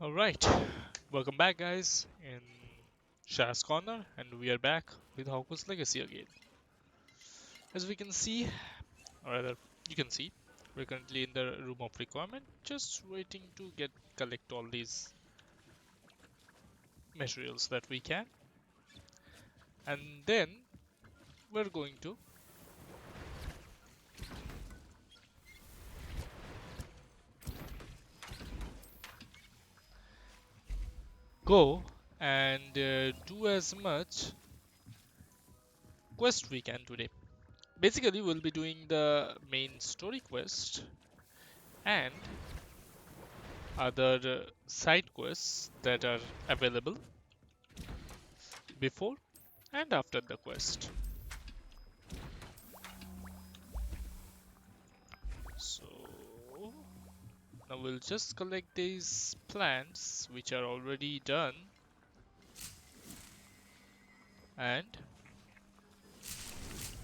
Alright, welcome back guys in Shah's Corner, and we are back with Hogwarts Legacy again. As we can see, or rather you can see, we're currently in the room of requirement, just waiting to collect all these materials that we can, and then we're going to go and do as much quest we can today. Basically, we'll be doing the main story quest and other side quests that are available before and after the quest. So now we'll just collect these plants which are already done and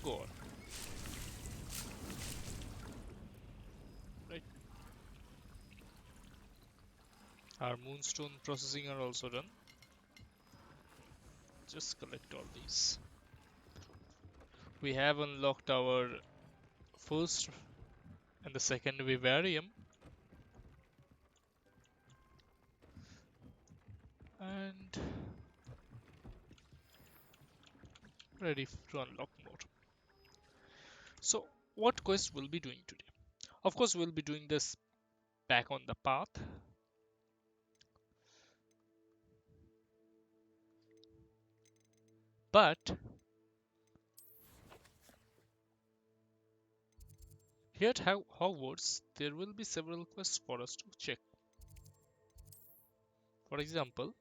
go on. Right. Our moonstone processing are also done. Just collect all these. We have unlocked our first and the second vivarium, and ready to unlock more. So what quest we'll be doing today? Of course we'll be doing this back on the path, but here at Hogwarts there will be several quests for us to check. For example,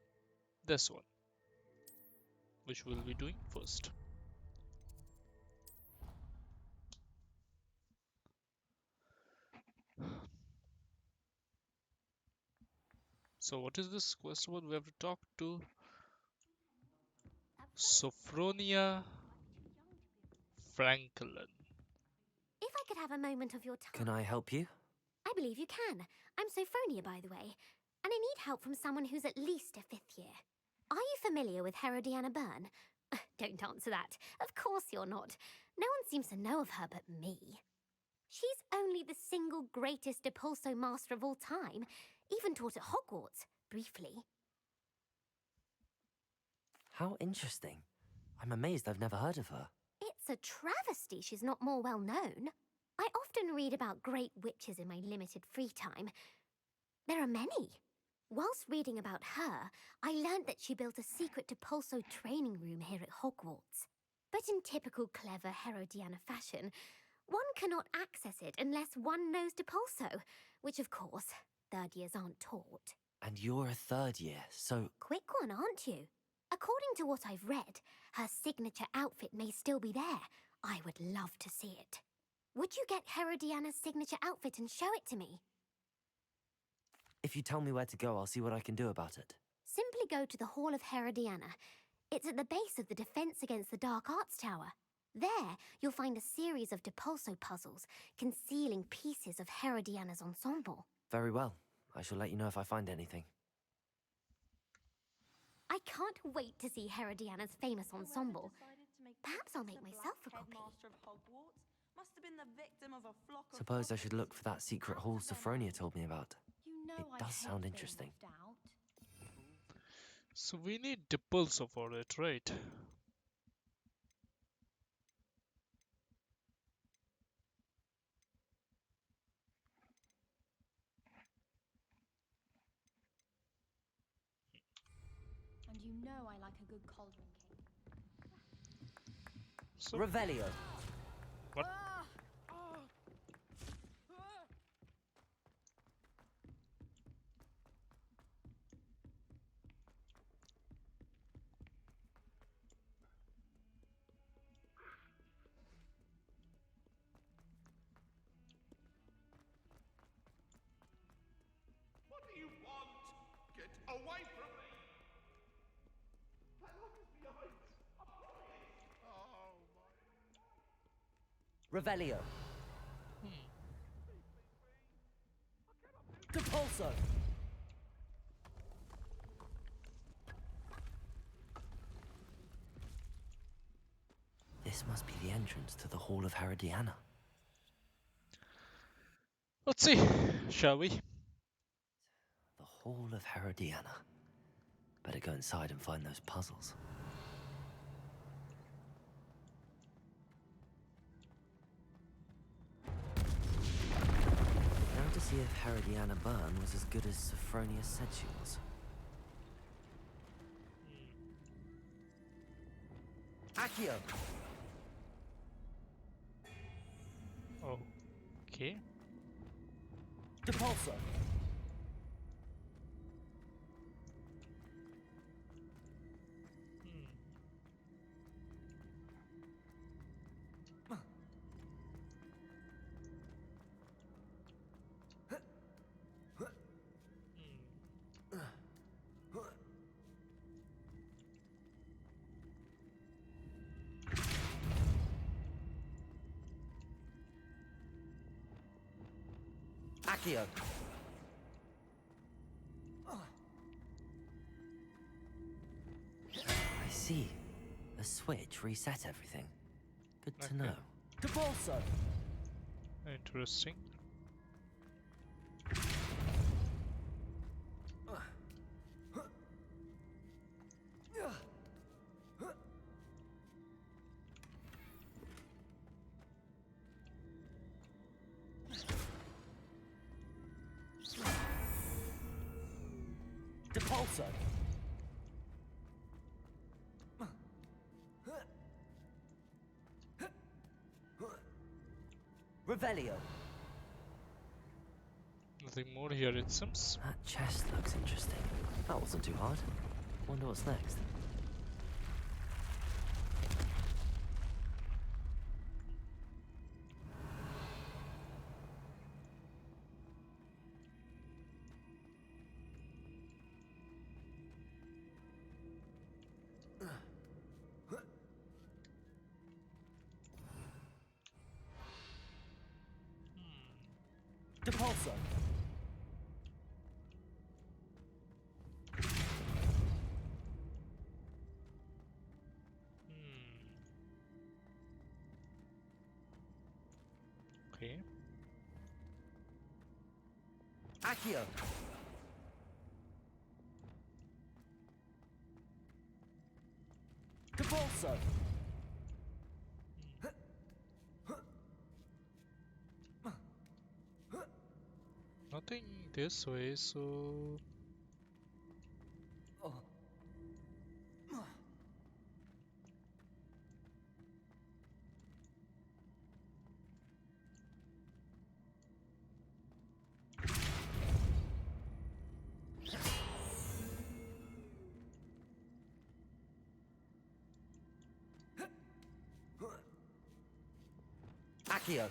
this one, which we'll be doing first. So what is this quest about? We have to talk to Sophronia Franklin. If I could have a moment of your Can time. I help you? I believe you can. I'm Sophronia, by the way, and I need help from someone who's at least a fifth year. Are you familiar with Herodiana Byrne? Don't answer that. Of course you're not. No one seems to know of her but me. She's only the single greatest Depulso master of all time, even taught at Hogwarts, briefly. How interesting. I'm amazed I've never heard of her. It's a travesty she's not more well known. I often read about great witches in my limited free time. There are many. Whilst reading about her, I learned that she built a secret Depulso training room here at Hogwarts. But in typical clever Herodiana fashion, one cannot access it unless one knows Depulso, which of course, third years aren't taught. And you're a third year, so Quick one, aren't you? According to what I've read, her signature outfit may still be there. I would love to see it. Would you get Herodiana's signature outfit and show it to me? if you tell me where to go, I'll see what I can do about it. Simply go to the Hall of Herodiana. It's at the base of the Defense Against the Dark Arts Tower. There, you'll find a series of Depulso puzzles concealing pieces of Herodiana's ensemble. Very well. I shall let you know if I find anything. I can't wait to see Herodiana's famous ensemble. Perhaps I'll make myself a copy. Suppose I should look for that secret hall Sophronia told me about. You know It I does hate sound being interesting. left out. So we need Depulso for it, right? And you know I like a good cauldron cake. So Revelio! what? What do you want? Get away from me! That lock is behind. Oh my. Revelio! Hmm. Depulso! This must be the entrance to the Hall of Herodiana. Let's see, shall we? The Hall of Herodiana. Better go inside and find those puzzles. Now to see if Herodiana Byrne was as good as Sophronia said she was. Accio! Okay. Depulso! Accio! I see. A switch reset everything. Good to Okay. know. Depulso! Interesting. Depulso! Revelio! Nothing more here, it seems. That chest looks interesting. That wasn't too hard. Wonder what's next. Depulso! Okay. Accio! Depulso! Nothing this way, so... Accio!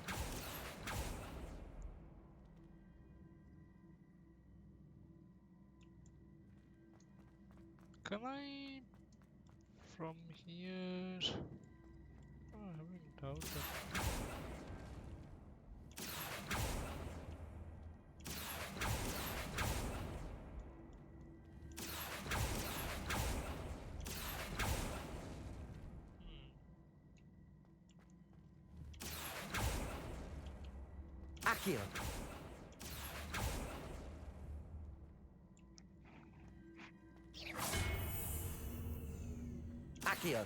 Can I... from here... Oh, I'm having doubt that... Accio! Accio!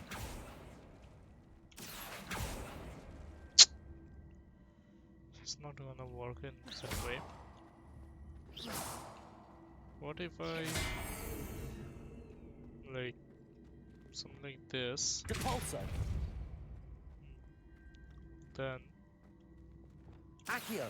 It's not gonna work in that way. What if I... like... something like this, Depulso! then... Accio!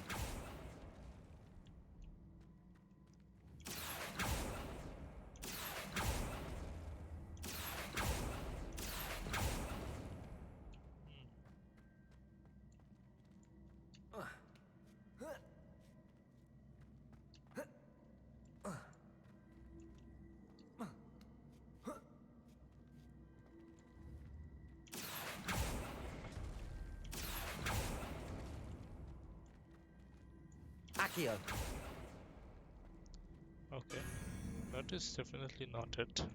Accio! Okay. That is definitely not it.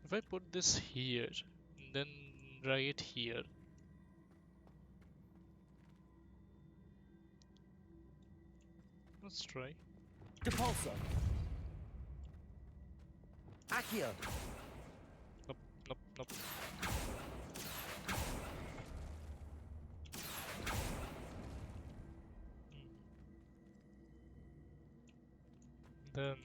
If I put this here, and then drag it here. Let's try. Depulso. Accio. Nope, nope, nope. Then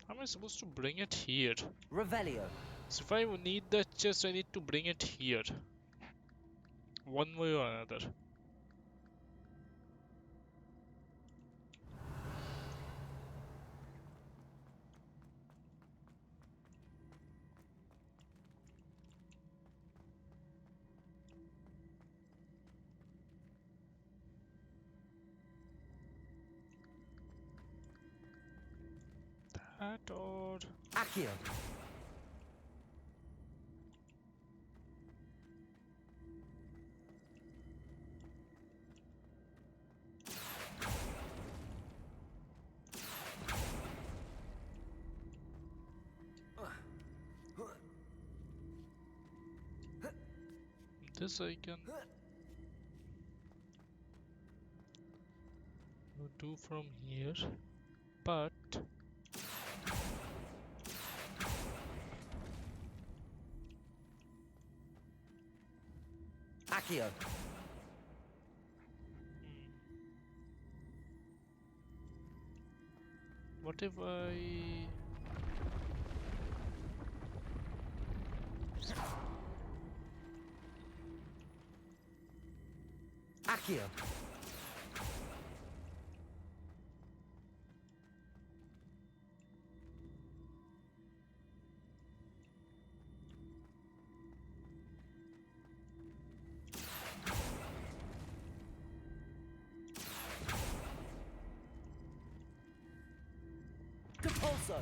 how am I supposed to bring it here? Revelio. So if I need the chest, I need to bring it here. One way or another. That or... Accio. this I can do from here, but Accio. what if I... Accio. Depulso.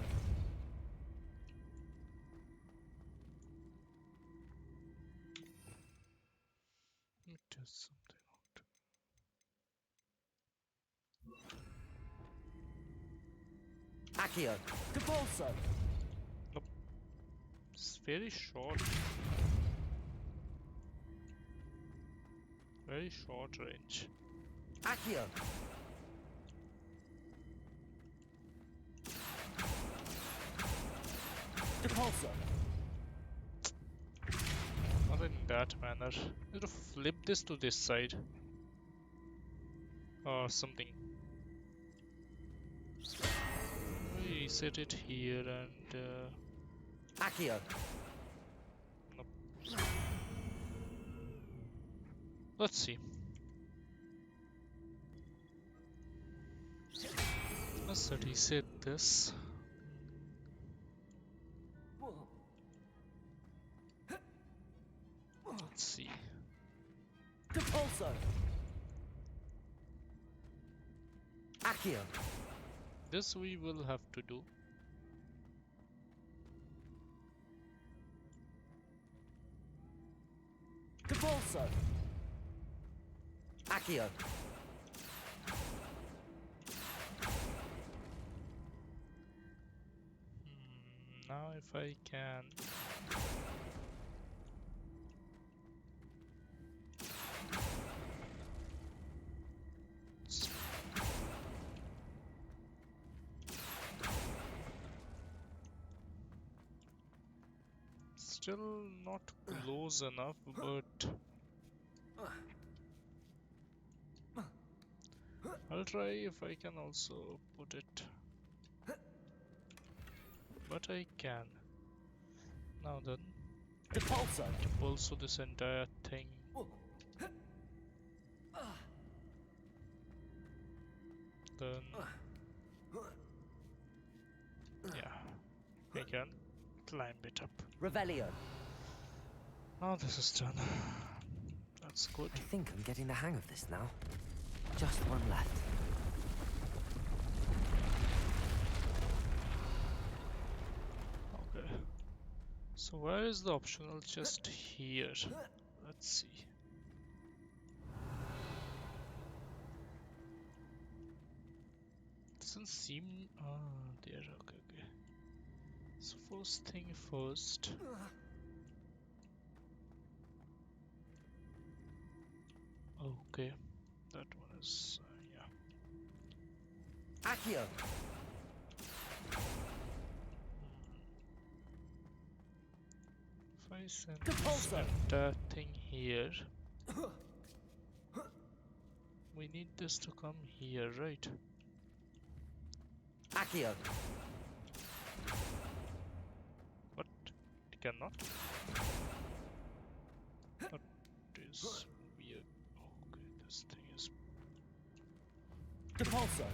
Let me test something out. Accio. Depulso. Nope. It's very short. Very short range. Accio. Depulso. Not in that manner. You have to flip this to this side. Or something. We set it here and... Accio. nope. Let's see. Let's reset this. Let's see. Depulso. Accio. This we will have to do. Depulso. Accio. Now if I can... Still not close enough, but I'll try if I can also put it. But I can. Now then, Depulso. also this entire thing. Then, yeah, I can climb it up. Revelio. Now this is done. That's good. I think I'm getting the hang of this now. Just one left. So where is the optional chest here? Let's see. Doesn't seem. Ah, there. Okay, okay. So first thing first. Okay, that one is yeah. Accio! If I send Compulsor! this entire thing here, we need this to come here, right? Accio! But it cannot. That is weird. Okay, this thing is. Compulsor!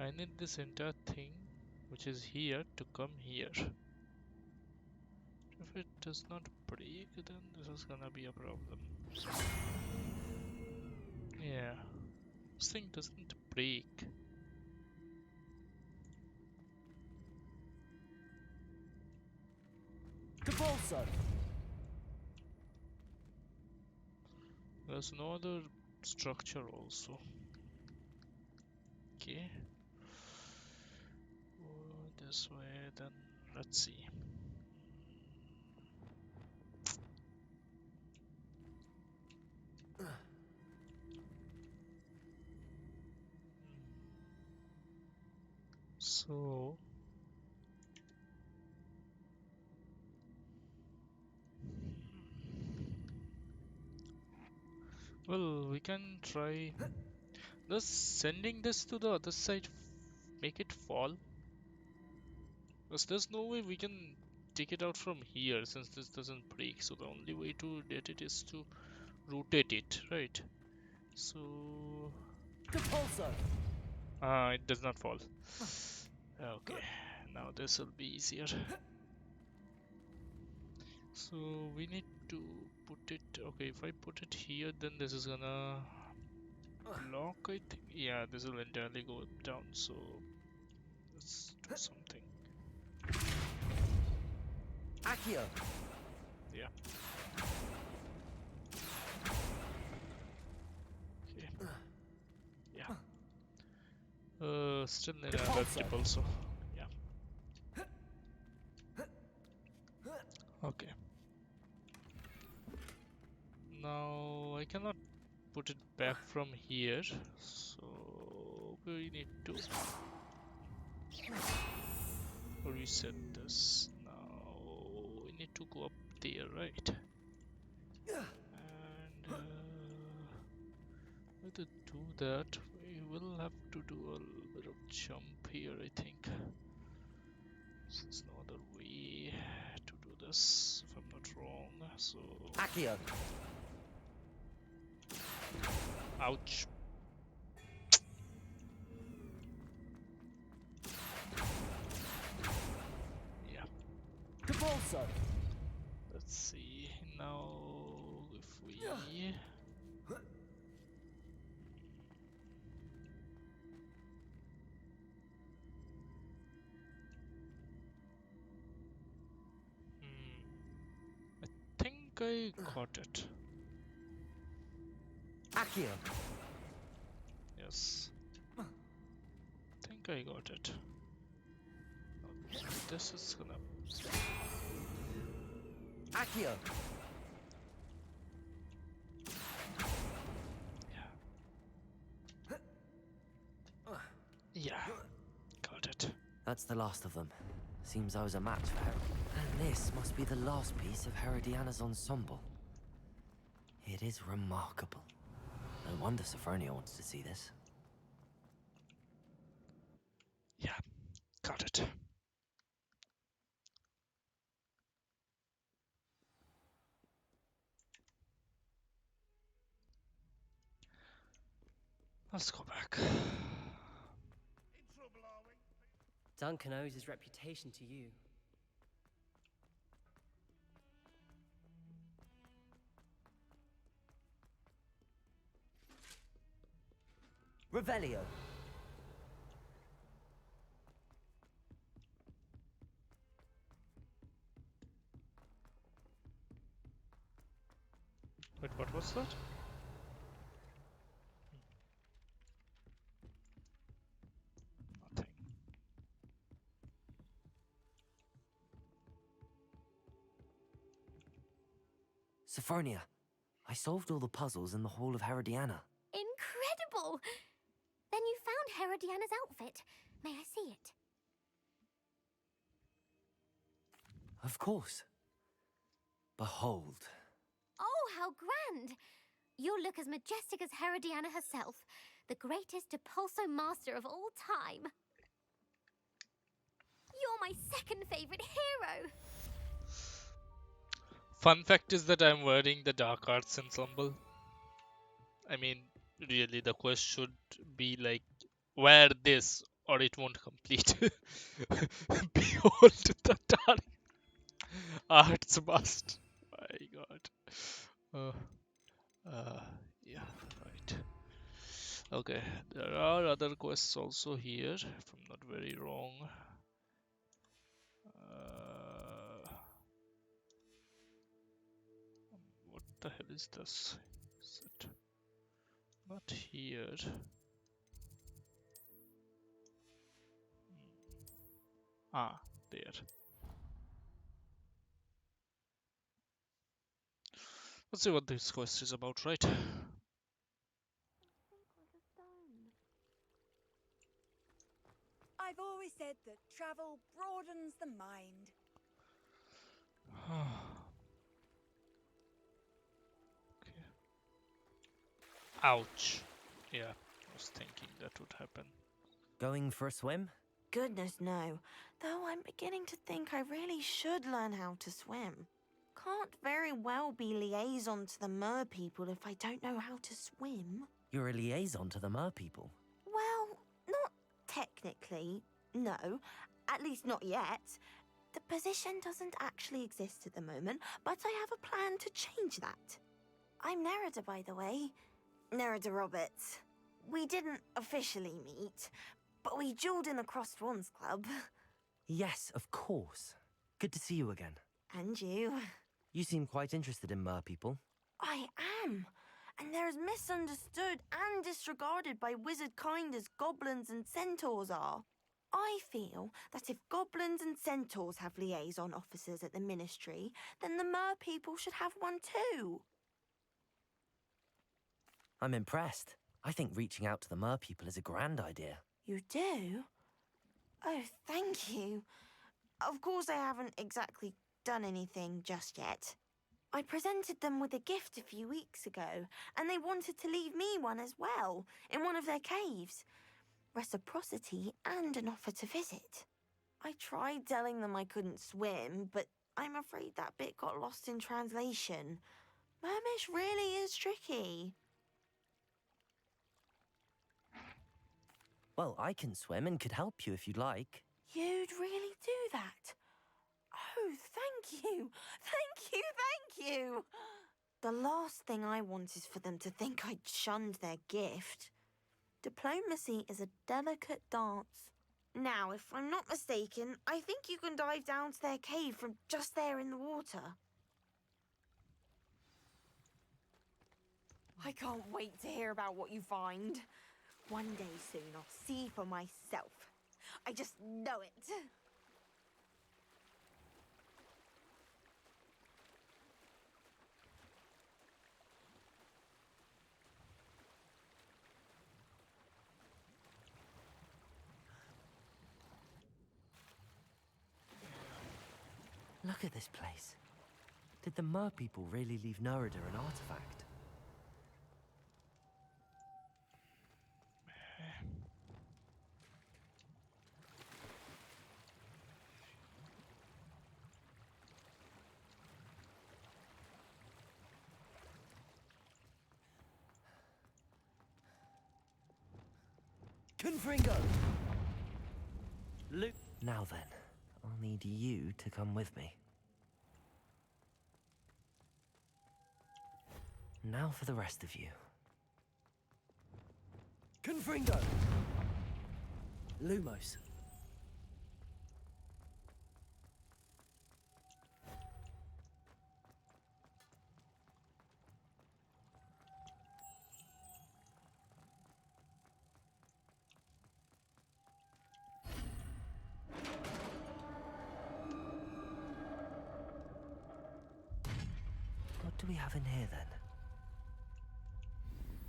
I need this entire thing, which is here, to come here. If it does not break, then this is gonna be a problem. Yeah, this thing doesn't break. Compulsor! There's no other structure also. Okay. Go this way, then let's see. So well, we can try this sending this to the other side, make it fall. Because there's no way we can take it out from here since this doesn't break. So the only way to get it is to rotate it, right? So Compulsor! it does not fall. Okay, now this will be easier. So we need to put it. Okay, if I put it here, then this is gonna block, I think. Yeah, this will entirely go down. So let's do something. Accio! Yeah. Okay. Yeah. Still need another tip also. Yeah. Okay. Now I cannot put it back from here, so we need to reset this. Now we need to go up there, right? And to do that, we will have to do a little bit of jump here, I think. There's no other way to do this, if I'm not wrong. So, Accio! ouch. Yeah. Compulsor! Let's see now if we. I think I got it. Accio! Yes. I think I got it. This is gonna. Accio! Yeah. Got it. That's the last of them. Seems I was a match for her. And this must be the last piece of Herodiana's ensemble. It is remarkable. No wonder Sophronia wants to see this. Yeah. Got it. Let's go back. In trouble, are we? Duncan owes his reputation to you. Revelio. Wait, what was that? Nothing. Sophronia, I solved all the puzzles in the Hall of Herodiana. Incredible! Then you found Herodiana's outfit. May I see it? Of course. Behold. Oh, how grand! You'll look as majestic as Herodiana herself, the greatest Depulso master of all time. You're my second favorite hero! Fun fact is that I'm wearing the Dark Arts ensemble. I mean, really, the quest should be like, wear this or it won't complete. Behold the Dark Arts must. My god. Yeah, right. Okay, there are other quests also here, if I'm not very wrong. What the hell is this? Is it not here? Ah, there. Let's see what this quest is about, right? I've always said that travel broadens the mind. Okay. Ouch. Yeah, I was thinking that would happen. Going for a swim? Goodness, no. Though I'm beginning to think I really should learn how to swim. Can't very well be liaison to the mer people if I don't know how to swim. You're a liaison to the mer people. Well, not technically, no. At least not yet. The position doesn't actually exist at the moment, but I have a plan to change that. I'm Nerida, by the way. Nerida Roberts. We didn't officially meet, but we duelled in the Crossed Wands Club. Yes, of course. Good to see you again. And you. You seem quite interested in mer people. I am. And they're as misunderstood and disregarded by wizard kind as goblins and centaurs are. I feel that if goblins and centaurs have liaison officers at the ministry, then the mer people should have one too. I'm impressed. I think reaching out to the mer people is a grand idea. You do? Oh, thank you. Of course I haven't exactly done anything just yet. I presented them with a gift a few weeks ago, and they wanted to leave me one as well, in one of their caves. Reciprocity and an offer to visit. I tried telling them I couldn't swim, but I'm afraid that bit got lost in translation. Mermish really is tricky. Well, I can swim and could help you if you'd like. You'd really do that? Oh, thank you! Thank you, thank you! The last thing I want is for them to think I'd shunned their gift. Diplomacy is a delicate dance. Now, if I'm not mistaken, I think you can dive down to their cave from just there in the water. I can't wait to hear about what you find. One day soon I'll see for myself. I just know it. Look at this place. Did the mer people really leave Nerida an artifact? Confringo! Luke. Now then, I'll need you to come with me. Now for the rest of you. Confringo! Lumos. What do we have in here then?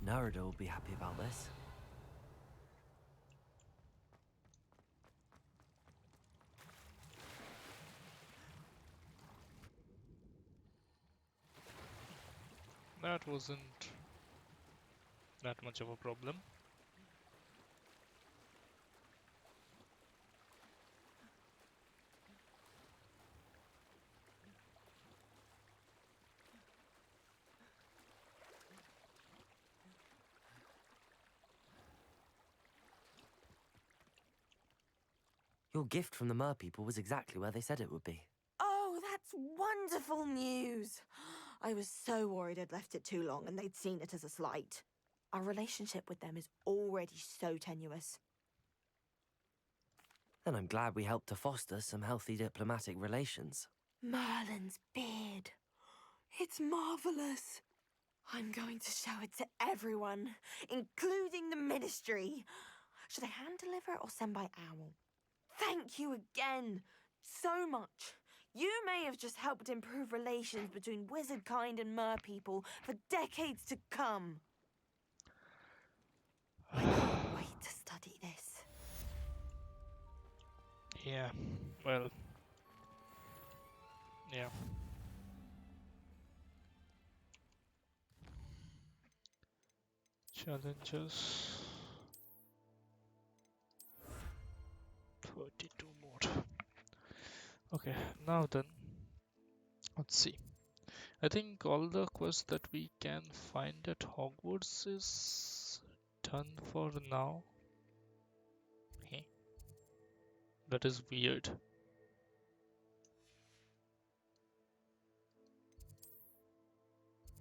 Narada will be happy about this. That wasn't that much of a problem. Your gift from the Mer people was exactly where they said it would be. Oh, that's wonderful news. I was so worried I'd left it too long and they'd seen it as a slight. Our relationship with them is already so tenuous. Then I'm glad we helped to foster some healthy diplomatic relations. Merlin's beard. It's marvelous. I'm going to show it to everyone, including the ministry. Should I hand deliver it or send by owl? Thank you again so much. You may have just helped improve relations between wizard kind and mer people for decades to come. I can't wait to study this. Yeah, well, yeah. Challenges. 32 more. Okay, now then, let's see. I think all the quests that we can find at Hogwarts is done for now. Hey, that is weird.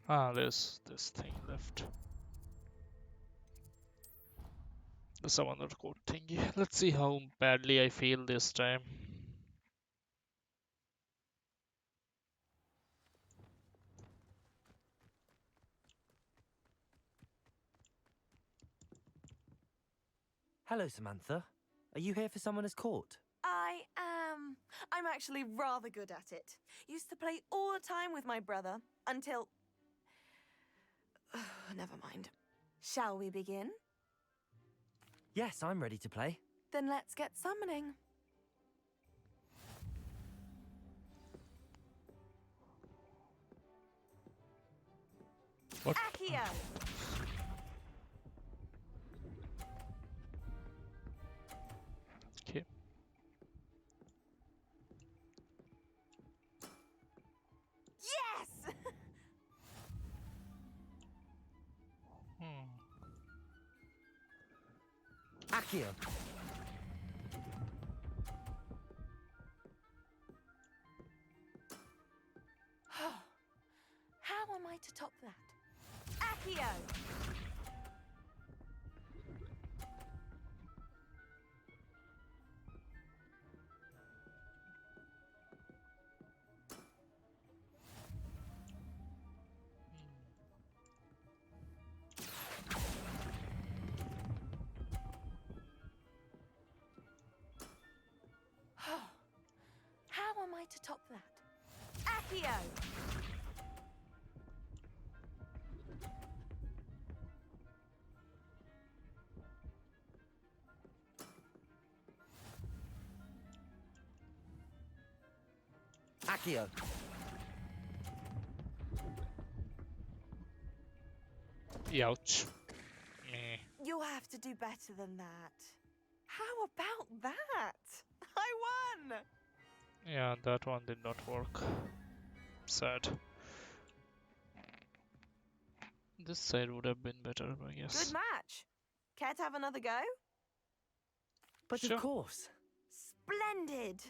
Ah, there's this thing left. The summoner code thingy. Let's see how badly I fail this time. Hello, Samantha. Are you here for Summoner's Court? I am. I'm actually rather good at it. Used to play all the time with my brother until. Never mind. Shall we begin? Yes, I'm ready to play. Then let's get summoning. What? Accio! Okay. Yes! Hmm. Accio! How am I to top that? Accio! How am I to top that? Accio! Accio! Ouch. Meh. You'll have to do better than that. How about that? I won! Yeah, that one did not work. Sad. This side would have been better, I guess. Good match. Care to have another go? But Sure. of course. Splendid!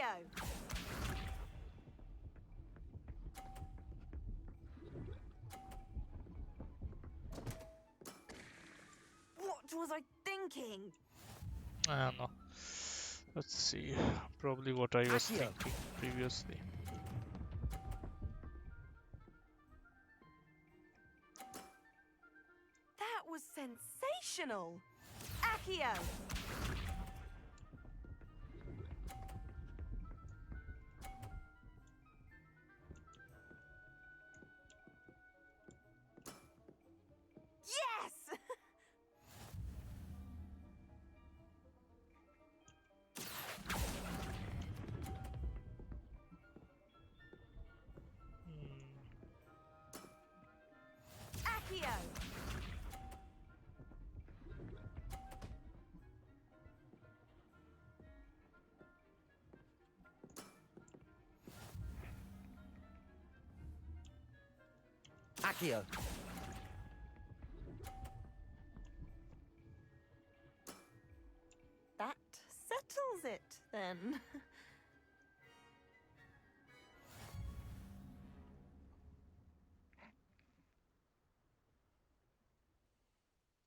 Accio! What was I thinking? I don't know. Let's see. Probably what I was Accio. thinking previously. That was sensational! Accio! Yes! Accio! Accio. That settles it, then.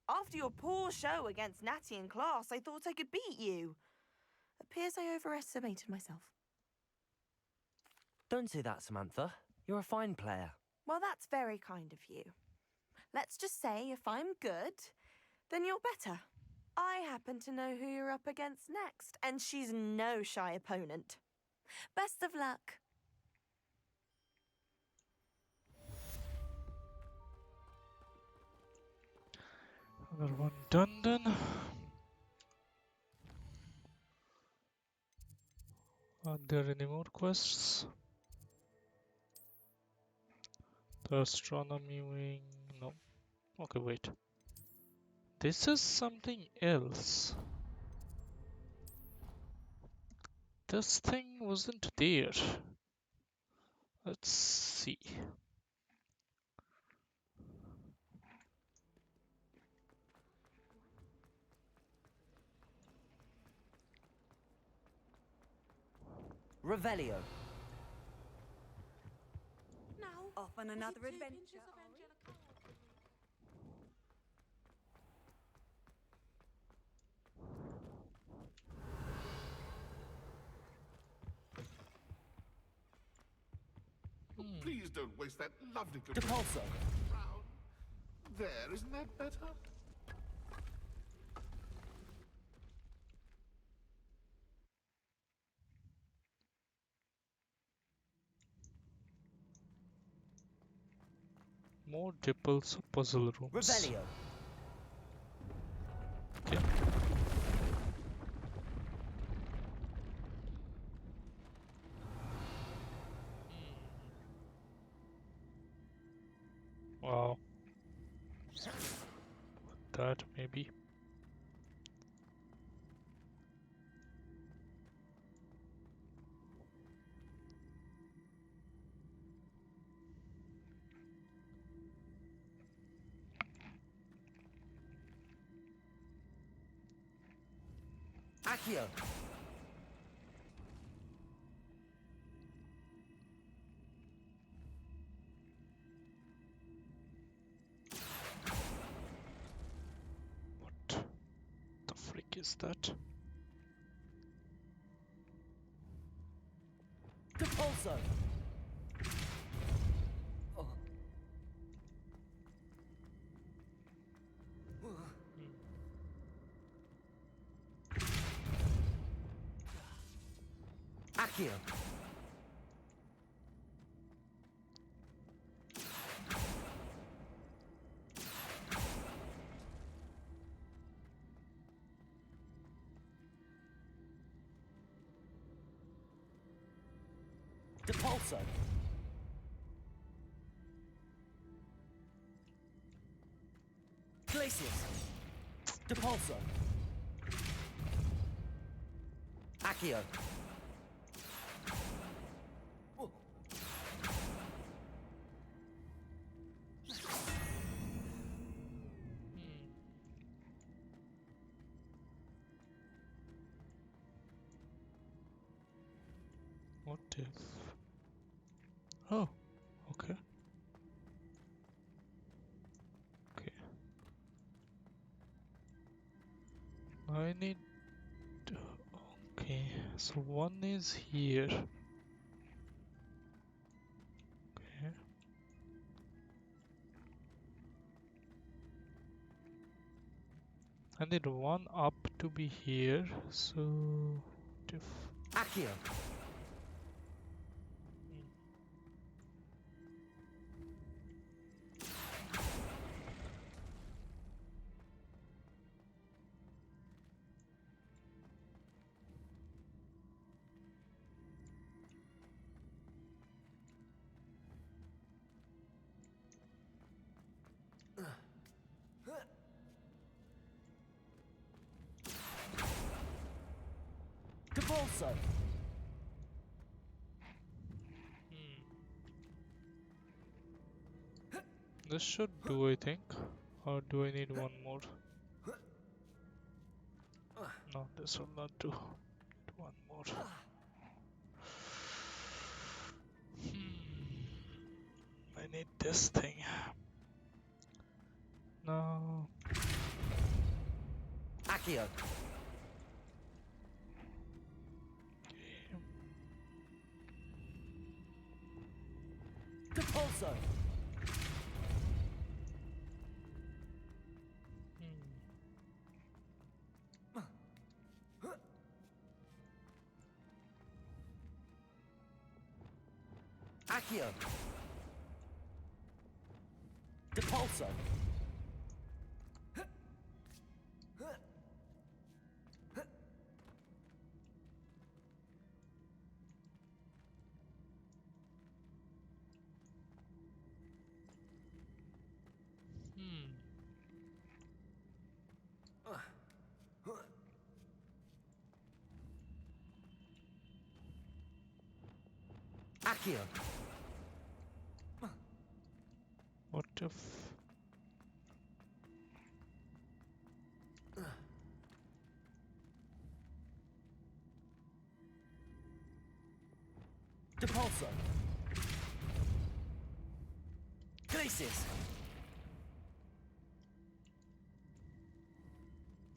After your poor show against Natty in class, I thought I could beat you. Appears I overestimated myself. Don't say that, Samantha. You're a fine player. Well, that's very kind of you. Let's just say if I'm good, then you're better. I happen to know who you're up against next, and she's no shy opponent. Best of luck. Another one done then. Are there any more quests? The astronomy wing. No. Okay, wait. This is something else. This thing wasn't there. Let's see. Revelio. Now, off on another adventure. Please don't waste that lovely Depulso. brown. There, isn't that better? More Dipples puzzle rooms. Revelio. Okay. Wow. That maybe. Accio. What the frick is that? Depulso. Oh. Accio. Depulso. Glacius. Depulso. Accio. Oh. What if? Oh, okay. Okay. I need. Okay, so one is here. Okay. I need one up to be here. So if Accio! Capolso! this should do, I think. Or do I need one more? No, this will not do. One more. I need this thing. No. Accio! Capolso! Accio! Capolso! Accio! What if? Capolso! Crisis!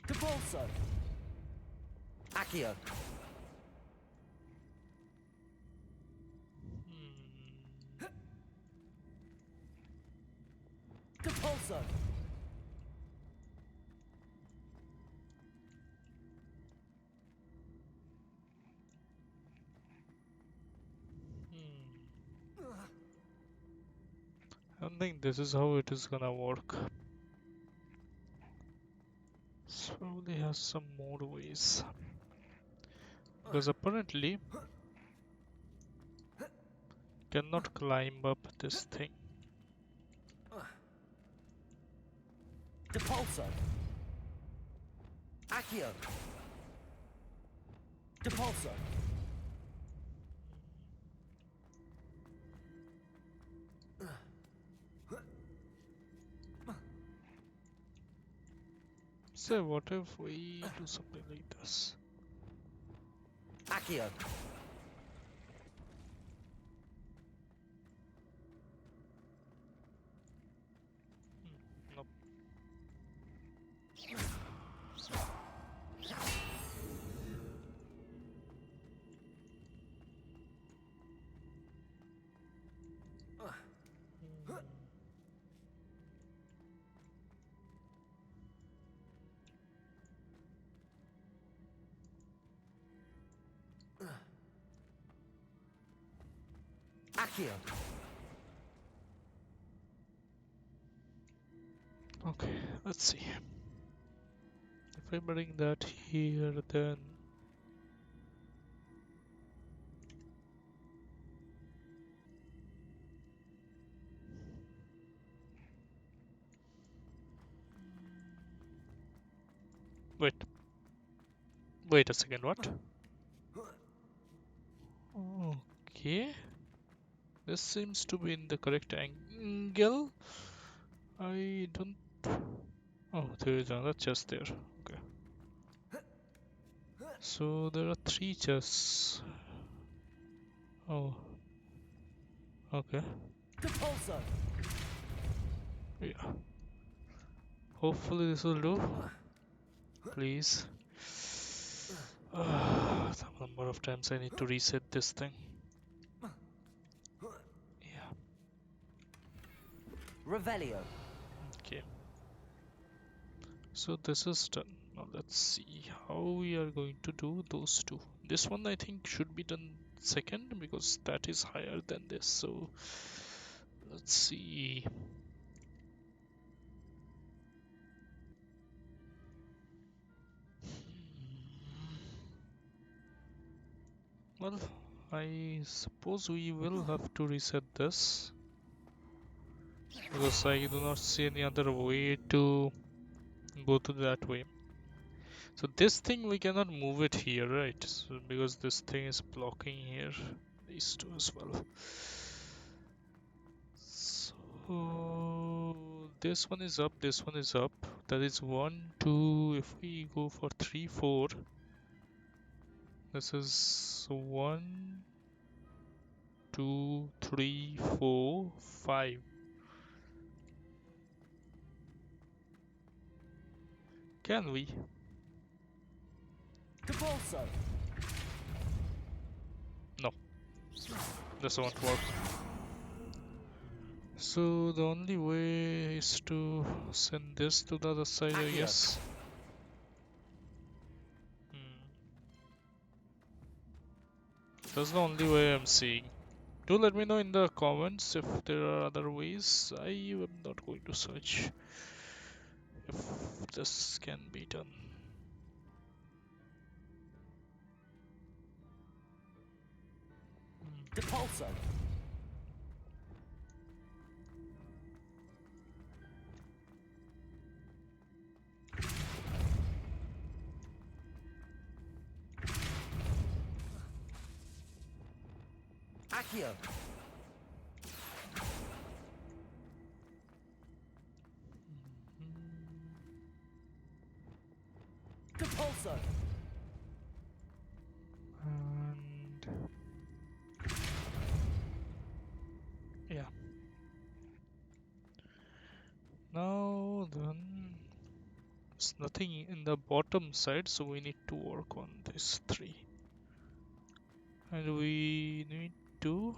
Capolso! Accio! Capolso! I don't think this is how it is gonna work. This probably has some more ways. Because apparently cannot climb up this thing. Capolso! Accio! Capolso! So what if we do something like this? Accio! Nope. Accio! Okay, let's see. If I bring that here, then wait, wait a second. What? Okay, this seems to be in the correct angle. I don't. Oh, there is another chest there. Okay. So there are three chests. Oh, okay. Depulso! Yeah. Hopefully this will do. Please. The number of times I need to reset this thing. Yeah. Revelio. Okay. So this is done. Now let's see how we are going to do those two. This one I think should be done second because that is higher than this. So let's see. Well, I suppose we will have to reset this because I do not see any other way to go to that way. So this thing we cannot move it here, right? So because this thing is blocking here, these two as well. So this one is up, this one is up. That is 1, 2. If we go for 3, 4, this is 1, 2, 3, 4, 5. Can we? Depulso! No, this won't work. So the only way is to send this to the other side, I Accio. guess. Hmm. That's the only way I'm seeing. Do let me know in the comments if there are other ways. I am not going to search if this can be done. Depulso! Accio! Depulso! And yeah. Now then, there's nothing in the bottom side, so we need to work on this 3. And we need to,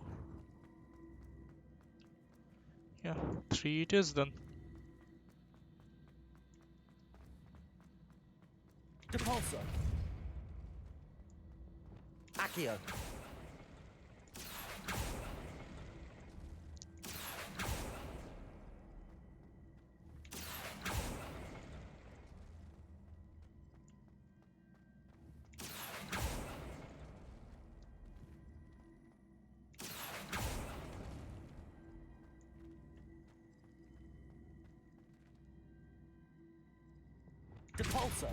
yeah, 3 it is done. Depulso! Accio! Depulso!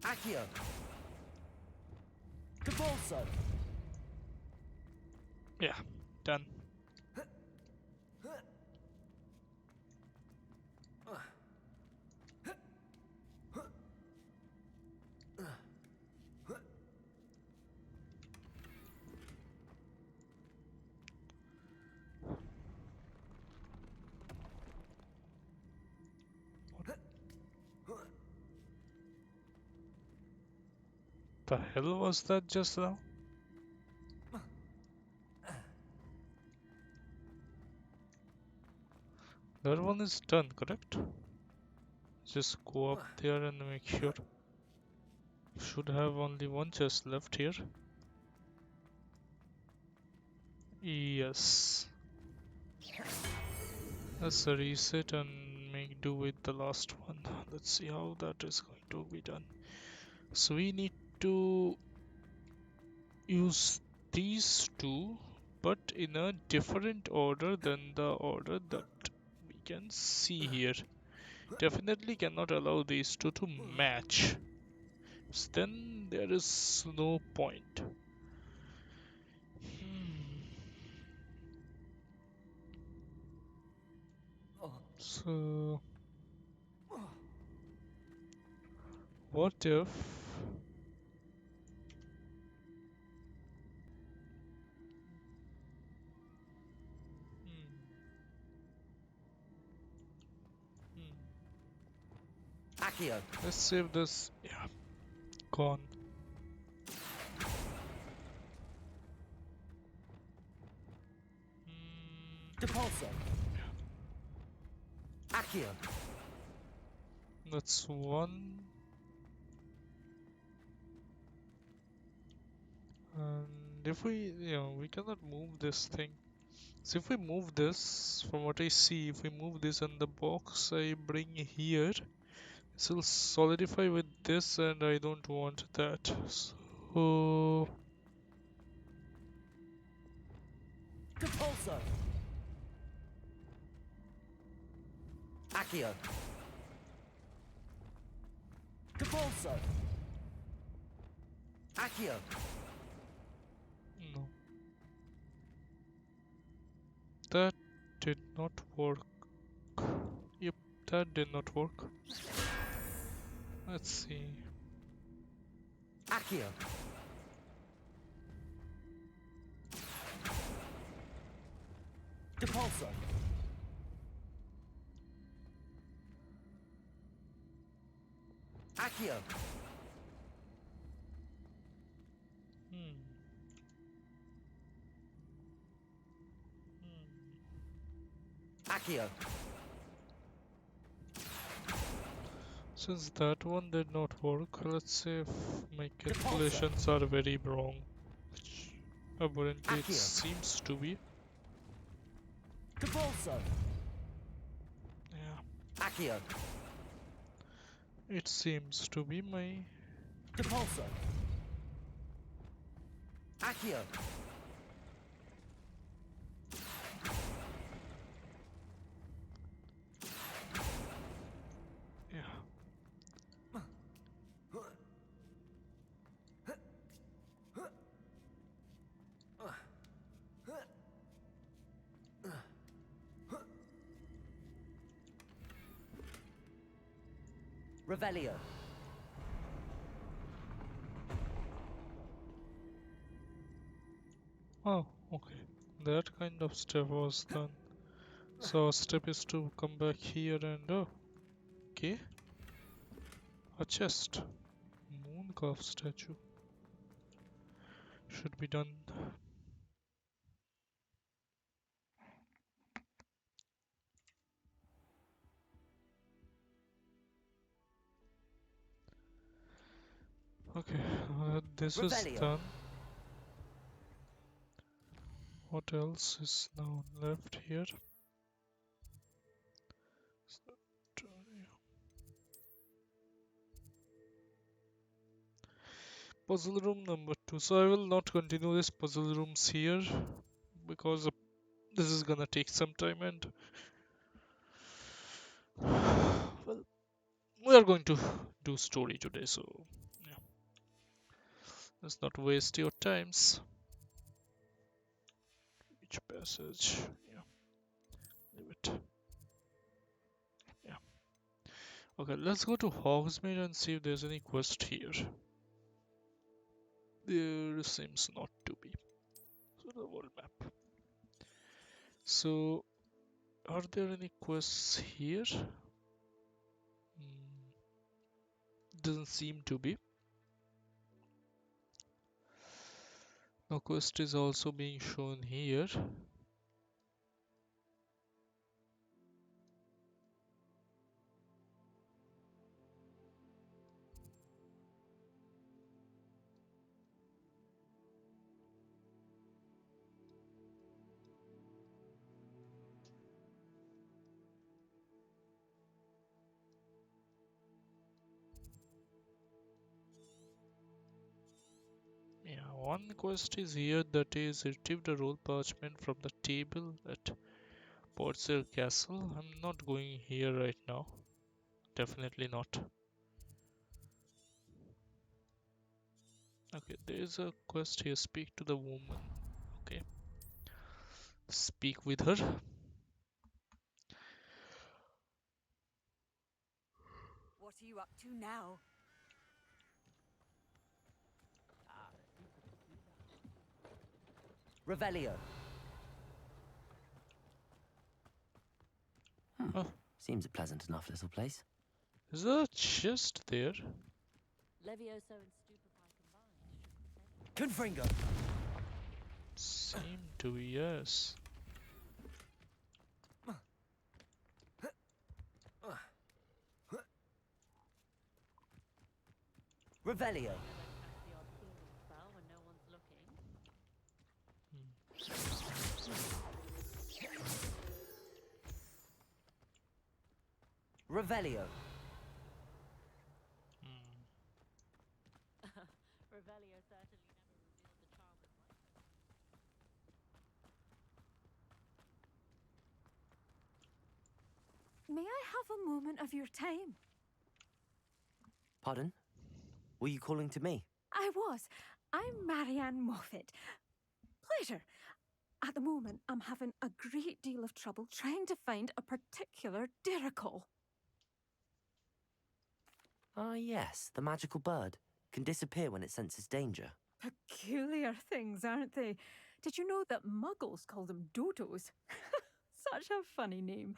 Accio! Depulso! Yeah, done. The hell was that just now? That one is done, correct? Just go up there and make sure. Should have only one chest left here. Yes. Let's reset and make do with the last one. Let's see how that is going to be done. So we need to use these two, but in a different order than the order that we can see here. Definitely cannot allow these two to match. Then there is no point. So What if... Hmm, Accio. let's save this. Yeah, gone. Depulso. Accio. That's one. And if we cannot move this thing. So if we move this, from what I see, if we move this in the box I bring here, this will solidify with this and I don't want that. So, Depulso. Accio. Depulso. Accio. no. That did not work. Yep, that did not work. Let's see. Accio. Depulso. Accio. Hmm. Hmm. Accio. Since that one did not work, let's say if my calculations are very wrong, which apparently it Accio. seems to be. Depulso. Yeah, Accio. it seems to be my... Depulso. Accio. Yeah. Revelio. Oh, okay. That kind of step was done. So step is to come back here and oh, okay. A chest. Moon calf statue. Should be done. Okay, this is Revelio. done. What else is now left here? Puzzle room number 2. So I will not continue this puzzle rooms here because this is gonna take some time and well, we are going to do story today, so yeah, let's not waste your times. Which passage? Yeah, leave it. Yeah. Okay, let's go to Hogsmeade and see if there's any quest here. There seems not to be. So the world map. So are there any quests here? Hmm, doesn't seem to be. No quest is also being shown here. Yeah, one quest is here, that is retrieve the roll parchment from the table at Portsair Castle. I'm not going here right now. Definitely not. Okay, there is a quest here. Speak to the woman. Okay, speak with her. What are you up to now? Revelio. Oh, Seems a pleasant enough little place. is there a chest there? Levioso and Stupefy combined. Confringo. Seem to be, yes. Revelio. The odd healing spell when no one's looking. Revelio. Hmm. Revelio certainly never revealed the charm of May I have a moment of your time? Pardon? Were you calling to me? I was. I'm Marianne Moffat. Pleasure. At the moment, I'm having a great deal of trouble trying to find a particular diricle. Ah, yes, the magical bird. Can disappear when it senses danger. Peculiar things, aren't they? Did you know that muggles call them dodos? Such a funny name.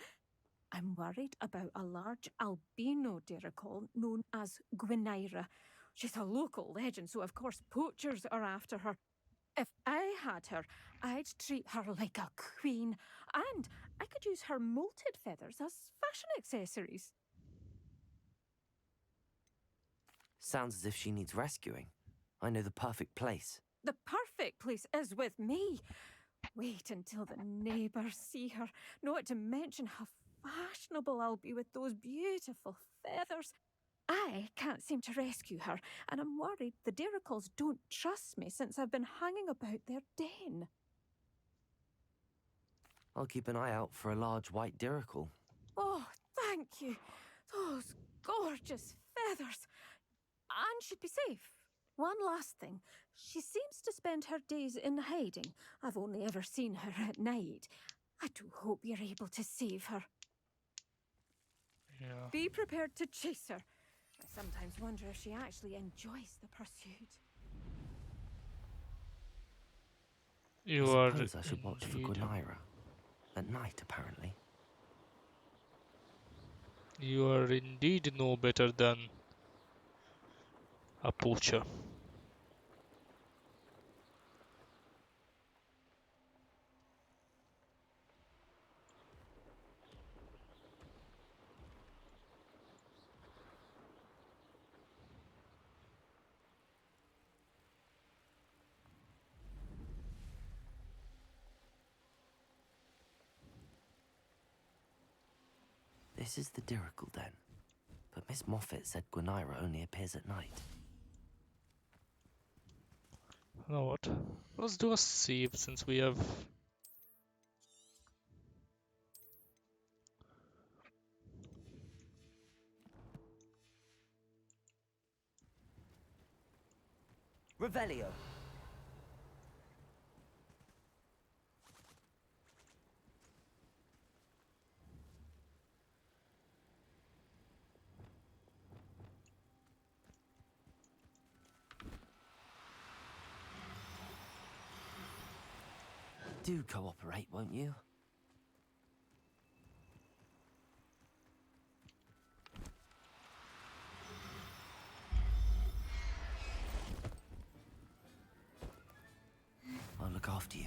I'm worried about a large albino diricle known as Gwynaira. She's a local legend, so of course poachers are after her. If I had her, I'd treat her like a queen, and I could use her molted feathers as fashion accessories. Sounds as if she needs rescuing. I know the perfect place. The perfect place is with me. Wait until the neighbours see her, not to mention how fashionable I'll be with those beautiful feathers. I can't seem to rescue her, and I'm worried the diricles don't trust me since I've been hanging about their den. I'll keep an eye out for a large white diricle. Oh, thank you. Those gorgeous feathers. And she'd be safe. One last thing. She seems to spend her days in hiding. I've only ever seen her at night. I do hope you're able to save her. Yeah. Be prepared to chase her. I sometimes wonder if she actually enjoys the pursuit. You I are suppose I should watch for indeed. Gwynaira. At night, apparently. You are indeed no better than a poacher. This is the diricle den. But Miss Moffat said Gwynaira only appears at night. You know what? Let's do a save since we have. Revelio. Do cooperate, won't you? I'll look after you.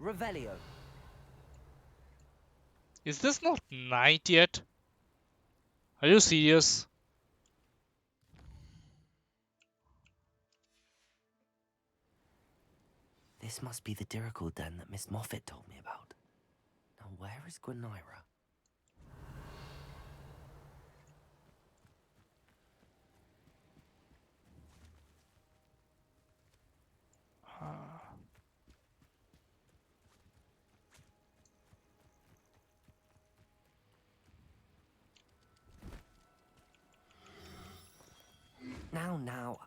Revelio. Is this not night yet? Are you serious? This must be the diricle den that Miss Moffat told me about. Now where is Gwynaira? Now.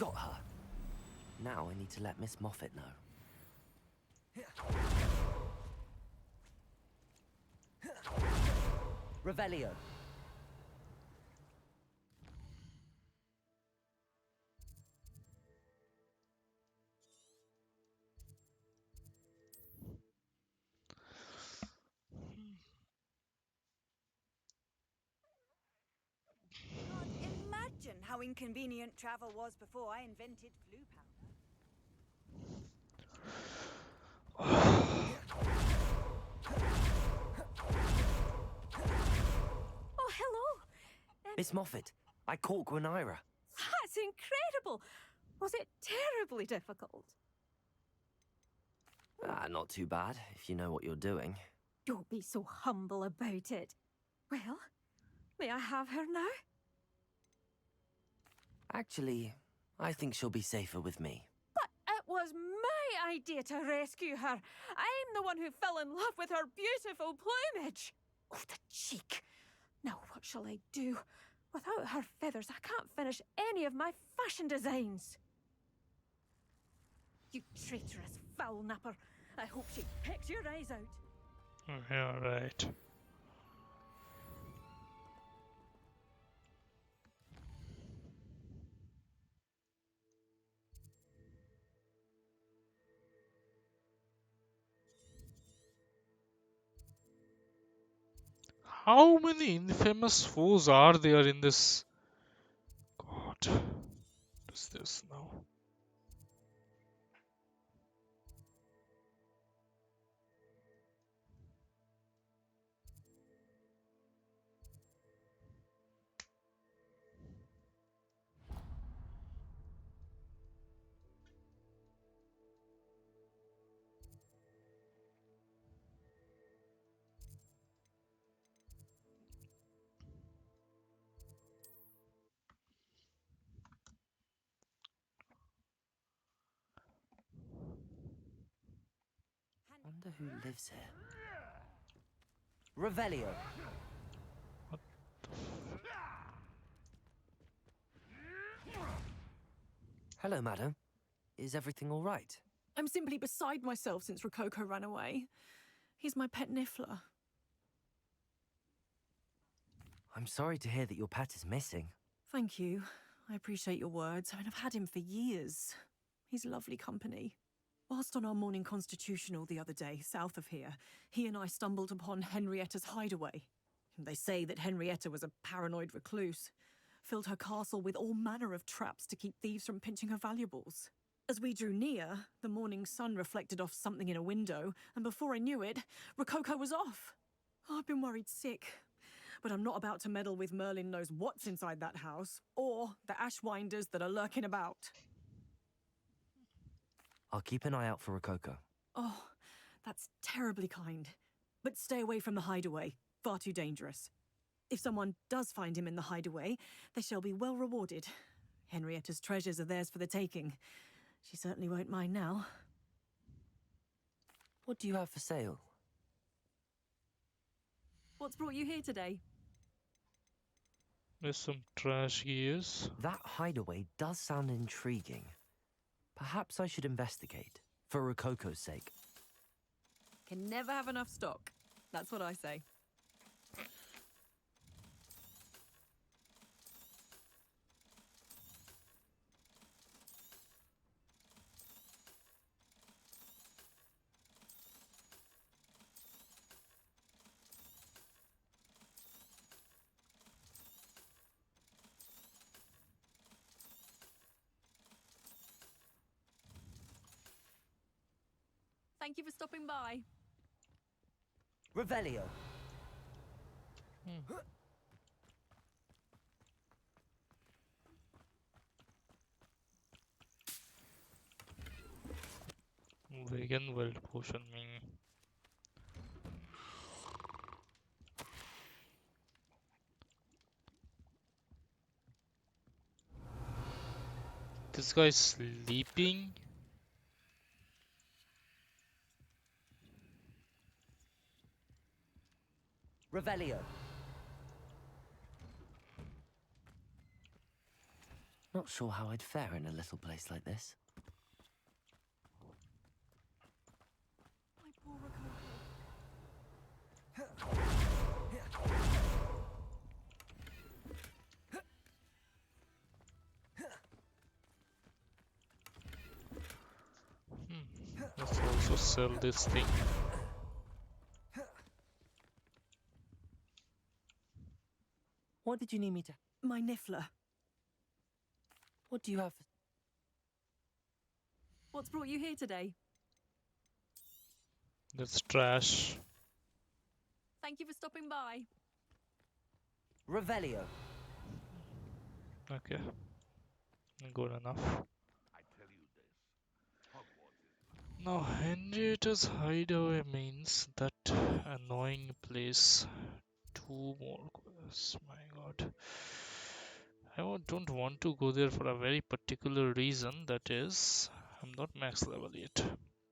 Got her. Now I need to let Miss Moffat know. Revelio. Can't imagine how inconvenient travel was before I invented flu powder. Oh, hello. Miss Moffat, I caught Gwenira. That's incredible. Was it terribly difficult? Not too bad, if you know what you're doing. Don't be so humble about it. Well, may I have her now? Actually, I think she'll be safer with me. But it was my idea to rescue her. I'm the one who fell in love with her beautiful plumage. Oh, the cheek. Now what shall I do? Without her feathers, I can't finish any of my fashion designs. You traitorous foul napper. I hope she pecks your eyes out. Okay, alright. How many infamous foes are there in this? God, what is this now? Wonder who lives here. Revelio. What Hello, madam. Is everything all right? I'm simply beside myself since Rococo ran away. He's my pet Niffler. I'm sorry to hear that your pet is missing. Thank you. I appreciate your words. I mean, I've had him for years. He's lovely company. Whilst on our morning constitutional the other day, south of here, he and I stumbled upon Henrietta's hideaway. They say that Henrietta was a paranoid recluse, filled her castle with all manner of traps to keep thieves from pinching her valuables. As we drew near, the morning sun reflected off something in a window, and before I knew it, Rococo was off. I've been worried sick, but I'm not about to meddle with Merlin knows what's inside that house, or the ashwinders that are lurking about. I'll keep an eye out for Rococo. Oh, that's terribly kind. But stay away from the hideaway. Far too dangerous. If someone does find him in the hideaway, they shall be well rewarded. Henrietta's treasures are theirs for the taking. She certainly won't mind now. What do you have for sale? What's brought you here today? There's some trash gears. That hideaway does sound intriguing. Perhaps I should investigate, for Rococo's sake. Can never have enough stock. That's what I say. Thank you for stopping by. Revelio. Vegan world potion me. This guy's sleeping. Revelio. Not sure how I'd fare in a little place like this. My poor Rococo. Let's also sell this thing. What did you need me to... My niffler. What do you have? What's brought you here today? That's trash. Thank you for stopping by. Revelio. Okay. Good enough. I tell you this. Hogwarts is Now, Henrietta's hideaway means that annoying place. 2 more quests. My god. Don't want to go there for a very particular reason. That is, I'm not max level yet.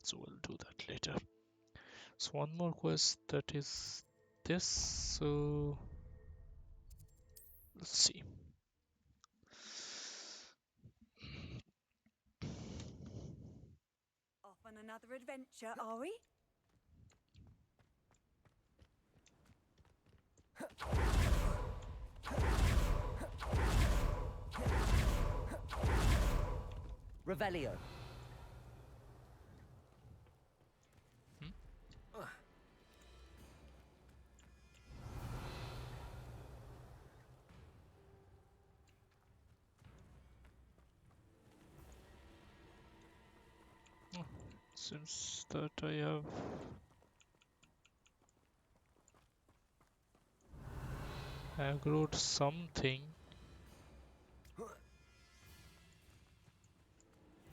So we'll do that later. So one more quest, that is this. So let's see. Off on another adventure, are we? Revelio. Seems that I have aggroed something,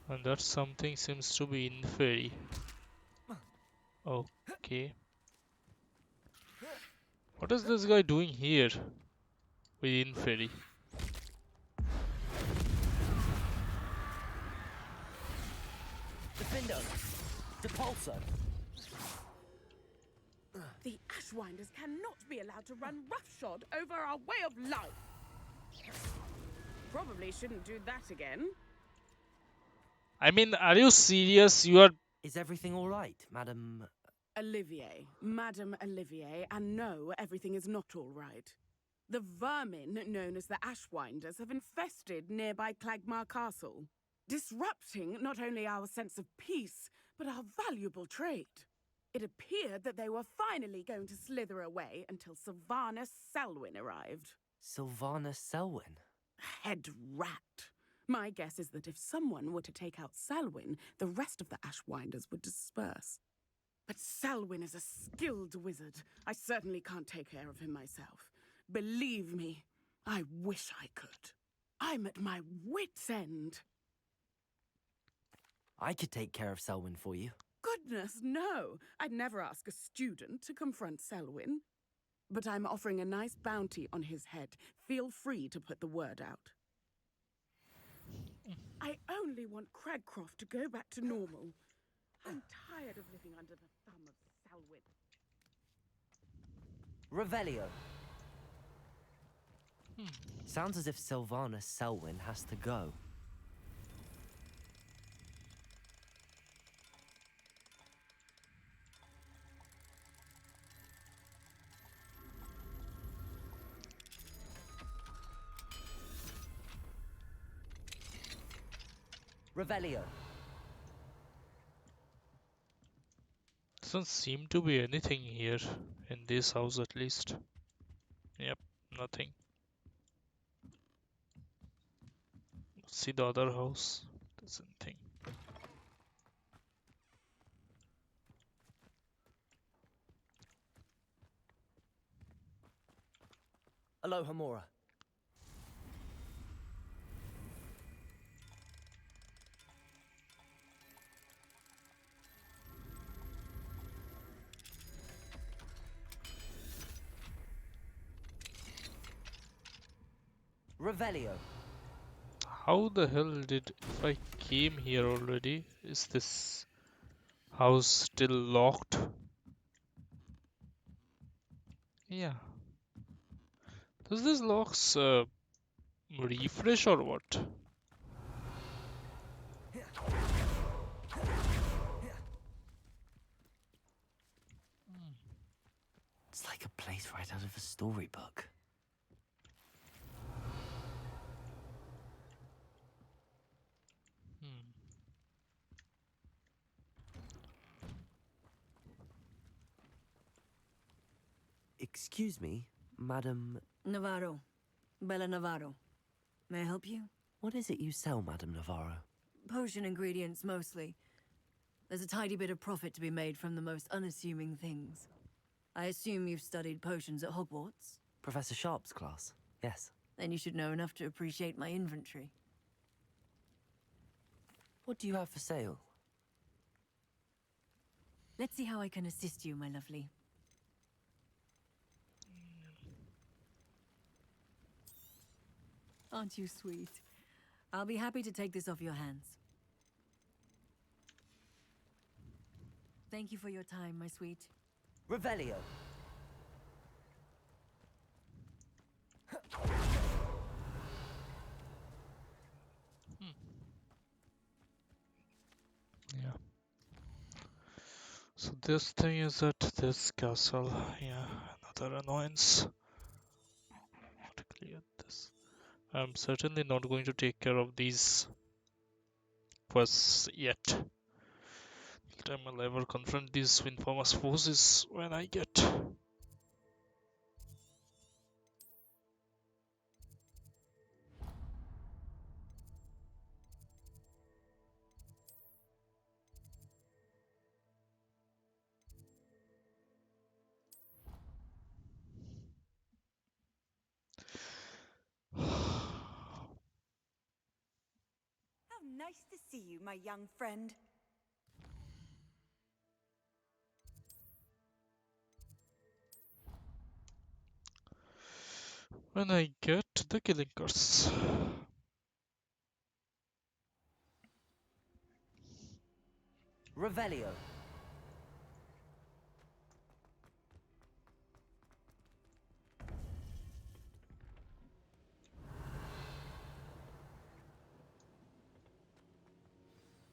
and that something seems to be inferi. Okay. What is this guy doing here with inferi? Defindo. Depulso. The Ashwinders cannot be allowed to run roughshod over our way of life. Probably shouldn't do that again. I mean, are you serious? You are... Is everything all right, Madam... Olivier, Madame Olivier, and no, everything is not all right. The vermin known as the Ashwinders have infested nearby Clagmar Castle, disrupting not only our sense of peace, but our valuable trade. It appeared that they were finally going to slither away until Sylvanus Selwyn arrived. Sylvanus Selwyn? Head rat. My guess is that if someone were to take out Selwyn, the rest of the Ashwinders would disperse. But Selwyn is a skilled wizard. I certainly can't take care of him myself. Believe me, I wish I could. I'm at my wit's end. I could take care of Selwyn for you. Goodness, no. I'd never ask a student to confront Selwyn. But I'm offering a nice bounty on his head. Feel free to put the word out. I only want Cragcroft to go back to normal. I'm tired of living under the thumb of Selwyn. Revelio. Sounds as if Sylvanus Selwyn has to go. Revelio. Doesn't seem to be anything here, in this house at least. Yep, nothing. Let's see the other house. There's anything. Aloha Mora. Revelio. How the hell did... If I came here already, is this house still locked? Yeah. Does this locks refresh or what? It's like a place right out of a storybook. Hmm. Excuse me, Madam... Navarro. Bella Navarro. May I help you? What is it you sell, Madam Navarro? Potion ingredients, mostly. There's a tidy bit of profit to be made from the most unassuming things. I assume you've studied potions at Hogwarts? Professor Sharp's class, yes. Then you should know enough to appreciate my inventory. What do you have for sale? Let's see how I can assist you, my lovely. Aren't you sweet? I'll be happy to take this off your hands. Thank you for your time, my sweet. Revelio. Yeah. So this thing is at this castle. Yeah, another annoyance. How to clear this? I'm certainly not going to take care of these quests yet. The time I'll ever confront these infamous forces when I get. How nice to see you, my young friend. When I get the killing curse. Revelio.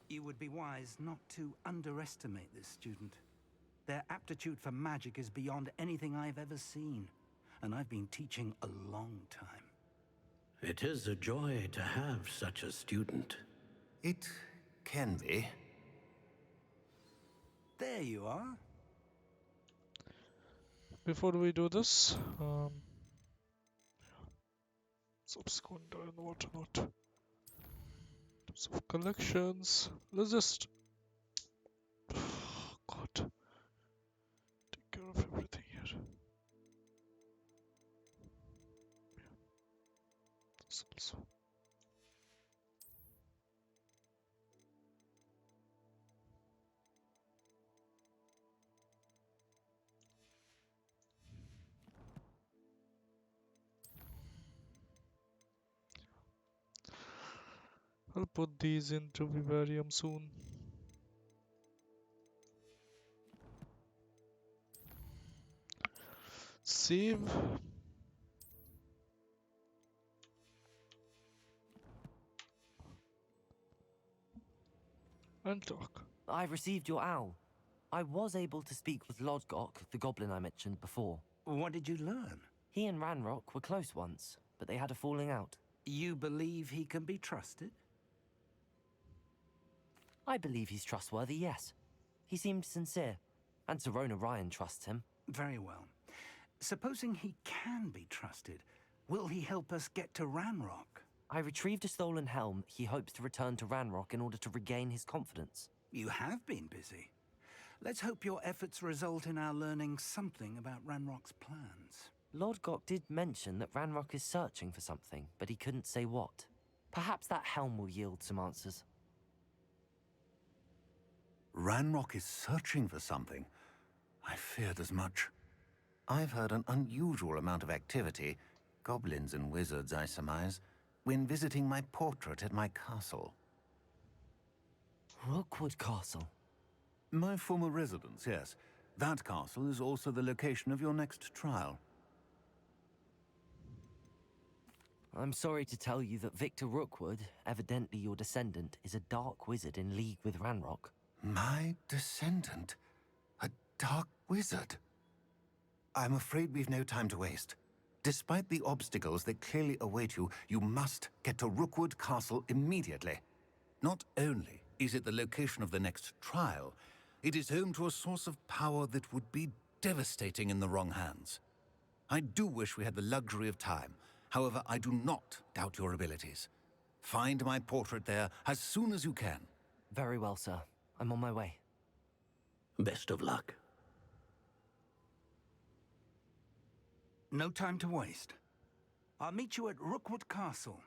You would be wise not to underestimate this student. Their aptitude for magic is beyond anything I've ever seen, and I've been teaching a long time. It is a joy to have such a student. It can be. There you are. Before we do this, subsequent and whatnot. So collections, let's just God take care of everything here. This also. I'll put these into vivarium soon. Save. And talk. I received your owl. I was able to speak with Lodgok, the goblin I mentioned before. What did you learn? He and Ranrock were close once, but they had a falling out. You believe he can be trusted? I believe he's trustworthy, yes. He seemed sincere, and Serona Ryan trusts him. Very well. Supposing he can be trusted, will he help us get to Ranrock? I retrieved a stolen helm he hopes to return to Ranrock in order to regain his confidence. You have been busy. Let's hope your efforts result in our learning something about Ranrock's plans. Lodgok did mention that Ranrock is searching for something, but he couldn't say what. Perhaps that helm will yield some answers. Ranrock is searching for something. I feared as much. I've heard an unusual amount of activity, goblins and wizards, I surmise, when visiting my portrait at my castle. Rookwood Castle? My former residence, yes. That castle is also the location of your next trial. I'm sorry to tell you that Victor Rookwood, evidently your descendant, is a dark wizard in league with Ranrock. My descendant? A dark wizard? I'm afraid we've no time to waste. Despite the obstacles that clearly await you, you must get to Rookwood Castle immediately. Not only is it the location of the next trial, it is home to a source of power that would be devastating in the wrong hands. I do wish we had the luxury of time. However, I do not doubt your abilities. Find my portrait there as soon as you can. Very well, sir. I'm on my way. Best of luck. No time to waste. I'll meet you at Rookwood Castle.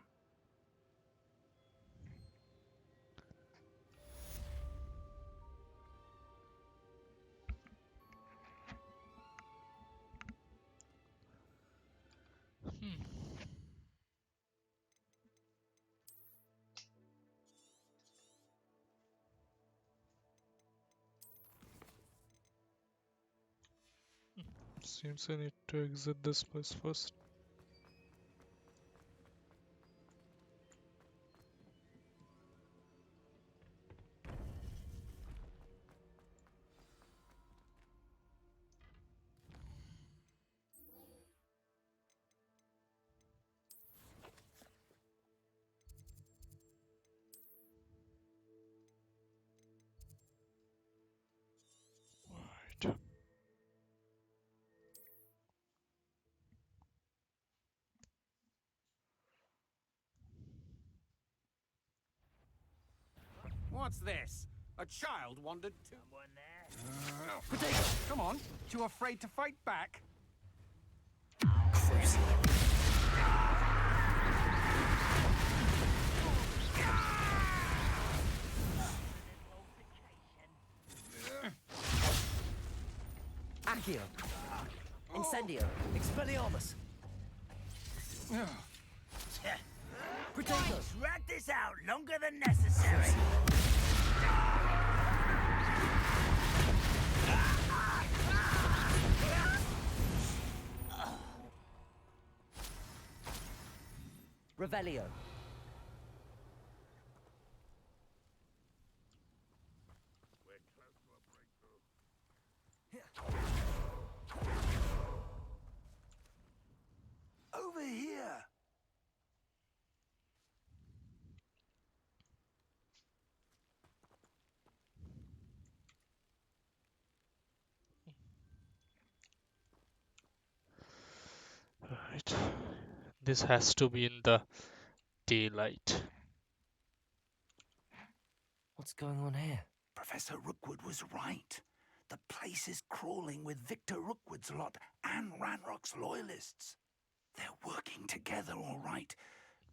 Seems I need to exit this place first. Alright. What's this? A child wandered to... Someone there? Potato, come on. Too afraid to fight back? Accio! Incendio! Expelliarmus! Potatoes! Drag this out longer than necessary! Revelio! Over here! Alright. This has to be in the daylight. What's going on here? Professor Rookwood was right. The place is crawling with Victor Rookwood's lot and Ranrock's loyalists. They're working together, all right,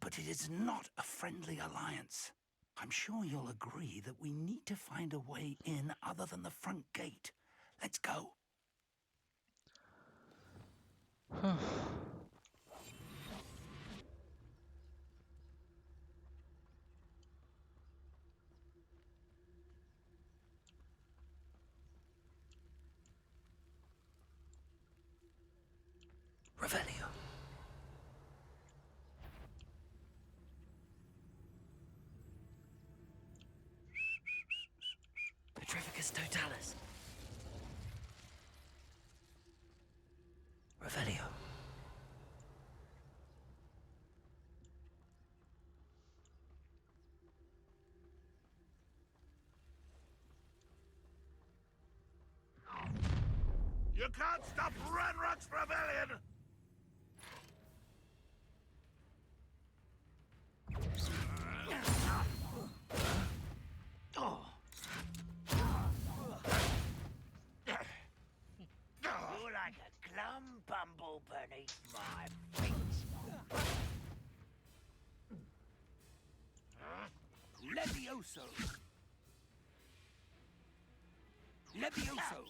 but it is not a friendly alliance. I'm sure you'll agree that we need to find a way in other than the front gate. Let's go. Revelio! Petrificus totalis! Revelio! You can't stop Ranrock's rebellion! You're like a glum bumble beneath my feet. Levioso! Levioso!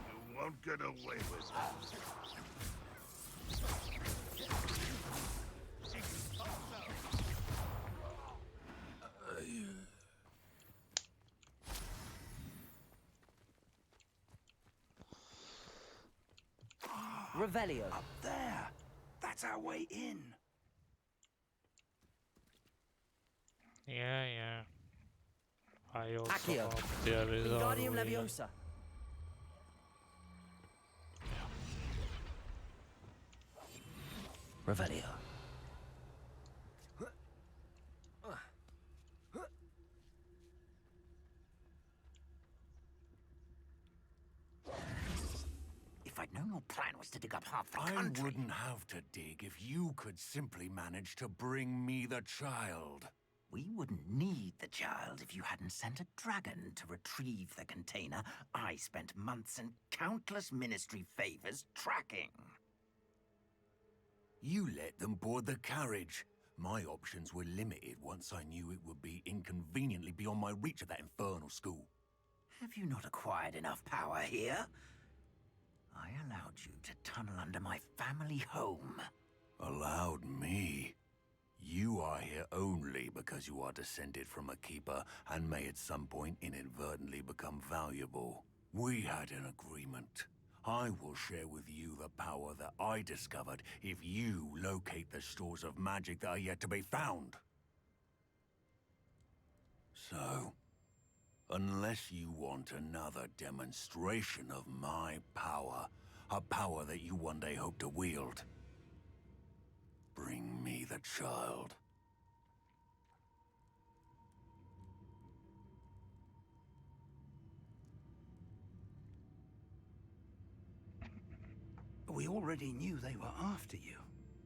You won't get away with it. Revelio! Up there. That's our way in. Yeah. I also Accio. hope there is a Wingardium way. Leviosa. Revelio. If I'd known your plan was to dig up half the I country... wouldn't have to dig if you could simply manage to bring me the child. We wouldn't need the child if you hadn't sent a dragon to retrieve the container I spent months and countless ministry favors tracking. You let them board the carriage. My options were limited once I knew it would be inconveniently beyond my reach at that infernal school. Have you not acquired enough power here? I allowed you to tunnel under my family home. Allowed me? You are here only because you are descended from a keeper and may at some point inadvertently become valuable. We had an agreement. I will share with you the power that I discovered if you locate the stores of magic that are yet to be found. So, unless you want another demonstration of my power, a power that you one day hope to wield, bring me the child. We already knew they were after you,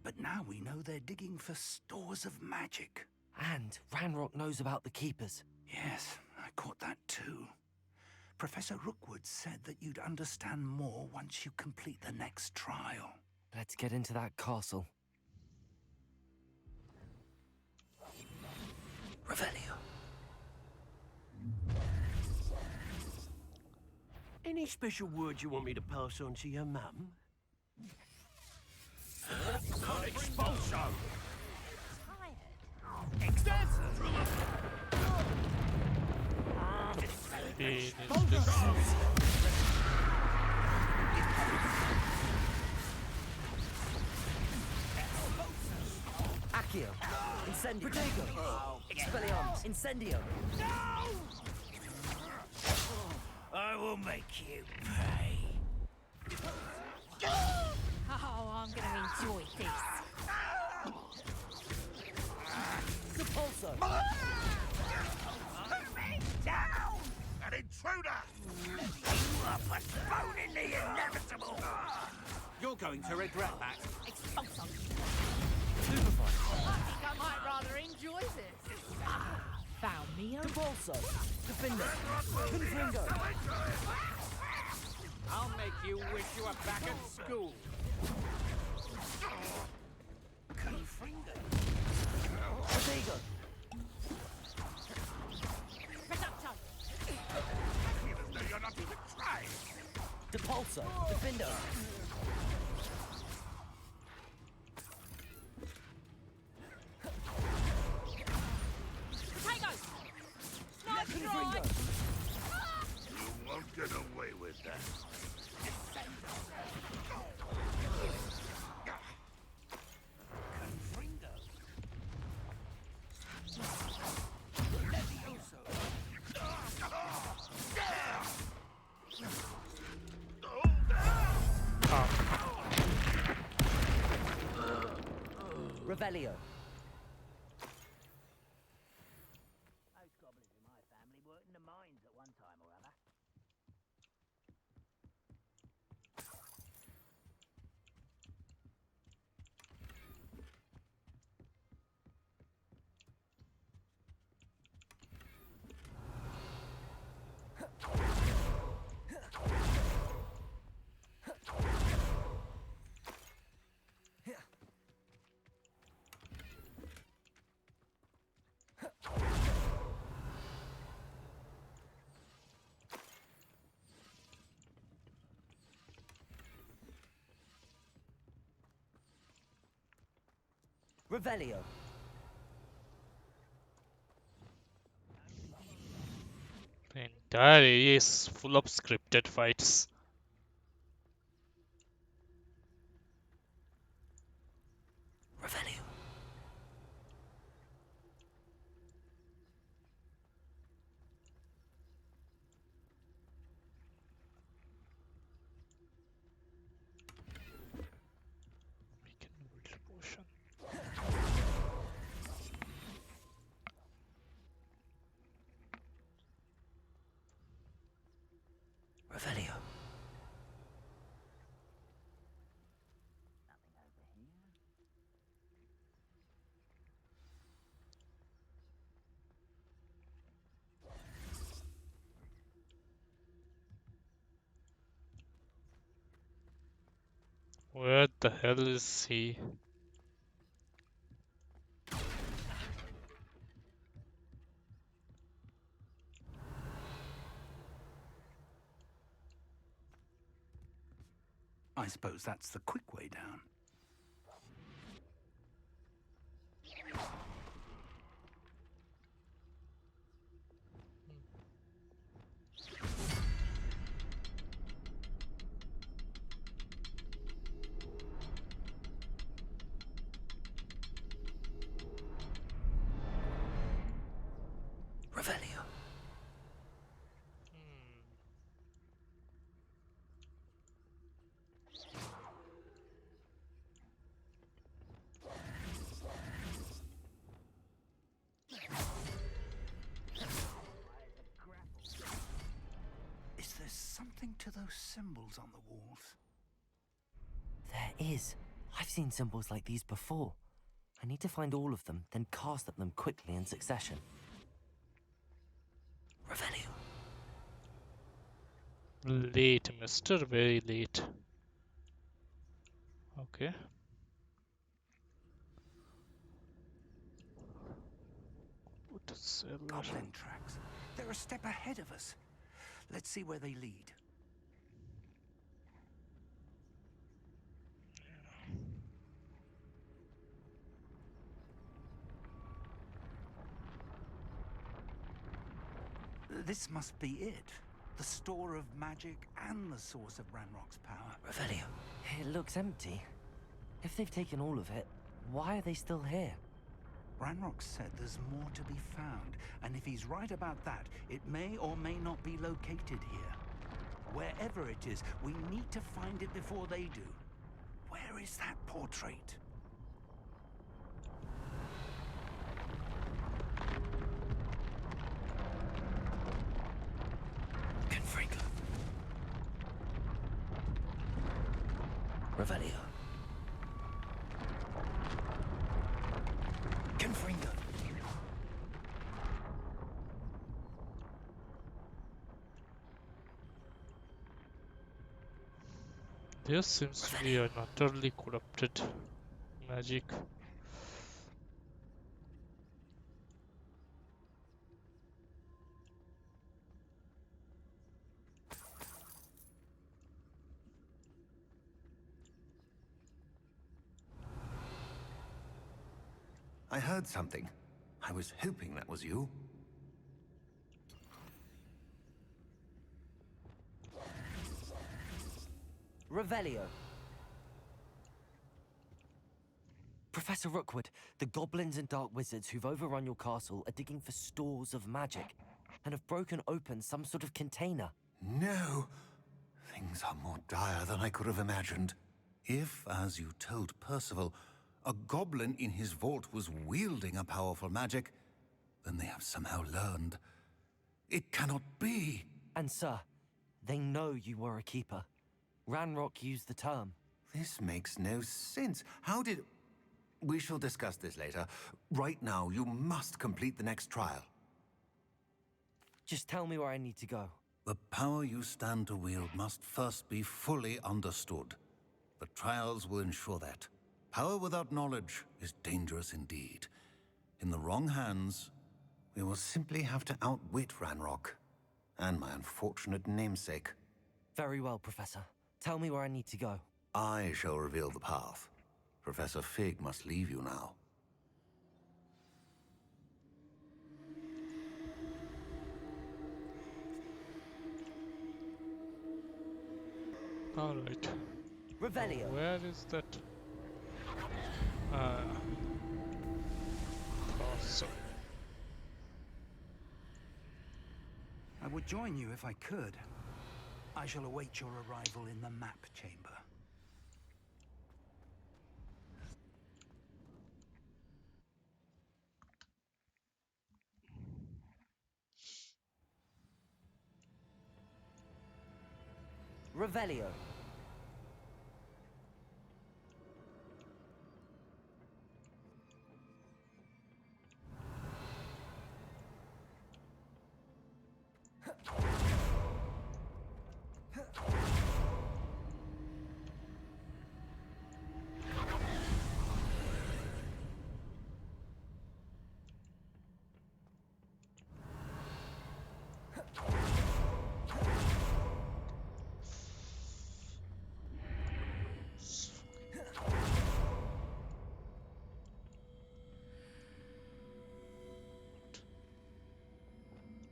but now we know they're digging for stores of magic. And Ranrock knows about the Keepers. Yes, I caught that too. Professor Rookwood said that you'd understand more once you complete the next trial. Let's get into that castle. Revelio. Any special words you want me to pass on to your mum? Expulso! Accio. Incendio. Protego. Expelliarmus. Incendio. I will make you pay. Oh, I'm gonna enjoy this. Repulso. Put me down! An intruder! You are postponing the inevitable! You're going to regret that. Expulso. Superfine. I think I might rather enjoy this. Found me a... Repulso. Defender. Confringo. I'll make you wish you were back at school. Confringo. Protego. Reducto. Even though you're not even trying. Depulso. Defender. Protego. Nice try. Confringo. You won't get away with that. Confringo. Revelio. Those goblins in my family worked in the mines at one time or other. Revelio. The entire area is full of scripted fights. Revelio. Revelio. Where the hell is he? I suppose that's the quick way down. Revelio. Is there something to those symbols on the walls? There is. I've seen symbols like these before. I need to find all of them, then cast at them quickly in succession. Revelio. Late, mister. Very late. Okay. What is Goblin tracks. They're a step ahead of us. Let's see where they lead. This must be it. The store of magic and the source of Ranrock's power. Revelio. It looks empty. If they've taken all of it, why are they still here? Ranrock said there's more to be found, and if he's right about that, it may or may not be located here. Wherever it is, we need to find it before they do. Where is that portrait? Confringo. Revelio. Confringo. There seems to be an utterly corrupted magic. I heard something. I was hoping that was you. Revelio. Professor Rookwood, the goblins and dark wizards who've overrun your castle are digging for stores of magic and have broken open some sort of container. No! Things are more dire than I could have imagined. If, as you told Percival, a goblin in his vault was wielding a powerful magic, then they have somehow learned. It cannot be! And sir, they know you were a keeper. Ranrock used the term. This makes no sense. How did... We shall discuss this later. Right now, you must complete the next trial. Just tell me where I need to go. The power you stand to wield must first be fully understood. The trials will ensure that. Power without knowledge is dangerous indeed. In the wrong hands, we will simply have to outwit Ranrock and my unfortunate namesake. Very well, Professor. Tell me where I need to go. I shall reveal the path. Professor Fig must leave you now. Alright. Revelio. Where is that? Awesome. I would join you if I could. I shall await your arrival in the map chamber. Revelio.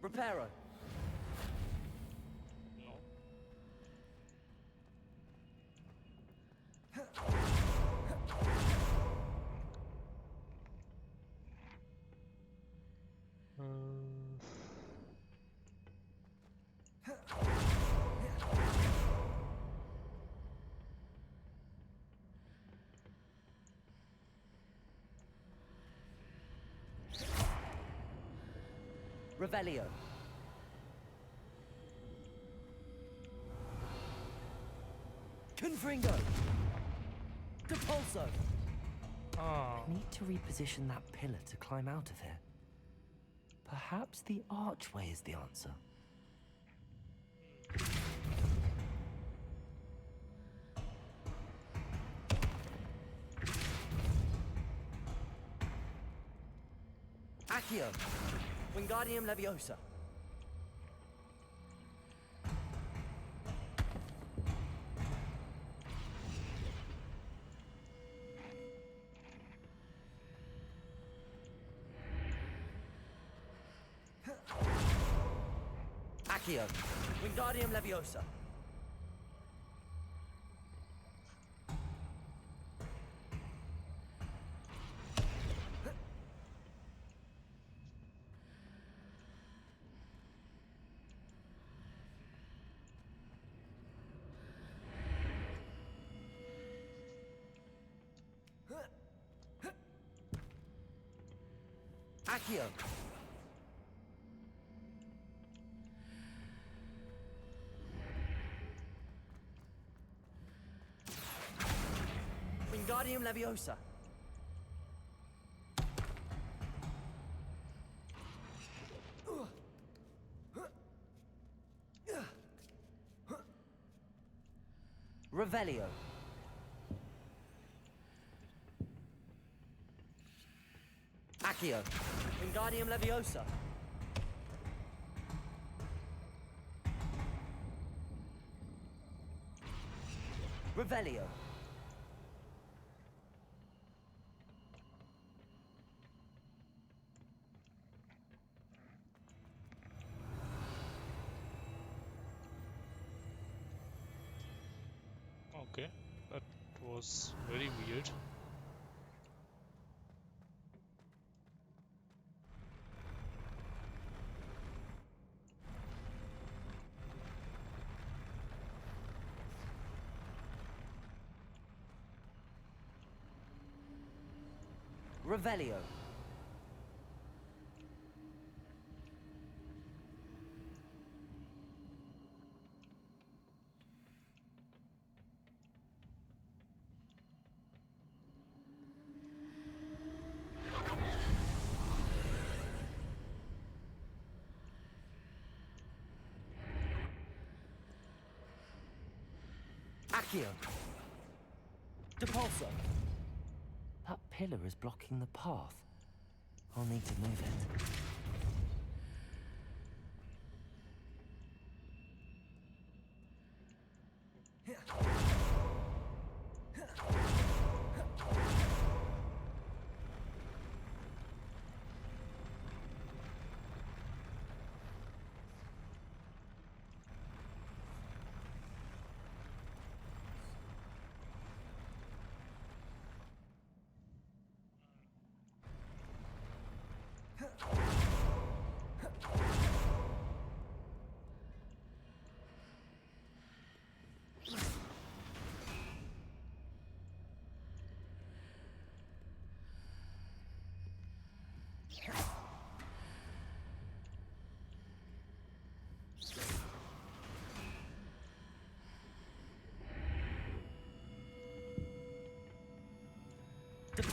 Reparo. No. Revelio. Confringo. Depulso. Oh. I need to reposition that pillar to climb out of here. Perhaps the archway is the answer. Accio. Wingardium Leviosa. Accio. Wingardium Leviosa. Accio. Wingardium Leviosa. Revelio. Accio. Wingardium Leviosa. Revelio. Okay, that was very weird. Revelio. Accio. Depulso. That pillar is blocking the path. I'll need to move it.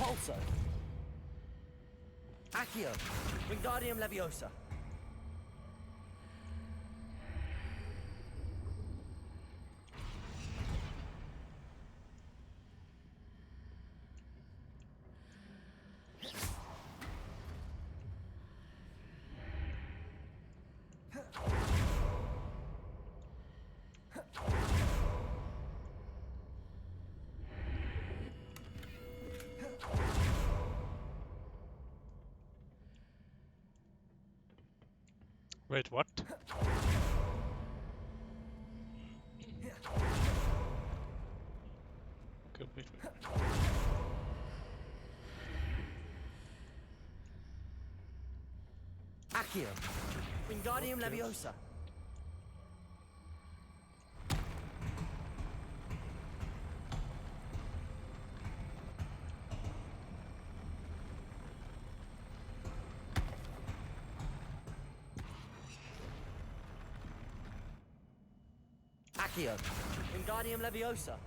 Repulso. Accio. Wingardium Leviosa. Wait, what? Okay, wait. Accio. Wingardium Leviosa. Accio. Wingardium Leviosa.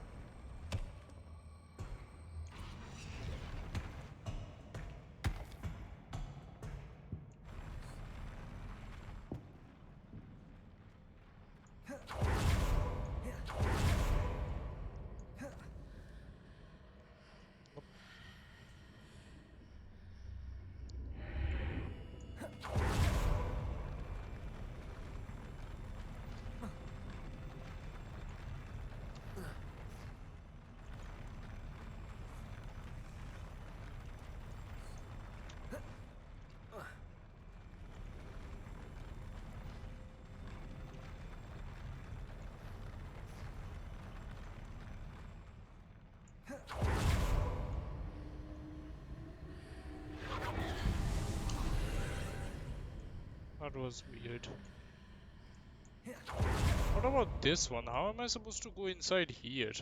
That was weird. What about this one? How am I supposed to go inside here?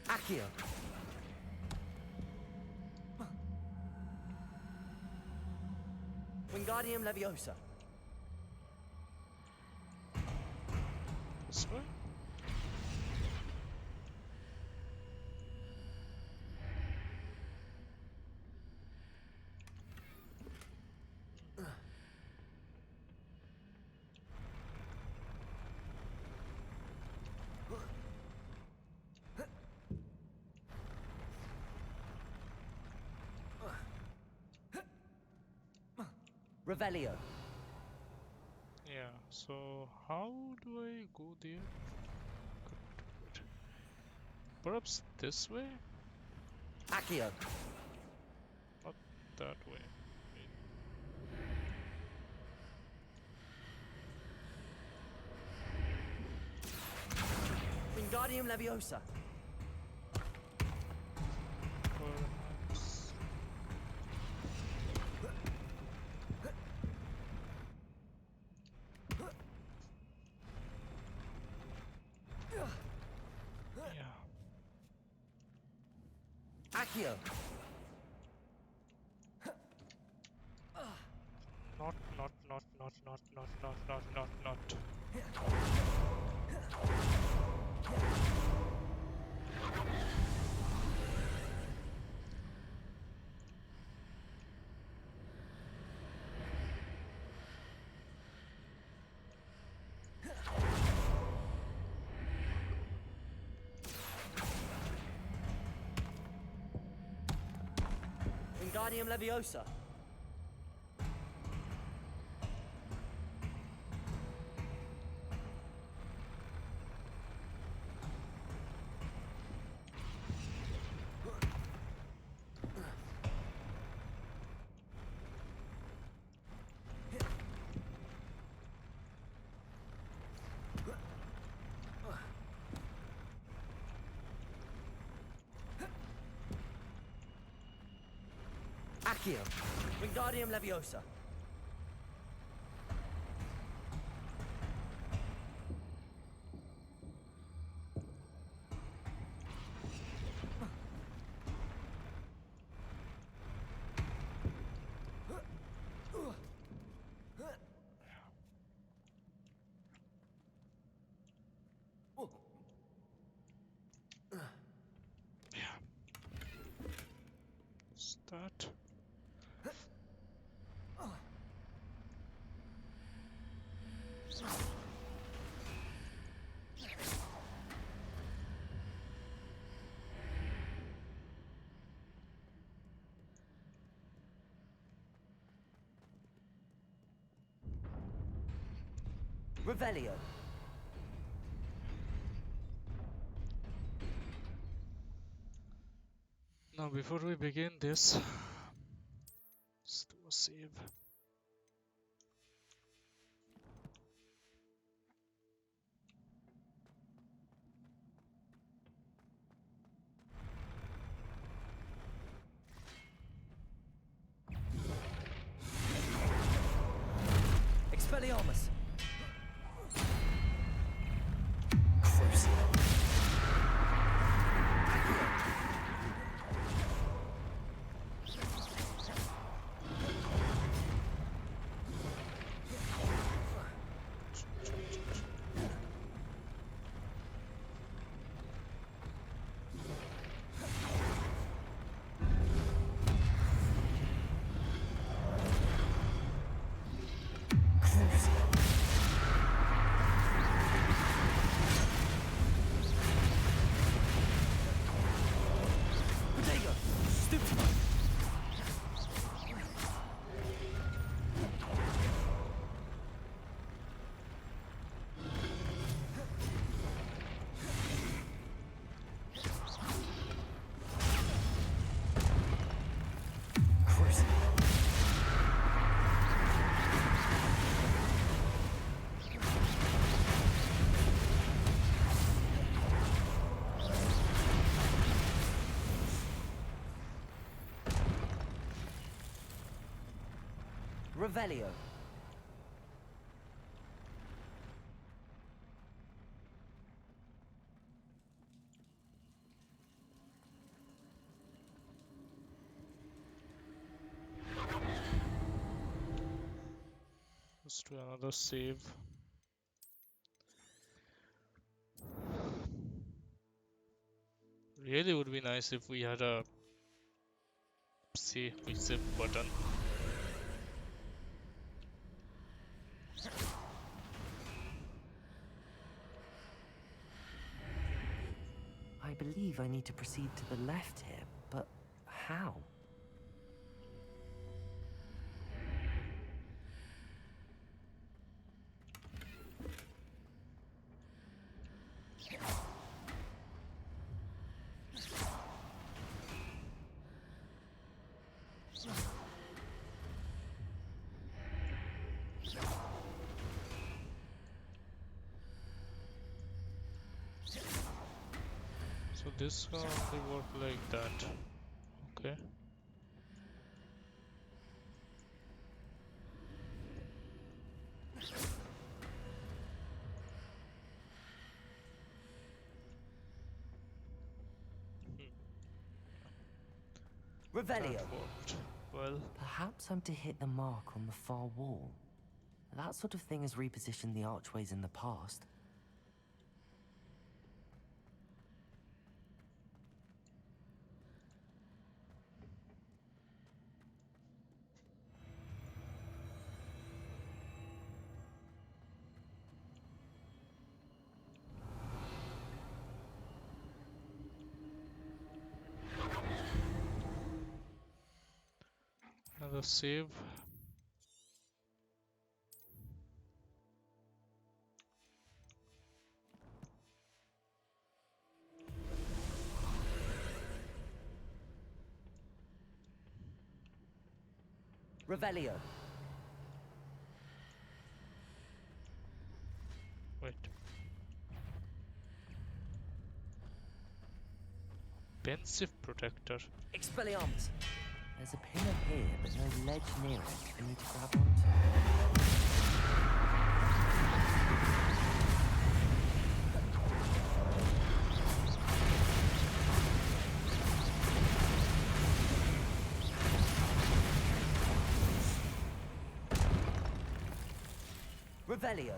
Accio. Wingardium Leviosa. This way? Revelio. Yeah, so how do I go there? Good. Perhaps this way? Accio. Not that way. Wingardium Leviosa. Perhaps. Yeah. Accio. Not. Wingardium Leviosa. Accio. Wingardium Leviosa. that. Revelio. Now, before we begin this, let's do a save. Expelliarmus. Revelio. Let's do another save. Really would be nice if we had a save button. I believe I need to proceed to the left here, but how? So this can only work like that. Okay. Revelio. That worked well. Perhaps I'm to hit the mark on the far wall. That sort of thing has repositioned the archways in the past. Another save. Revelio. Wait. Pensive protector. Expelliarmus. There's a pillar here, but no ledge near it for me to grab onto. Revelio.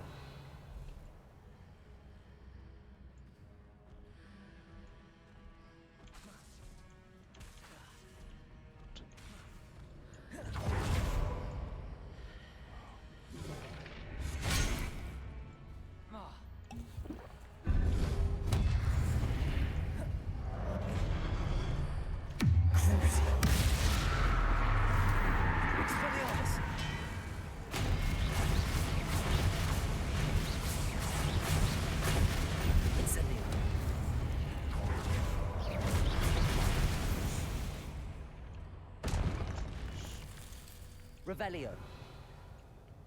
Revelio.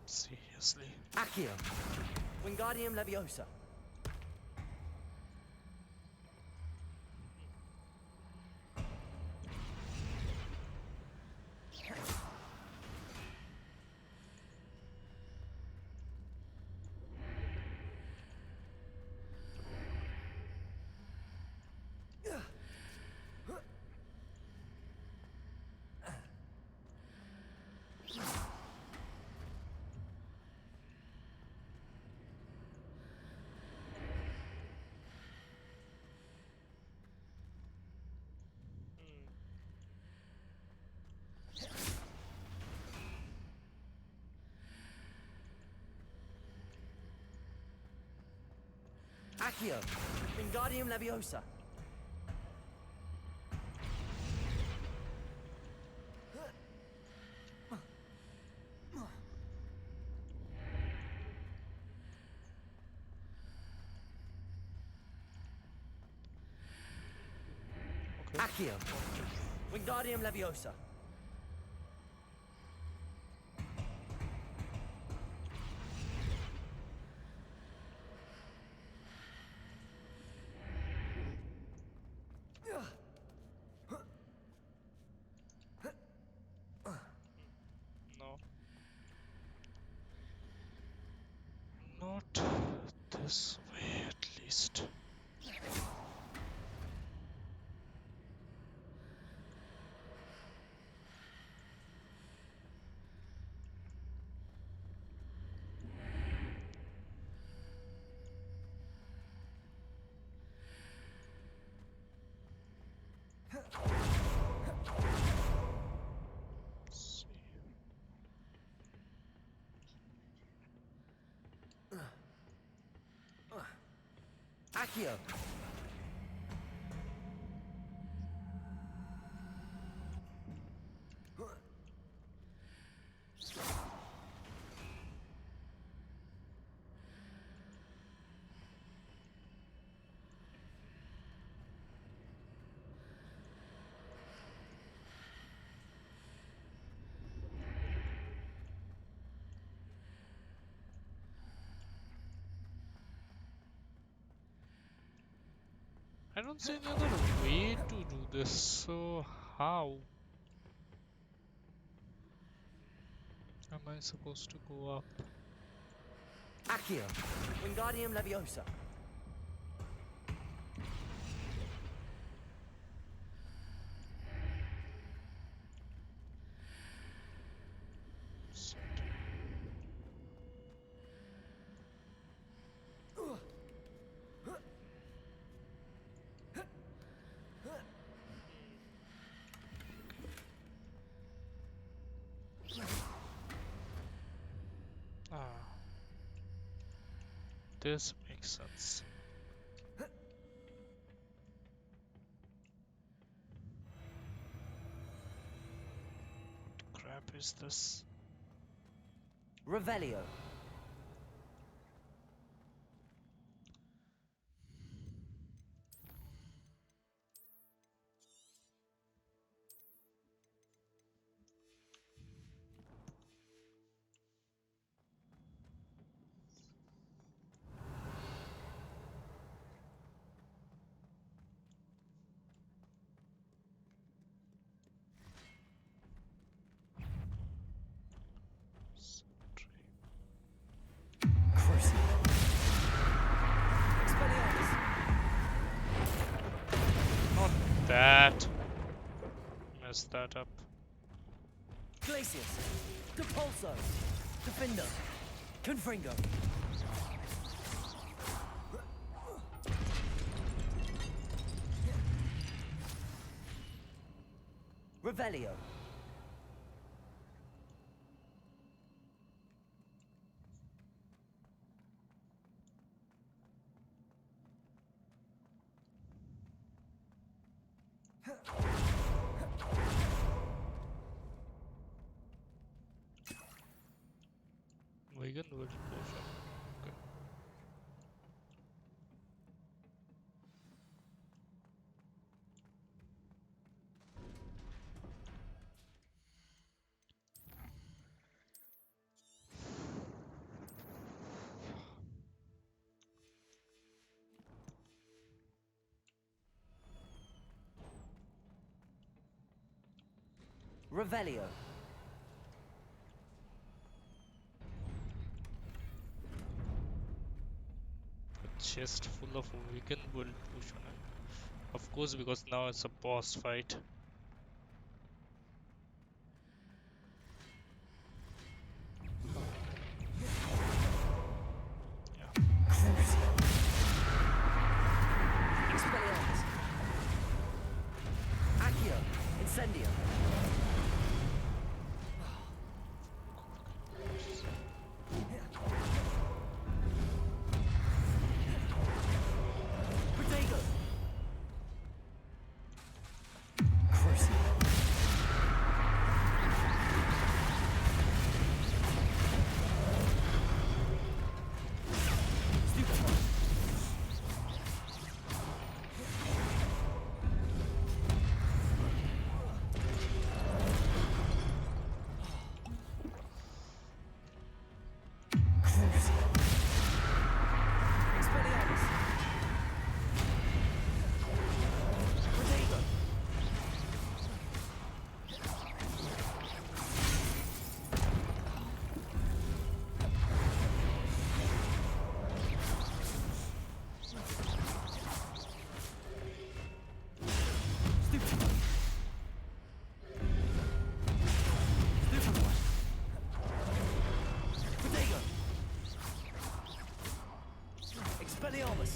Seriously. Accio. Wingardium Leviosa. Accio. Wingardium Leviosa. Accio. Wingardium Leviosa. No. Not this way, at least. Accio. I don't see any other way to do this, so how am I supposed to go up? Accio. Wingardium Leviosa. Ah, this makes sense. Crap is this? Revelio. Not that. Messed that up. Glacius. Depulso. Defender. Confringo. Revelio. Vegan will potion. Okay. Revelio. A chest full of weakened world potion. Of course, because now it's a boss fight. Expelliarmus. Accio. Incendio. Protego. Crucio. Stupefy. Expelliarmus. Protego. Stupefy. Stupefy. Protego. Expelliarmus.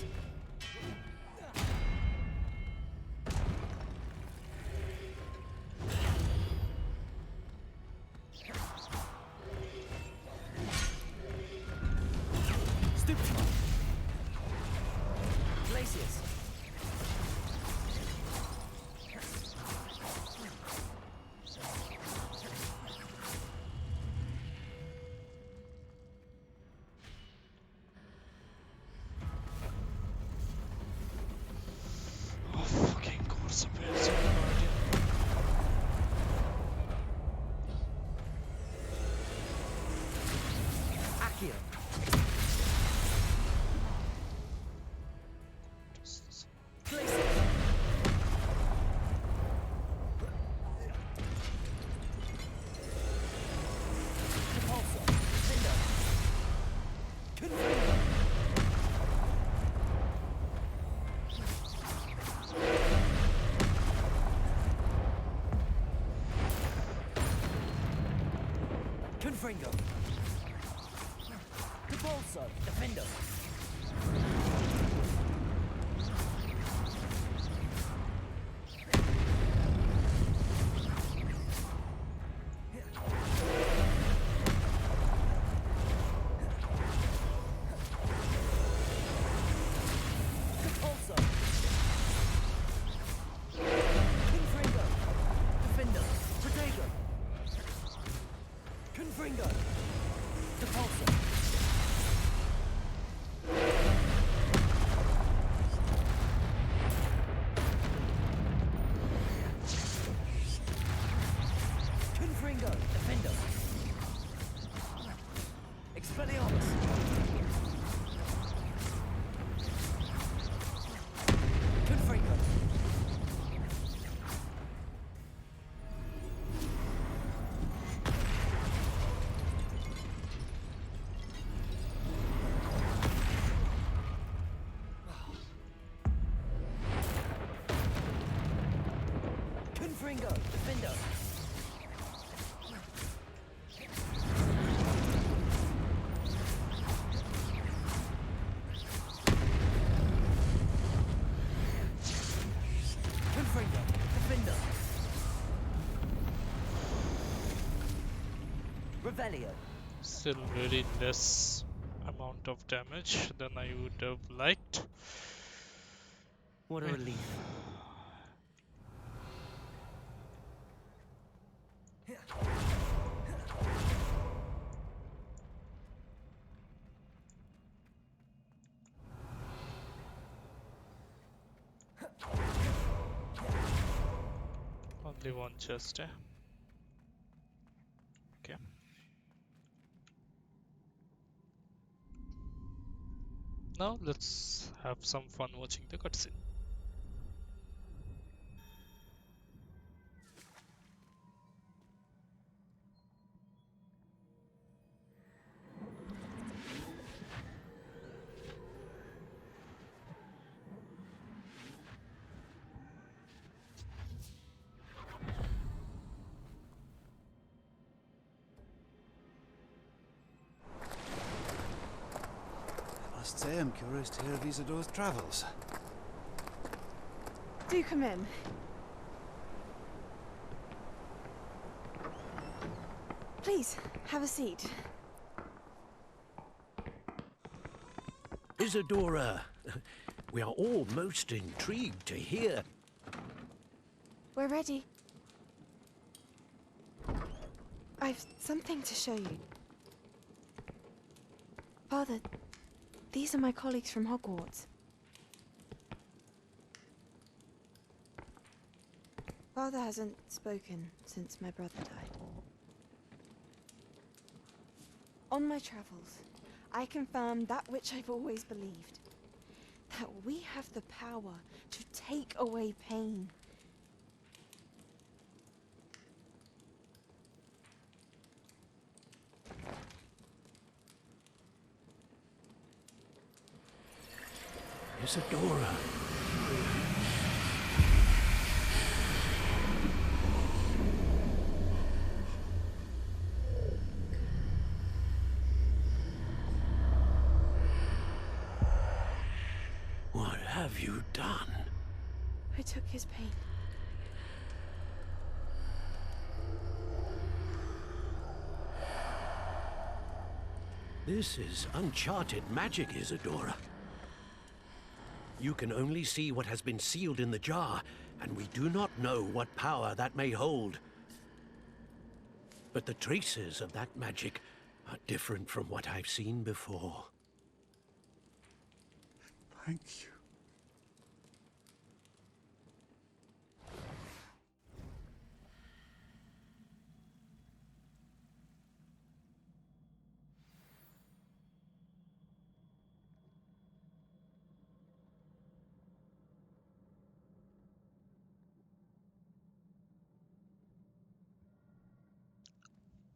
Stupefy. Glacius. Oh, fucking course appears in Guardian. Accio. Glacius. Repulsor. Cinder. Confringo. Confringo. Repulsor. Defendo. Repulsor. Confringo. Defendo. Protego. Confringo. Repulsor. Confringo. Defendo. Expelliarmus. Confringo. Confringo. Defendo. Confringo. Defendo. Revelio. Still very less amount of damage than I would have liked. What a Man. relief. Only one chest, eh? Okay. Now let's have some fun watching the cutscene. must say I'm curious to hear of Isadore's travels. Do come in. Please, have a seat. Isadora, we are all most intrigued to hear. We're ready. I've something to show you. Father, these are my colleagues from Hogwarts. Father hasn't spoken since my brother died. On my travels, I confirmed that which I've always believed. That we have the power to take away pain. Isadora. What have you done? I took his pain. This is uncharted magic, Isadora. You can only see what has been sealed in the jar, and we do not know what power that may hold. But the traces of that magic are different from what I've seen before. Thank you.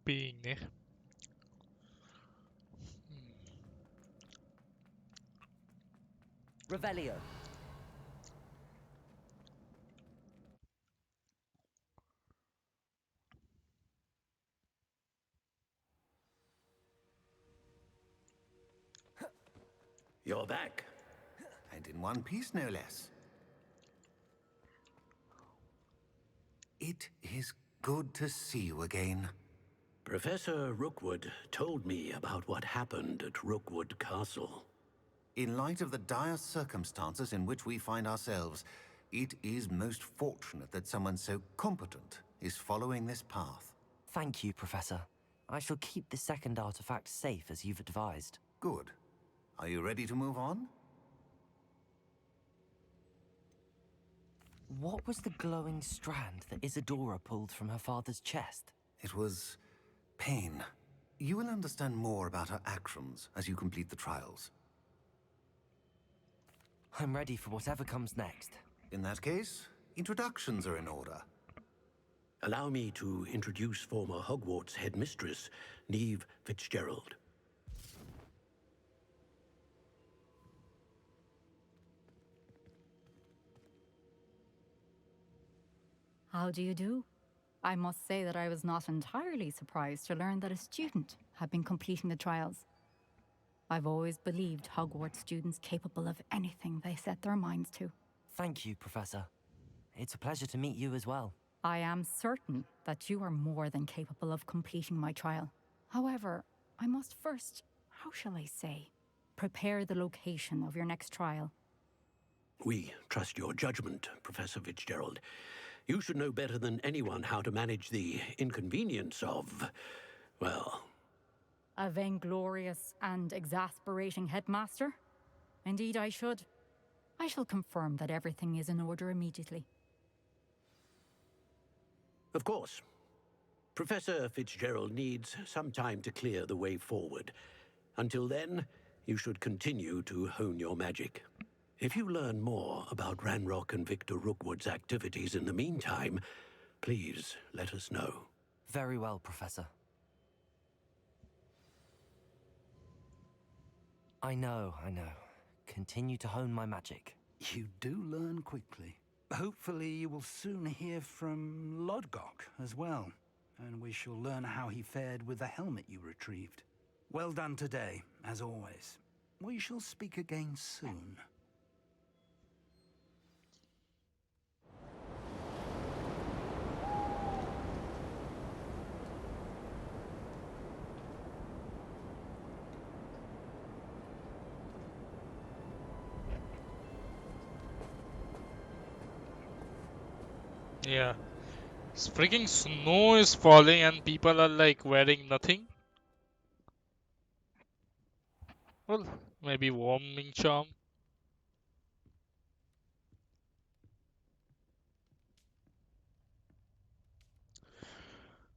Being ne? Revelio. You're back. And in one piece, no less. It is good to see you again. Professor Rookwood told me about what happened at Rookwood Castle. In light of the dire circumstances in which we find ourselves, it is most fortunate that someone so competent is following this path. Thank you, Professor. I shall keep the second artifact safe as you've advised. Good. Are you ready to move on? What was the glowing strand that Isadora pulled from her father's chest? It was pain. You will understand more about her actions as you complete the trials. I'm ready for whatever comes next. In that case, introductions are in order. Allow me to introduce former Hogwarts headmistress, Neve Fitzgerald. How do you do? I must say that I was not entirely surprised to learn that a student had been completing the trials. I've always believed Hogwarts students capable of anything they set their minds to. Thank you, Professor. It's a pleasure to meet you as well. I am certain that you are more than capable of completing my trial. However, I must first, how shall I say, prepare the location of your next trial. We trust your judgment, Professor Fitzgerald. You should know better than anyone how to manage the inconvenience of, well... A vainglorious and exasperating headmaster? Indeed, I should. I shall confirm that everything is in order immediately. Of course. Professor Fitzgerald needs some time to clear the way forward. Until then, you should continue to hone your magic. If you learn more about Ranrock and Victor Rookwood's activities in the meantime, please let us know. Very well, Professor. I know. Continue to hone my magic. You do learn quickly. Hopefully you will soon hear from Lodgok as well, and we shall learn how he fared with the helmet you retrieved. Well done today, as always. We shall speak again soon. Yeah. Freaking snow is falling and people are like wearing nothing. Well, maybe warming charm.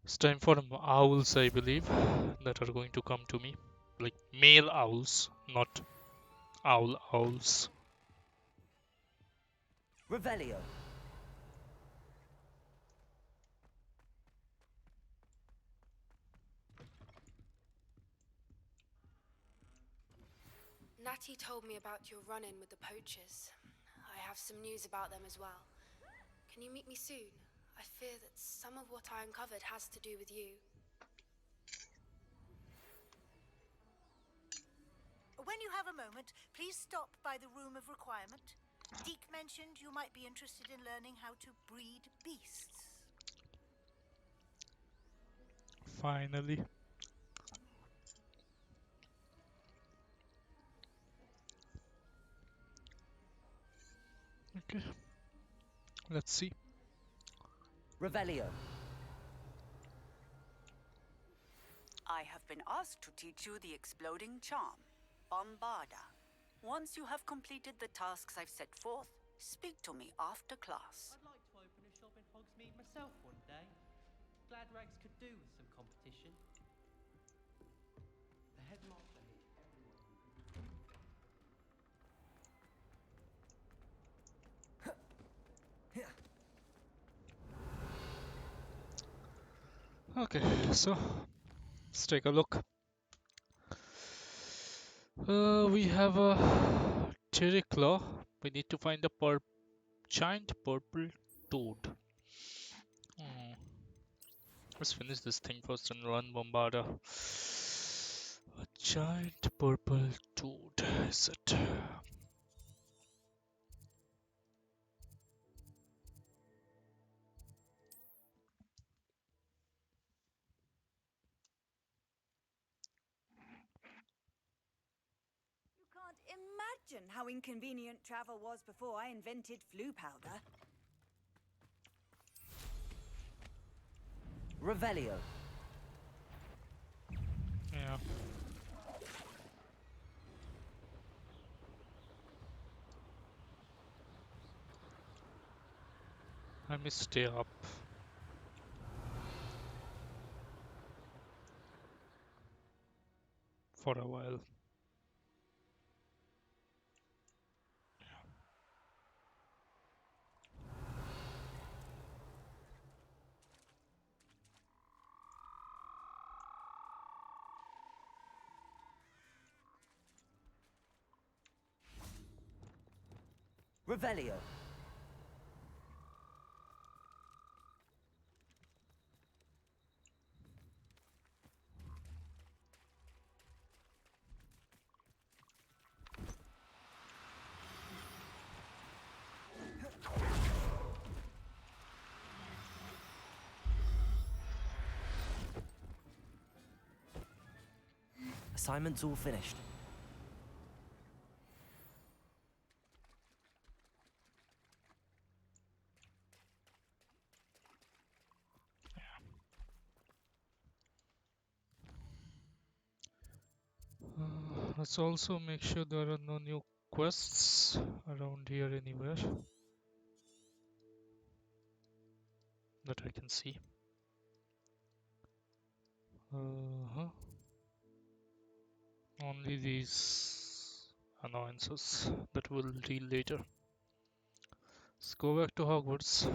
It's time for owls, I believe, that are going to come to me. Like male owls, not owls. Revelio. Natty told me about your run-in with the poachers. I have some news about them as well. Can you meet me soon? I fear that some of what I uncovered has to do with you. When you have a moment, please stop by the Room of Requirement. Deke mentioned you might be interested in learning how to breed beasts. Finally. Okay. Let's see. Revelio. I have been asked to teach you the exploding charm, Bombarda. Once you have completed the tasks I've set forth, speak to me after class. I'd like to open a shop in Hogsmeade myself one day. Glad Rags could do with some competition. The headmaster hates everyone who can do. Okay, so let's take a look. We have a Terraclaw. We need to find a giant purple toad. Hmm. Let's finish this thing first and run Bombarda. A giant purple toad, is it? You can't imagine how inconvenient travel was before I invented flu powder. Revelio. Yeah. Let me stay up. For a while. Revelio. Assignment's all finished. Let's also make sure there are no new quests around here anywhere that I can see. Uh-huh. Only these annoyances that we'll deal later. Let's go back to Hogwarts.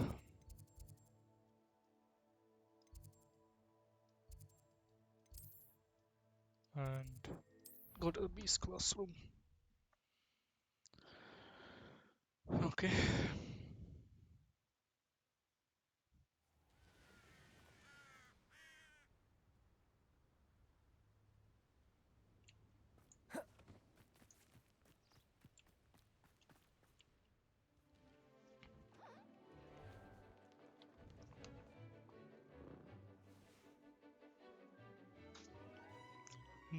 And go to the Beast classroom. Okay.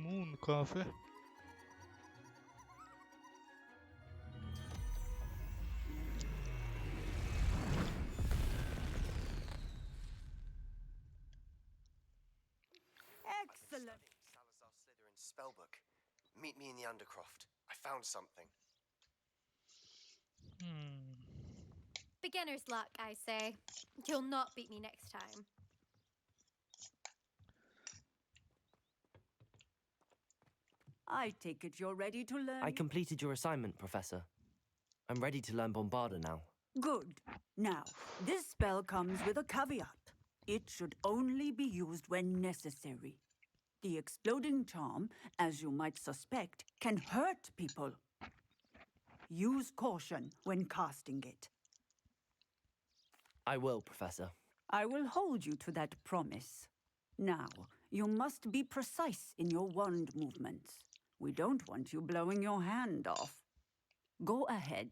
moon cafe. Excellent. Salazar Slytherin's spellbook. Meet me in the Undercroft. I found something. Beginner's luck, I say. You'll not beat me next time. I take it you're ready to learn. I completed your assignment, Professor. I'm ready to learn Bombarda now. Good. Now, this spell comes with a caveat. It should only be used when necessary. The exploding charm, as you might suspect, can hurt people. Use caution when casting it. I will, Professor. I will hold you to that promise. Now, you must be precise in your wand movements. We don't want you blowing your hand off. Go ahead.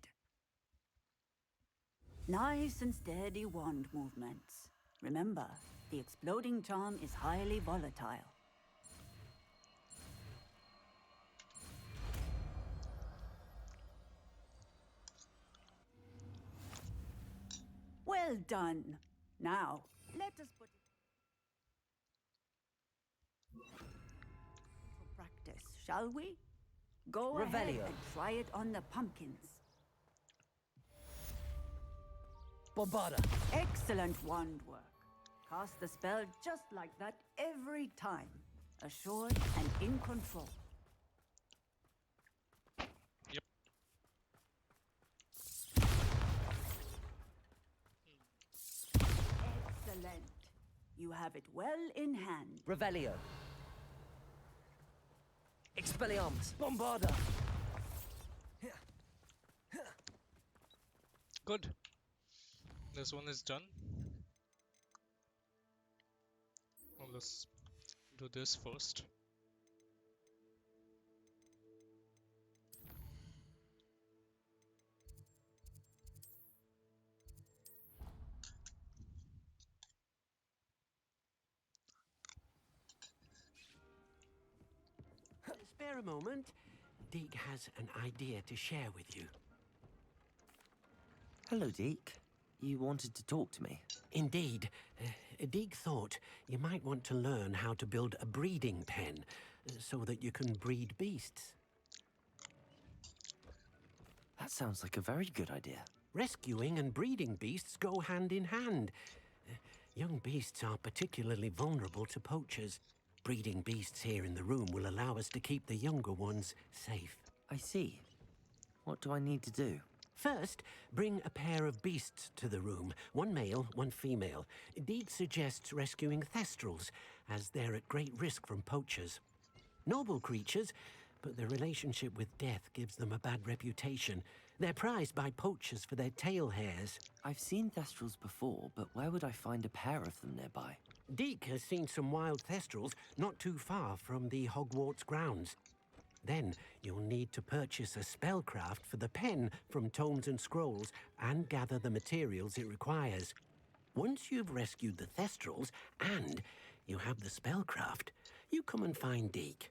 Nice and steady wand movements. Remember, the exploding charm is highly volatile. Well done. Now, let us put it for practice, shall we? Go ahead Revelio. and try it on the pumpkins. Bombarda. Excellent wand work. Cast the spell just like that every time. Assured and in control. Yep. Excellent. You have it well in hand. Revelio. Expelliarmus. Bombarda. Good. This one is done. Well, let's do this first. Spare a moment. Deke has an idea to share with you. Hello, Deke. You wanted to talk to me? Indeed. Deke thought you might want to learn how to build a breeding pen so that you can breed beasts. That sounds like a very good idea. Rescuing and breeding beasts go hand in hand. Young beasts are particularly vulnerable to poachers. Breeding beasts here in the room will allow us to keep the younger ones safe. I see. What do I need to do? First, bring a pair of beasts to the room. One male, one female. Deke suggests rescuing thestrals, as they're at great risk from poachers. Noble creatures, but their relationship with death gives them a bad reputation. They're prized by poachers for their tail hairs. I've seen thestrals before, but where would I find a pair of them nearby? Deke has seen some wild thestrals not too far from the Hogwarts grounds. Then you'll need to purchase a spellcraft for the pen from Tomes and Scrolls and gather the materials it requires. Once you've rescued the thestrals and you have the spellcraft, you come and find Deke.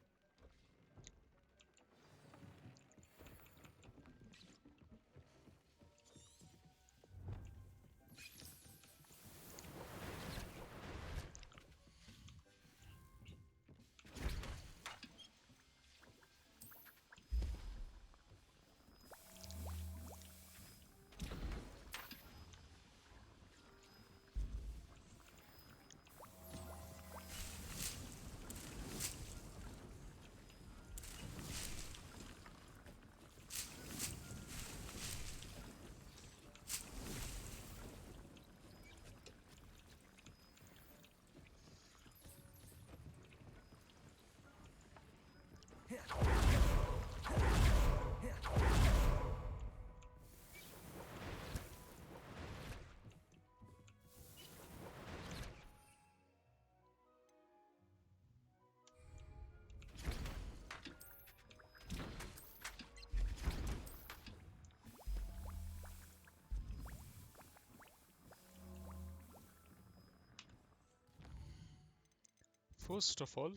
First of all,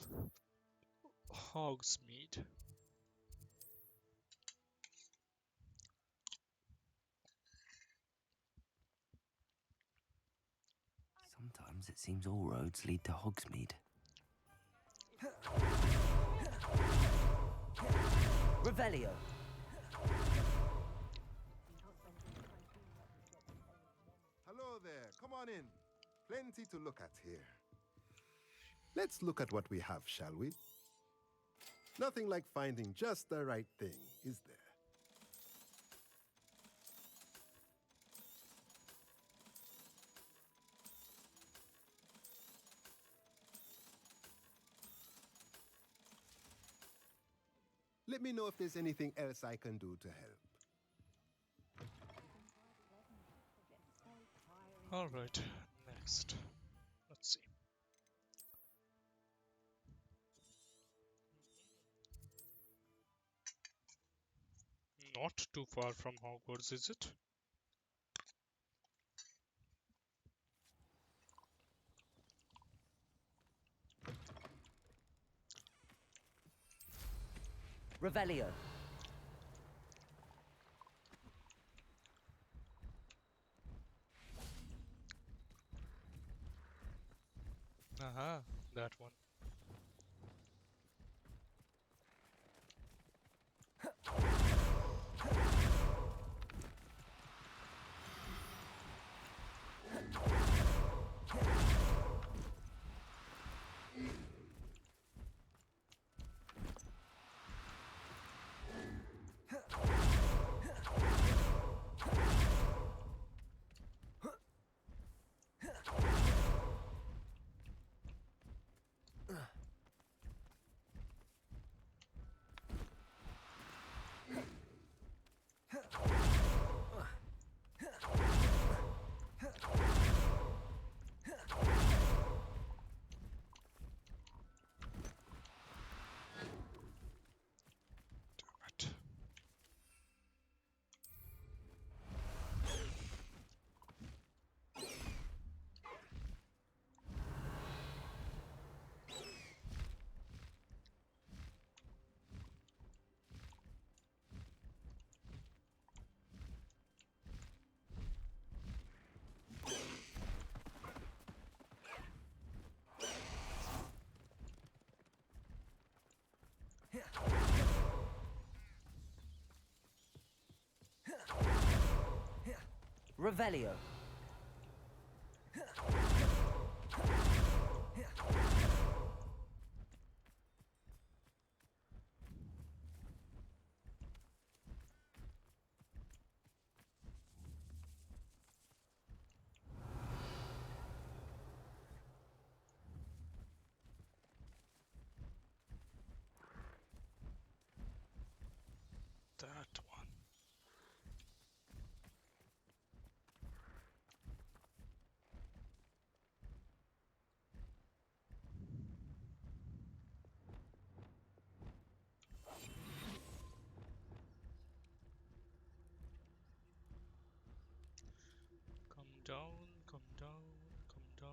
Hogsmeade. Sometimes it seems all roads lead to Hogsmeade. Revelio. Hello there. Come on in. Plenty to look at here. Let's look at what we have, shall we? Nothing like finding just the right thing, is there? Let me know if there's anything else I can do to help. Alright, next. Let's see. Not too far from Hogwarts, is it? Revelio. Aha, that one. Revelio. That one. Come down, come down, come down.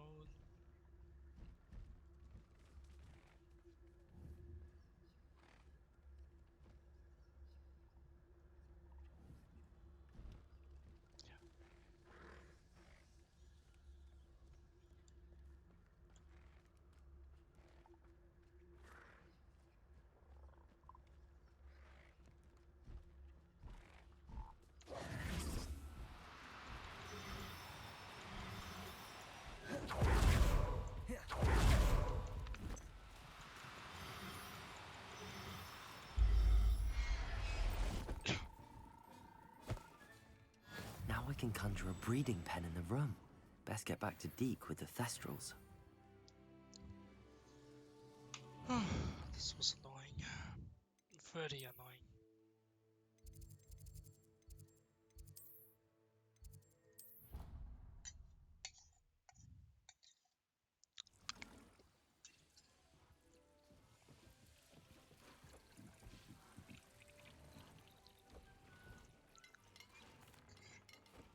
Now we can conjure a breeding pen in the room. Best get back to Deke with the Thestrals. This was annoying. Very annoying.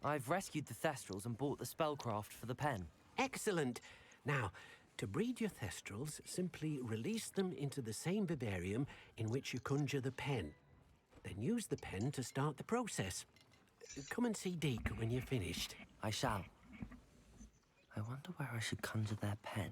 I've rescued the Thestrals and bought the spellcraft for the pen. Excellent. Now, To breed your thestrals, simply release them into the same vivarium in which you conjure the pen. Then use the pen to start the process. Come and see Deke when you're finished. I shall. I wonder where I should conjure their pen.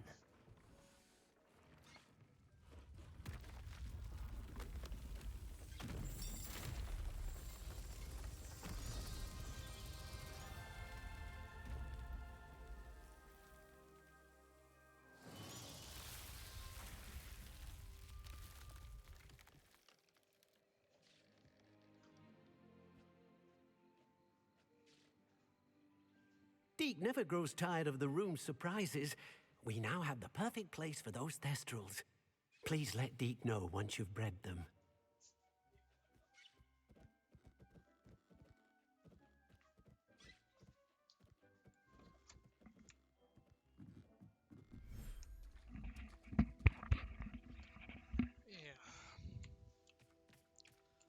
Deke never grows tired of the room's surprises. We now have the perfect place for those thestrals. Please let Deke know once you've bred them. Yeah.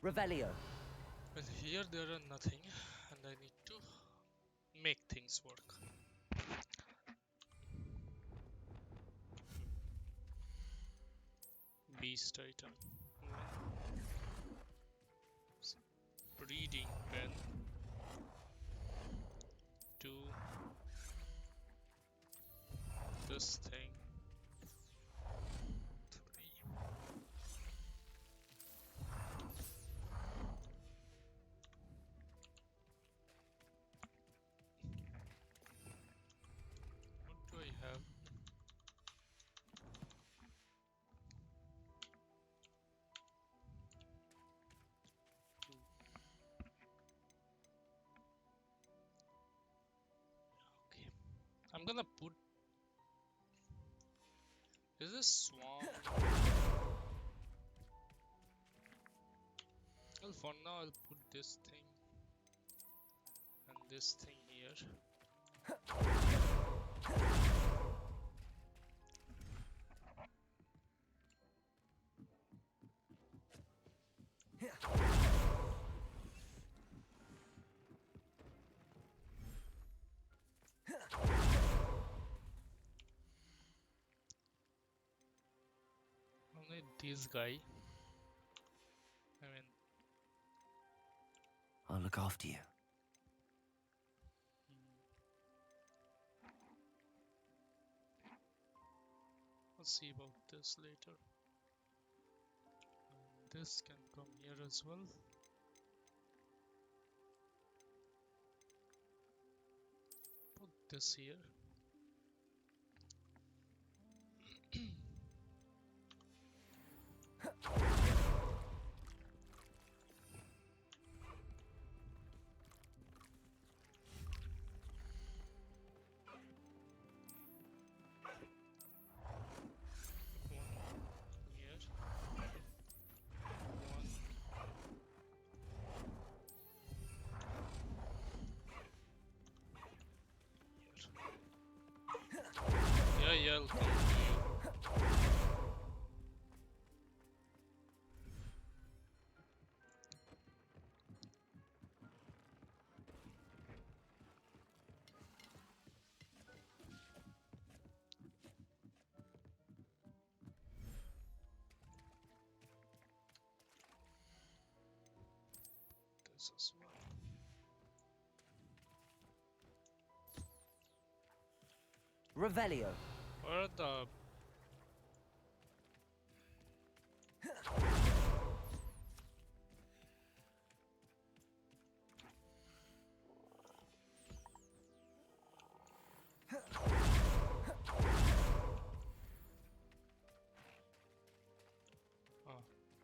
Revelio. Well, here there are nothing, and I need to make things work. Beast item. One. Breeding pen. 2. This thing. 3. What do I have? Okay. I'm gonna put. Is this swarm? Well, for now I'll put this thing and this thing here. I'll need this guy. I mean, I'll look after you. I'll see about this later. And this can come here as well. Put this here. Yeah, I'll come to you. This as well. Revelio. Where are the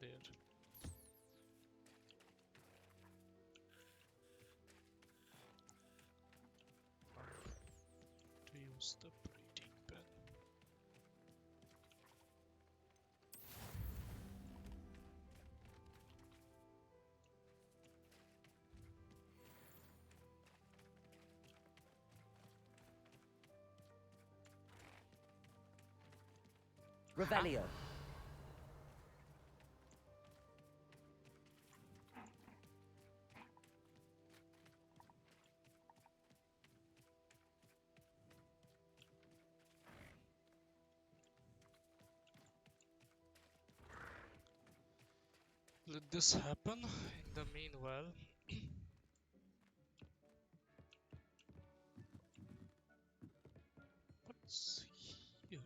there. To use the breeding pen. Revelio. Let this happen. In the meanwhile, what's here?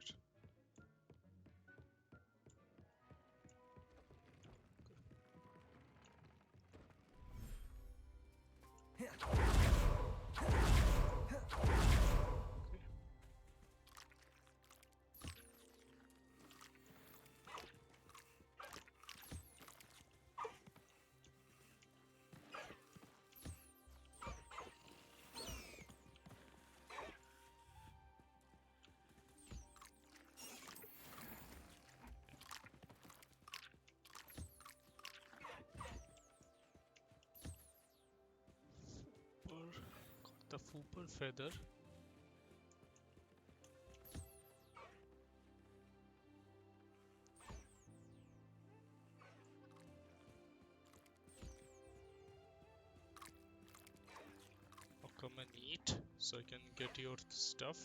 Got the Fooper feather. Now come and eat so I can get your stuff.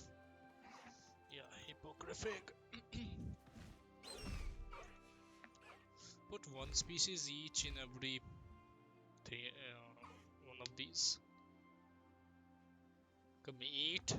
Yeah, hippogrific. Put one species each in every one of these. Come eat.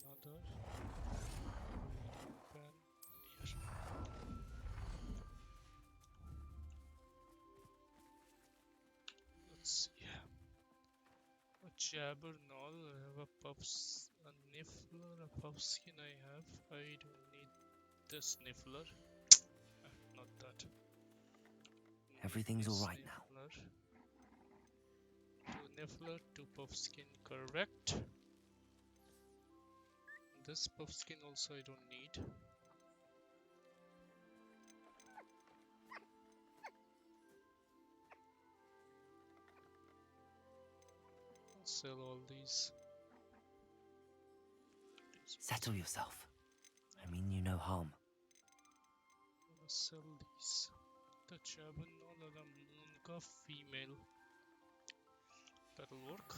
Another pen here. Let's see. A jabber null, I have a puffs, a niffler, a puff skin I have. I don't need this niffler. Not that. Everything's This all right now. niffler. Two niffler, two puff skin, correct. This puff skin also I don't need. I'll sell all these. Settle yourself. I mean you no harm. I'm gonna sell these. The Chaban Monka female. That'll work.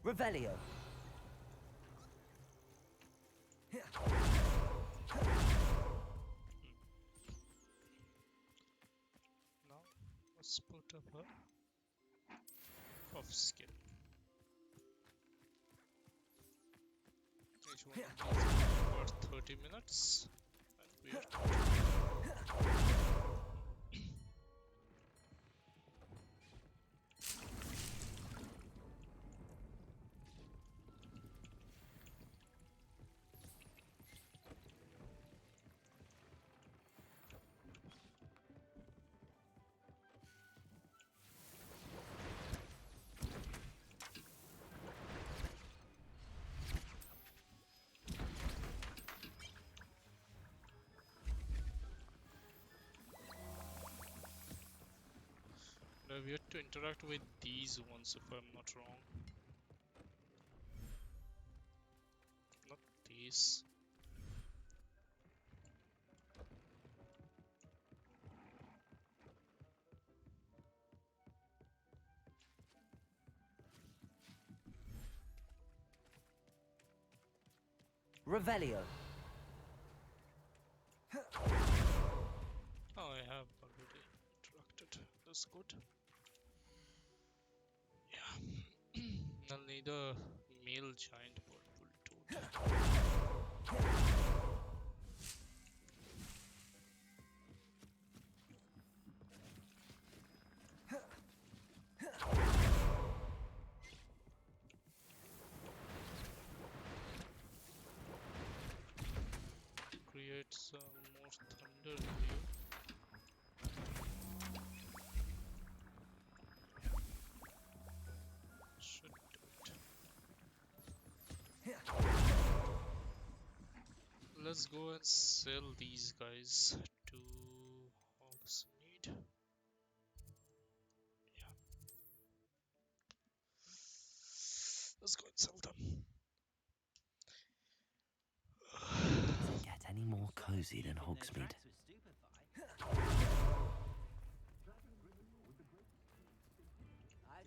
Revelio. Now let's put up a puff skin. Each one of these is worth 30 minutes. And we are now we have to interact with these ones if I'm not wrong. Not these. Revelio. Oh, I have already interacted. That's good. Yeah. I'll need a male giant purple toad. heard of you. Should do it. Let's go and sell these guys to Hogsmeade. Yeah. Let's go and sell them. Does it get any more cozy than Hogsmeade? I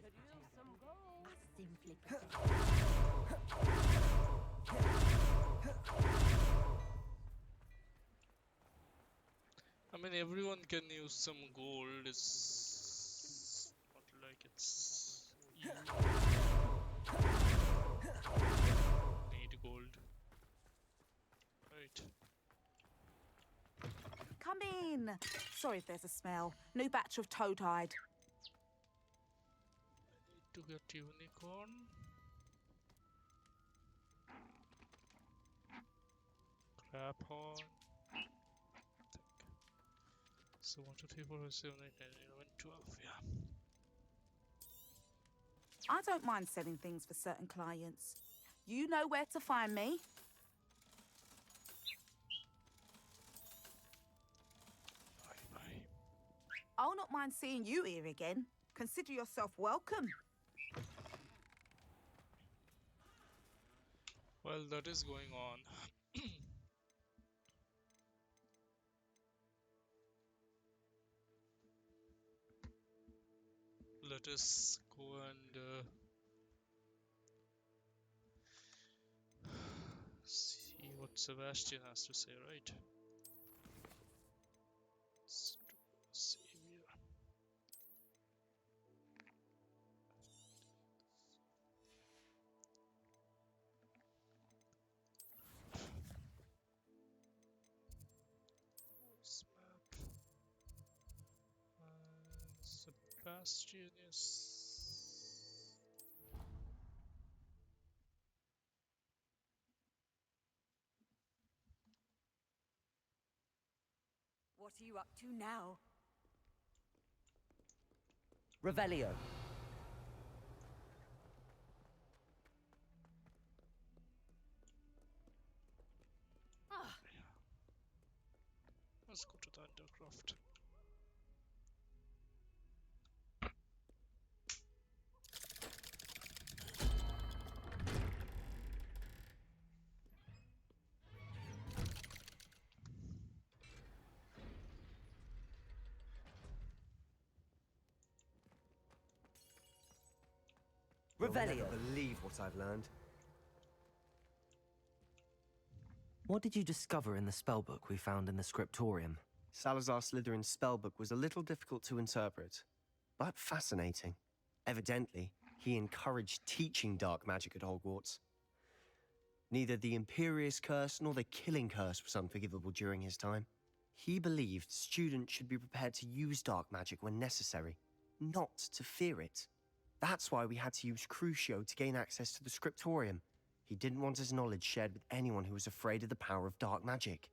could use some gold. Simply I mean, everyone can use some gold. It's not like it's you need gold, right? Come in. Sorry if there's a smell. New batch of toad-hide. To get unicorn. Crab horn. So 1, 2, 3, 4, 5, 7, 8, 9, 11, 12, yeah. I don't mind selling things for certain clients. You know where to find me. Bye. I'll not mind seeing you here again. Consider yourself welcome. Well, that is going on. Let us go and see what Sebastian has to say, right? Let's do Savior. Map. Sebastian is. What are you up to now? Revelio. Let's go to the Undercroft. You'll never Revelio. believe what I've learned. What did you discover in the spellbook we found in the scriptorium? Salazar Slytherin's spellbook was a little difficult to interpret, but fascinating. Evidently, he encouraged teaching dark magic at Hogwarts. Neither the Imperious Curse nor the Killing Curse was unforgivable during his time. He believed students should be prepared to use dark magic when necessary, not to fear it. That's why we had to use Crucio to gain access to the scriptorium. He didn't want his knowledge shared with anyone who was afraid of the power of dark magic.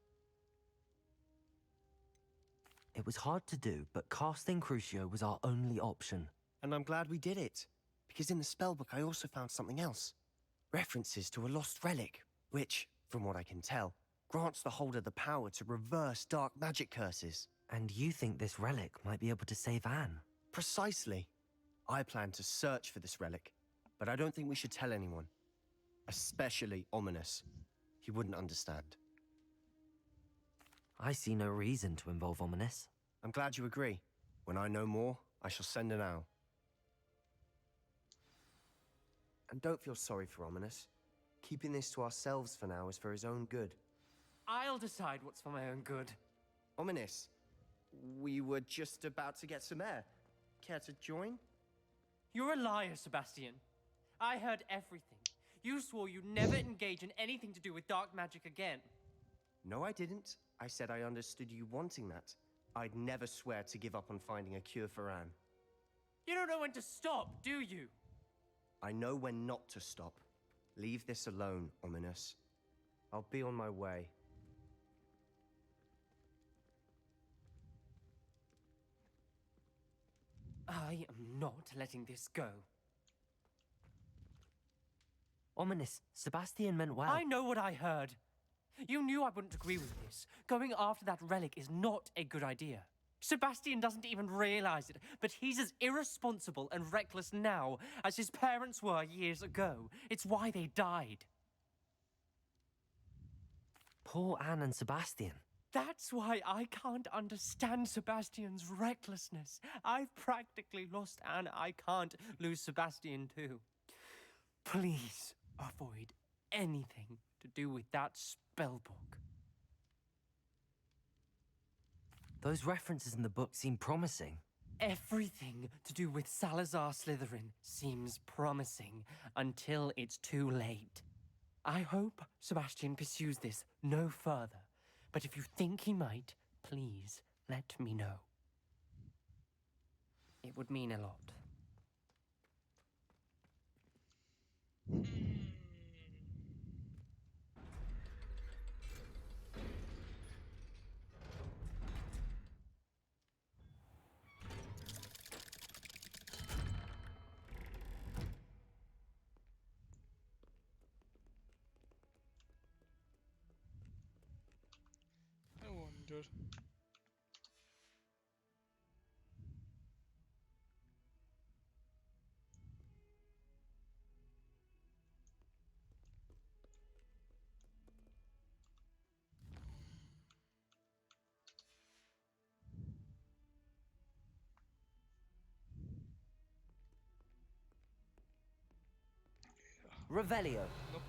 It was hard to do, but casting Crucio was our only option. And I'm glad we did it, because in the spellbook I also found something else. References to a lost relic, which, from what I can tell, grants the holder the power to reverse dark magic curses. And you think this relic might be able to save Anne? Precisely. I plan to search for this relic, but I don't think we should tell anyone. Especially Ominous. He wouldn't understand. I see no reason to involve Ominous. I'm glad you agree. When I know more, I shall send an owl. And don't feel sorry for Ominous. Keeping this to ourselves for now is for his own good. I'll decide what's for my own good. Ominous, we were just about to get some air. Care to join? You're a liar, Sebastian. I heard everything. You swore you'd never engage in anything to do with dark magic again. No, I didn't. I said I understood you wanting that. I'd never swear to give up on finding a cure for Anne. You don't know when to stop, do you? I know when not to stop. Leave this alone, Ominous. I'll be on my way. I am not letting this go. Ominous. Sebastian meant well. I know what I heard. You knew I wouldn't agree with this. Going after that relic is not a good idea. Sebastian doesn't even realize it, but he's as irresponsible and reckless now as his parents were years ago. It's why they died. Poor Anne and Sebastian. That's why I can't understand Sebastian's recklessness. I've practically lost Anne. I can't lose Sebastian too. Please avoid anything to do with that spellbook. Those references in the book seem promising. Everything to do with Salazar Slytherin seems promising until it's too late. I hope Sebastian pursues this no further, but if you think he might, please let me know. It would mean a lot. I wonder. Revelio. Nope.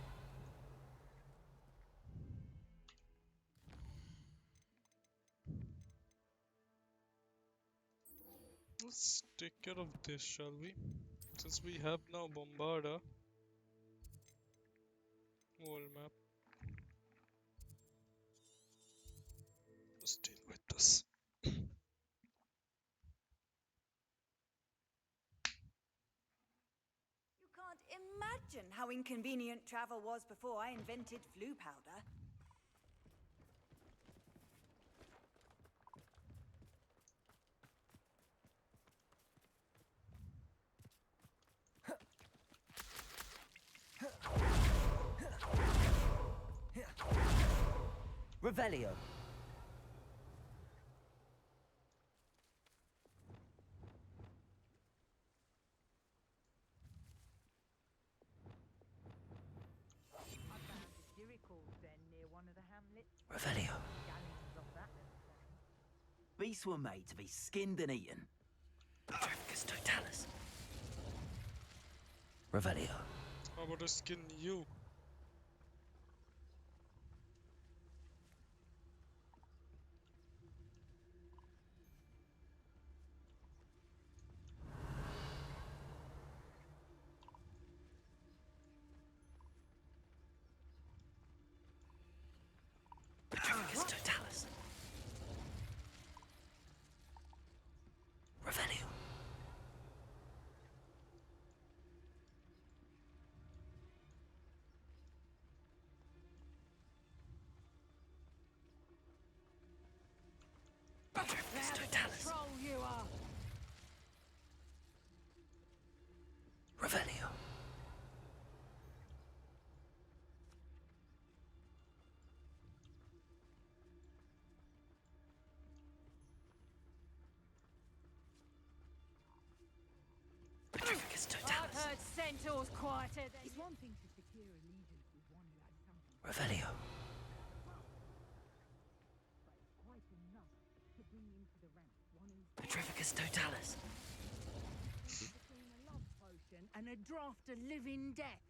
Let's take care of this, shall we? Since we have now Bombarda. World map. Let's deal with this. You can't imagine how inconvenient travel was before I invented flu powder. Revelio. Revelio. Beasts were made to be skinned and eaten. Petrificus totalis. Revelio. How about I skin you? Petrificus totalis. Revelio. Petrificus totalis. You are. Revelio. Petrificus I've totalis. heard centaurs quieter than... It's one thing to secure allegiance with one who has something... Revelio. But it's quite enough to bring into the ranks one who's... Petrificus totalis. Between a love potion and a draught of living death.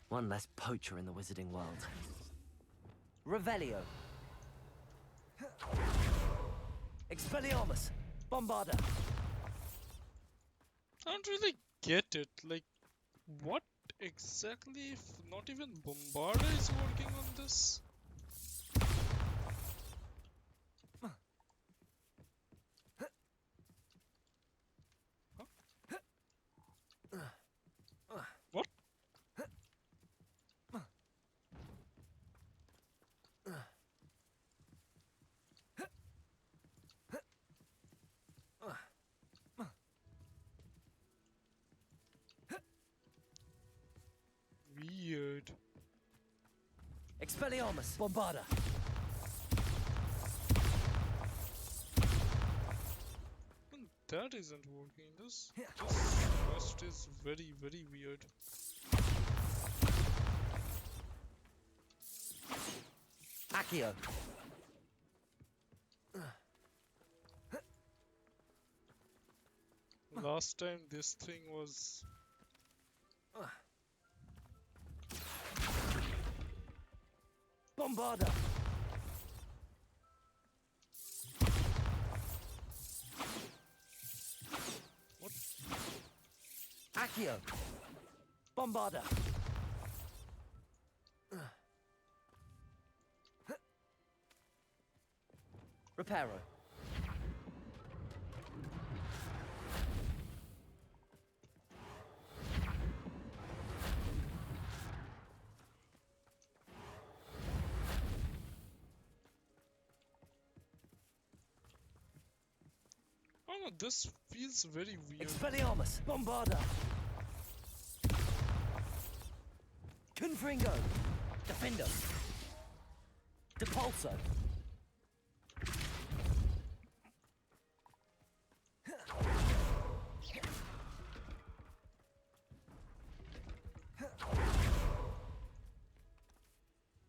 One less poacher in the wizarding world. Revelio. Expelliarmus. Bombarda. I don't really get it. Like, what exactly if not even Bombarda is working on this? Expelliarmus! Bombarda! That isn't working. This quest is very, very weird. Accio! Last time this thing was... Bombarda! What? Accio! Bombarda! Reparo. Oh no, this feels very weird. Expelliarmus! Bombarda! Confringo! Defendo! Depulso!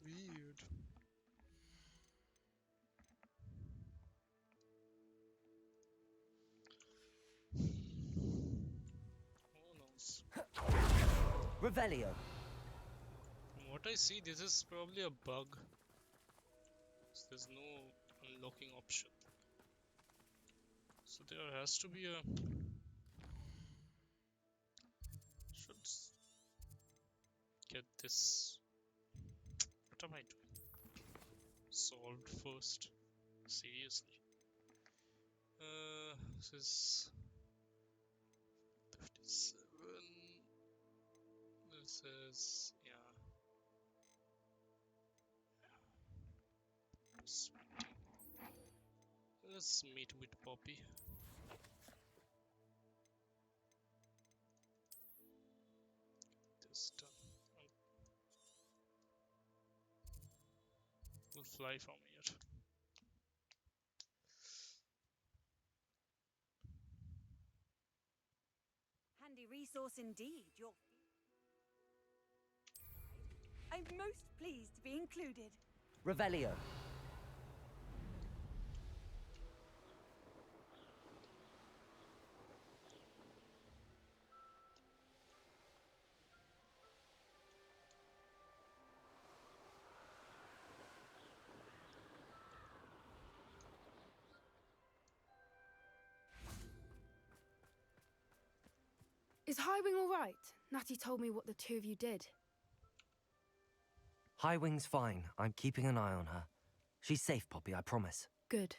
Weird. Who knows? Revelio! From what I see, this is probably a bug. So there's no unlocking option. So there has to be a... Should get this... What am I doing? Solved first. Seriously. This is 57. This is, yeah. Let's meet with Poppy. This done. We'll fly from here. Handy resource indeed. I'm most pleased to be included. Revelio. Is Highwing all right? Natty told me what the two of you did. Highwing's fine. I'm keeping an eye on her. She's safe, Poppy, I promise. Good.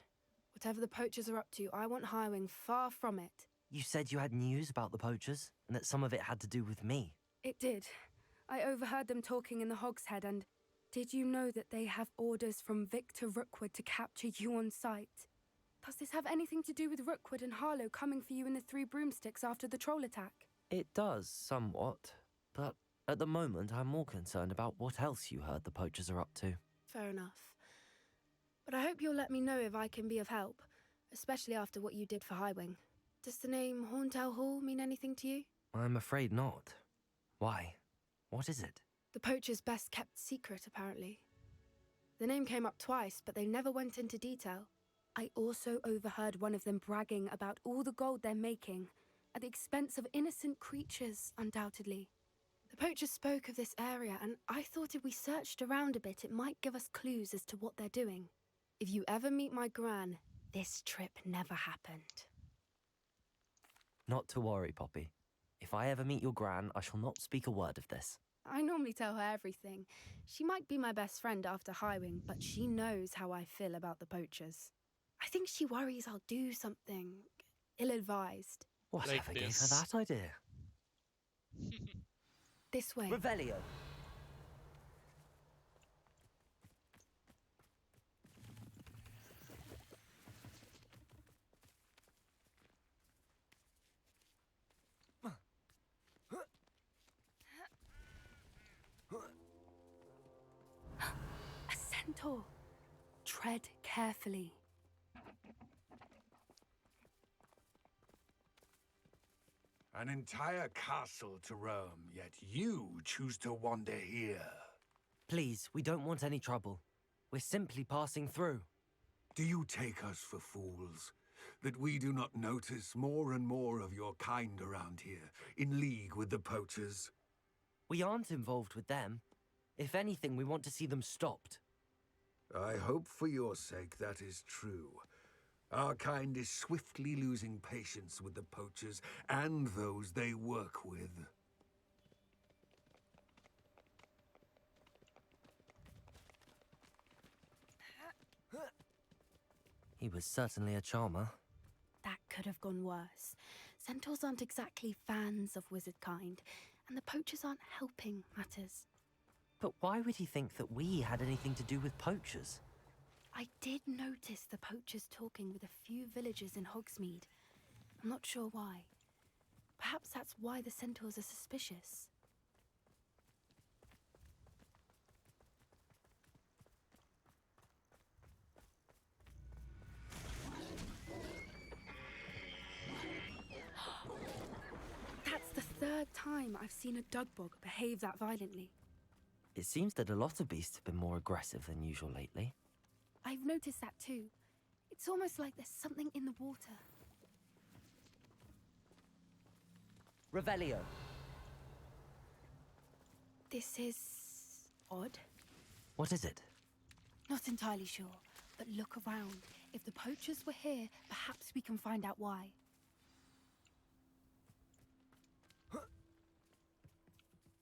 Whatever the poachers are up to, I want Highwing far from it. You said you had news about the poachers, and that some of it had to do with me. It did. I overheard them talking in the Hogshead, and did you know that they have orders from Victor Rookwood to capture you on sight? Does this have anything to do with Rookwood and Harlow coming for you in the Three Broomsticks after the troll attack? It does, somewhat. But at the moment, I'm more concerned about what else you heard the poachers are up to. Fair enough. But I hope you'll let me know if I can be of help, especially after what you did for Highwing. Does the name Horntail Hall mean anything to you? I'm afraid not. Why? What is it? The poachers' best kept secret, apparently. The name came up twice, but they never went into detail. I also overheard one of them bragging about all the gold they're making, at the expense of innocent creatures, undoubtedly. The poachers spoke of this area, and I thought if we searched around a bit, it might give us clues as to what they're doing. If you ever meet my gran, this trip never happened. Not to worry, Poppy. If I ever meet your gran, I shall not speak a word of this. I normally tell her everything. She might be my best friend after Highwing, but she knows how I feel about the poachers. I think she worries I'll do something ill-advised. Whatever gave her that idea? This way. Revelio. centaur. Tread carefully. An entire castle to roam, yet you choose to wander here. Please, we don't want any trouble. We're simply passing through. Do you take us for fools? That we do not notice more and more of your kind around here, in league with the poachers? We aren't involved with them. If anything, we want to see them stopped. I hope for your sake that is true. Our kind is swiftly losing patience with the poachers and those they work with. He was certainly a charmer. That could have gone worse. Centaurs aren't exactly fans of wizard kind, and the poachers aren't helping matters. But why would he think that we had anything to do with poachers? I did notice the poachers talking with a few villagers in Hogsmeade. I'm not sure why. Perhaps that's why the centaurs are suspicious. That's the third time I've seen a dugbog behave that violently. It seems that a lot of beasts have been more aggressive than usual lately. I've noticed that too. It's almost like there's something in the water. Revelio. This is odd. What is it? Not entirely sure, but look around. If the poachers were here, perhaps we can find out why.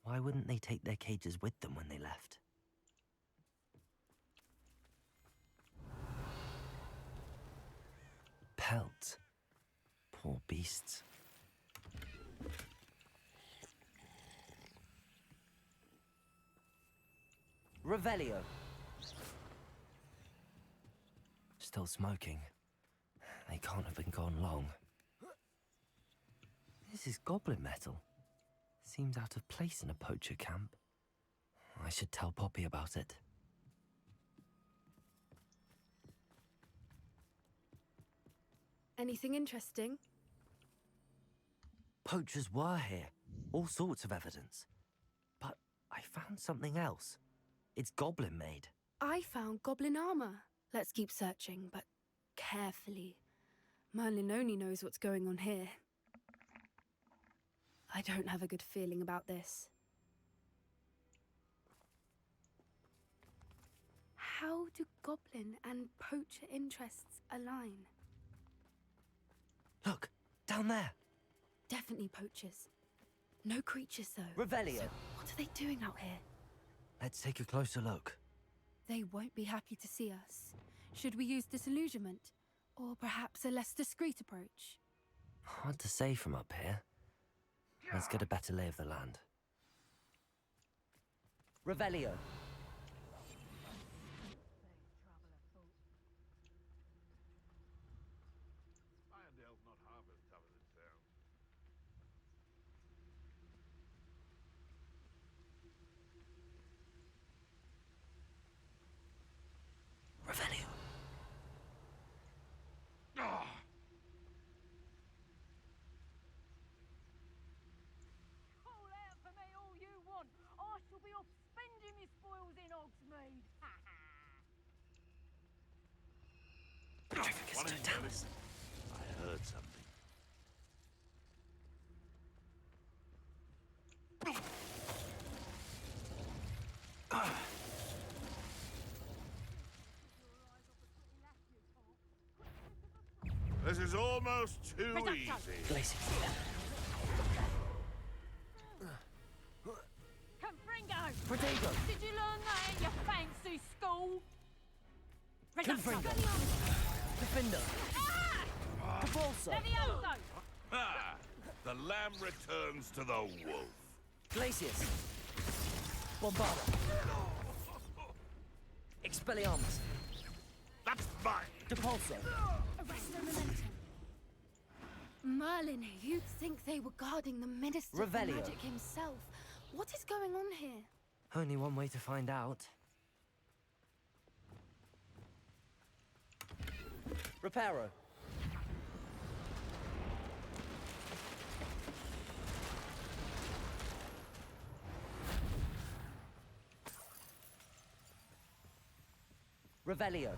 Why wouldn't they take their cages with them when they left? Pelt. Poor beasts. Revelio. Still smoking. They can't have been gone long. This is goblin metal. Seems out of place in a poacher camp. I should tell Poppy about it. Anything interesting? Poachers were here. All sorts of evidence. But I found something else. It's goblin made. I found goblin armor. Let's keep searching, but carefully. Merlin only knows what's going on here. I don't have a good feeling about this. How do goblin and poacher interests align? Look, down there. Definitely poachers. No creatures, though. Revelio. So what are they doing out here? Let's take a closer look. They won't be happy to see us. Should we use disillusionment? Or perhaps a less discreet approach? Hard to say from up here. Let's get a better lay of the land. Revelio. Irondale's not half as tough as it sounds. Revelio. Call out for me all you want. I shall be off spending my spoils in Hogsmeade. What is this? I heard something. This is almost too easy. Confringo! Protego! Did you learn that at your fancy school? Confringo! Defender! Capulso! Levioso! Ah, the lamb returns to the wolf. Glacius! Bombarda! Expelliarmus! That's mine! Depulso! Arrest their momentum. Merlin, you'd think they were guarding the Minister of Revelio. Magic himself. What is going on here? Only one way to find out. Reparo. Revelio.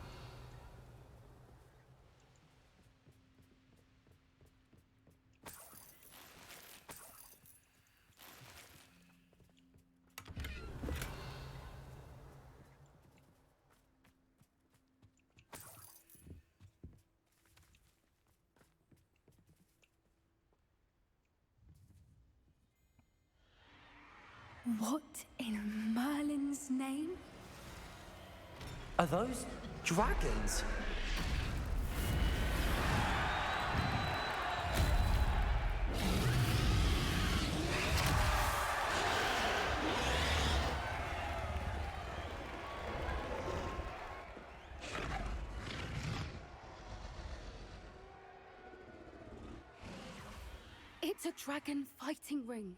What in Merlin's name? Are those dragons? It's a dragon fighting ring.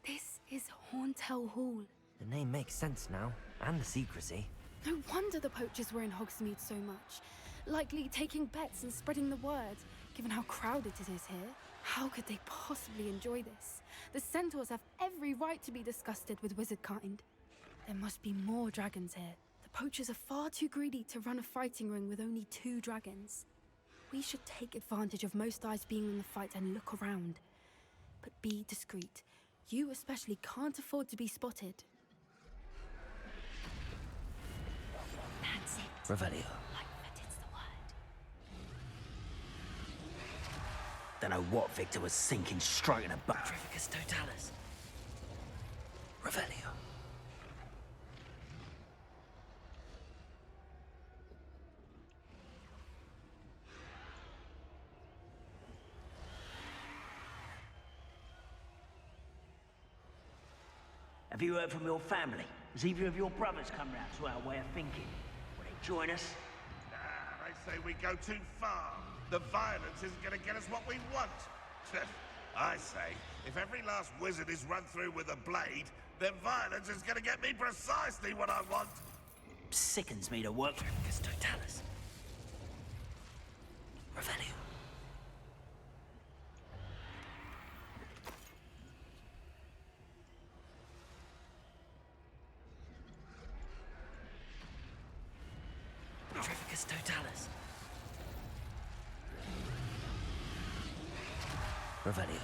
This is Horntail Hall. The name makes sense now, and the secrecy. No wonder the poachers were in Hogsmeade so much. Likely taking bets and spreading the word, given how crowded it is here. How could they possibly enjoy this? The centaurs have every right to be disgusted with wizard kind. There must be more dragons here. The poachers are far too greedy to run a fighting ring with only 2 dragons. We should take advantage of most eyes being in the fight and look around. But be discreet. You especially can't afford to be spotted. That's it. Revelio. Like that it's the word. Don't know what Victor was sinking straight in a barrel. Petrificus totalis. Revelio. Have you heard from your family? Has either of your brothers come round to our way of thinking? Will they join us? They say we go too far. The violence isn't going to get us what we want. I say, if every last wizard is run through with a blade, then violence is going to get me precisely what I want. Sickens me to work. Petrificus totalis. Revelio. Petrificus totalis. Revelio.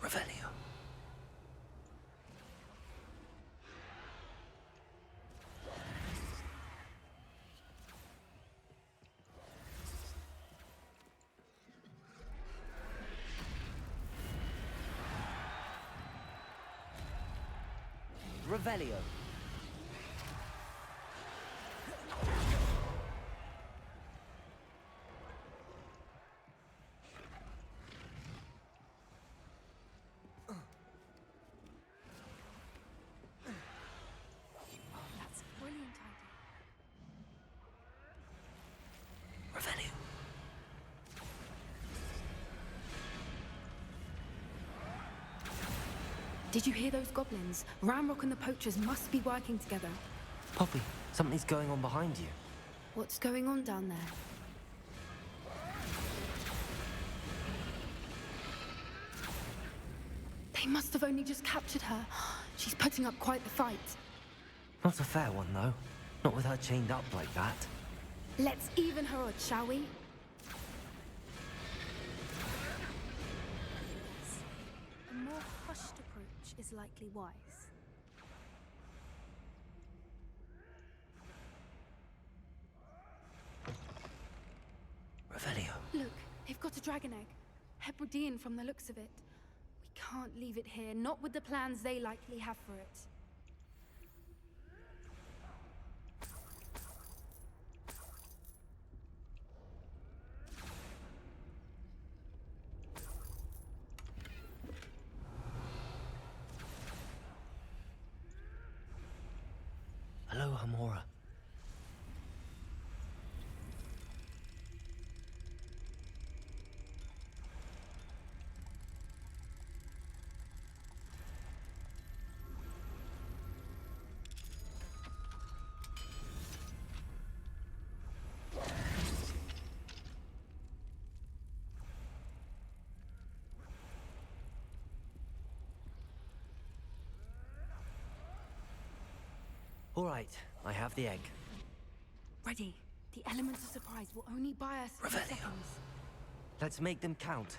Revelio. Revelio. That's a brilliant idea. Revelio. Did you hear those goblins? Ramrock and the poachers must be working together. Poppy, something's going on behind you. What's going on down there? They must have only just captured her. She's putting up quite the fight. Not a fair one, though. Not with her chained up like that. Let's even her odds, shall we? A more hushed approach is likely wise. Revelio. Look, they've got a dragon egg. Hebridean from the looks of it. We can't leave it here, not with the plans they likely have for it. Hello, Hamora. All right, I have the egg. Ready. The elements of surprise will only buy us a few seconds. Let's make them count.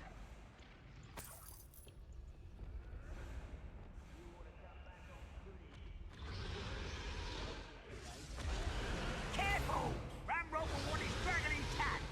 Careful! Ramrock will want his dragon intact!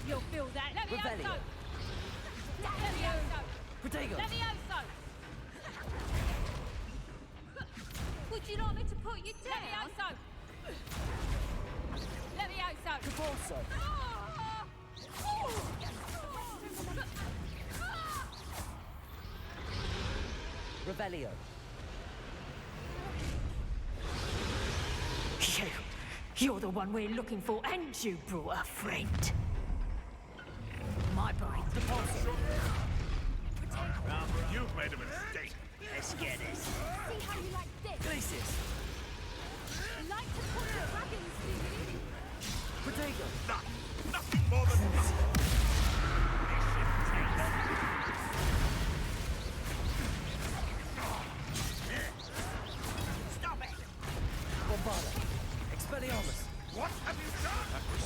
You'll feel that. Revelio. Protego. Would you like me to put you down? Levioso. Cabalso. Revelio. You're the one we're looking for, and you brought a friend. My brain. You've made a mistake. Let's get this. See how you like this? Glacius. You like to put the dragons, do you? Protego. Nothing more than Stop it! Bombarda. Expelliarmus. What have you done? That was...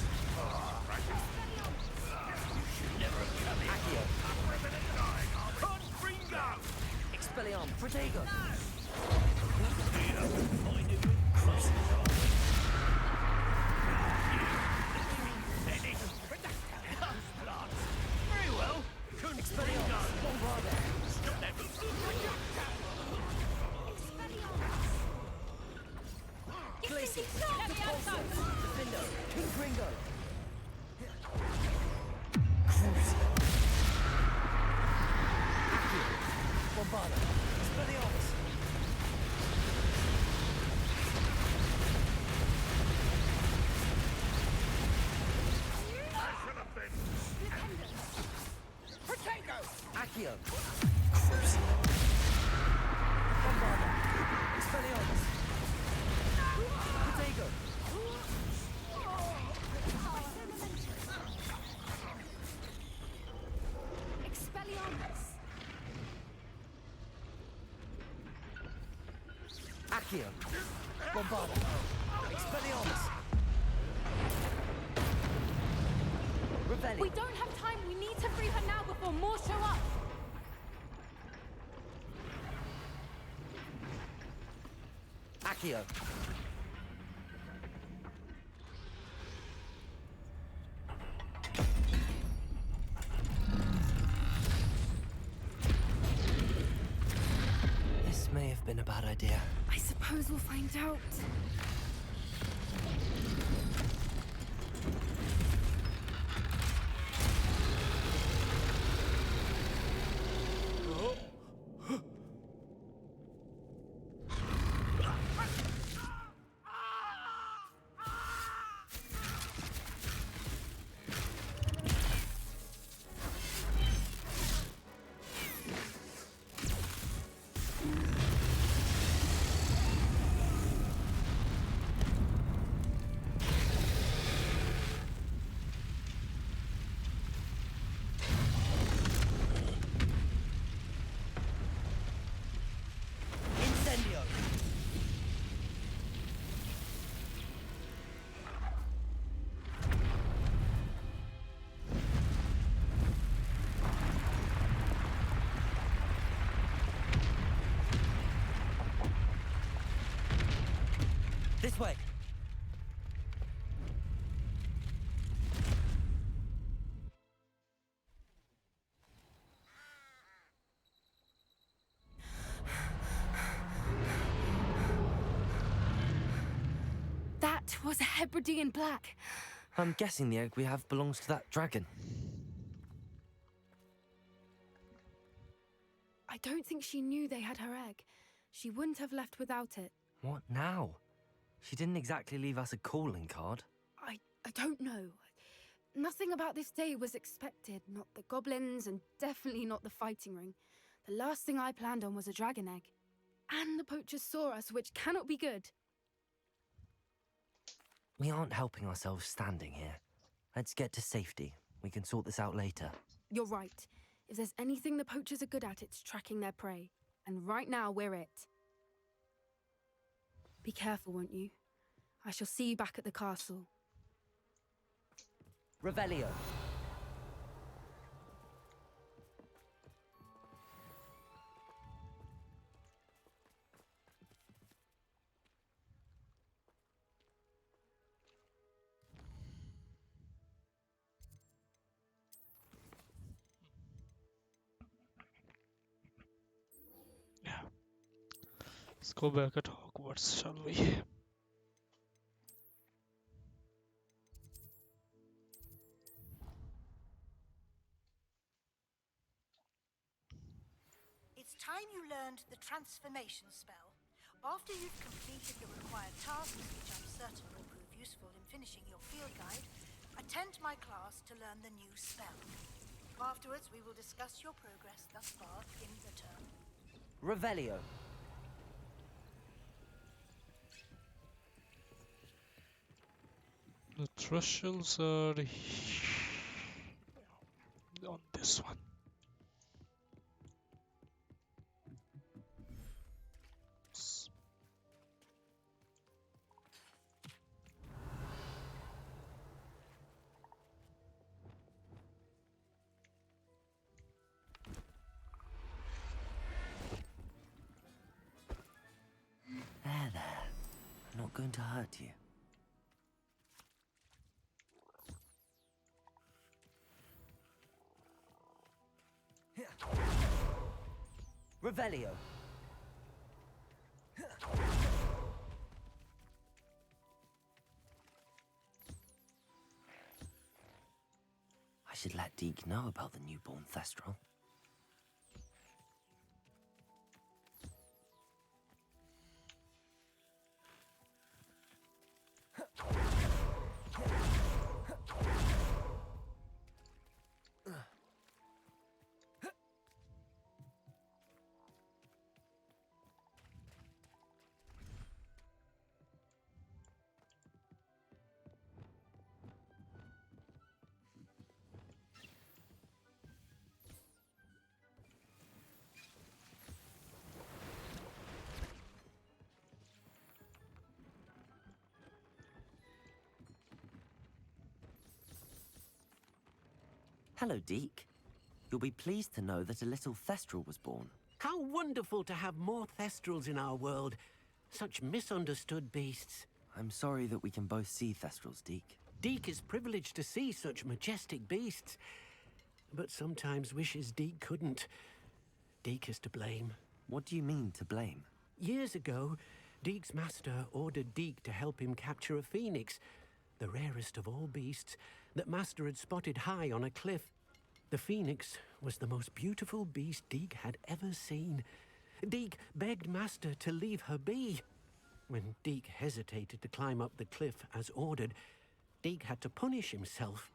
right. You should never have come in. Accio. We're a minute dying, are we? Confringo! Expelliarmus. Protego. Very well. Expelliarmus. Bombarda. Glacius. Repulso. Defendo. King Gringo. Cruise. Accio. Bombarda. Expelliarmus. I should have been. Protego! Accio. Cruise. Bombarda. Expelliarmus. Protego. Expelliarmus. Accio. Bombarda. Expelliarmus. Revelli. We don't have time. We need to free her now before more show up. Accio. This may have been a bad idea. I suppose we'll find out. This way! That was a Hebridean black. I'm guessing the egg we have belongs to that dragon. I don't think she knew they had her egg. She wouldn't have left without it. What now? She didn't exactly leave us a calling card. I don't know. Nothing about this day was expected. Not the goblins, and definitely not the fighting ring. The last thing I planned on was a dragon egg. And the poachers saw us, which cannot be good. We aren't helping ourselves standing here. Let's get to safety. We can sort this out later. You're right. If there's anything the poachers are good at, it's tracking their prey. And right now, we're it. Be careful, won't you? I shall see you back at the castle. Revelio. Yeah. Let's go back at Hogwarts, shall we? It's time you learned the transformation spell. After you've completed the required tasks, which I'm certain will prove useful in finishing your field guide, attend my class to learn the new spell. Afterwards, we will discuss your progress thus far in the term. Revelio. The thresholds are on this one. There. I'm not going to hurt you. Revelio. I should let Deke know about the newborn Thestral. Hello, Deke. You'll be pleased to know that a little Thestral was born. How wonderful to have more Thestrals in our world. Such misunderstood beasts. I'm sorry that we can both see Thestrals, Deke. Deke is privileged to see such majestic beasts, but sometimes wishes Deke couldn't. Deke is to blame. What do you mean, to blame? Years ago, Deke's master ordered Deke to help him capture a phoenix, the rarest of all beasts, that master had spotted high on a cliff. The phoenix was the most beautiful beast Deke had ever seen. Deke begged master to leave her be. When Deke hesitated to climb up the cliff as ordered, Deke had to punish himself.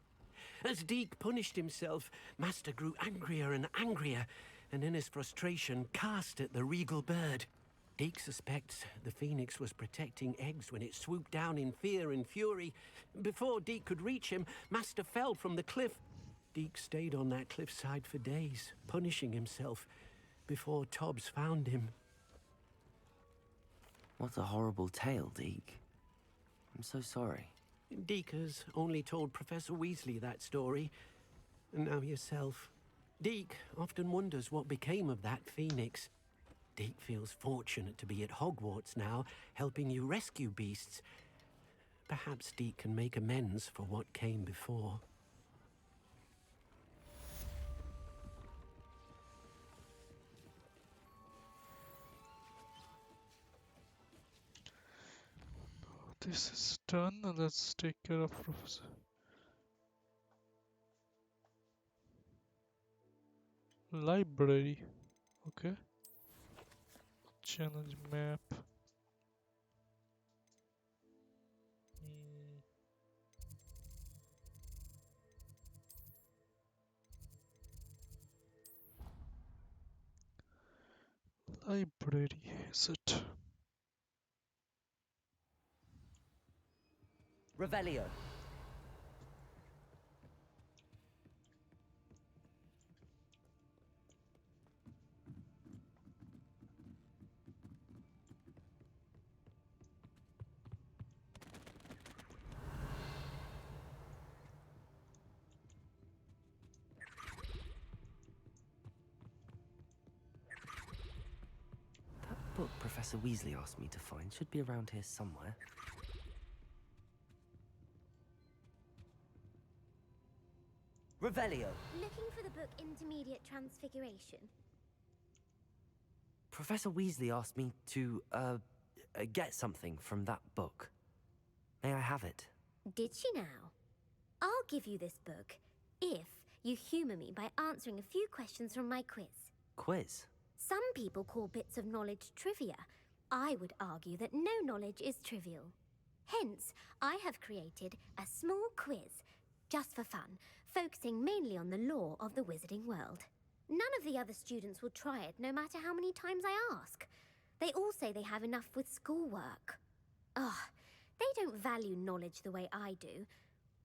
As Deke punished himself, master grew angrier and angrier, and in his frustration cast at the regal bird. Deke suspects the phoenix was protecting eggs when it swooped down in fear and fury. Before Deke could reach him, master fell from the cliff. Deke stayed on that cliffside for days, punishing himself, before Tobbs found him. What a horrible tale, Deke. I'm so sorry. Deke has only told Professor Weasley that story, and now yourself. Deke often wonders what became of that phoenix. Deek feels fortunate to be at Hogwarts now, helping you rescue beasts. Perhaps Deek can make amends for what came before. This is done. Let's take care of Professor. Library. Okay. Challenge map. Library is it? Revelio. That book Professor Weasley asked me to find should be around here somewhere. Revelio. Looking for the book Intermediate Transfiguration? Professor Weasley asked me to, get something from that book. May I have it? Did she now? I'll give you this book if you humour me by answering a few questions from my quiz. Quiz? Some people call bits of knowledge trivia. I would argue that no knowledge is trivial. Hence, I have created a small quiz, just for fun, focusing mainly on the lore of the wizarding world. None of the other students will try it, no matter how many times I ask. They all say they have enough with schoolwork. Ugh, they don't value knowledge the way I do.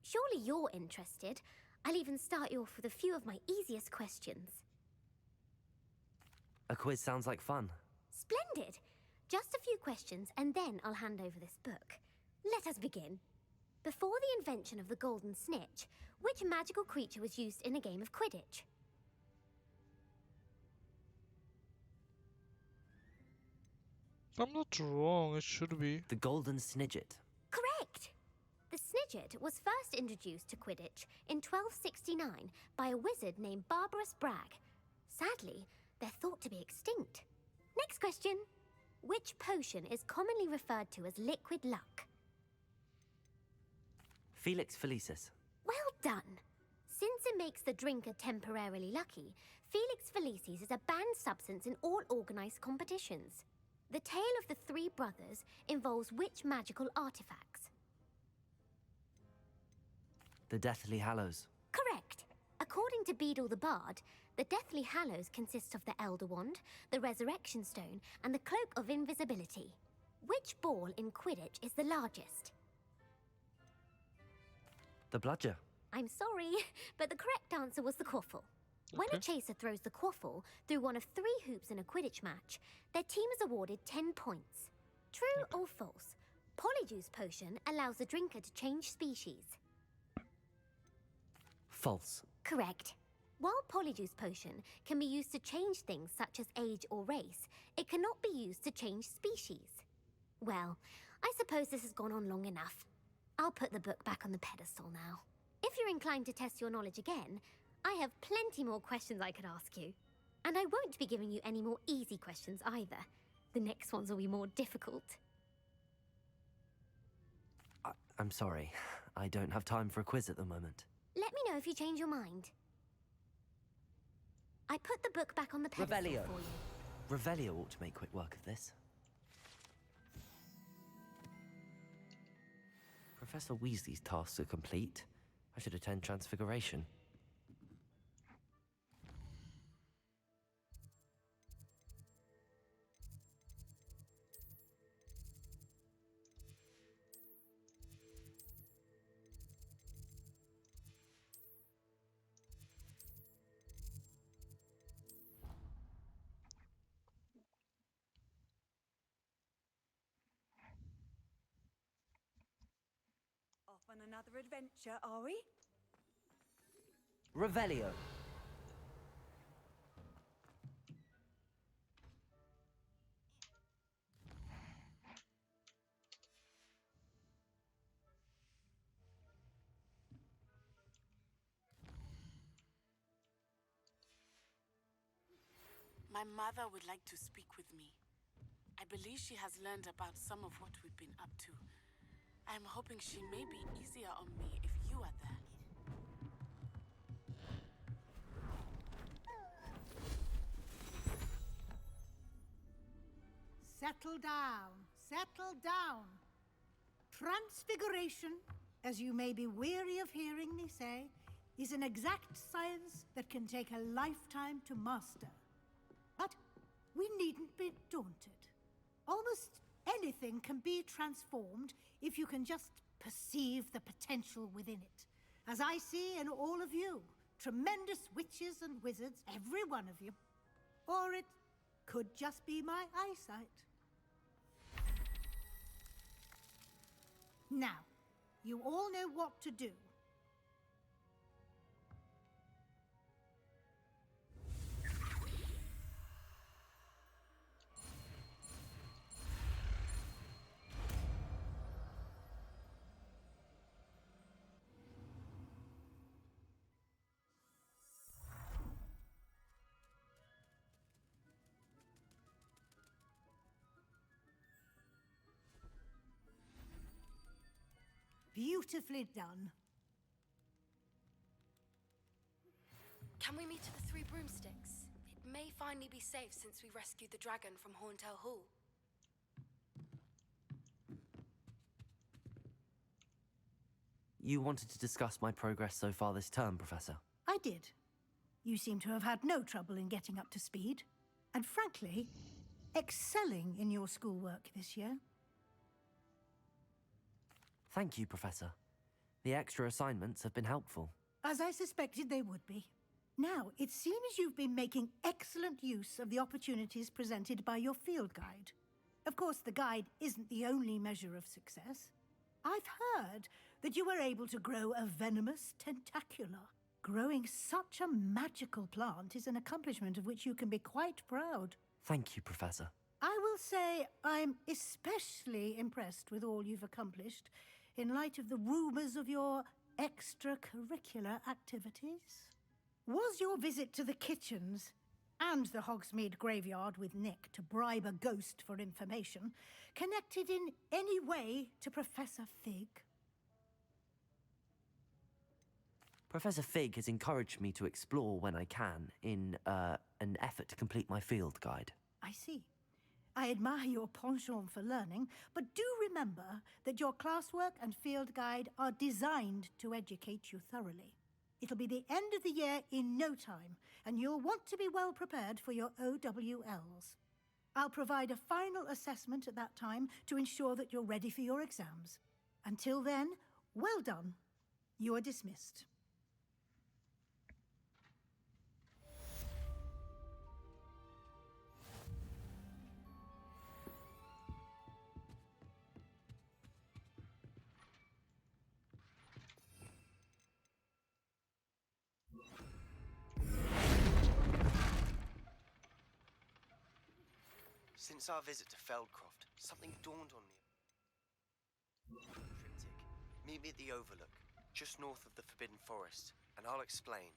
Surely you're interested. I'll even start you off with a few of my easiest questions. A quiz sounds like fun. Splendid! Just a few questions, and then I'll hand over this book. Let us begin. Before the invention of the golden snitch, which magical creature was used in a game of Quidditch? If I'm not wrong, it should be. The golden snidget. Correct! The snidget was first introduced to Quidditch in 1269 by a wizard named Barbarous Bragg. Sadly, they're thought to be extinct. Next question. Which potion is commonly referred to as liquid luck? Felix Felicis. Well done! Since it makes the drinker temporarily lucky, Felix Felicis is a banned substance in all organised competitions. The tale of the three brothers involves which magical artifacts? The Deathly Hallows. Correct! According to Beedle the Bard, the Deathly Hallows consists of the Elder Wand, the Resurrection Stone, and the Cloak of Invisibility. Which ball in Quidditch is the largest? The Bludger. I'm sorry, but the correct answer was the quaffle. When a chaser throws the quaffle through one of 3 hoops in a Quidditch match, their team is awarded 10 points. True or false? Polyjuice Potion allows the drinker to change species. False. Correct. While Polyjuice Potion can be used to change things such as age or race, it cannot be used to change species. Well, I suppose this has gone on long enough. I'll put the book back on the pedestal now. If you're inclined to test your knowledge again, I have plenty more questions I could ask you. And I won't be giving you any more easy questions either. The next ones will be more difficult. I'm sorry. I don't have time for a quiz at the moment. Let me know if you change your mind. I put the book back on the pedestal Revelio. for you. Revelio ought to make quick work of this. Professor Weasley's tasks are complete. I should attend Transfiguration. Off on another adventure, are we? Revelio. My mother would like to speak with me. I believe she has learned about some of what we've been up to. I'm hoping she may be easier on me if you are there. Settle down. Settle down. Transfiguration, as you may be weary of hearing me say, is an exact science that can take a lifetime to master. But we needn't be daunted. Almost anything can be transformed if you can just perceive the potential within it. As I see in all of you, tremendous witches and wizards, every one of you. Or it could just be my eyesight. Now, you all know what to do. Beautifully done. Can we meet at the Three Broomsticks? It may finally be safe since we rescued the dragon from Horntail Hall. You wanted to discuss my progress so far this term, Professor? I did. You seem to have had no trouble in getting up to speed. And frankly, excelling in your schoolwork this year. Thank you, Professor. The extra assignments have been helpful. As I suspected they would be. Now, it seems you've been making excellent use of the opportunities presented by your field guide. Of course, the guide isn't the only measure of success. I've heard that you were able to grow a venomous tentacula. Growing such a magical plant is an accomplishment of which you can be quite proud. Thank you, Professor. I will say I'm especially impressed with all you've accomplished in light of the rumors of your extracurricular activities. Was your visit to the kitchens and the Hogsmeade graveyard with Nick to bribe a ghost for information connected in any way to Professor Fig? Professor Fig has encouraged me to explore when I can in an effort to complete my field guide. I see. I admire your penchant for learning, but do remember that your classwork and field guide are designed to educate you thoroughly. It'll be the end of the year in no time, and you'll want to be well prepared for your OWLs. I'll provide a final assessment at that time to ensure that you're ready for your exams. Until then, well done. You are dismissed. Since our visit to Feldcroft, something dawned on me. Triptych. Meet me at the Overlook, just north of the Forbidden Forest, and I'll explain.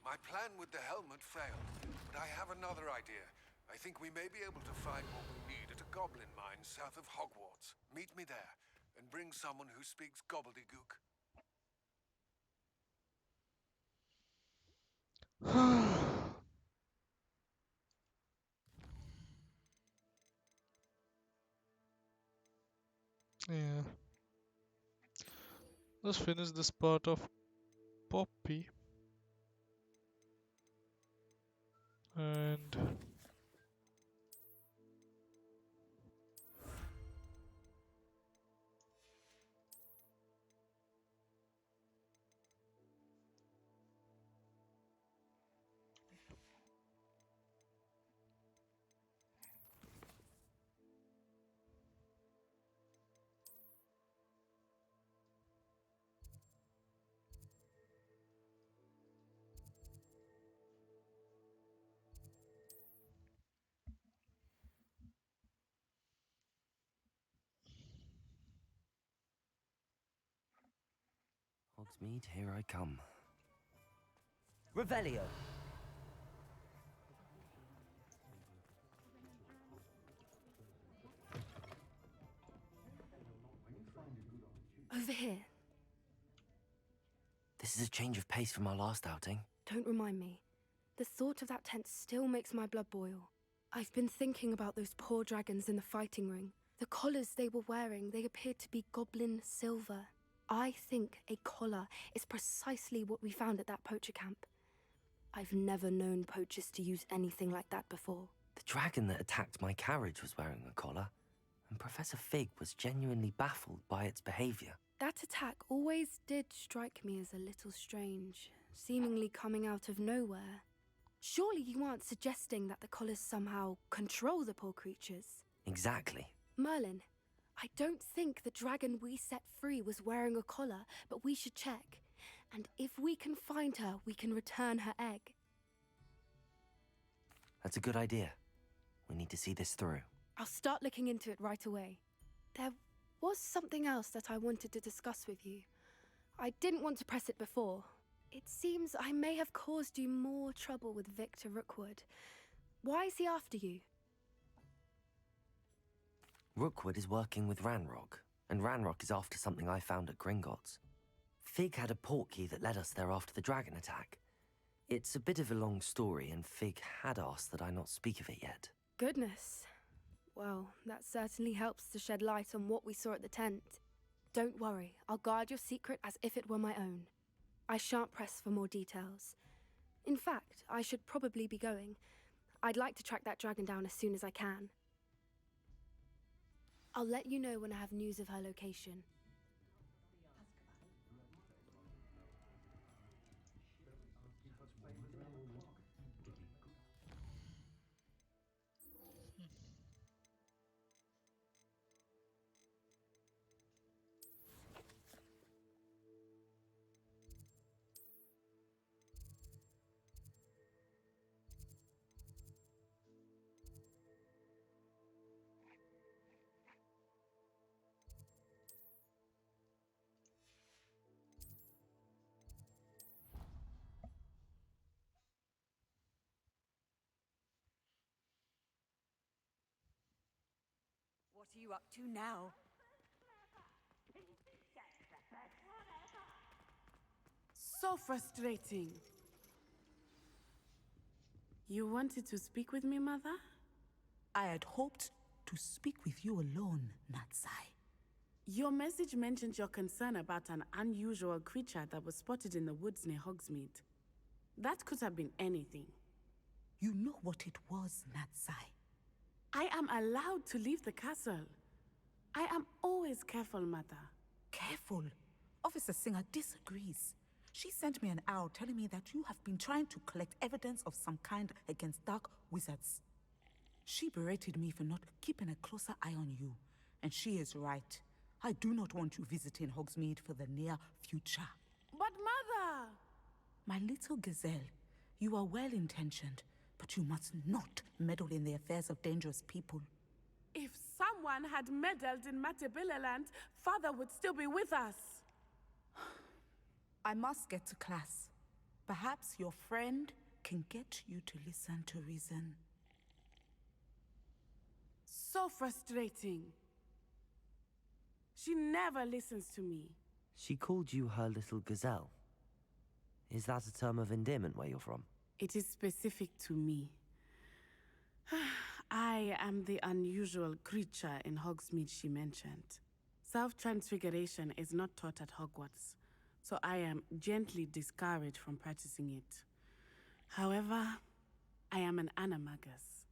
My plan with the helmet failed, but I have another idea. I think we may be able to find what we need at a goblin mine south of Hogwarts. Meet me there, and bring someone who speaks gobbledygook. Yeah. Let's finish this part of Poppy. And Hogsmeade, here I come. Revelio! This is a change of pace from our last outing. Don't remind me. The thought of that tent still makes my blood boil. I've been thinking about those poor dragons in the fighting ring. The collars they were wearing, they appeared to be goblin silver. I think a collar is precisely what we found at that poacher camp. I've never known poachers to use anything like that before. The dragon that attacked my carriage was wearing a collar, and Professor Fig was genuinely baffled by its behavior. That attack always did strike me as a little strange, seemingly coming out of nowhere. Surely you aren't suggesting that the collars somehow control the poor creatures? Exactly. Merlin, I don't think the dragon we set free was wearing a collar, but we should check. And if we can find her, we can return her egg. That's a good idea. We need to see this through. I'll start looking into it right away. There was something else that I wanted to discuss with you. I didn't want to press it before. It seems I may have caused you more trouble with Victor Rookwood. Why is he after you? Rookwood is working with Ranrock, and Ranrock is after something I found at Gringotts. Fig had a portkey that led us there after the dragon attack. It's a bit of a long story, and Fig had asked that I not speak of it yet. Goodness. Well, that certainly helps to shed light on what we saw at the tent. Don't worry, I'll guard your secret as if it were my own. I shan't press for more details. In fact, I should probably be going. I'd like to track that dragon down as soon as I can. I'll let you know when I have news of her location. What are you up to now? So frustrating. You wanted to speak with me, Mother? I had hoped to speak with you alone, Natsai. Your message mentioned your concern about an unusual creature that was spotted in the woods near Hogsmeade. That could have been anything. You know what it was, Natsai. I am allowed to leave the castle. I am always careful, Mother. Careful? Officer Singer disagrees. She sent me an owl telling me that you have been trying to collect evidence of some kind against dark wizards. She berated me for not keeping a closer eye on you, and she is right. I do not want you visiting Hogsmeade for the near future. But Mother! My little gazelle, you are well-intentioned, but you must not meddle in the affairs of dangerous people. If someone had meddled in Matabeleland, Father would still be with us. I must get to class. Perhaps your friend can get you to listen to reason. So frustrating. She never listens to me. She called you her little gazelle. Is that a term of endearment where you're from? It is specific to me. I am the unusual creature in Hogsmeade she mentioned. Self-transfiguration is not taught at Hogwarts, so I am gently discouraged from practicing it. However, I am an animagus,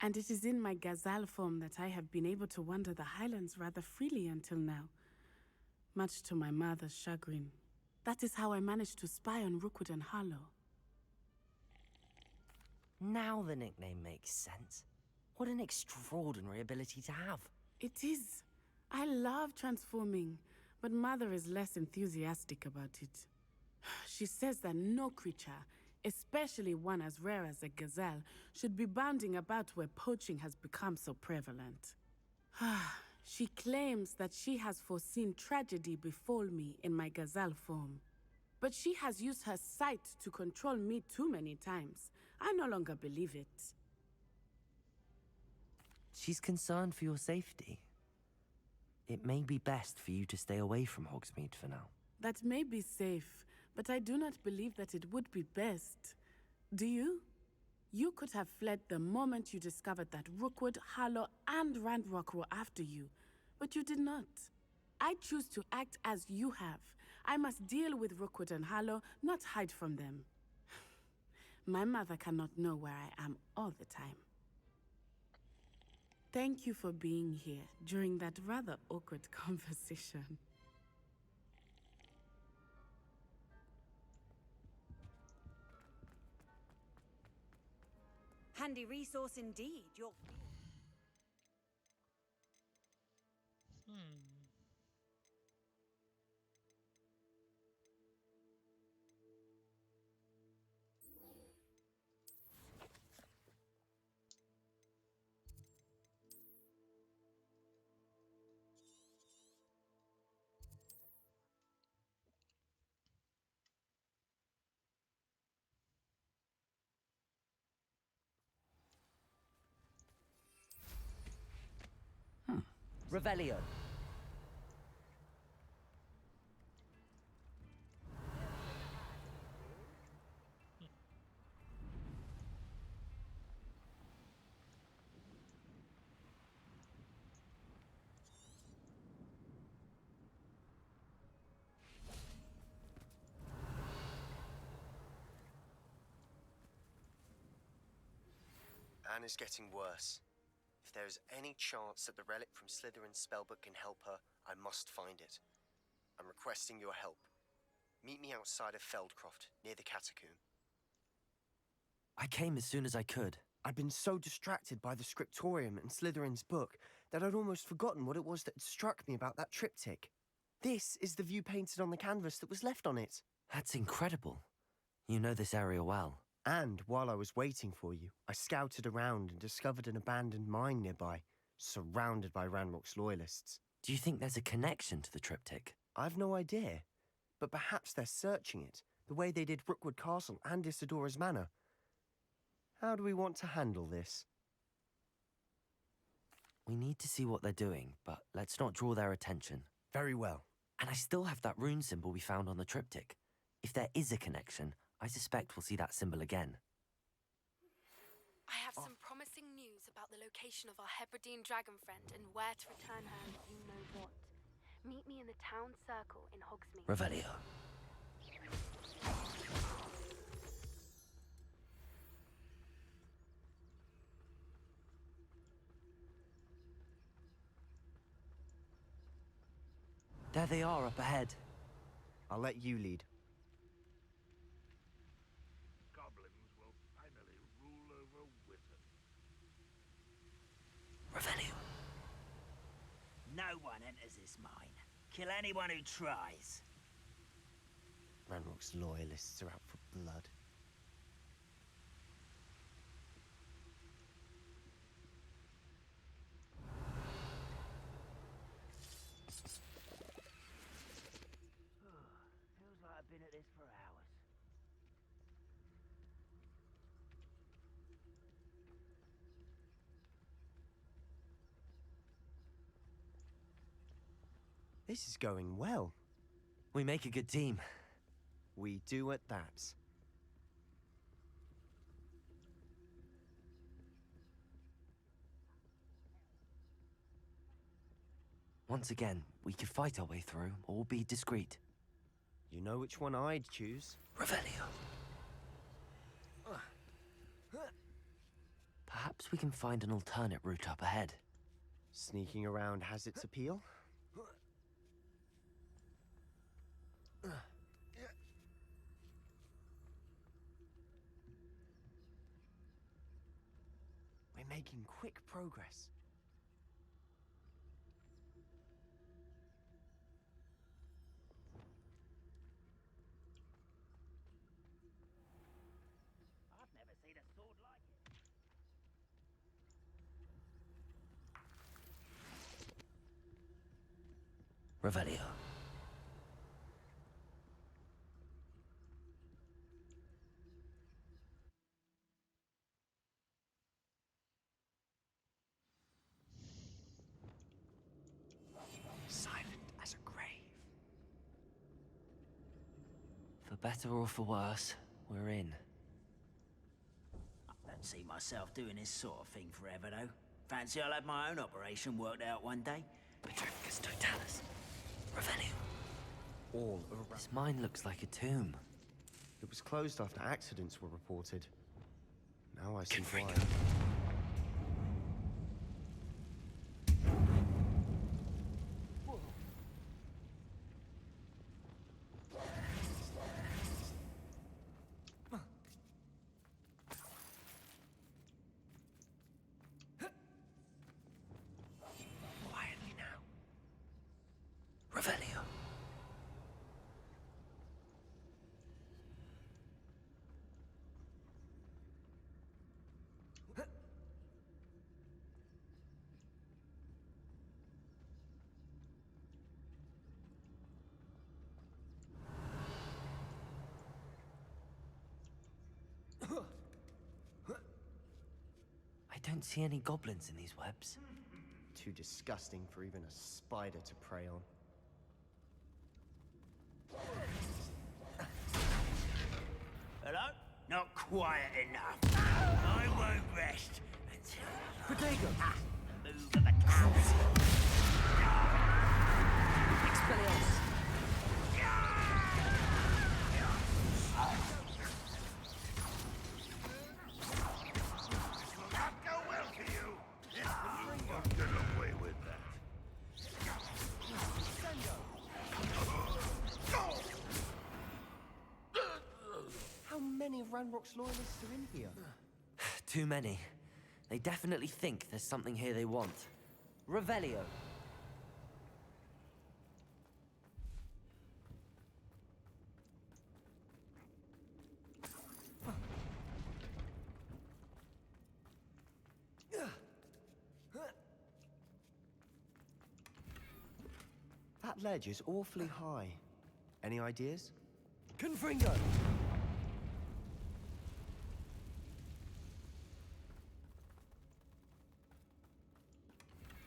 and it is in my gazelle form that I have been able to wander the Highlands rather freely until now, much to my mother's chagrin. That is how I managed to spy on Rookwood and Harlow. Now the nickname makes sense. What an extraordinary ability to have. It is. I love transforming, but Mother is less enthusiastic about it. She says that no creature, especially one as rare as a gazelle, should be bounding about where poaching has become so prevalent. She claims that she has foreseen tragedy befall me in my gazelle form. But she has used her sight to control me too many times. I no longer believe it. She's concerned for your safety. It may be best for you to stay away from Hogsmeade for now. That may be safe, But I do not believe that it would be best. Do you? You could have fled the moment you discovered that Rookwood, Harlow, and Ranrock were after you, but you did not. I choose to act as you have. I must deal with Rookwood and Harlow, not hide from them. My mother cannot know where I am all the time. Thank you for being here during that rather awkward conversation. Handy resource indeed. Your Revelio. Anne is getting worse. If there is any chance that the relic from Slytherin's spellbook can help her, I must find it. I'm requesting your help. Meet me outside of Feldcroft, near the Catacomb. I came as soon as I could. I'd been so distracted by the scriptorium and Slytherin's book that I'd almost forgotten what it was that had struck me about that triptych. This is the view painted on the canvas that was left on it. That's incredible. You know this area well. And while I was waiting for you, I scouted around and discovered an abandoned mine nearby, surrounded by Ranrock's loyalists. Do you think there's a connection to the triptych? I've no idea, but perhaps they're searching it, the way they did Rookwood Castle and Isidora's Manor. How do we want to handle this? We need to see what they're doing, but let's not draw their attention. Very well. And I still have that rune symbol we found on the triptych. If there is a connection, I suspect we'll see that symbol again. I have some promising news about the location of our Hebridean dragon friend and where to return her. You know what? Meet me in the town circle in Hogsmeade. Revelio. There they are up ahead. I'll let you lead. Goblins will finally rule over wizards. Revelio. No one enters this mine. Kill anyone who tries. Ranrock's loyalists are out for blood. Feels like I've been at this for hours. This is going well. We make a good team. We do at that. Once again, we could fight our way through, or be discreet. You know which one I'd choose. Revelio. Perhaps we can find an alternate route up ahead. Sneaking around has its appeal. We're making quick progress. I've never seen a sword like it. Revelio. Silent as a grave. The better or for worse, we're in. I don't see myself doing this sort of thing forever, though. Fancy I'll have my own operation worked out one day. Petrificus totalis. Revelio. All around. This mine looks like a tomb. It was closed after accidents were reported. Now I see why. Quietly now. Revelio. I don't see any goblins in these webs. Too disgusting for even a spider to prey on. Hello? Not quiet enough. I won't rest until... Protego! The move of a cows. Expelliarmus! Not go well for you. You won't get away with that. How many of Ranrock's loyalists are in here? Too many. They definitely think there's something here they want. Revelio. That ledge is awfully high. Any ideas? Confringo!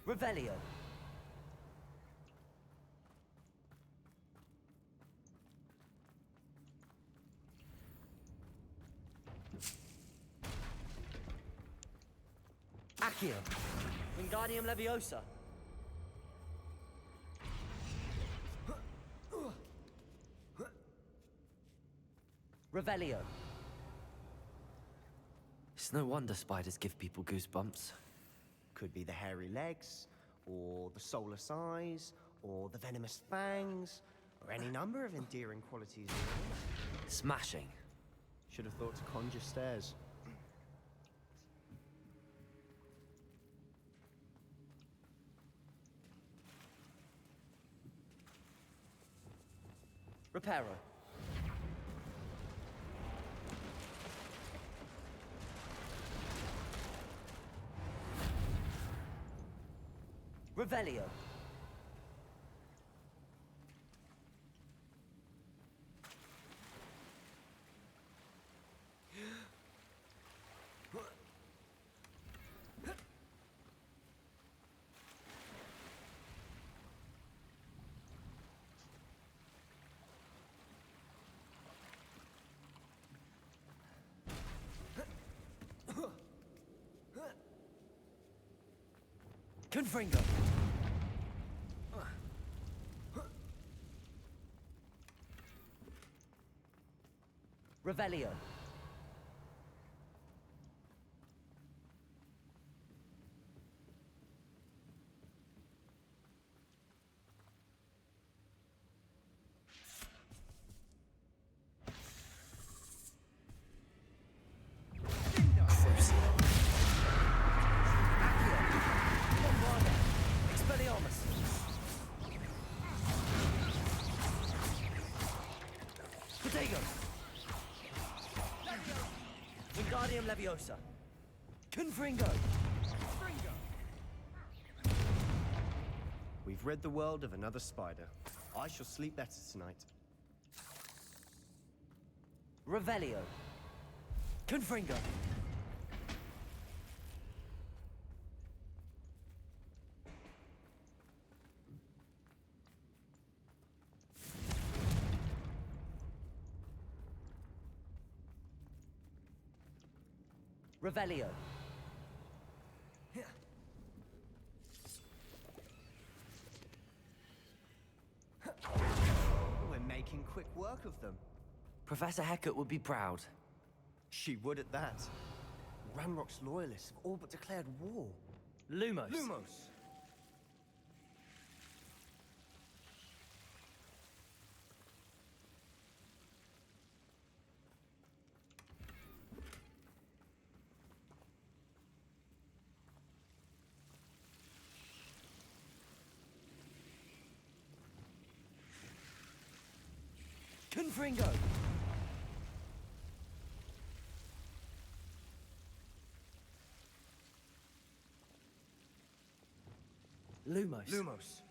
Revelio. Accio. Wingardium Leviosa. Revelio. It's no wonder spiders give people goosebumps. Could be the hairy legs, or the soulless eyes, or the venomous fangs, or any number of endearing qualities. Smashing. Should have thought to conjure stairs. Reparo. Revelio. Confringo. Revelio. Expelliarmus. Protego. Wingardium Leviosa. Confringo. We've rid the world of another spider. I shall sleep better tonight. Revelio. Confringo. Revelio. We're making quick work of them. Professor Hecat would be proud. She would at that. Ranrock's loyalists have all but declared war. Lumos. Lumos! Confringo. Lumos. Lumos.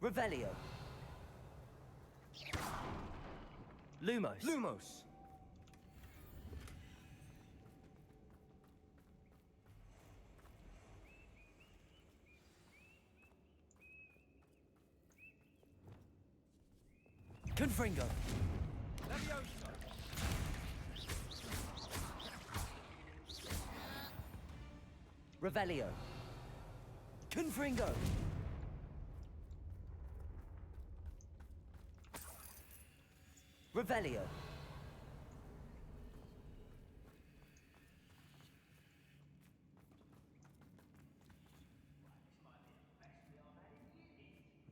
Revelio. Lumos. Lumos. Confringo. Revelio. Confringo. Revelio.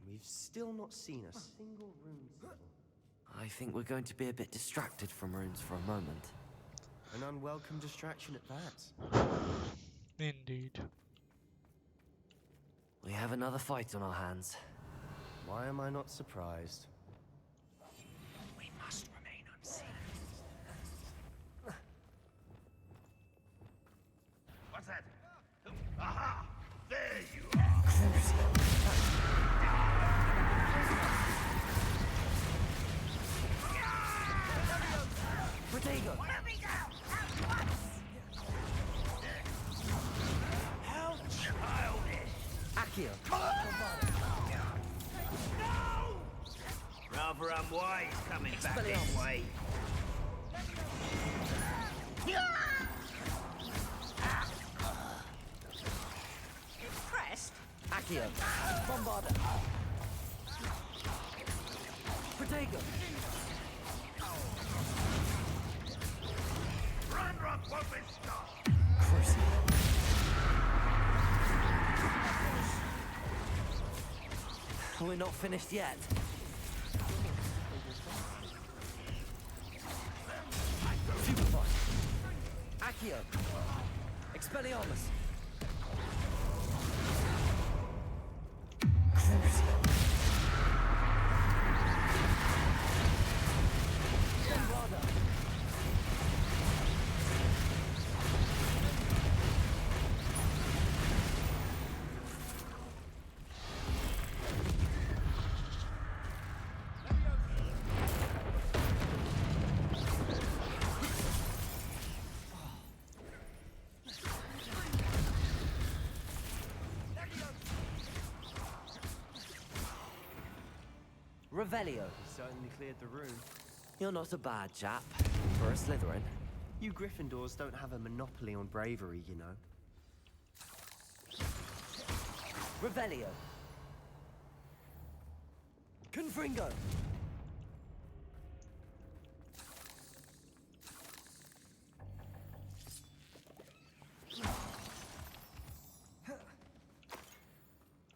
We've still not seen a single rune symbol. I think we're going to be a bit distracted from runes for a moment. An unwelcome distraction at that. Indeed. We have another fight on our hands. Why am I not surprised? We must remain unseen. What's that? Aha! There you are! Protego! Let me go! How childish! Accio! No! Rather unwise coming back this way. Impressed? Accio! Bombarda! Protego! Ranrock won't be stopped! We're not finished yet. Superbot. Accio. Expelliarmus. Bombarda. Revelio. He certainly cleared the room. You're not a bad chap for a Slytherin. You Gryffindors don't have a monopoly on bravery, you know. Revelio. Confringo.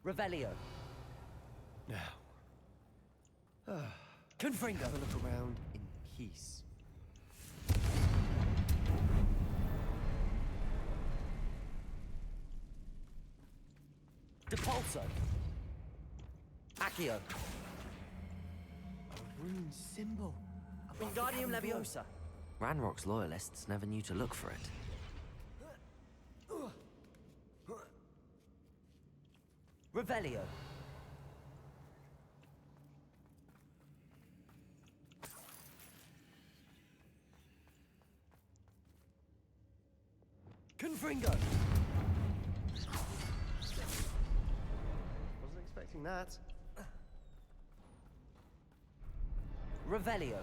Revelio. Now. Confringo. Have a look around in peace. Depulso. Accio. A rune symbol. Wingardium Leviosa. Ranrock's loyalists never knew to look for it. Revelio. Confringo! Wasn't expecting that. Revelio.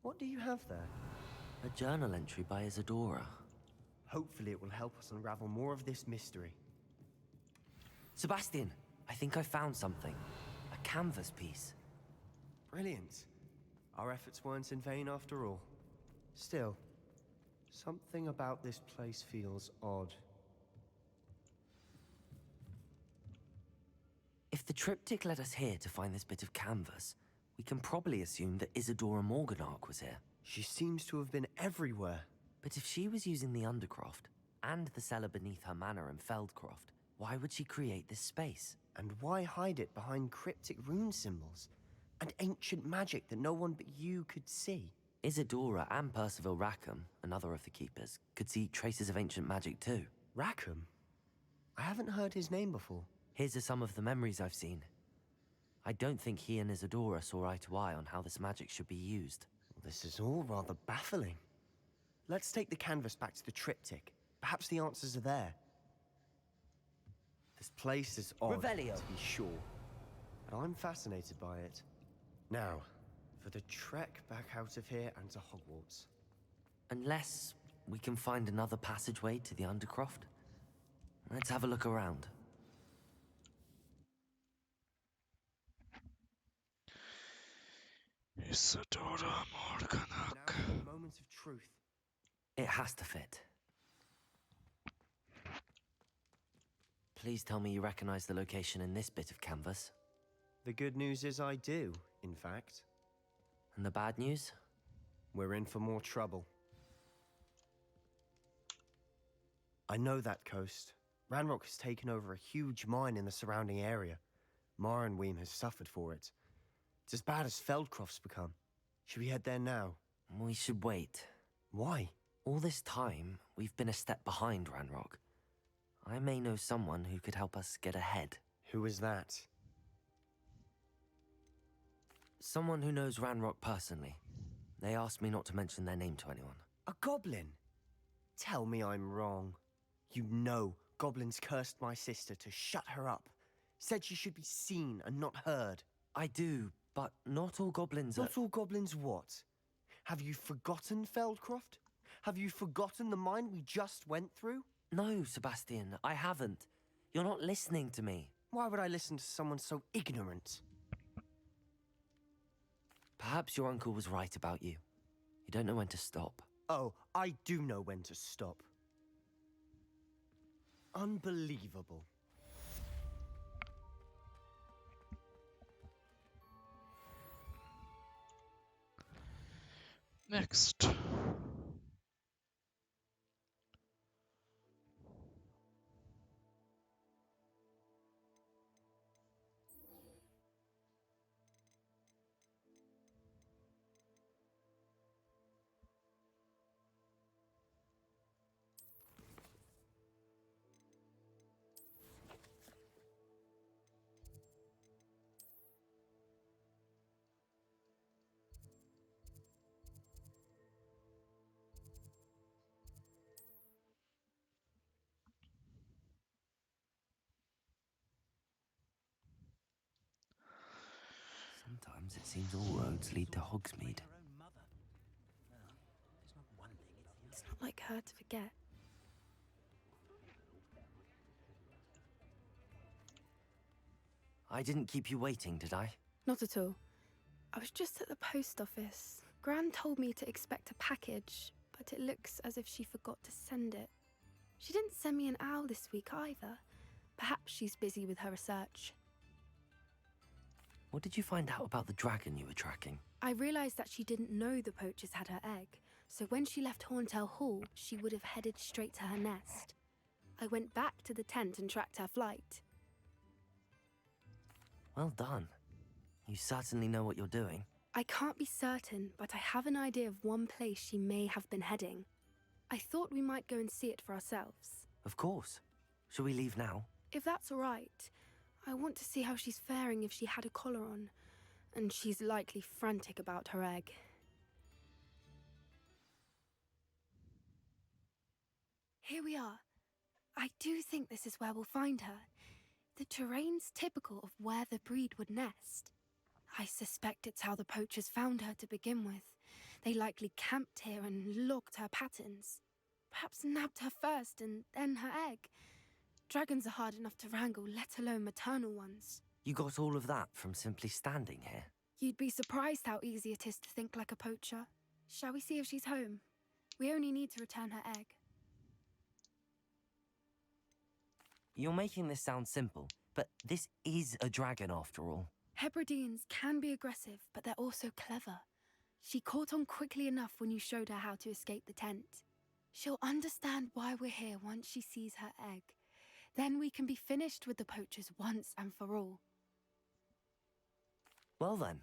What do you have there? A journal entry by Isadora. Hopefully it will help us unravel more of this mystery. Sebastian, I think I found something. A canvas piece. Brilliant. Our efforts weren't in vain after all. Still, something about this place feels odd. If the triptych led us here to find this bit of canvas, we can probably assume that Isadora Morganach was here. She seems to have been everywhere. But if she was using the Undercroft, and the cellar beneath her manor in Feldcroft, why would she create this space? And why hide it behind cryptic rune symbols? And ancient magic that no one but you could see? Isadora and Percival Rackham, another of the keepers, could see traces of ancient magic too. Rackham? I haven't heard his name before. Here's some of the memories I've seen. I don't think he and Isadora saw eye to eye on how this magic should be used. This is all rather baffling. Let's take the canvas back to the triptych. Perhaps the answers are there. This place is odd, Revelio. to be sure. But I'm fascinated by it. Now, for the trek back out of here and to Hogwarts. Unless we can find another passageway to the Undercroft. Let's have a look around. Isadora Morganach. Now for the moment of truth. It has to fit. Please tell me you recognize the location in this bit of canvas. The good news is I do, in fact. And the bad news? We're in for more trouble. I know that coast. Ranrock has taken over a huge mine in the surrounding area. Marrenweem has suffered for it. It's as bad as Feldcroft's become. Should we head there now? We should wait. Why? All this time, we've been a step behind Ranrock. I may know someone who could help us get ahead. Who is that? Someone who knows Ranrock personally. They asked me not to mention their name to anyone. A goblin? Tell me I'm wrong. You know goblins cursed my sister to shut her up. Said she should be seen and not heard. I do, but not all goblins are... Not all goblins what? Have you forgotten Feldcroft? Have you forgotten the mine we just went through? No, Sebastian, I haven't. You're not listening to me. Why would I listen to someone so ignorant? Perhaps your uncle was right about you. You don't know when to stop. Oh, I do know when to stop. Unbelievable. Next. Sometimes it seems all roads lead to Hogsmeade. It's not like her to forget. I didn't keep you waiting, did I? Not at all. I was just at the post office. Gran told me to expect a package, but it looks as if she forgot to send it. She didn't send me an owl this week either. Perhaps she's busy with her research. What did you find out about the dragon you were tracking? I realised that she didn't know the poachers had her egg, so when she left Horntail Hall, she would have headed straight to her nest. I went back to the tent and tracked her flight. Well done. You certainly know what you're doing. I can't be certain, but I have an idea of one place she may have been heading. I thought we might go and see it for ourselves. Of course. Shall we leave now? If that's all right, I want to see how she's faring if she had a collar on. And she's likely frantic about her egg. Here we are. I do think this is where we'll find her. The terrain's typical of where the breed would nest. I suspect it's how the poachers found her to begin with. They likely camped here and logged her patterns. Perhaps nabbed her first and then her egg. Dragons are hard enough to wrangle, let alone maternal ones. You got all of that from simply standing here? You'd be surprised how easy it is to think like a poacher. Shall we see if she's home? We only need to return her egg. You're making this sound simple, but this is a dragon after all. Hebrideans can be aggressive, but they're also clever. She caught on quickly enough when you showed her how to escape the tent. She'll understand why we're here once she sees her egg. Then we can be finished with the poachers once and for all. Well then,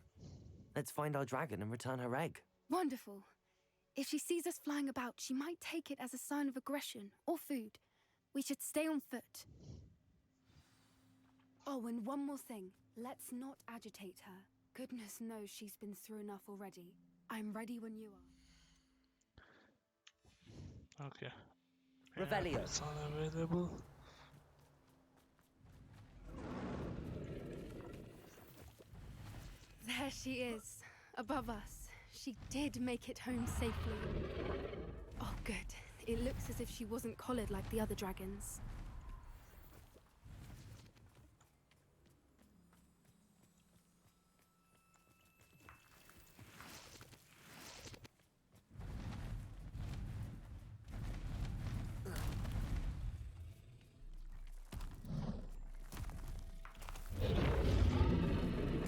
let's find our dragon and return her egg. Wonderful. If she sees us flying about, she might take it as a sign of aggression or food. We should stay on foot. Oh, and one more thing. Let's not agitate her. Goodness knows she's been through enough already. I'm ready when you are. Okay. Revelio. It's unavailable. There she is, above us. She did make it home safely. Oh, good. It looks as if she wasn't collared like the other dragons.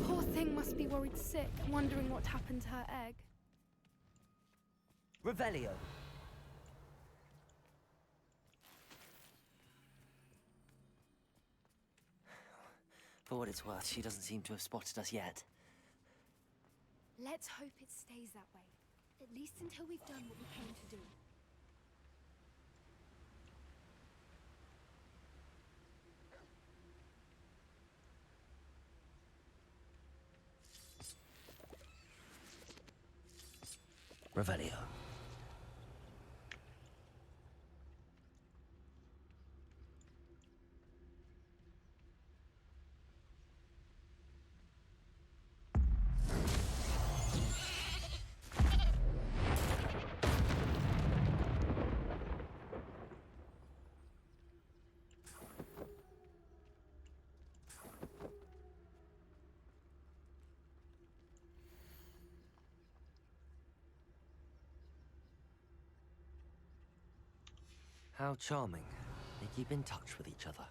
Poor thing must be worried sick, wondering what happened to her egg. Revelio. For what it's worth, she doesn't seem to have spotted us yet. Let's hope it stays that way. At least until we've done what we came to do. Revelio. How charming. They keep in touch with each other.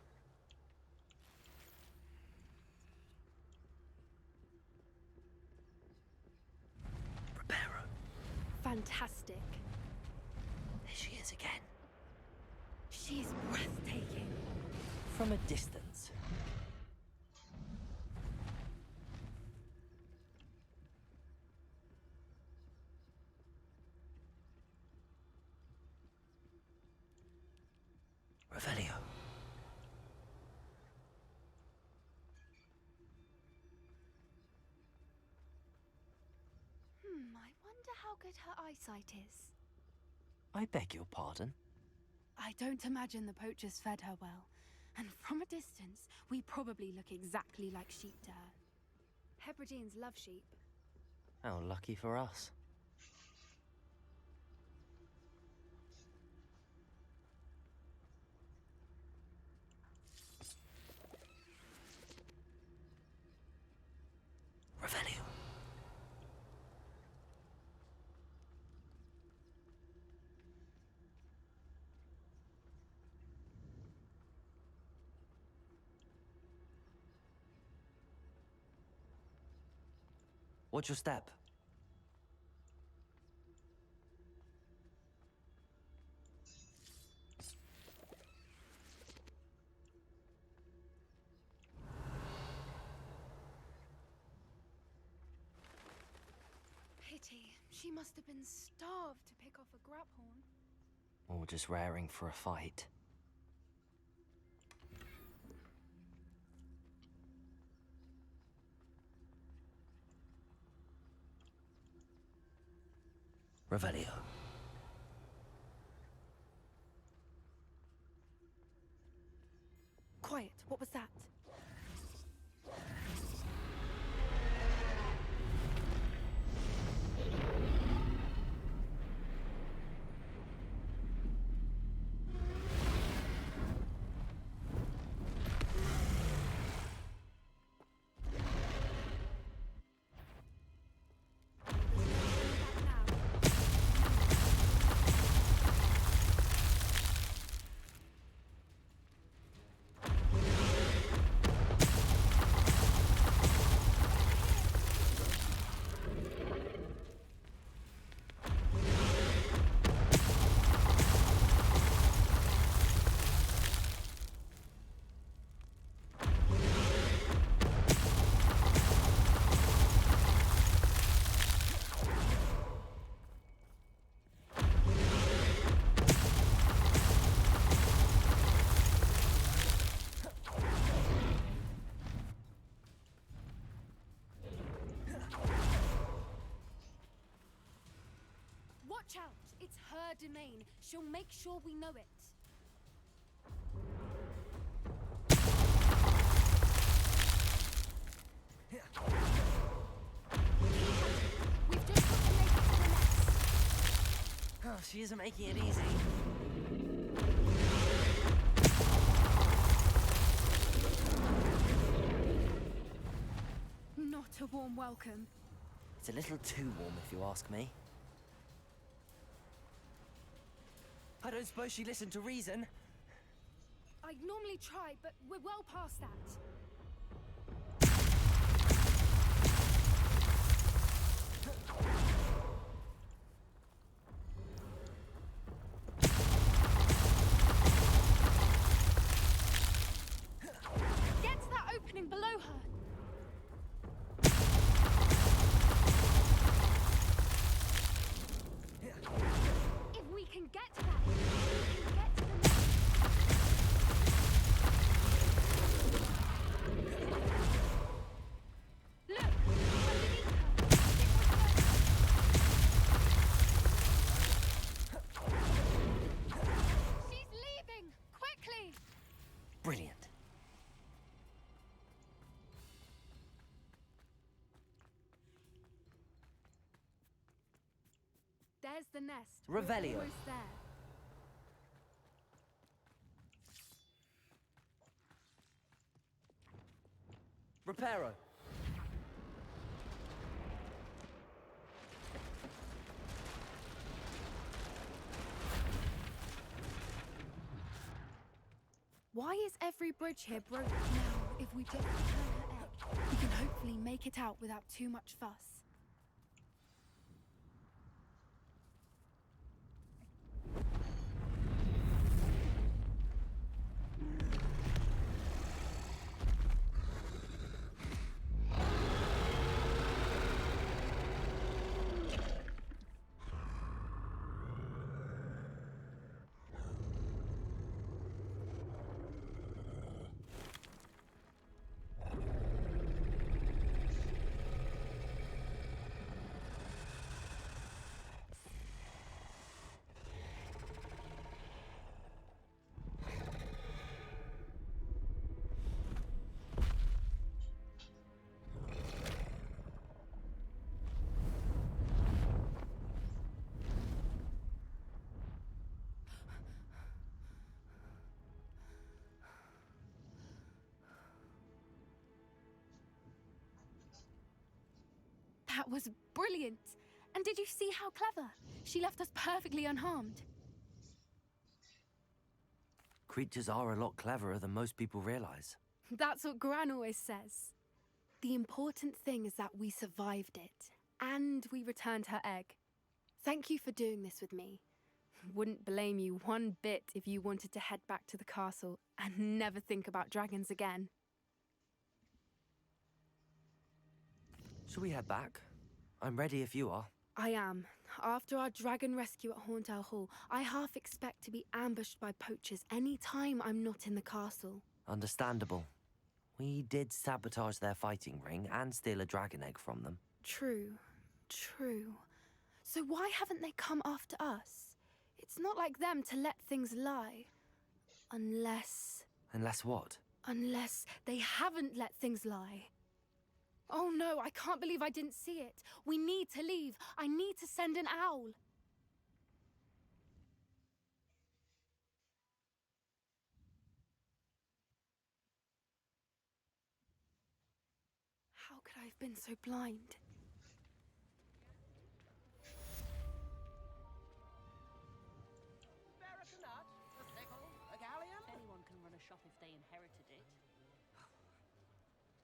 Reparo. Fantastic. There she is again. She's breathtaking. From a distance. Revelio. I wonder how good her eyesight is. I beg your pardon? I don't imagine the poachers fed her well. And from a distance, we probably look exactly like sheep to her. Hebrideans love sheep. How lucky for us. Revelio. Watch your step. She must have been starved to pick off a graphorn. Or just raring for a fight. Revelio. Quiet, what was that? Watch out! It's her domain. She'll make sure we know it. We've just got to make it to the nest. Oh, she isn't making it easy. Not a warm welcome. It's a little too warm, if you ask me. I don't suppose she listened to reason. I'd normally try, but we're well past that. Get to that opening below her. If we can get to that, we can get to the nest. Look, underneath her. She's leaving! Quickly! Brilliant. There's the nest. We're Revelio. almost there. Reparo. Why is every bridge here broken? Now, if we just return her egg, we can hopefully make it out without too much fuss. That was brilliant! And did you see how clever? She left us perfectly unharmed. Creatures are a lot cleverer than most people realize. That's what Gran always says. The important thing is that we survived it, and we returned her egg. Thank you for doing this with me. Wouldn't blame you one bit if you wanted to head back to the castle and never think about dragons again. Shall we head back? I'm ready if you are. I am. After our dragon rescue at Hauntow Hall, I half expect to be ambushed by poachers any time I'm not in the castle. Understandable. We did sabotage their fighting ring and steal a dragon egg from them. True. True. So why haven't they come after us? It's not like them to let things lie. Unless Unless what? they haven't let things lie. Oh no, I can't believe I didn't see it. We need to leave. I need to send an owl. How could I have been so blind? Anyone can run a shop if they inherited it.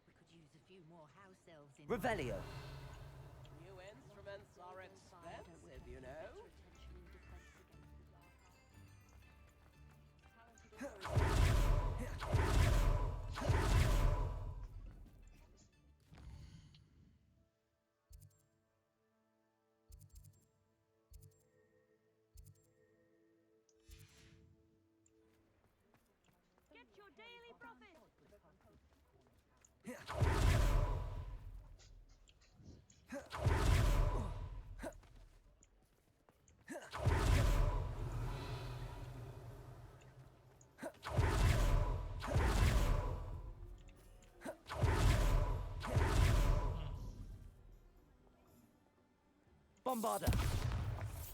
We could use a few more house elves in. Revelio. New instruments are expensive, you know. Get your daily profit. Bombarder.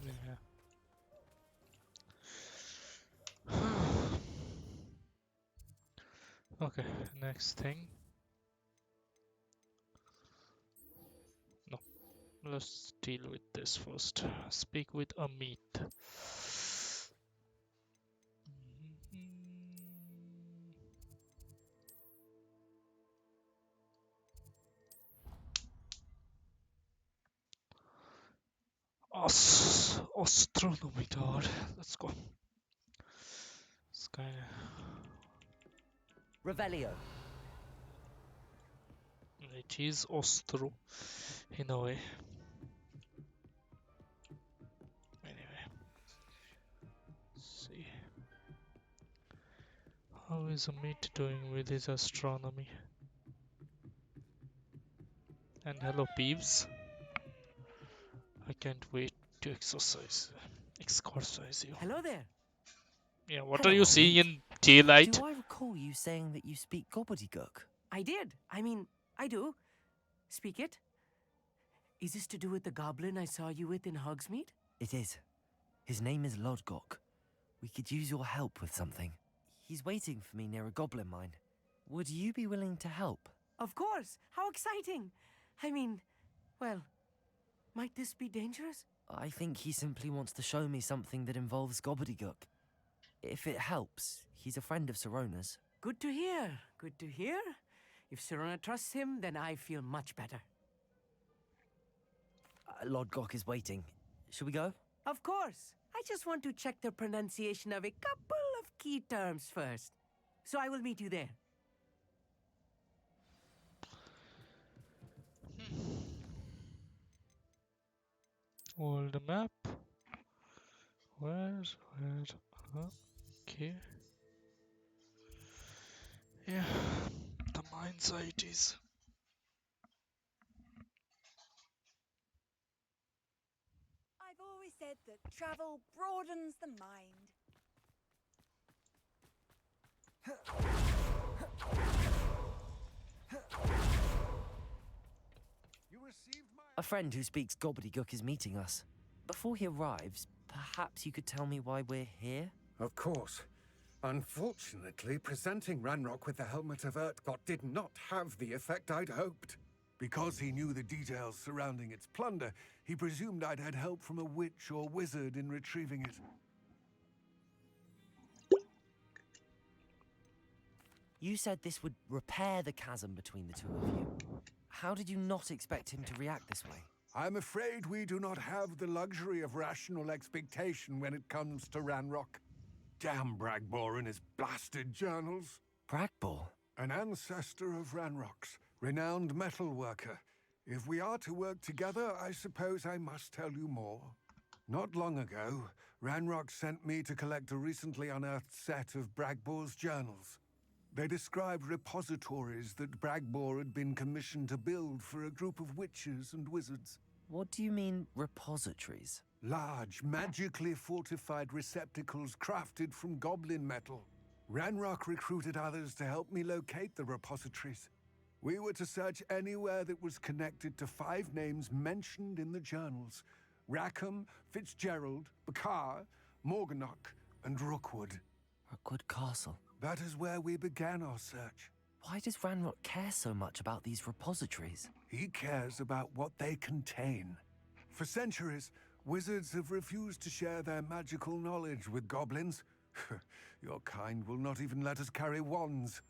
Yeah. Okay, next thing. No, let's deal with this first. Speak with Amit. Astronometer. Let's go. It's kind Revelio. It is Ostro in a way. Anyway, let's see. How is Amit doing with his astronomy? And hello, Peeves. I can't wait to exercise you. Hello there. Yeah, what Hello, are you seeing Amit. in daylight? Do I recall you saying that you speak gobbledygook? I did. I mean, I do. Speak it. Is this to do with the goblin I saw you with in Hogsmeade? It is. His name is Lodgok. We could use your help with something. He's waiting for me near a goblin mine. Would you be willing to help? Of course. How exciting. I mean, well, might this be dangerous? I think he simply wants to show me something that involves gobbledygook. If it helps, he's a friend of Sirona's. Good to hear. Good to hear. If Sirona trusts him, then I feel much better. Lodgok is waiting. Shall we go? Of course. I just want to check the pronunciation of a couple of key terms first. So I will meet you there. World map. Where? Okay. Yeah, the mine site is. I've always said that travel broadens the mind. A friend who speaks gobbledygook is meeting us. Before he arrives, perhaps you could tell me why we're here? Of course. Unfortunately, presenting Ranrock with the Helmet of Urtkot did not have the effect I'd hoped. Because he knew the details surrounding its plunder, he presumed I'd had help from a witch or wizard in retrieving it. You said this would repair the chasm between the two of you. How did you not expect him to react this way? I'm afraid we do not have the luxury of rational expectation when it comes to Ranrock. Damn Bragbor and his blasted journals. Bragbor? An ancestor of Ranrock's, renowned metal worker. If we are to work together, I suppose I must tell you more. Not long ago, Ranrock sent me to collect a recently unearthed set of Bragbor's journals. They described repositories that Bragbor had been commissioned to build for a group of witches and wizards. What do you mean, repositories? Large, magically fortified receptacles crafted from goblin metal. Ranrock recruited others to help me locate the repositories. We were to search anywhere that was connected to 5 names mentioned in the journals: Rackham, Fitzgerald, Bakar, Morganach, and Rookwood. Rookwood Castle. That is where we began our search. Why does Ranrock care so much about these repositories? He cares about what they contain. For centuries, wizards have refused to share their magical knowledge with goblins. Your kind will not even let us carry wands.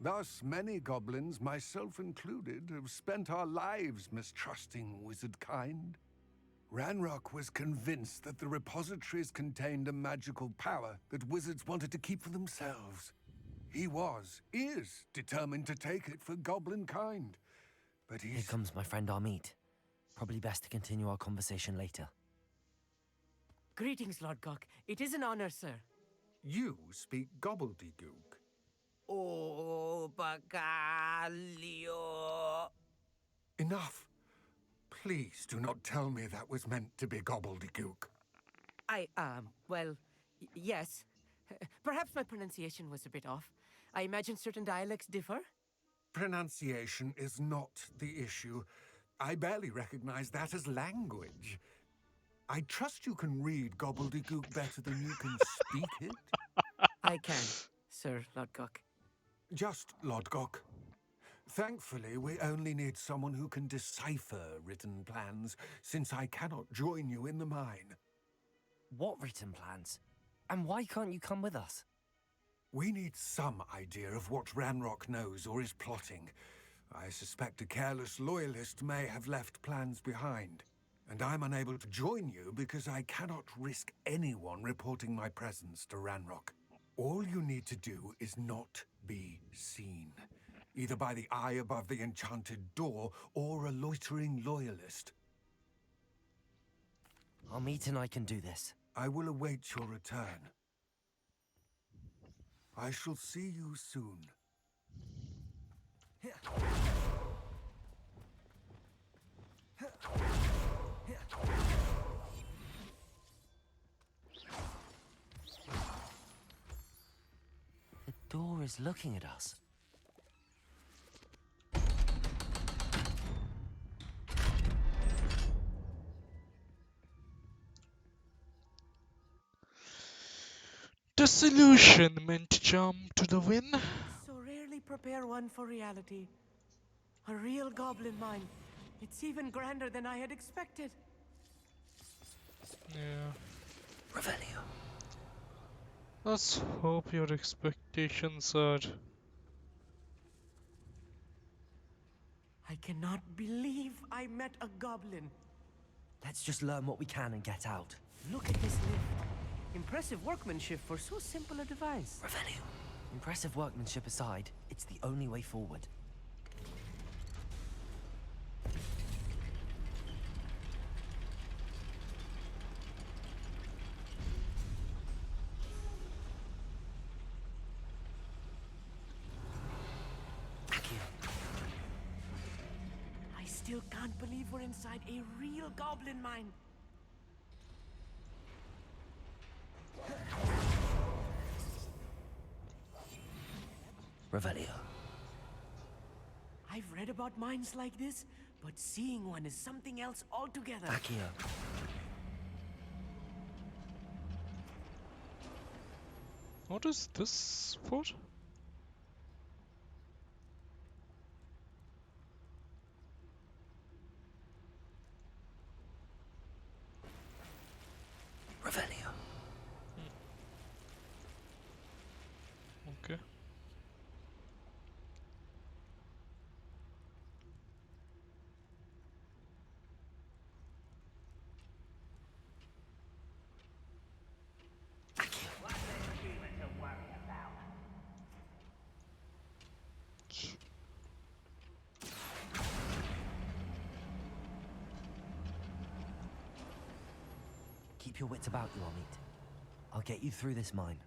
Thus, many goblins, myself included, have spent our lives mistrusting wizard kind. Ranrock was convinced that the repositories contained a magical power that wizards wanted to keep for themselves. He is determined to take it for goblin kind. But Here comes my friend Amit. Probably best to continue our conversation later. Greetings, Lord Gok. It is an honor, sir. You speak gobbledygook. Oh, Bacalio. Enough. Please do not tell me that was meant to be gobbledygook. Well, yes. Perhaps my pronunciation was a bit off. I imagine certain dialects differ. Pronunciation is not the issue. I barely recognize that as language. I trust you can read gobbledygook better than you can speak it. I can, Sir Lodgok. Just Lodgok. Thankfully, we only need someone who can decipher written plans, since I cannot join you in the mine. What written plans? And why can't you come with us? We need some idea of what Ranrock knows or is plotting. I suspect a careless loyalist may have left plans behind. And I'm unable to join you because I cannot risk anyone reporting my presence to Ranrock. All you need to do is not be seen, either by the eye above the enchanted door or a loitering loyalist. Amit and I can do this. I will await your return. I shall see you soon. The door is looking at us. Disillusionment charm to the win. So rarely prepare one for reality. A real goblin mine. It's even grander than I had expected. Yeah. Revelio. Let's hope your expectations are... I cannot believe I met a goblin. Let's just learn what we can and get out. Look at this lift. Impressive workmanship for so simple a device. Revelio. Impressive workmanship aside, it's the only way forward. I still can't believe we're inside a real goblin mine. Revelio. I've read about mines like this, but seeing one is something else altogether. Accio. What is this for? Revelio. Okay. Keep your wits about you, Amit. I'll get you through this mine.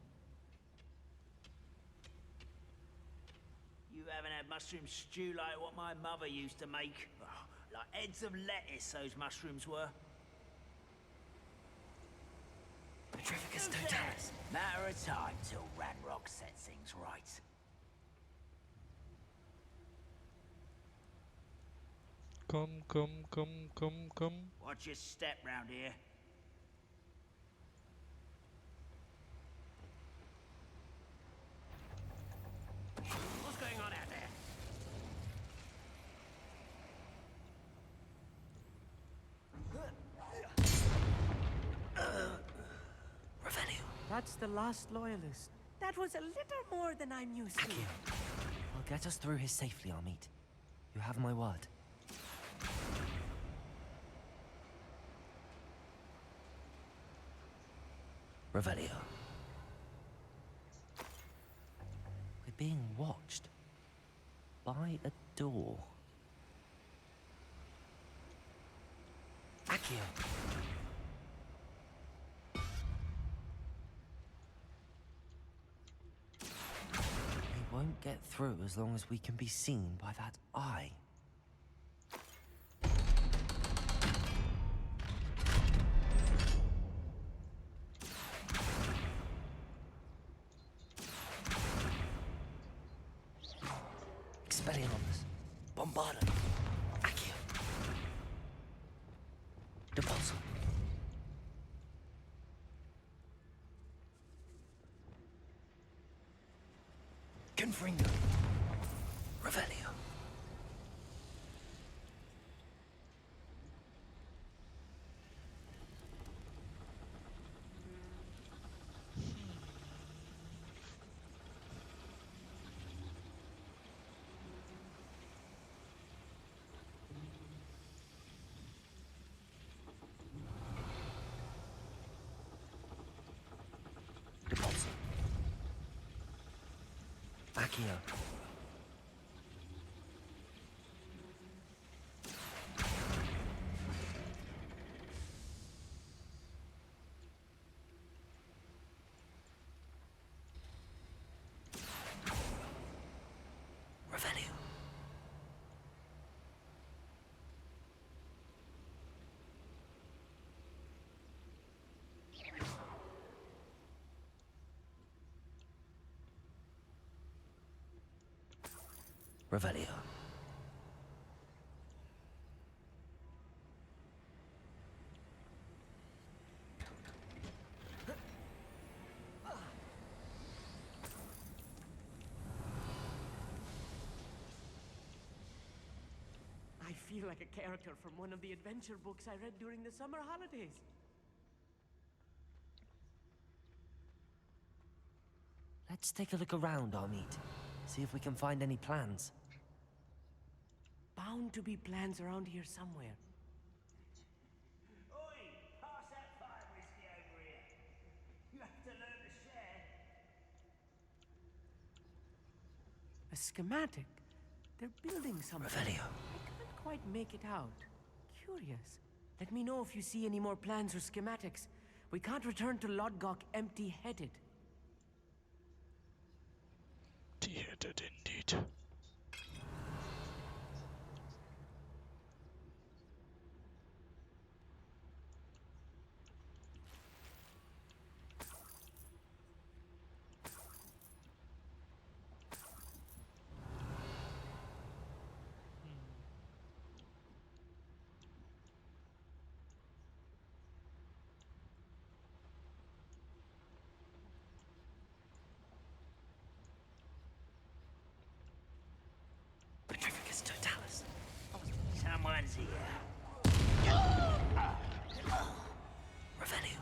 You haven't had mushroom stew like what my mother used to make. Oh, like heads of lettuce, those mushrooms were. Petrificus totalis. Matter of time till Ranrock sets things right. Come. Watch your step round here. What's going on out there? Revelio. That's the last loyalist. That was a little more than I'm used to. I'll get us through here safely, Amit. You have my word. Revelio. We're being watched. By a door. Accio. We won't get through as long as we can be seen by that eye. Expelliarmus. Bombarda. Accio. Depulso. Confringo. Revelio. Depulso. Accio. Revelio. Revelio. I feel like a character from one of the adventure books I read during the summer holidays. Let's take a look around, Amit. See if we can find any plans. Bound to be plans around here somewhere. Oi! Pass that fire whiskey over here. You have to learn to share. A schematic. They're building something. Revelio. I can't quite make it out. Curious. Let me know if you see any more plans or schematics. We can't return to Lodgok empty-headed. Empty-headed indeed. Petrificus totalis. Someone's here. Revelio.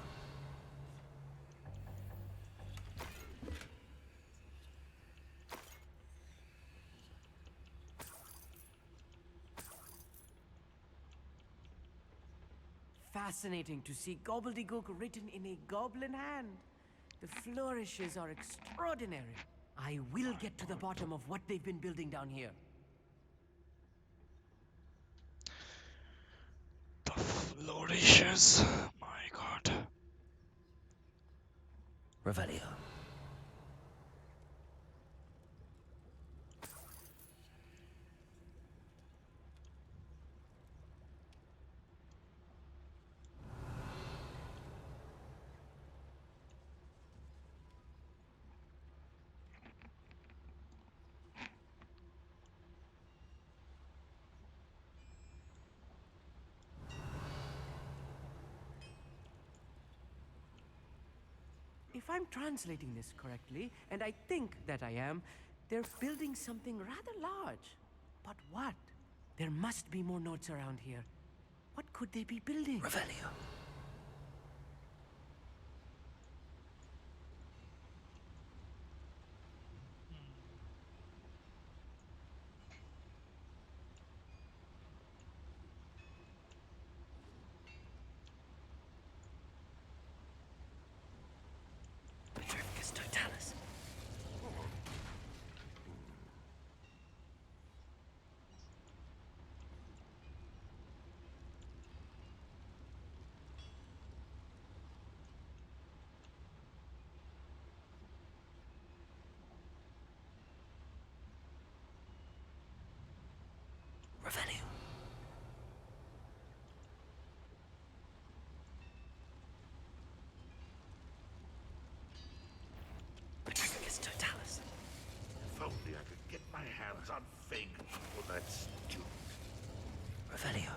Fascinating to see gobbledygook written in a goblin hand. The flourishes are extraordinary. I will get to the bottom of what they've been building down here. The flourishes. My god. Revelio. If I'm translating this correctly, and I think that I am, they're building something rather large. But what? There must be more notes around here. What could they be building? Revelio. Petrificus totalis. Revelio. Petrificus totalis. If only I could get my hands on Fig or that student. Revelio.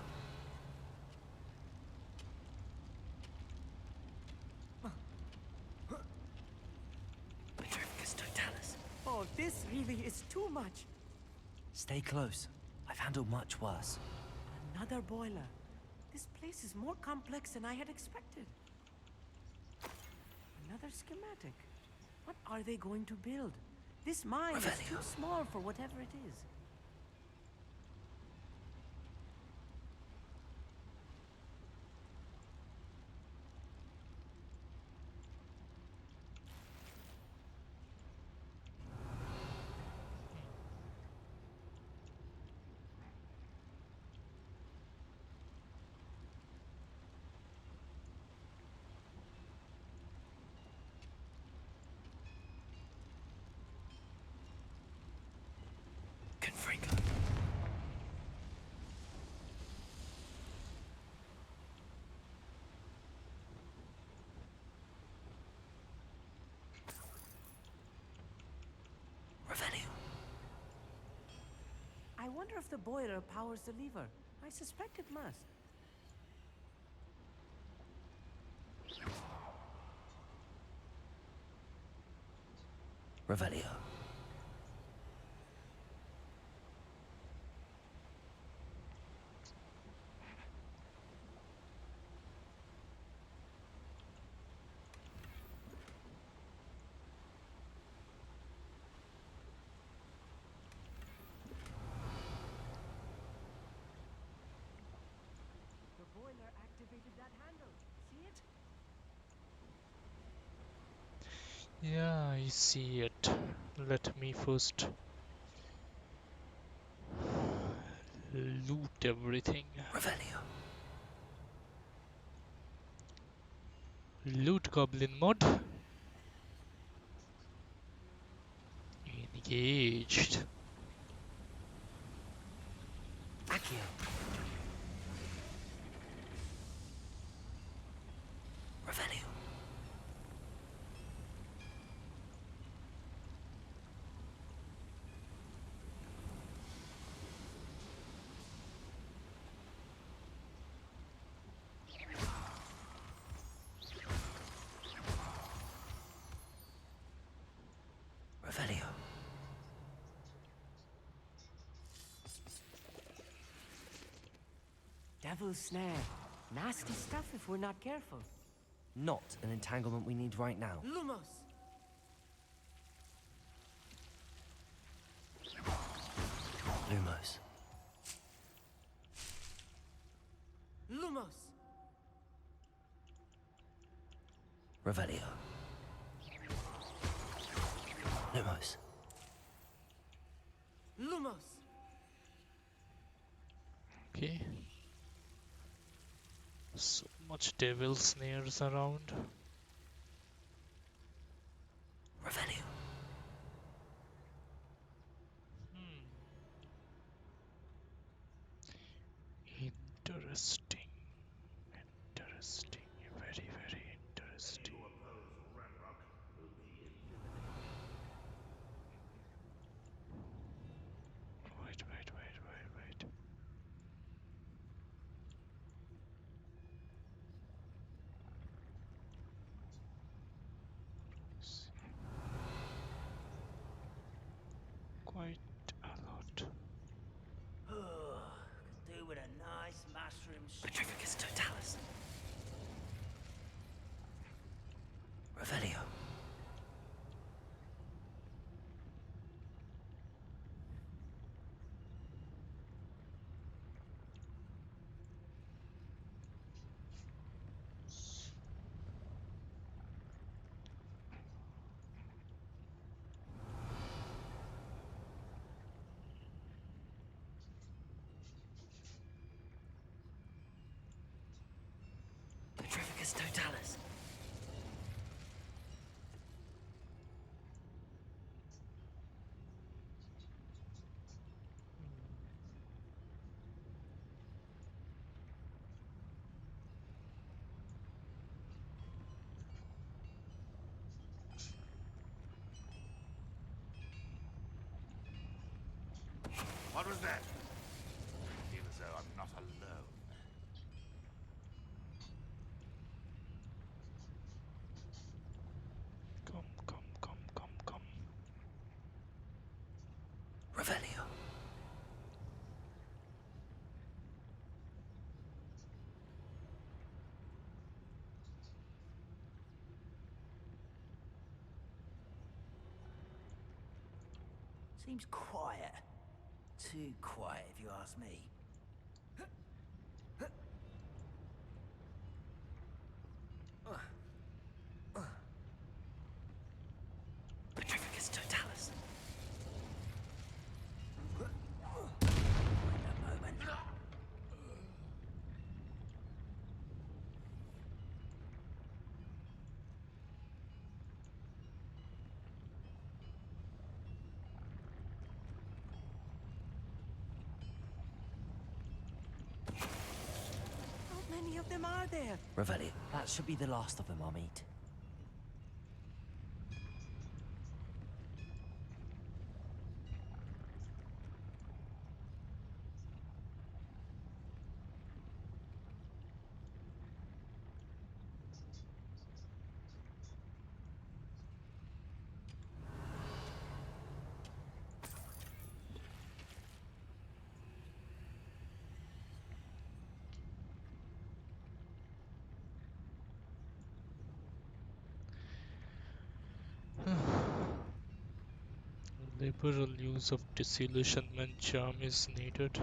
Petrificus totalis. Oh, this really is too much. Stay close. I've handled much worse. Another boiler. This place is more complex than I had expected. Another schematic. What are they going to build? This mine is too small for whatever it is. Confringo. Revelio. I wonder if the boiler powers the lever. I suspect it must. Revelio. The boiler activated that handle. See it? Yeah, I see it. Let me first loot everything. Revelio. Loot goblin mod. Engaged. Accio. Revelio. Revelio. Devil's snare. Nasty stuff if we're not careful. Not an entanglement we need right now. Lumos! Lumos. Lumos! Revelio. Lumos. Lumos! Okay. So much devil snares around. Revelio. Interesting. Interesting. Very, very interesting. Who oppose Ranrock will be eliminated. Wait. Quite a lot. Could do with a nice mushroom stew. Petrificus totalis. Revelio. Petrificus totalis. What was that? I feel as though I'm not alone. Come. Revelio. Seems quiet. Too quiet, if you ask me. Petrificus totalis. How many of them are there? Revelio. That should be the last of them I'll meet. Liberal use of disillusionment charm is needed,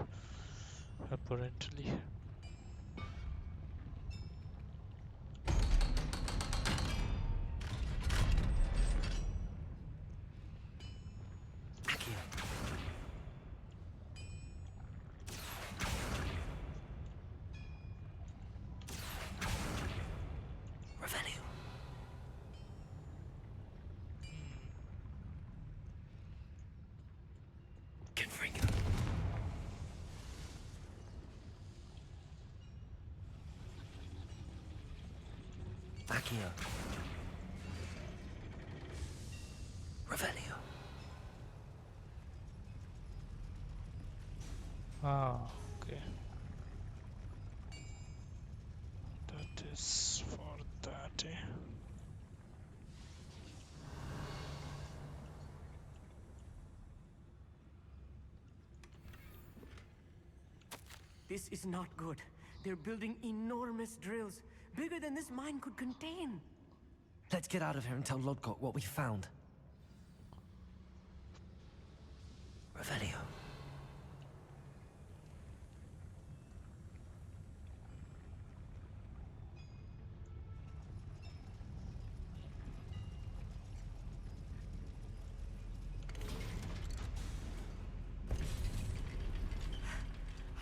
apparently. Accio. Revelio. Confringo. Accio. Revelio. Okay. That is for that, eh? This is not good. They're building enormous drills, bigger than this mine could contain. Let's get out of here and tell Lodgok what we found. Revelio.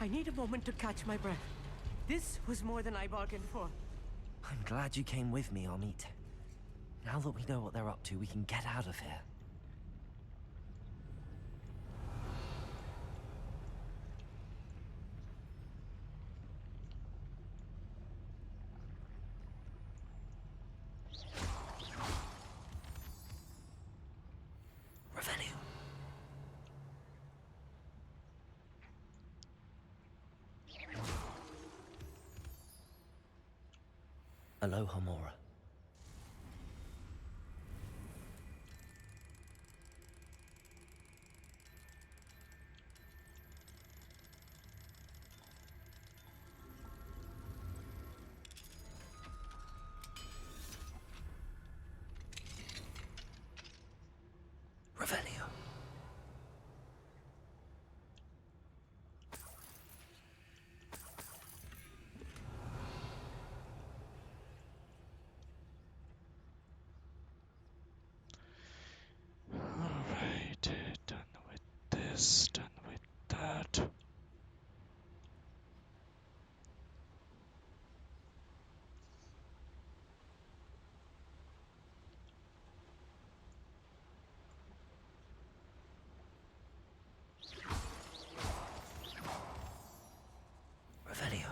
I need a moment to catch my breath. This was more than I bargained for. I'm glad you came with me, Amit. Now that we know what they're up to, we can get out of here. Revelio. Hello, Hamora. Revelio. Alright, done with this, done with that. Revelio.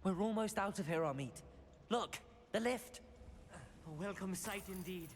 We're almost out of here, Amit. Look, the lift. A welcome sight indeed.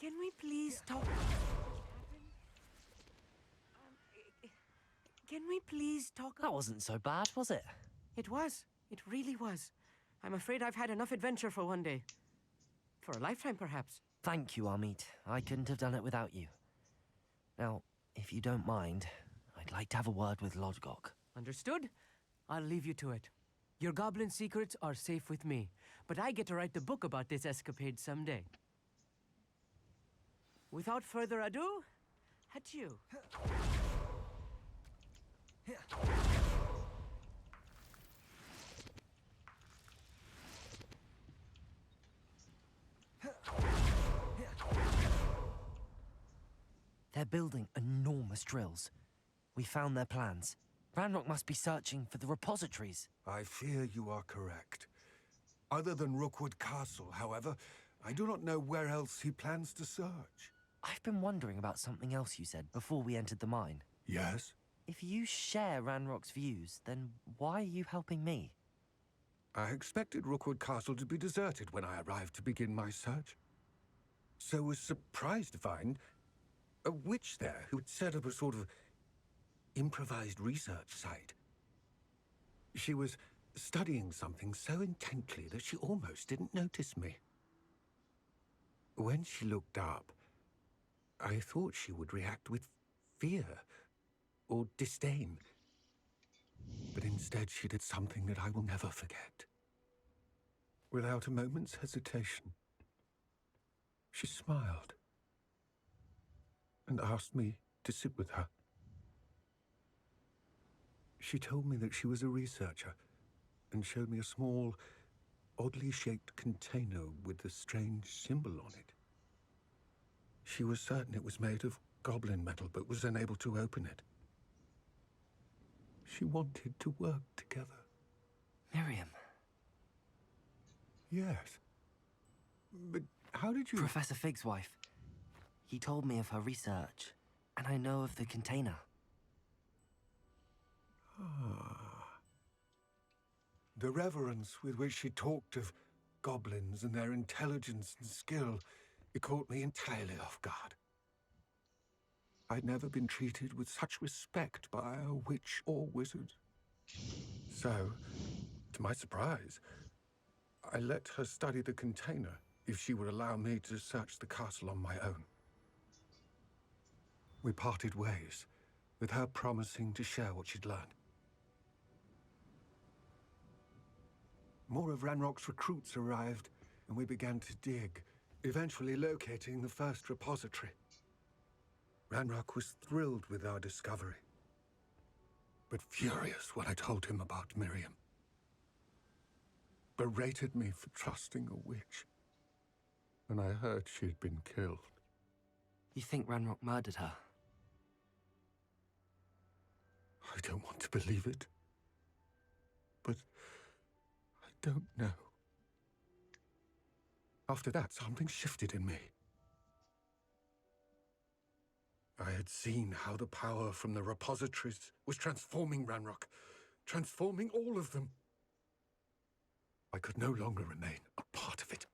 Can we please talk? Can we please talk? That wasn't so bad, was it? It was. It really was. I'm afraid I've had enough adventure for one day. For a lifetime, perhaps. Thank you, Amit. I couldn't have done it without you. Now, if you don't mind, I'd like to have a word with Lodgok. Understood? I'll leave you to it. Your goblin secrets are safe with me, but I get to write the book about this escapade someday. Without further ado, adieu. They're building enormous drills. We found their plans. Ranrock must be searching for the repositories. I fear you are correct. Other than Rookwood Castle, however, I do not know where else he plans to search. I've been wondering about something else you said before we entered the mine. Yes? If you share Ranrock's views, then why are you helping me? I expected Rookwood Castle to be deserted when I arrived to begin my search. So was surprised to find a witch there who had set up a sort of improvised research site. She was studying something so intently that she almost didn't notice me. When she looked up, I thought she would react with fear or disdain. But instead she did something that I will never forget. Without a moment's hesitation, she smiled and asked me to sit with her. She told me that she was a researcher and showed me a small, oddly shaped container with a strange symbol on it. She was certain it was made of goblin metal, but was unable to open it. She wanted to work together. Miriam. Yes. But how did you... Professor Fig's wife. He told me of her research, and I know of the container. Ah. The reverence with which she talked of goblins and their intelligence and skill, it caught me entirely off guard. I'd never been treated with such respect by a witch or wizard. So, to my surprise, I let her study the container if she would allow me to search the castle on my own. We parted ways, with her promising to share what she'd learned. More of Ranrock's recruits arrived, and we began to dig, eventually locating the first repository. Ranrock was thrilled with our discovery, but furious when I told him about Miriam. Berated me for trusting a witch, and I heard she had been killed. You think Ranrock murdered her? I don't want to believe it, but I don't know. After that, something shifted in me. I had seen how the power from the repositories was transforming Ranrock, transforming all of them. I could no longer remain a part of it.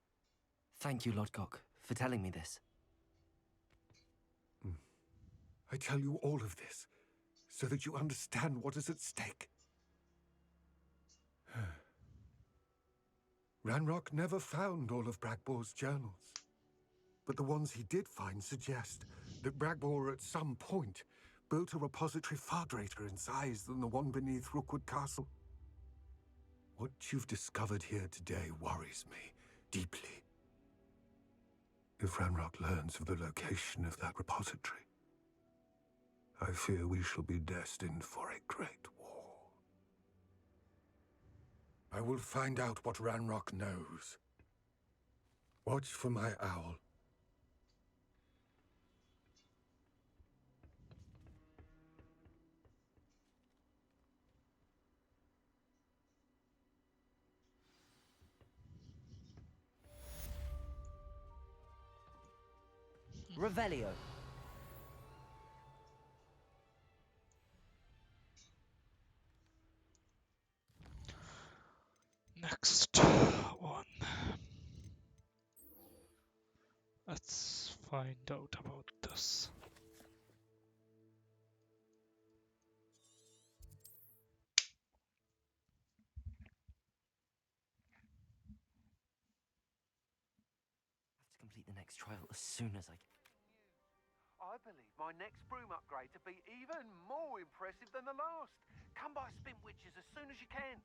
Thank you, Lodgok, for telling me this. I tell you all of this so that you understand what is at stake. Ranrock never found all of Bragbor's journals, but the ones he did find suggest that Bragbor at some point built a repository far greater in size than the one beneath Rookwood Castle. What you've discovered here today worries me deeply. If Ranrock learns of the location of that repository, I fear we shall be destined for a great war. I will find out what Ranrock knows. Watch for my owl. Revelio. Next one. Let's find out about this. I have to complete the next trial as soon as I can. I believe my next broom upgrade to be even more impressive than the last. Come by Spin Witches as soon as you can.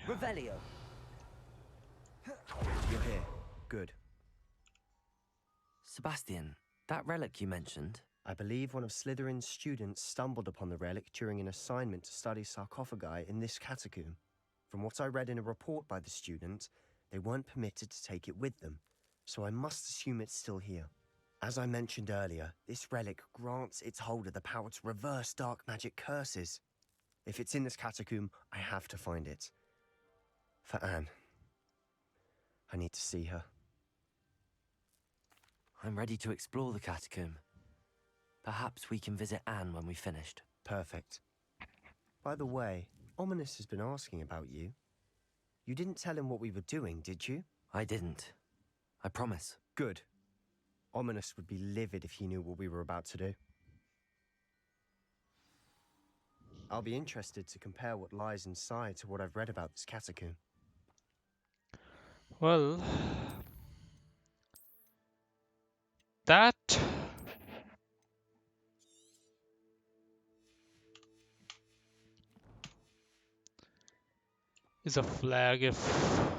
Revelio. You're here. Good. Sebastian, that relic you mentioned. I believe one of Slytherin's students stumbled upon the relic during an assignment to study sarcophagi in this catacomb. From what I read in a report by the student, they weren't permitted to take it with them, so I must assume it's still here. As I mentioned earlier, this relic grants its holder the power to reverse dark magic curses. If it's in this catacomb, I have to find it. For Anne. I need to see her. I'm ready to explore the catacomb. Perhaps we can visit Anne when we've finished. Perfect. By the way, Ominous has been asking about you. You didn't tell him what we were doing, did you? I didn't. I promise. Good. Ominous would be livid if he knew what we were about to do. I'll be interested to compare what lies inside to what I've read about this catacomb. Well, that is a flag if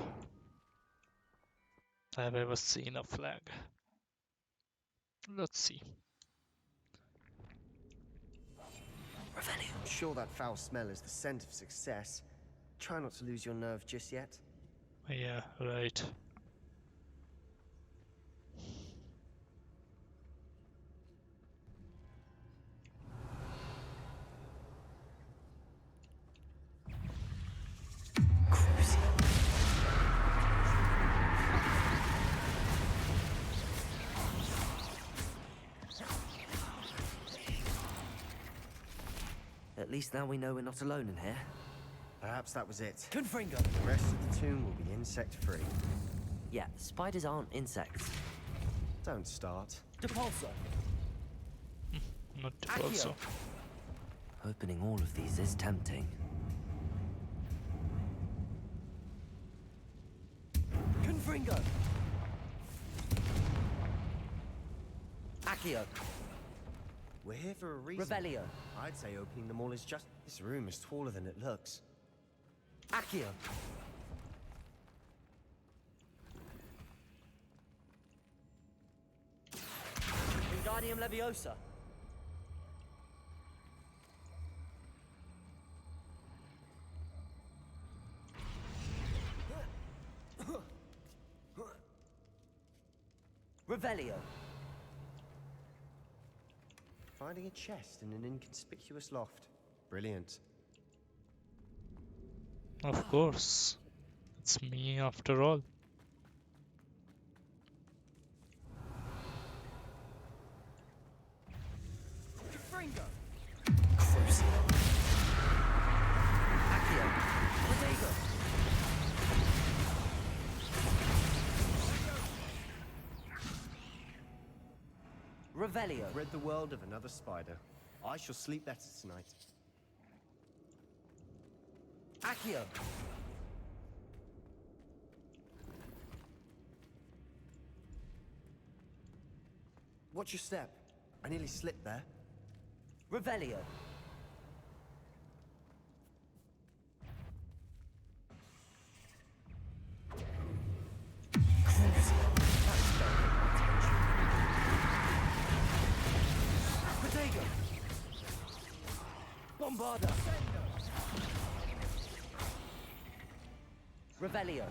I've ever seen a flag. Let's see. I'm sure that foul smell is the scent of success. Try not to lose your nerve just yet. Yeah, right. At least now we know we're not alone in here. Perhaps that was it. Confringo. The rest of the tomb will be insect-free. Yeah, spiders aren't insects. Don't start. Depulso. Not Depulso. Opening all of these is tempting. Confringo! Accio! We're here for a reason. Revelio! I'd say opening them all is just... This room is taller than it looks. Accio! Wingardium Leviosa! Revelio! Finding a chest in an inconspicuous loft. Brilliant. Of course. It's me after all. Confringo! Crucio! Accio! Protego! Revelio! Rid the world of another spider. I shall sleep better tonight. Accio! Watch your step. I nearly slipped there. Revelio! Protego! Bombarda! Revelio!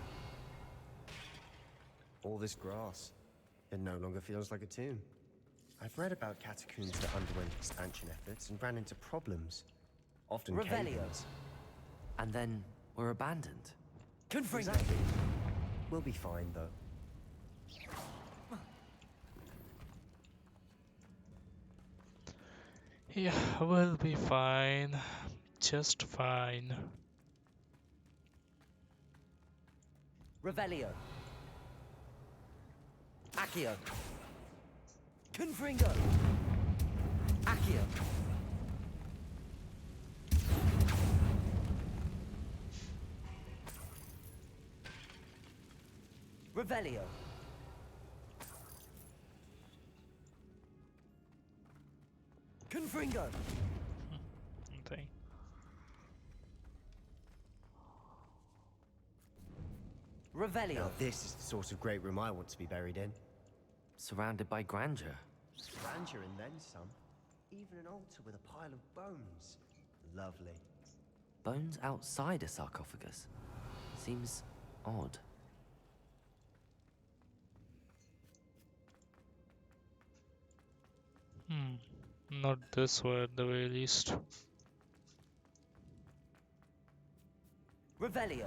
All this grass. It no longer feels like a tomb. I've read about catacombs that underwent expansion efforts and ran into problems. Often Revelio. cave-ins. And then were abandoned. Confringo! Exactly. We'll be fine, though. Yeah, we'll be fine. Just fine. Revelio! Accio! Confringo! Accio! Revelio! Confringo! Okay. Revelio! Now this is the sort of great room I want to be buried in. Surrounded by grandeur. Grandeur and then some. Even an altar with a pile of bones. Lovely. Bones outside a sarcophagus. Seems odd. Not this way at the very least. Revelio!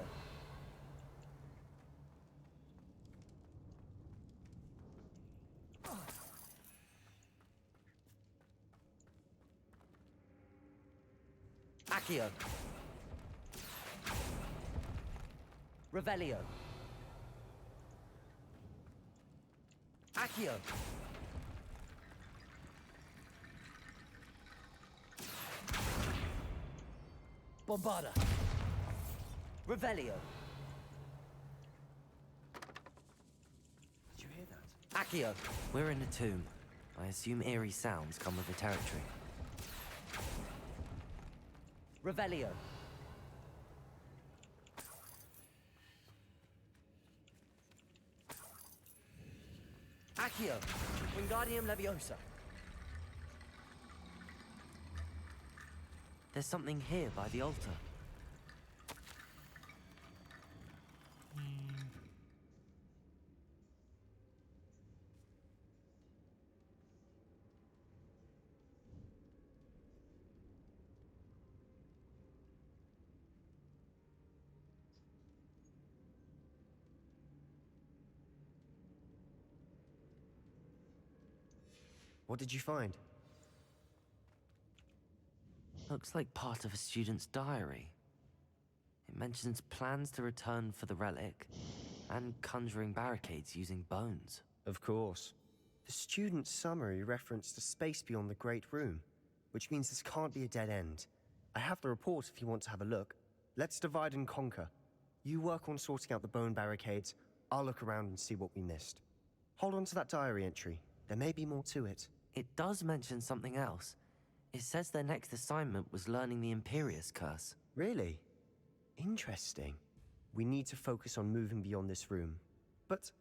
Accio! Revelio! Accio! Bombarda! Revelio! Did you hear that? Accio! We're in a tomb. I assume eerie sounds come with the territory. Revelio! Accio! Wingardium Leviosa! There's something here by the altar. What did you find? Looks like part of a student's diary. It mentions plans to return for the relic and conjuring barricades using bones. Of course. The student's summary referenced a space beyond the Great Room, which means this can't be a dead end. I have the report if you want to have a look. Let's divide and conquer. You work on sorting out the bone barricades. I'll look around and see what we missed. Hold on to that diary entry. There may be more to it. It does mention something else. It says their next assignment was learning the Imperius curse. Really? Interesting. We need to focus on moving beyond this room. But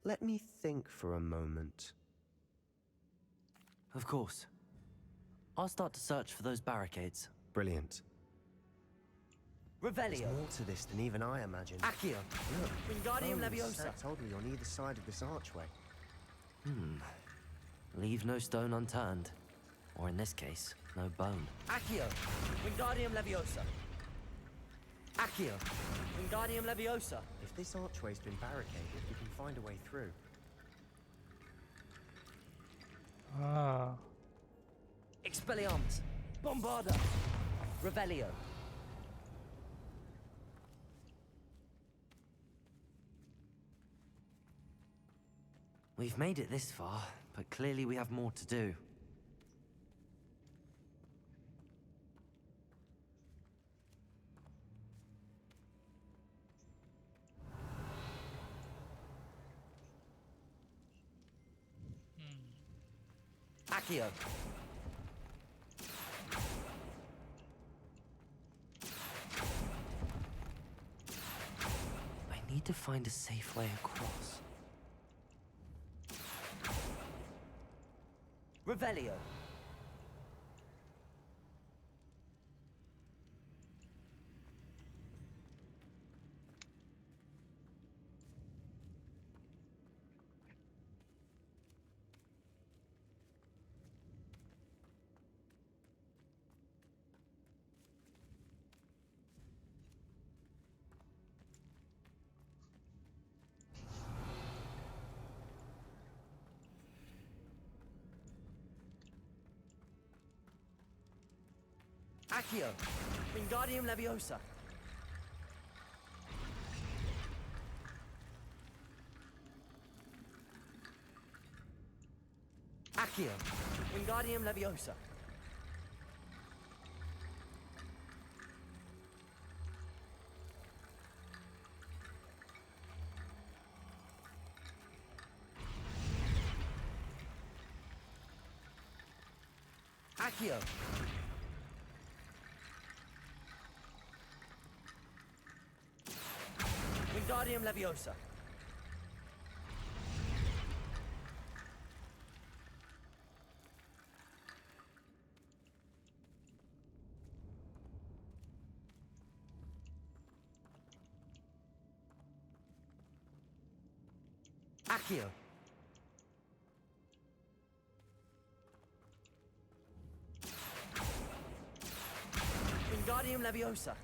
let me think for a moment. Of course. I'll start to search for those barricades. Brilliant. Revelio. There's more to this than even I imagined. Accio. Look, Wingardium bones Leviosa. stacked oddly on either side of this archway. Leave no stone unturned. Or in this case, no bone. Accio. Wingardium Leviosa. Accio. Wingardium Leviosa. If this archway's been barricaded, we can find a way through. Ah. Expelliarmus. Bombarda. Revelio. We've made it this far, but clearly we have more to do. Accio. I need to find a safe way across. Revelio. Accio. Wingardium Leviosa. Accio. Wingardium Leviosa. Accio. Wingardium Leviosa. Accio. Wingardium Leviosa.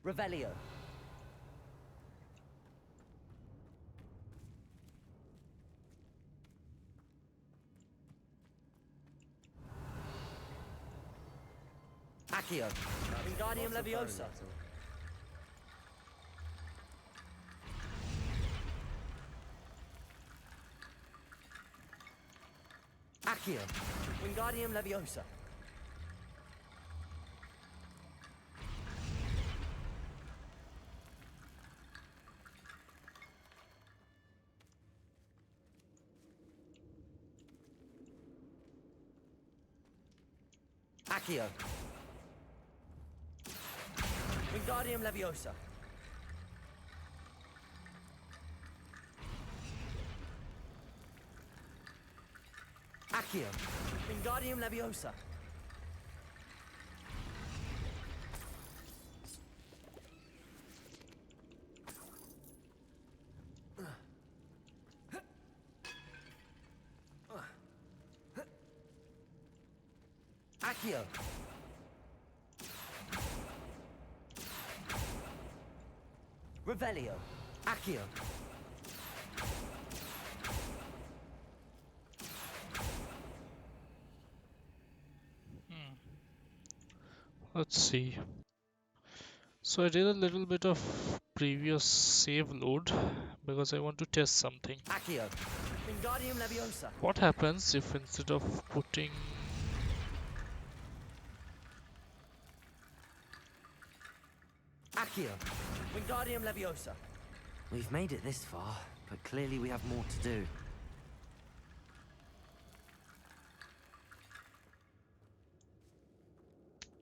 Revelio. Accio. Wingardium Leviosa. Accio. Wingardium Leviosa. Accio. Wingardium Leviosa. Accio. Wingardium Leviosa. Accio. Revelio. Accio. Let's see. So I did a little bit of previous save load because I want to test something. Accio. Wingardium Leviosa. What happens if instead of putting Accio. Wingardium Leviosa. We've made it this far, but clearly we have more to do.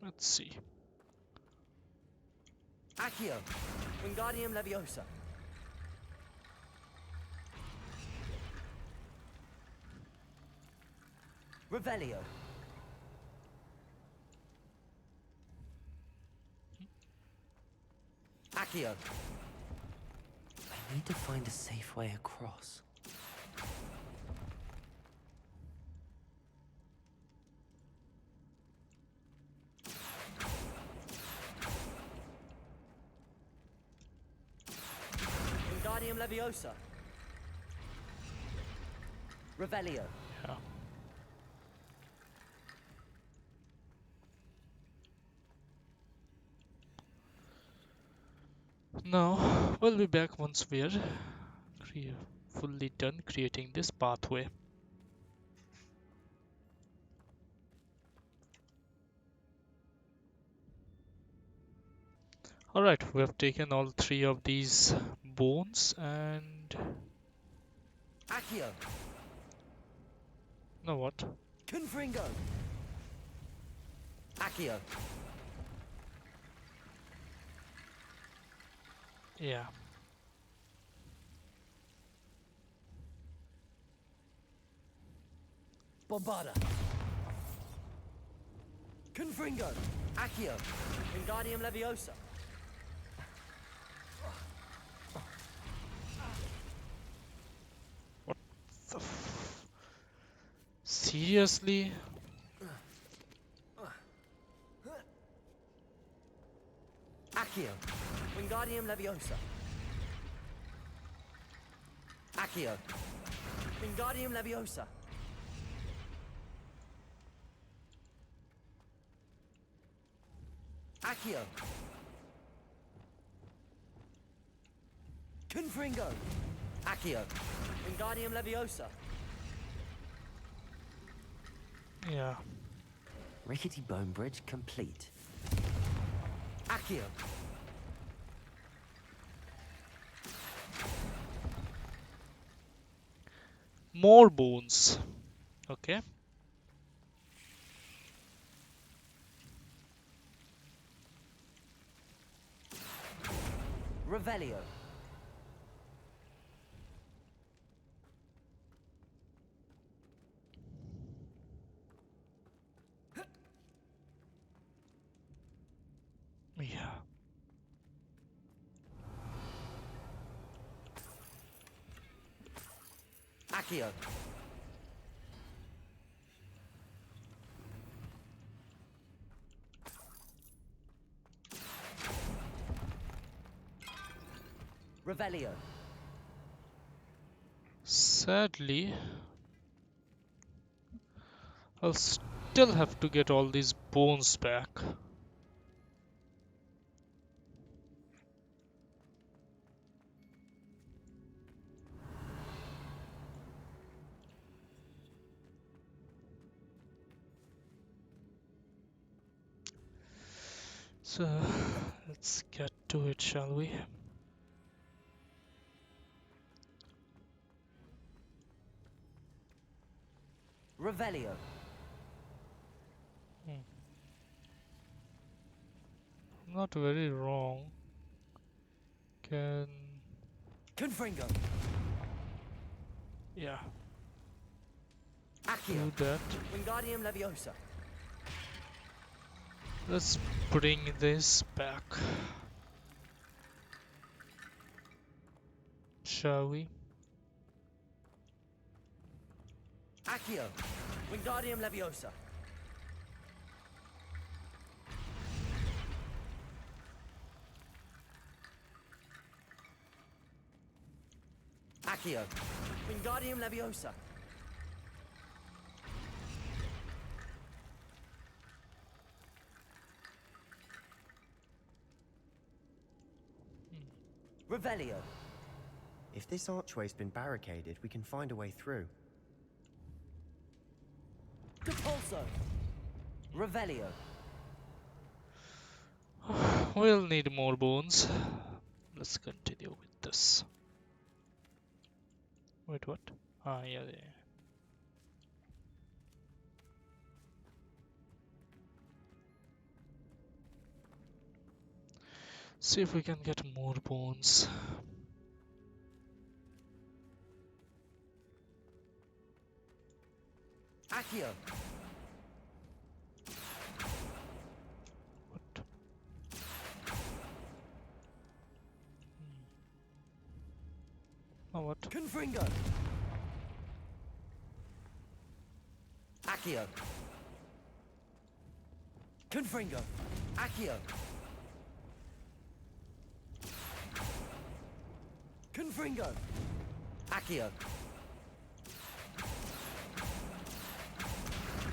let's see. Accio. Wingardium Leviosa. Revelio. Accio. I need to find a safe way across. Wingardium Leviosa. Revelio. Yeah. Now we'll be back once we're fully done creating this pathway. Alright, we have taken all 3 of these bones and... Accio. Know what? Confringo. Accio. Yeah. Bombarda. Confringo. Accio. Wingardium Leviosa. Seriously? Accio. Wingardium Leviosa. Accio. Wingardium Leviosa. Accio. Confringo. Accio. Wingardium Leviosa. Yeah. Rickety bone bridge complete. Accio. More bones. Okay. Revelio. Yeah. Accio. Revelio. Sadly, I'll still have to get all these bones back. So, let's get to it, shall we? Revelio. Not very wrong. Can... Confringo. Yeah. Accio. Do that. Wingardium Leviosa. Let's bring this back. Shall we? Accio. Wingardium Leviosa. Accio. Wingardium Leviosa. Revelio. If this archway's been barricaded, we can find a way through. Depulso. Revelio. We'll need more bones. Let's continue with this. Wait, what? Ah, yeah, yeah. See if we can get more bones. Accio. Oh, what? Confringo. Accio. Confringo. Accio. Confringo. Accio.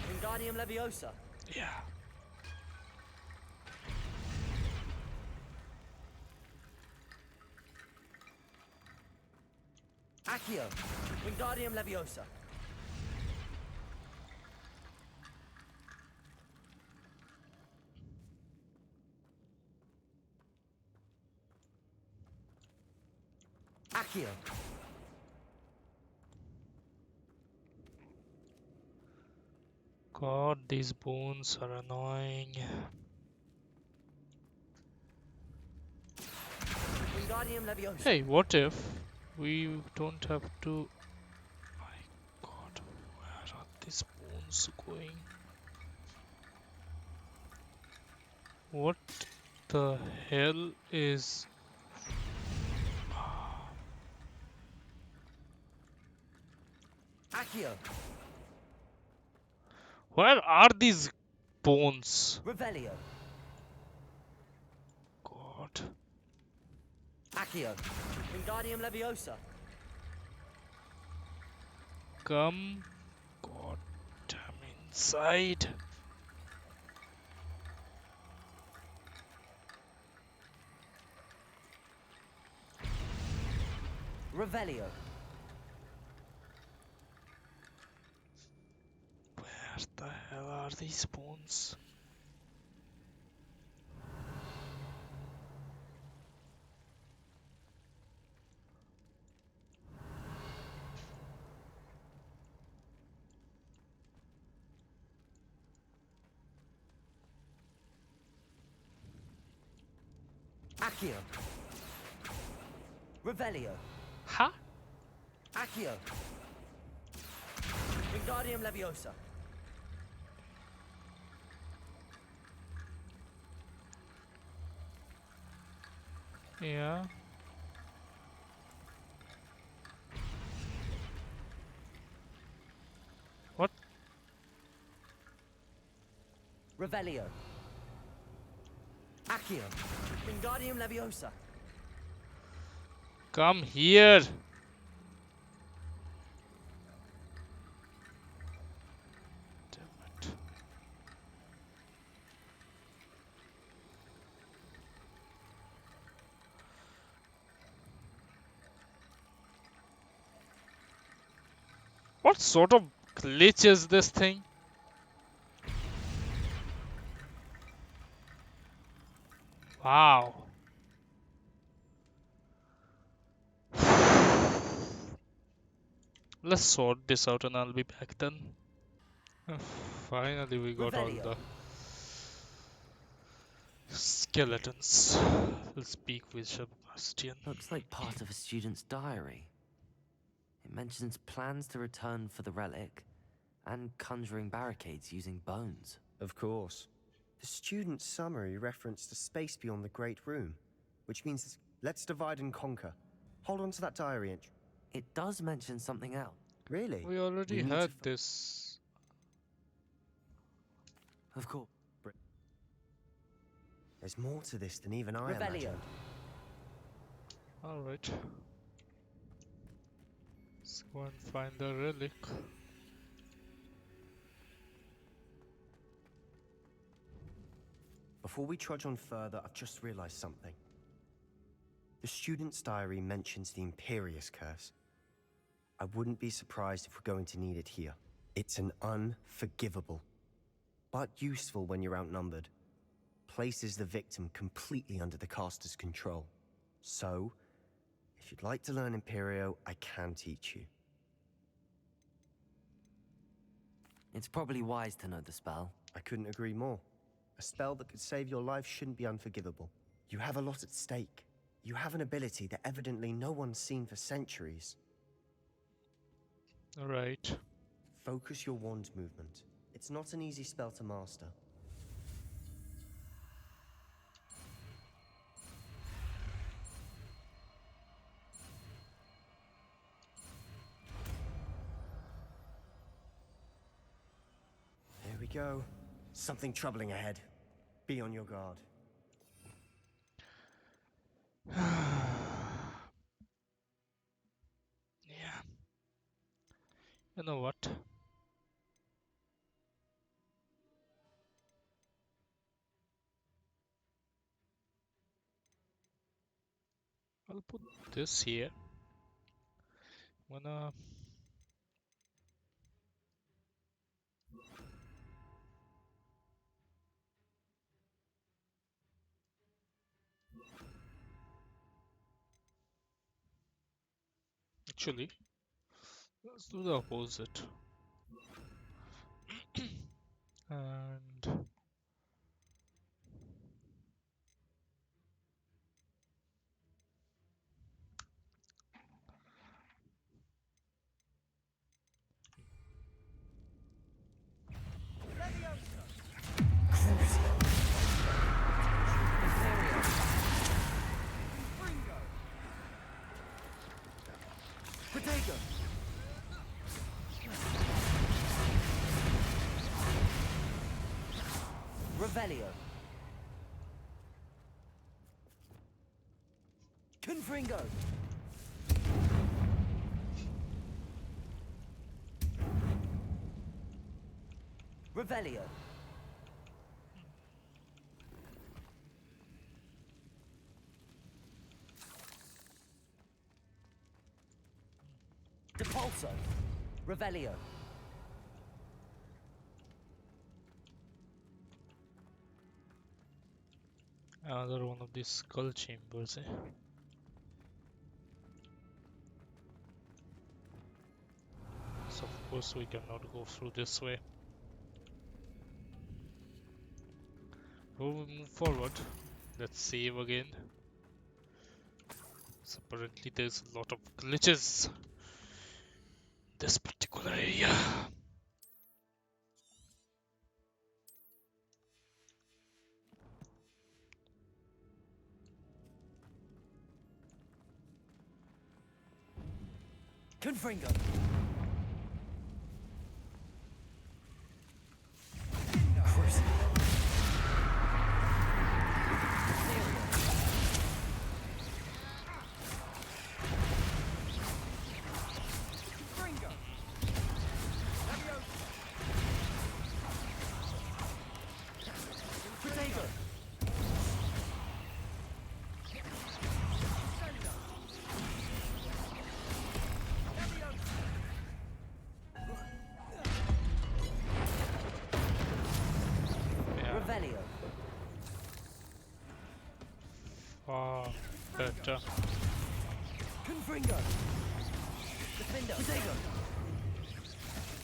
Wingardium Leviosa. Yeah. Accio. Wingardium Leviosa. Accio. God, these bones are annoying. Wingardium Leviosa. Hey, what if we don't have to... My God, where are these bones going? What the hell is... Accio. Where are these bones? Revelio. God. Accio. Wingardium Leviosa. Come. God damn inside. Revelio. Where the hell are these bones? Accio. Revelio. Huh? Accio. Wingardium Leviosa. Yeah. What? Revelio. Accio. Wingardium Leviosa. Come here. What sort of glitch is this thing? Wow. Let's sort this out and I'll be back then. Finally we got all Revelio. the skeletons. Let's speak with Sebastian. Looks like part of a student's diary. It mentions plans to return for the relic and conjuring barricades using bones. Of course. The student's summary referenced a space beyond the Great Room, which means let's divide and conquer. Hold on to that diary entry. It does mention something else. Really? We already need had to this. Of course. There's more to this than even I Revelio. imagined. Alright. Let's go and find the relic. Before we trudge on further, I've just realized something. The student's diary mentions the Imperious curse. I wouldn't be surprised if we're going to need it here. It's an unforgivable, but useful when you're outnumbered. Places the victim completely under the caster's control. So, if you'd like to learn Imperio, I can teach you. It's probably wise to know the spell. I couldn't agree more. A spell that could save your life shouldn't be unforgivable. You have a lot at stake. You have an ability that evidently no one's seen for centuries. Alright. Focus your wand movement. It's not an easy spell to master. Here we go. Something troubling ahead. Be on your guard. Yeah. You know what? I'll put this here. I'm gonna actually let's do the opposite. And Potato! Revelio. Confringo. Revelio. Depulso. Revelio. another one of these skull chambers, eh? So of course we cannot go through this way. Before we move forward, let's save again. So apparently there's a lot of glitches in this particular area. Confringo. Cruising. Potato. Revelio. Far better. Confringo. Defender. Potato.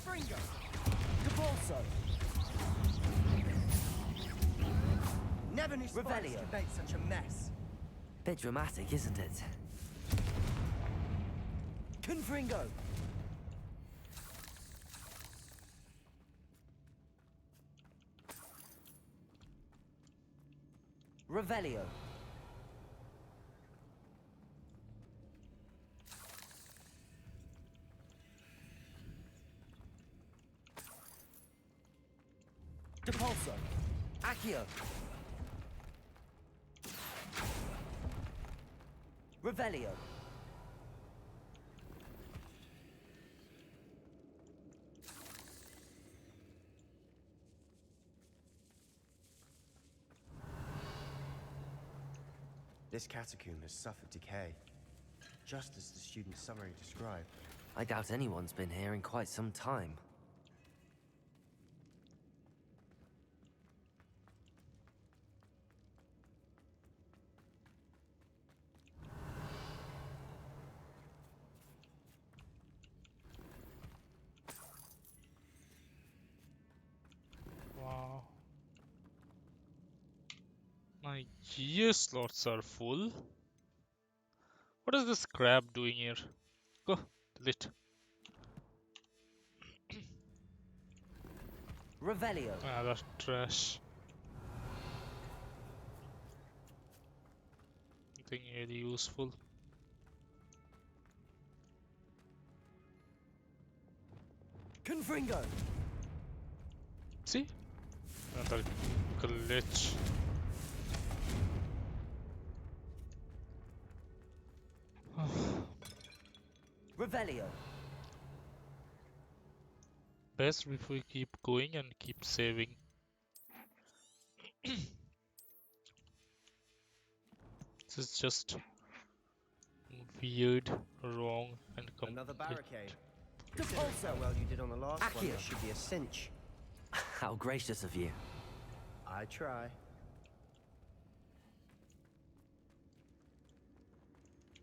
Fringo. Depulso. Never knew spiders Revelio. could make such a mess. Bit dramatic, isn't it? Confringo. Revelio. Depulso. Accio. Revelio. This catacomb has suffered decay, just as the student's summary described. I doubt anyone's been here in quite some time. Wow. My gear slots are full. What is this crab doing here? Go, delete. Revelio. Ah, that's trash. Nothing really useful. Confringo. See? Another glitch. Revelio. Best if we keep going and keep saving. This is just weird, wrong, and Another complete. barricade. Considering how well you did on the last one, Accio. this should be a cinch. How gracious of you. I try.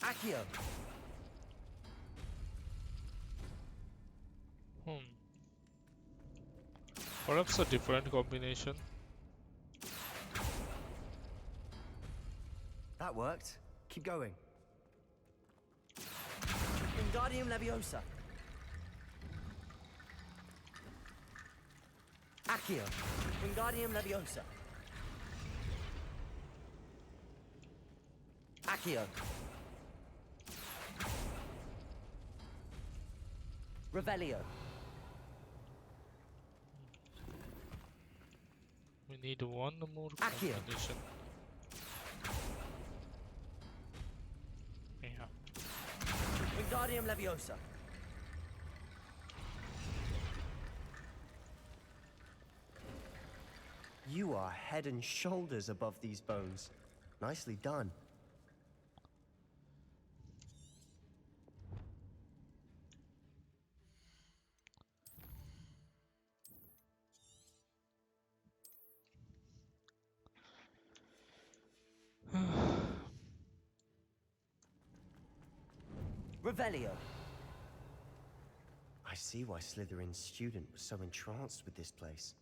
Accio. Perhaps a different combination. That worked. Keep going. Wingardium Leviosa. Accio. Wingardium Leviosa. Accio. Revelio. We need one more Accio. combination. Yeah. Wingardium Leviosa. You are head and shoulders above these bones. Nicely done. Revelio. I see why Slytherin's student was so entranced with this place.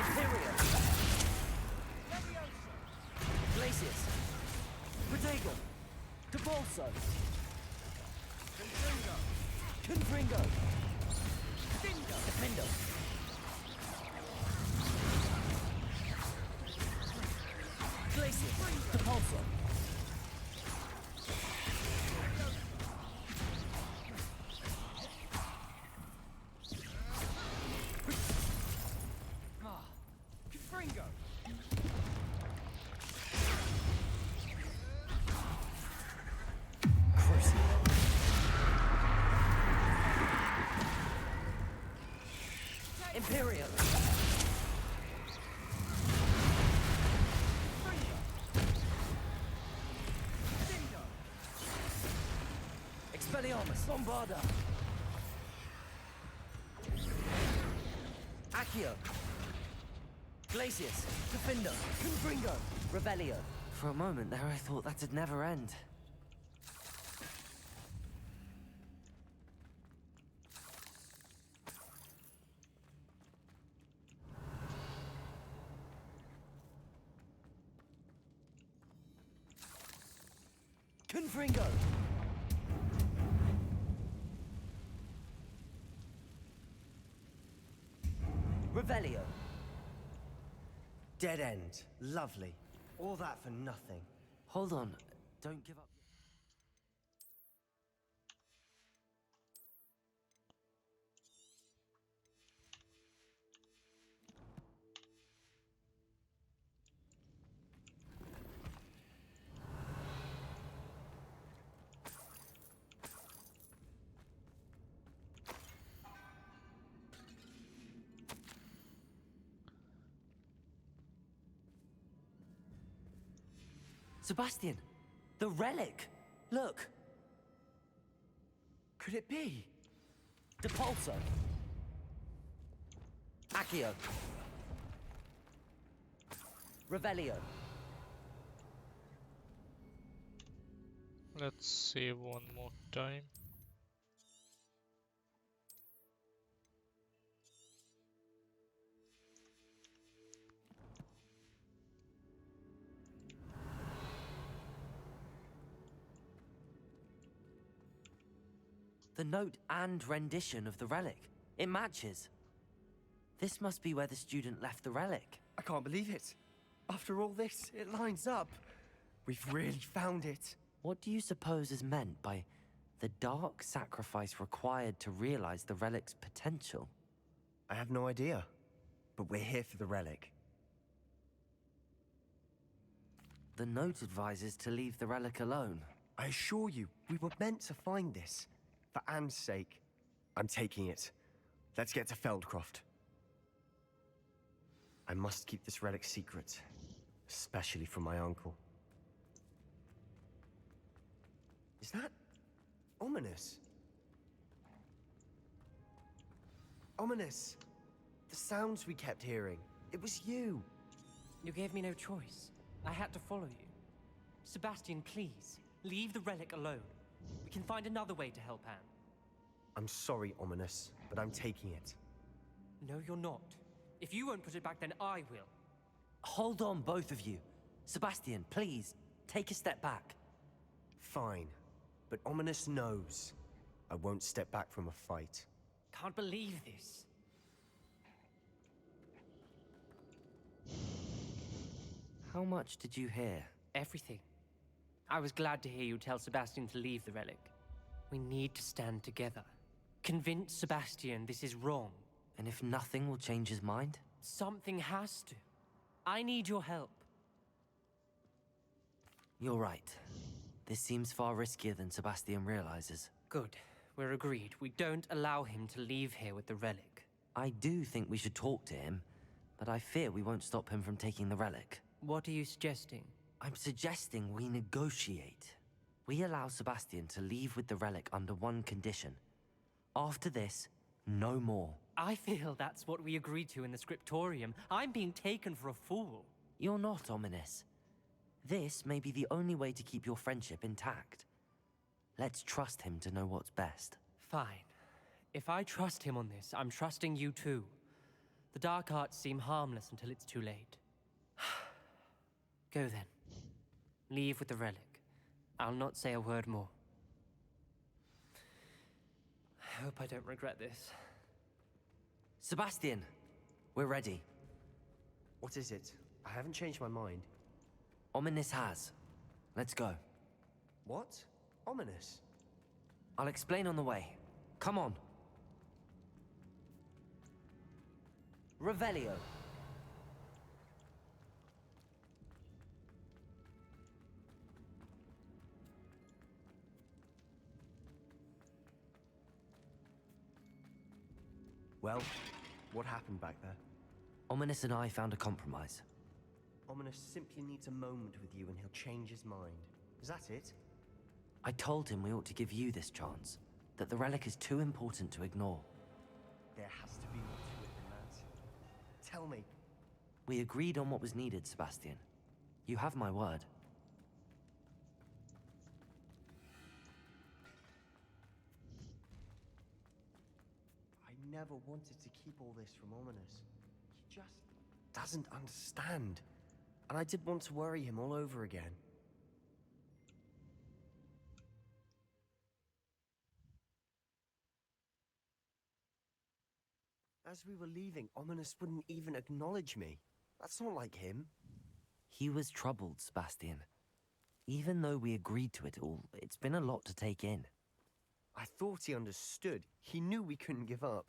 Imperio. Glacius. Protego. Debolso. Confringo. Defendo. Glacius. Depulso. Confringo. Imperio. Expelliarmus. Bombarda. Accio. Glacius. Defendo. Confringo. Revelio. For a moment there I thought that'd never end. Confringo. Revelio. Dead end. Lovely. All that for nothing. Hold on. Don't give up. Sebastian! The relic! Look! Could it be? Depulso! Accio! Revelio! Let's save one more time. The note and rendition of the relic. It matches. This must be where the student left the relic. I can't believe it. After all this, it lines up. We've really found it. What do you suppose is meant by the dark sacrifice required to realize the relic's potential? I have no idea, but we're here for the relic. The note advises to leave the relic alone. I assure you, we were meant to find this. For Anne's sake, I'm taking it. Let's get to Feldcroft. I must keep this relic secret, especially from my uncle. Is that ominous? Ominous! The sounds we kept hearing. It was you. You gave me no choice. I had to follow you. Sebastian, please, leave the relic alone. We can find another way to help Anne. I'm sorry, Ominous, but I'm taking it. No, you're not. If you won't put it back, then I will. Hold on, both of you. Sebastian, please, take a step back. Fine, but Ominous knows I won't step back from a fight. Can't believe this. How much did you hear? Everything. I was glad to hear you tell Sebastian to leave the relic. We need to stand together. Convince Sebastian this is wrong. And if nothing will change his mind? Something has to. I need your help. You're right. This seems far riskier than Sebastian realizes. Good. We're agreed. We don't allow him to leave here with the relic. I do think we should talk to him, but I fear we won't stop him from taking the relic. What are you suggesting? I'm suggesting we negotiate. We allow Sebastian to leave with the relic under one condition. After this, no more. I feel that's what we agreed to in the scriptorium. I'm being taken for a fool. You're not, Ominous. This may be the only way to keep your friendship intact. Let's trust him to know what's best. Fine. If I trust him on this, I'm trusting you too. The dark arts seem harmless until it's too late. Go then. Leave with the relic. I'll not say a word more. I hope I don't regret this. Sebastian, we're ready. What is it? I haven't changed my mind. Ominous has. Let's go. What? Ominous? I'll explain on the way. Come on. Revelio. Well, what happened back there? Ominous and I found a compromise. Ominous simply needs a moment with you and he'll change his mind. Is that it? I told him we ought to give you this chance, that the relic is too important to ignore. There has to be more to it than that. Tell me. We agreed on what was needed, Sebastian. You have my word. I never wanted to keep all this from Ominous. He just doesn't understand. And I did want to worry him all over again. As we were leaving, Ominous wouldn't even acknowledge me. That's not like him. He was troubled, Sebastian. Even though we agreed to it all, it's been a lot to take in. I thought he understood. He knew we couldn't give up.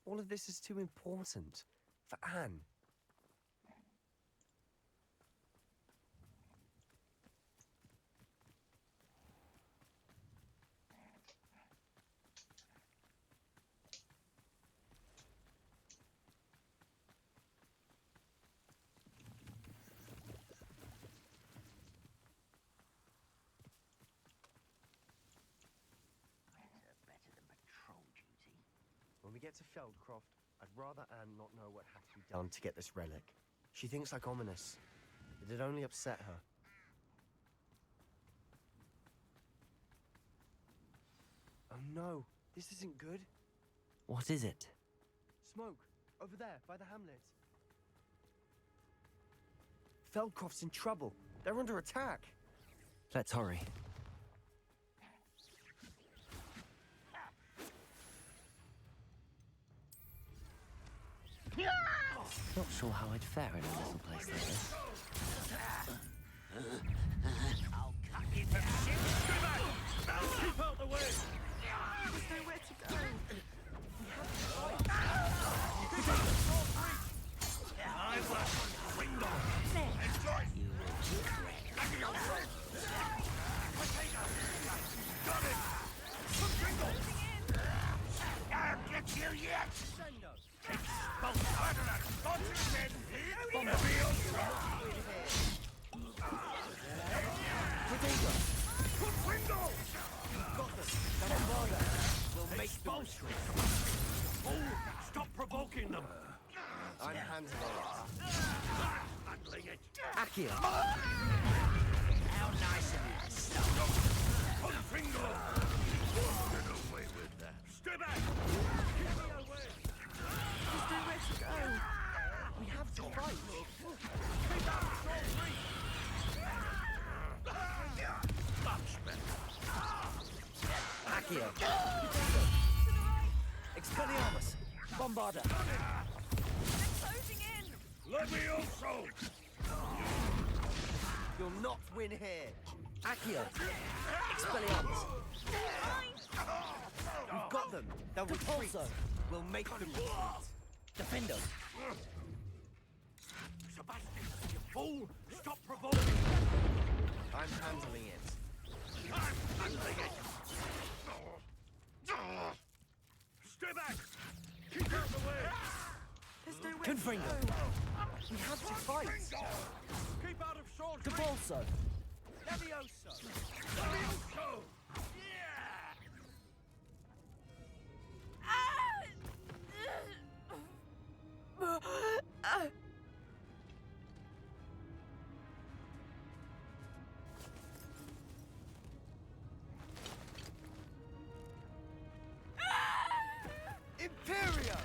All of this is too important. For Anne. get to Feldcroft, I'd rather Anne not know what had to be done to get this relic. She thinks like ominous. It'd only upset her. Oh no, this isn't good. What is it? Smoke, over there, by the hamlet. Feldcroft's in trouble. They're under attack. Let's hurry. Not sure how I'd fare in a little place like this. I'll cut you to shit. Keep out the way. There's nowhere to go. I was window. Enjoy. You will regret. Got it. I'll get you yet. We'll make them retreat. Stop provoking them. I'm handling Handling it. Accio! How nice of you to stop. Confringo. Get away with that. Stay back. Get me away. There's nowhere to go. We have to fight. Keep out of short reach. Much better. Accio! Expelliarmus! Bombarda! Closing in! Levioso! You'll not win here. Accio! Expelliarmus! We've got them. They'll retreat. We'll make them retreat. Defendo! Sebastian, you fool! Stop provoking! I'm handling it. I'm handling it! Stay back! Keep out the way! There's nowhere Confringo! to go. We have to fight. Keep out of short reach! Debolso! Levioso! Levioso! Yeah! Imperio!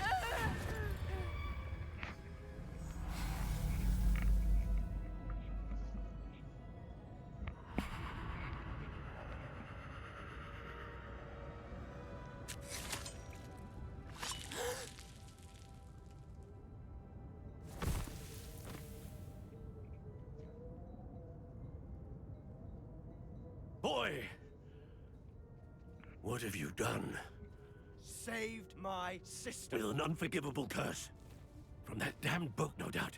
Boy! What have you done? Saved my sister. With an unforgivable curse. From that damned book, no doubt.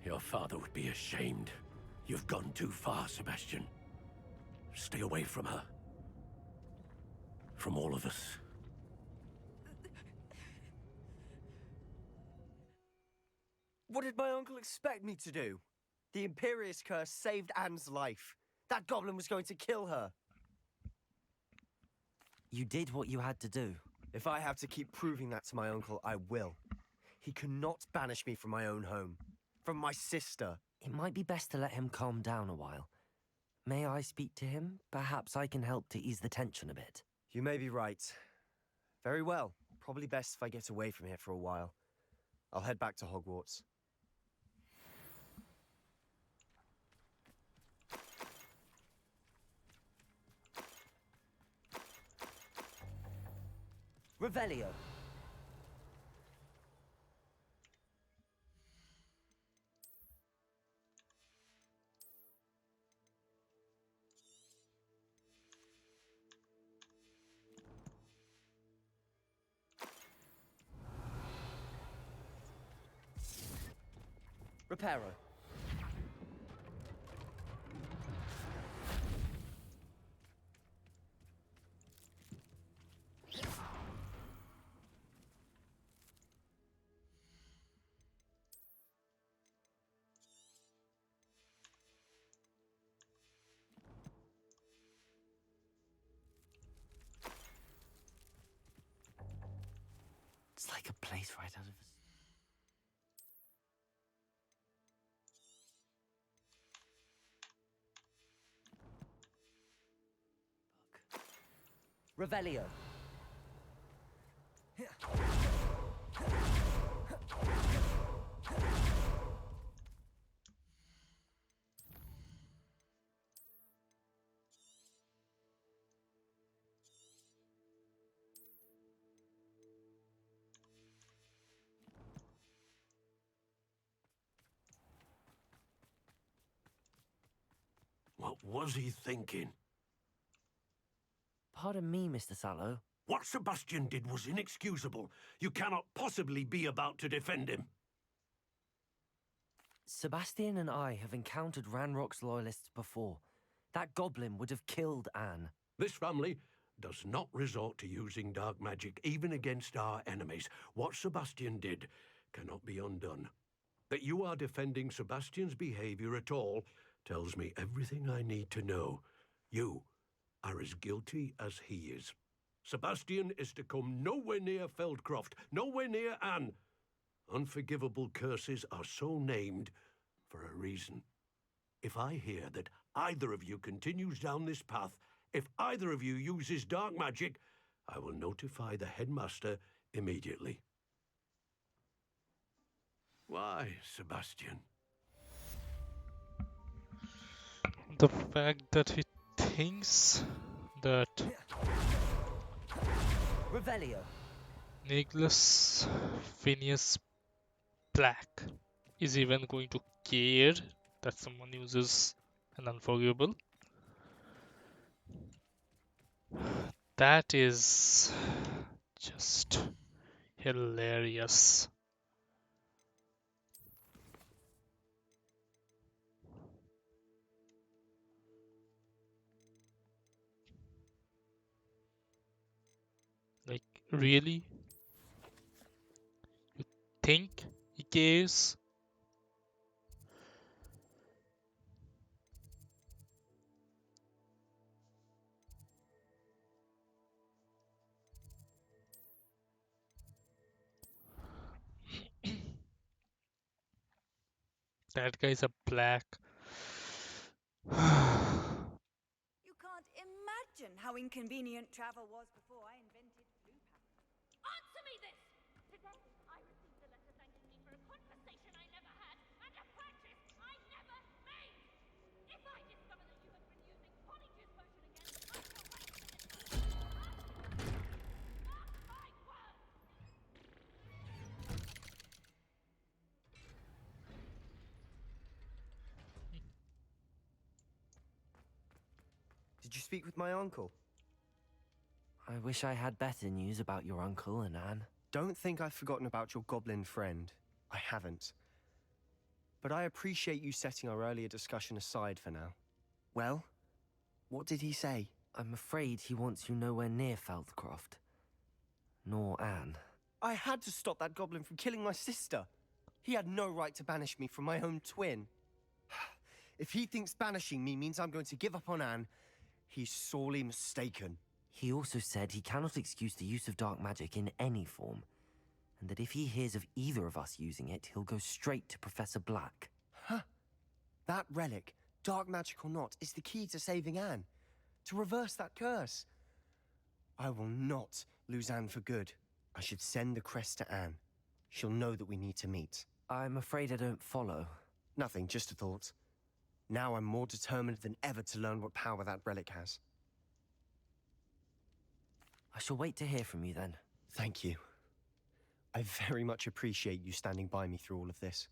Your father would be ashamed. You've gone too far, Sebastian. Stay away from her. From all of us. What did my uncle expect me to do? The Imperious curse saved Anne's life. That goblin was going to kill her. You did what you had to do. If I have to keep proving that to my uncle, I will. He cannot banish me from my own home. From my sister. It might be best to let him calm down a while. May I speak to him? Perhaps I can help to ease the tension a bit. You may be right. Very well. Probably best if I get away from here for a while. I'll head back to Hogwarts. Revelio. Reparo. It's like a place right out of a... Revelio. What was he thinking? Pardon me, Mr. Sallow. What Sebastian did was inexcusable. You cannot possibly be about to defend him. Sebastian and I have encountered Ranrock's loyalists before. That goblin would have killed Anne. This family does not resort to using dark magic even against our enemies. What Sebastian did cannot be undone. That you are defending Sebastian's behavior at all tells me everything I need to know. You are as guilty as he is. Sebastian is to come nowhere near Feldcroft, nowhere near Anne. Unforgivable curses are so named for a reason. If I hear that either of you continues down this path, if either of you uses dark magic, I will notify the headmaster immediately. Why, Sebastian? The fact that he thinks that Revelio. Nicholas Phineas Black is even going to care that someone uses an unforgivable. That is just hilarious. Like, really? You think he cares? That guy's a black. You can't imagine how inconvenient travel was before I invented blue power. Answer me this! Today, I received a letter thanking me for a conversation I never had and a purchase I never made! If I discover that you have been using Polyjuice Potion again, I shall write to the Mark my words! Did you speak with my uncle? I wish I had better news about your uncle and Anne. Don't think I've forgotten about your goblin friend. I haven't. But I appreciate you setting our earlier discussion aside for now. Well, what did he say? I'm afraid he wants you nowhere near Feldcroft. Nor Anne. I had to stop that goblin from killing my sister. He had no right to banish me from my own twin. If he thinks banishing me means I'm going to give up on Anne, he's sorely mistaken. He also said he cannot excuse the use of dark magic in any form, and that if he hears of either of us using it, he'll go straight to Professor Black. Huh. That relic, dark magic or not, is the key to saving Anne. To reverse that curse. I will not lose Anne for good. I should send the crest to Anne. She'll know that we need to meet. I'm afraid I don't follow. Nothing, just a thought. Now I'm more determined than ever to learn what power that relic has. I shall wait to hear from you then. Thank you. I very much appreciate you standing by me through all of this.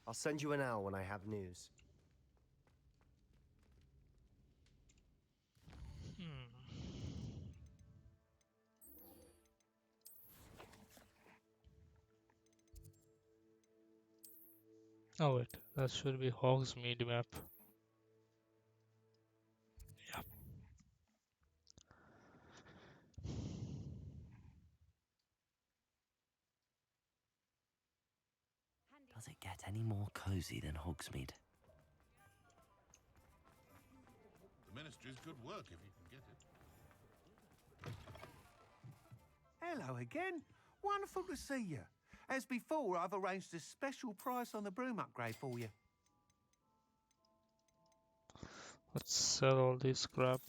I'll send you an owl when I have news. Oh wait, that should be Hogsmeade map. Yep. Does it get any more cozy than Hogsmeade? The Ministry's good work if you can get it. Hello again. Wonderful to see you. As before, I've arranged a special price on the broom upgrade for you. Let's sell all this crap.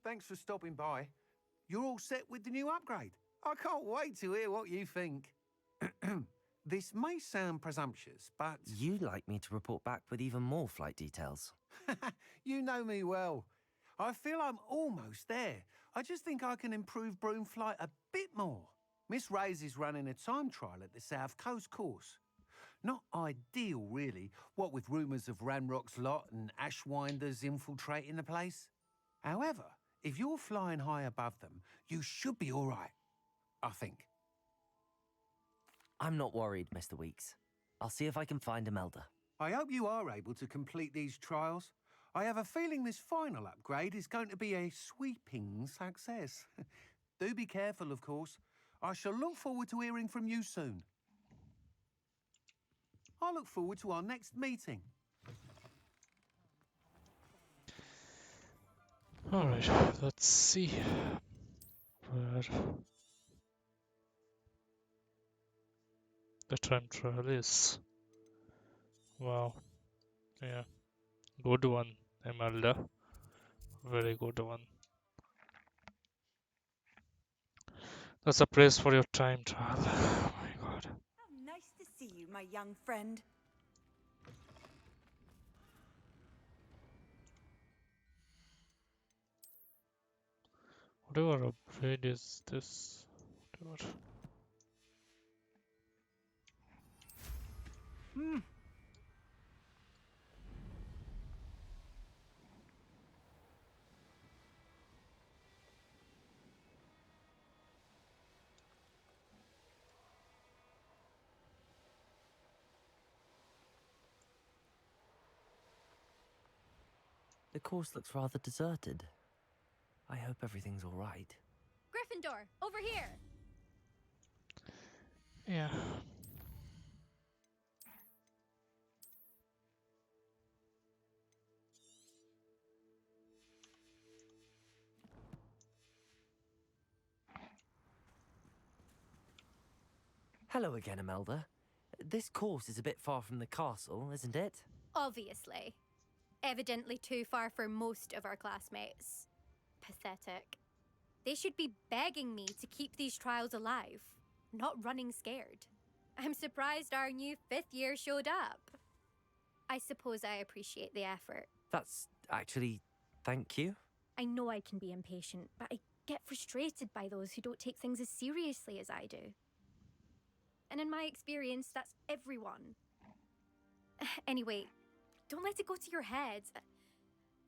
Thanks for stopping by. You're all set with the new upgrade. I can't wait to hear what you think. This may sound presumptuous, but... You'd like me to report back with even more flight details. You know me well. I feel I'm almost there. I just think I can improve broom flight a bit more. Miss Ray's is running a time trial at the South Coast course. Not ideal, really, what with rumours of Ranrock's lot and Ashwinders infiltrating the place. However, if you're flying high above them, you should be all right, I think. I'm not worried, Mr. Weeks. I'll see if I can find Imelda. I hope you are able to complete these trials. I have a feeling this final upgrade is going to be a sweeping success. Do be careful, of course. I shall look forward to hearing from you soon. I look forward to our next meeting. Alright, let's see where the time trial is. Wow. Yeah. Good one, Imelda. Very good one. That's a praise for your time trial. Oh my god. How nice to see you, my young friend. Whatever upgrade is this? Whatever. The course looks rather deserted. I hope everything's all right. Gryffindor, over here! Yeah. Hello again, Imelda. This course is a bit far from the castle, isn't it? Obviously. Evidently too far for most of our classmates. Pathetic. They should be begging me to keep these trials alive, not running scared. I'm surprised our new 5th year showed up. I suppose I appreciate the effort. That's actually... thank you. I know I can be impatient, but I get frustrated by those who don't take things as seriously as I do. And in my experience, that's everyone. Anyway, don't let it go to your head.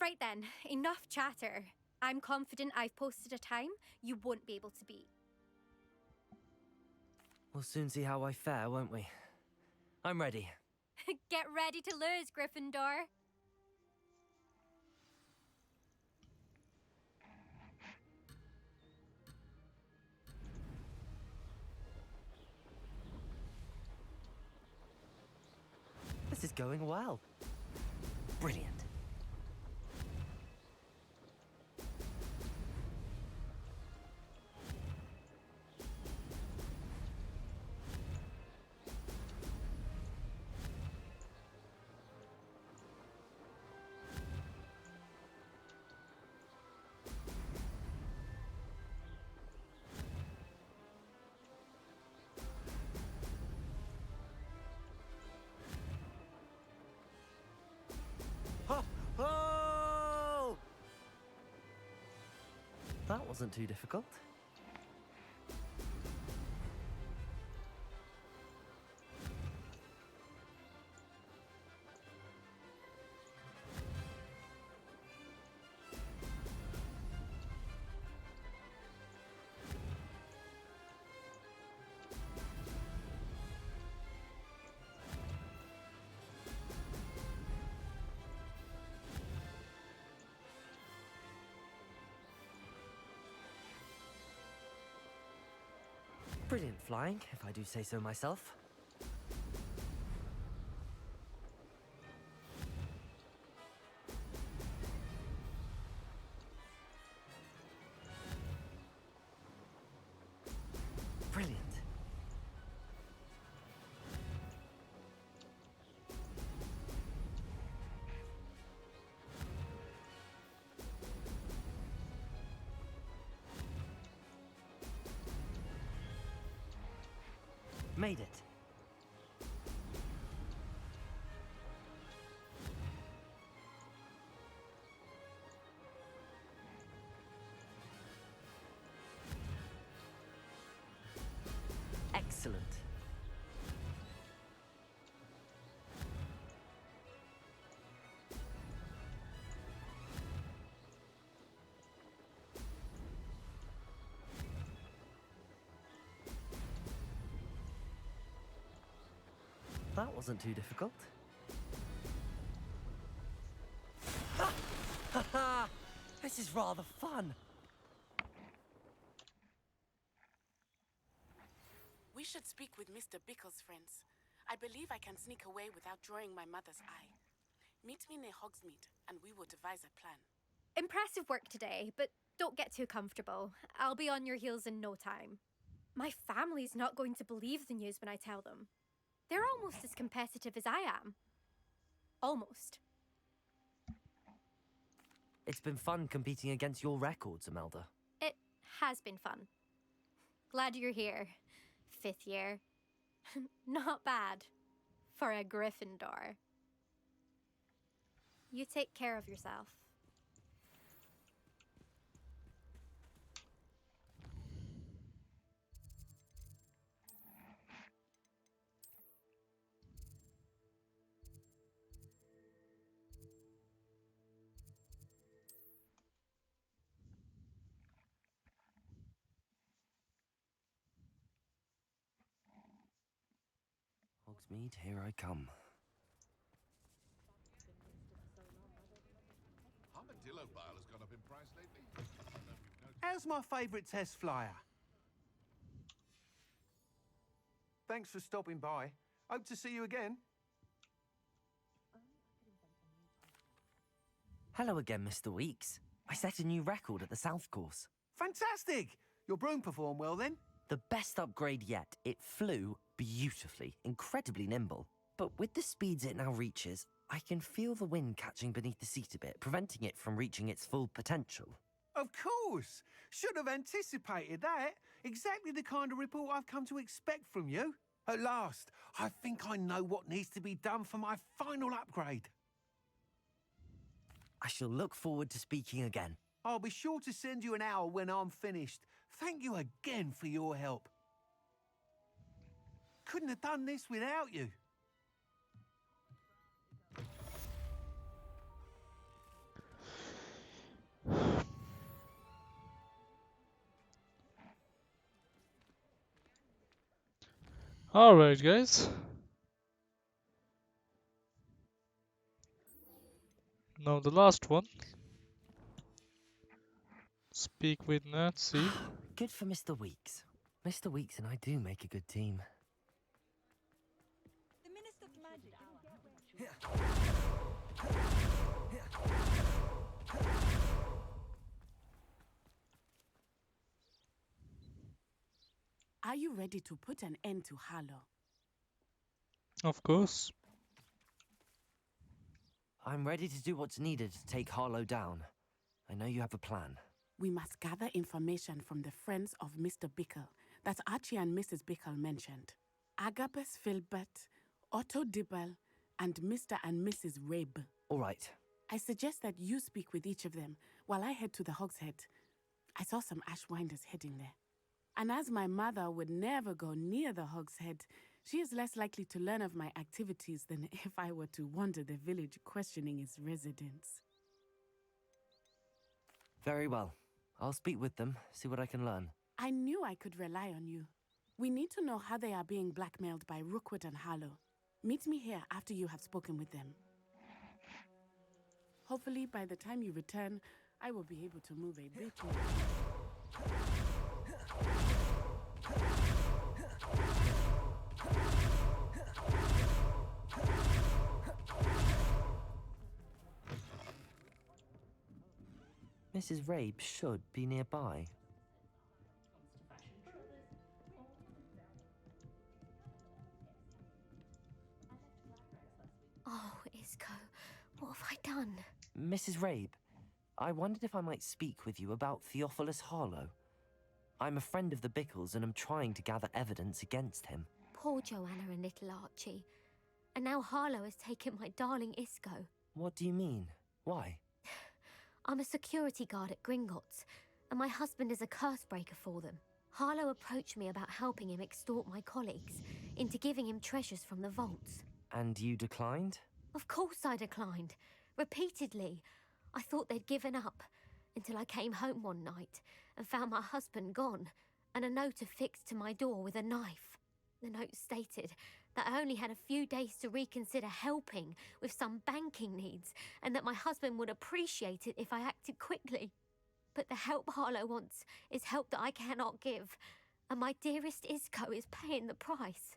Right then, enough chatter. I'm confident I've posted a time you won't be able to beat. We'll soon see how I fare, won't we? I'm ready. Get ready to lose, Gryffindor. This is going well. Brilliant. That wasn't too difficult. Brilliant flying, if I do say so myself. Brilliant. Made it. Excellent. That wasn't too difficult. Ha! This is rather fun. We should speak with Mr. Bickle's friends. I believe I can sneak away without drawing my mother's eye. Meet me near Hogsmeade, and we will devise a plan. Impressive work today, but don't get too comfortable. I'll be on your heels in no time. My family's not going to believe the news when I tell them. They're almost as competitive as I am. Almost. It's been fun competing against your records, Imelda. It has been fun. Glad you're here. 5th year. Not bad. For a Gryffindor. You take care of yourself. Hogsmeade, here I come. Armadillo bile has gone up in price lately. How's my favourite test flyer? Thanks for stopping by. Hope to see you again. Hello again, Mr. Weeks. I set a new record at the South Course. Fantastic! Your broom performed well then? The best upgrade yet. It flew beautifully, incredibly nimble. But with the speeds it now reaches, I can feel the wind catching beneath the seat a bit, preventing it from reaching its full potential. Of course! Should have anticipated that. Exactly the kind of report I've come to expect from you. At last, I think I know what needs to be done for my final upgrade. I shall look forward to speaking again. I'll be sure to send you an hour when I'm finished. Thank you again for your help. Couldn't have done this without you. Alright, guys. Now the last one. Speak with Nancy. Good for Mr. Weeks. Mr. Weeks and I do make a good team. The Minister of Magic. Are you ready to put an end to Harlow? Of course. I'm ready to do what's needed to take Harlow down. I know you have a plan. We must gather information from the friends of Mr. Bickle that Archie and Mrs. Bickle mentioned. Agabus Filbert, Otto Dibble, and Mr. and Mrs. Rabe. All right. I suggest that you speak with each of them while I head to the Hogshead. I saw some Ashwinders heading there. And as my mother would never go near the Hog's Head, she is less likely to learn of my activities than if I were to wander the village questioning its residents. Very well. I'll speak with them, see what I can learn. I knew I could rely on you. We need to know how they are being blackmailed by Rookwood and Harlow. Meet me here after you have spoken with them. Hopefully, by the time you return, I will be able to move a bit more. Mrs. Rabe should be nearby. Oh, Isco, what have I done? Mrs. Rabe, I wondered if I might speak with you about Theophilus Harlow. I'm a friend of the Bickles and am trying to gather evidence against him. Poor Joanna and little Archie. And now Harlow has taken my darling Isco. What do you mean? Why? I'm a security guard at Gringotts, and my husband is a curse breaker for them. Harlow approached me about helping him extort my colleagues into giving him treasures from the vaults. And you declined? Of course I declined. Repeatedly. I thought they'd given up, until I came home one night and found my husband gone, and a note affixed to my door with a knife. The note stated that I only had a few days to reconsider helping with some banking needs, and that my husband would appreciate it if I acted quickly. But the help Harlow wants is help that I cannot give, and my dearest Isco is paying the price.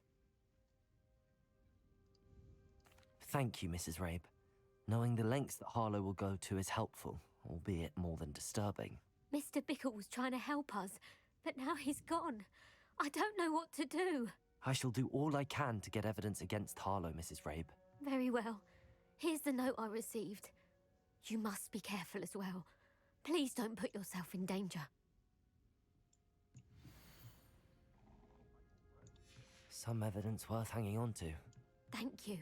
Thank you, Mrs. Rabe. Knowing the lengths that Harlow will go to is helpful, albeit more than disturbing. Mr. Bickle was trying to help us, but now he's gone. I don't know what to do. I shall do all I can to get evidence against Harlow, Mrs. Rabe. Very well. Here's the note I received. You must be careful as well. Please don't put yourself in danger. Some evidence worth hanging on to. Thank you.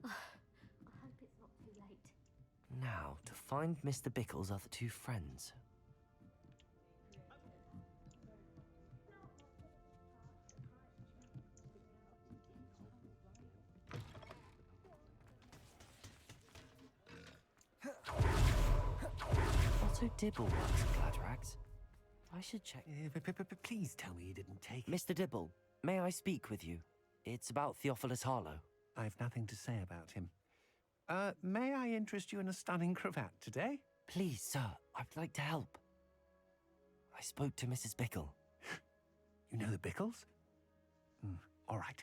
I hope it's not too late. Now, to find Mr. Bickle's other two friends. Otto Dibble works at Gladrags. I should check. Please tell me you didn't take it. Mr. Dibble, may I speak with you? It's about Theophilus Harlow. I've nothing to say about him. May I interest you in a stunning cravat today? Please, sir, I'd like to help. I spoke to Mrs. Bickle. You know the Bickles? All right.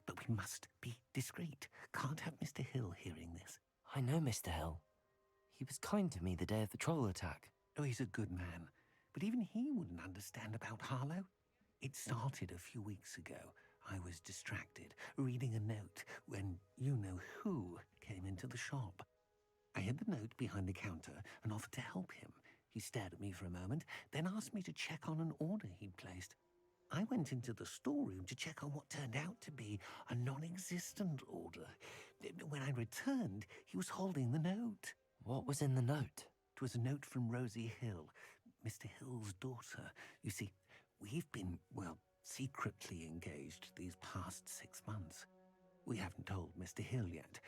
But we must be discreet. Can't have Mr. Hill hearing this. I know Mr. Hill. He was kind to me the day of the troll attack. Oh, he's a good man. But even he wouldn't understand about Harlow. It started a few weeks ago. I was distracted, reading a note, when you-know-who came into the shop. I hid the note behind the counter and offered to help him. He stared at me for a moment, then asked me to check on an order he'd placed. I went into the storeroom to check on what turned out to be a non-existent order. When I returned, he was holding the note. What was in the note? It was a note from Rosie Hill, Mr. Hill's daughter. You see, we've been, well, secretly engaged these past 6 months. We haven't told Mr. Hill yet.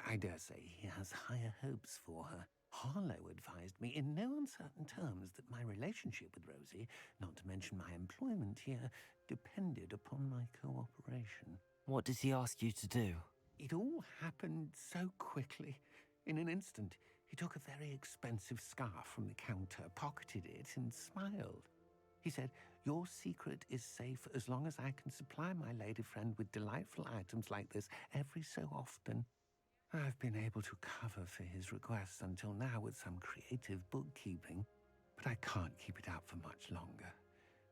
I dare say he has higher hopes for her. Harlow advised me in no uncertain terms that my relationship with Rosie, not to mention my employment here, depended upon my cooperation. What does he ask you to do? It all happened so quickly. In an instant, he took a very expensive scarf from the counter, pocketed it, and smiled. He said, "Your secret is safe as long as I can supply my lady friend with delightful items like this every so often." I've been able to cover for his requests until now with some creative bookkeeping, but I can't keep it up for much longer.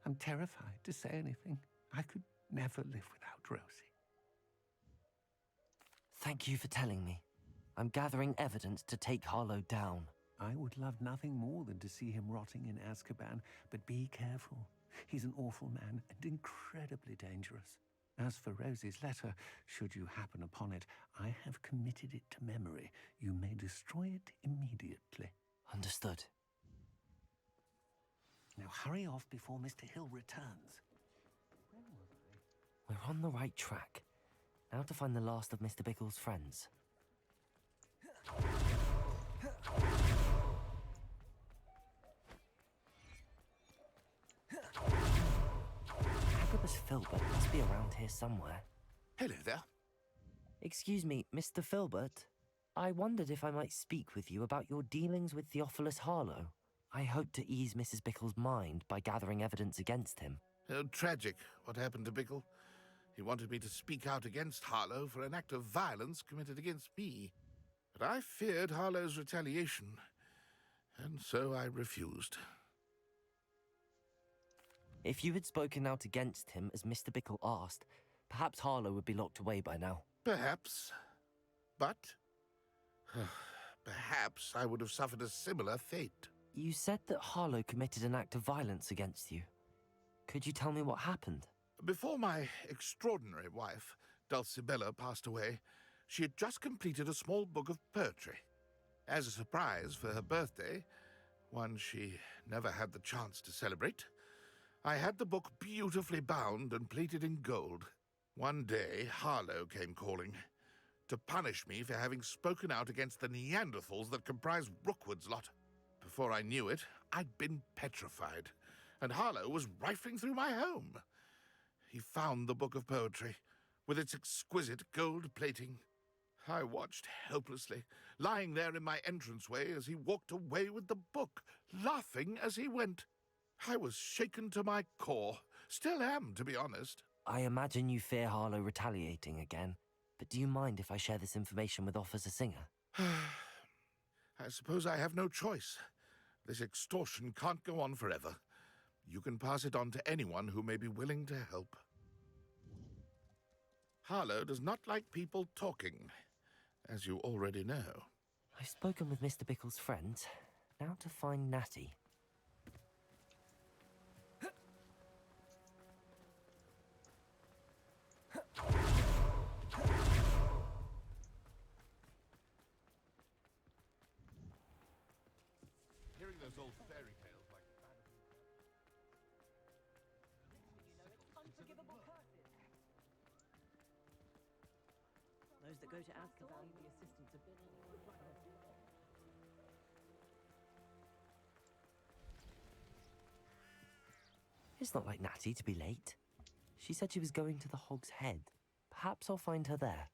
I'm terrified to say anything. I could never live without Rosie. Thank you for telling me. I'm gathering evidence to take Harlow down. I would love nothing more than to see him rotting in Azkaban, but be careful. He's an awful man and incredibly dangerous. As for Rosie's letter, should you happen upon it, I have committed it to memory. You may destroy it immediately. Understood. Now hurry off before Mr. Hill returns. We're on the right track. Now to find the last of Mr. Bickle's friends. Agabus Filbert must be around here somewhere. Hello there. Excuse me, Mr. Filbert. I wondered if I might speak with you about your dealings with Theophilus Harlow. I hope to ease Mrs. Bickle's mind by gathering evidence against him. Tragic, what happened to Bickle. He wanted me to speak out against Harlow for an act of violence committed against me. But I feared Harlow's retaliation, and so I refused. If you had spoken out against him as Mr. Bickle asked, perhaps Harlow would be locked away by now. Perhaps. But perhaps I would have suffered a similar fate. You said that Harlow committed an act of violence against you. Could you tell me what happened? Before my extraordinary wife, Dulcibella, passed away, she had just completed a small book of poetry. As a surprise for her birthday, one she never had the chance to celebrate, I had the book beautifully bound and plated in gold. One day, Harlow came calling to punish me for having spoken out against the Neanderthals that comprise Rookwood's lot. Before I knew it, I'd been petrified, and Harlow was rifling through my home. He found the book of poetry, with its exquisite gold plating. I watched helplessly, lying there in my entranceway as he walked away with the book, laughing as he went. I was shaken to my core. Still am, to be honest. I imagine you fear Harlow retaliating again, but do you mind if I share this information with Officer Singer? I suppose I have no choice. This extortion can't go on forever. You can pass it on to anyone who may be willing to help. Harlow does not like people talking, as you already know. I've spoken with Mr. Bickle's friends. Now to find Natty. Hearing those old fairy tales like Those that go to Azkaban, the assistants have been It's not like Natty to be late. She said she was going to the Hog's Head. Perhaps I'll find her there.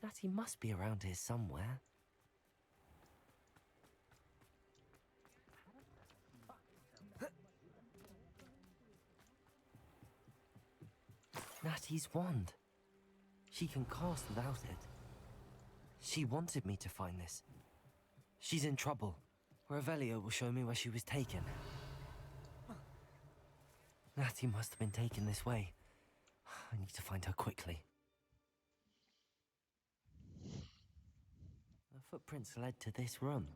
Natty must be around here somewhere. Natty's wand. She can cast without it. She wanted me to find this. She's in trouble. Revelio will show me where she was taken. Natty must have been taken this way. I need to find her quickly. The footprints led to this room.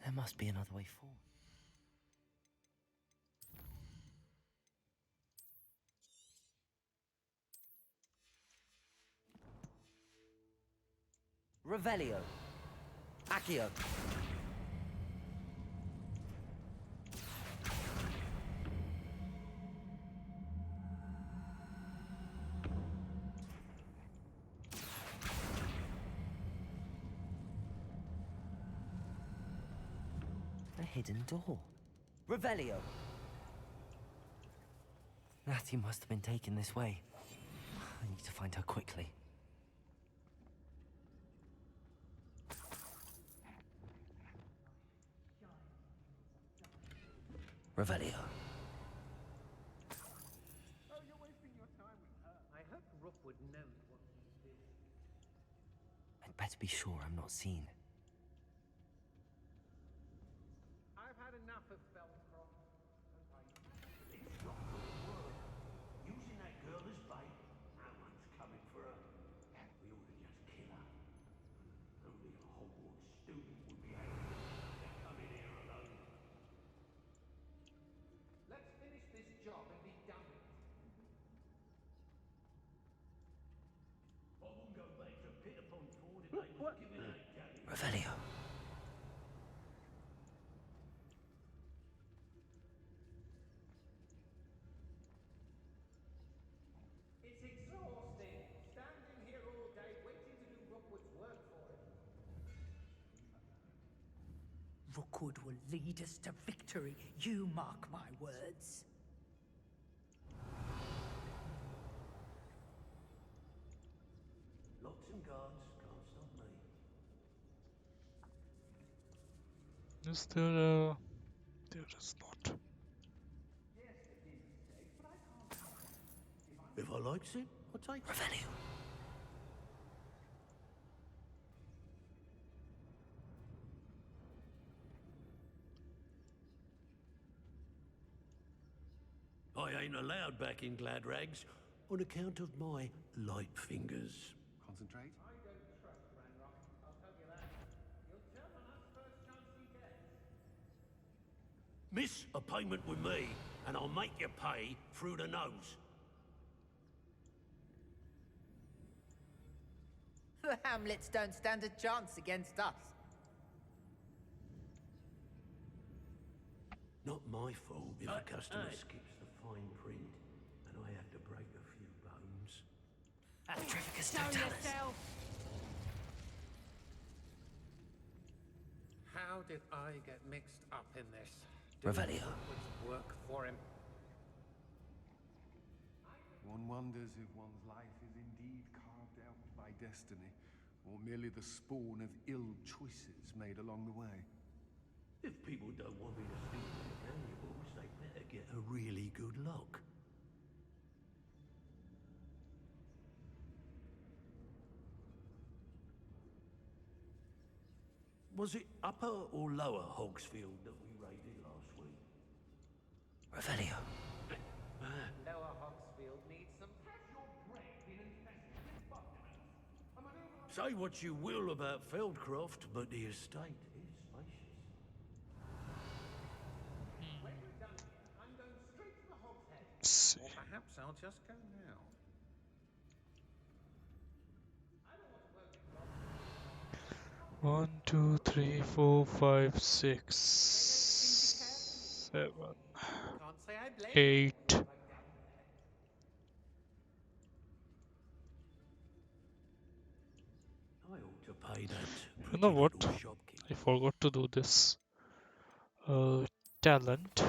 There must be another way forward. Revelio. Accio. A hidden door. Revelio. Natty must have been taken this way. I need to find her quickly. Revelio. Oh, you're wasting your time with her. I hope Rookwood knows what he did. I'd better be sure I'm not seen. I've had enough of Belcroft. It's not good work. Using that girl as bait, no one's coming for her. We ought to just kill her. Only a Hogwarts student would job and be done with it. I wouldn't go back to Pitapon Ford if they was giving out galleys. Revelio. It's exhausting, standing here all day waiting to do Rookwood's work for him. Rookwood will lead us to victory, you mark my words. Locks and guards can't stop me. Is there a... There is not. Yes, the dinner steak, but I can't have one. If I likes it, I'll take it. Revelio. I ain't allowed back in Glad Rags on account of my light fingers. Concentrate. I don't trust Ranrock, I'll tell you that. He'll turn on us first chance he gets. Miss a payment with me, and I'll make you pay through the nose. The Hamlets don't stand a chance against us. Not my fault if a customer skips the fine print, and I have to break a few bones. Petrificus Show totalis. yourself! How did I get mixed up in this? Revelio. Work for him. One wonders if one's life is indeed carved out by destiny, or merely the spawn of ill choices made along the way. If people don't want me to speak their valuables, they better get a really good look. Was it upper or lower Hogsfield that we raided last week? Revelio. Lower Hogsfield needs some. Has your brain been infested with bugbears? Say what you will about Feldcroft, but the estate is spacious. When we're done here, I'm going straight to the Hog's Head. See. Or perhaps I'll just go now. I don't want to work in Rob. 1, 2, 3, 4, 5, 6, 7, Can't say I blame 8. what I've done there. I ought to pay that You pretty know what? little shopkeeper. I forgot to do this. Talent.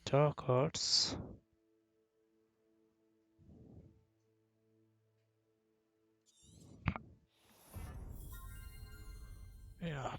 Dark arts. Yeah.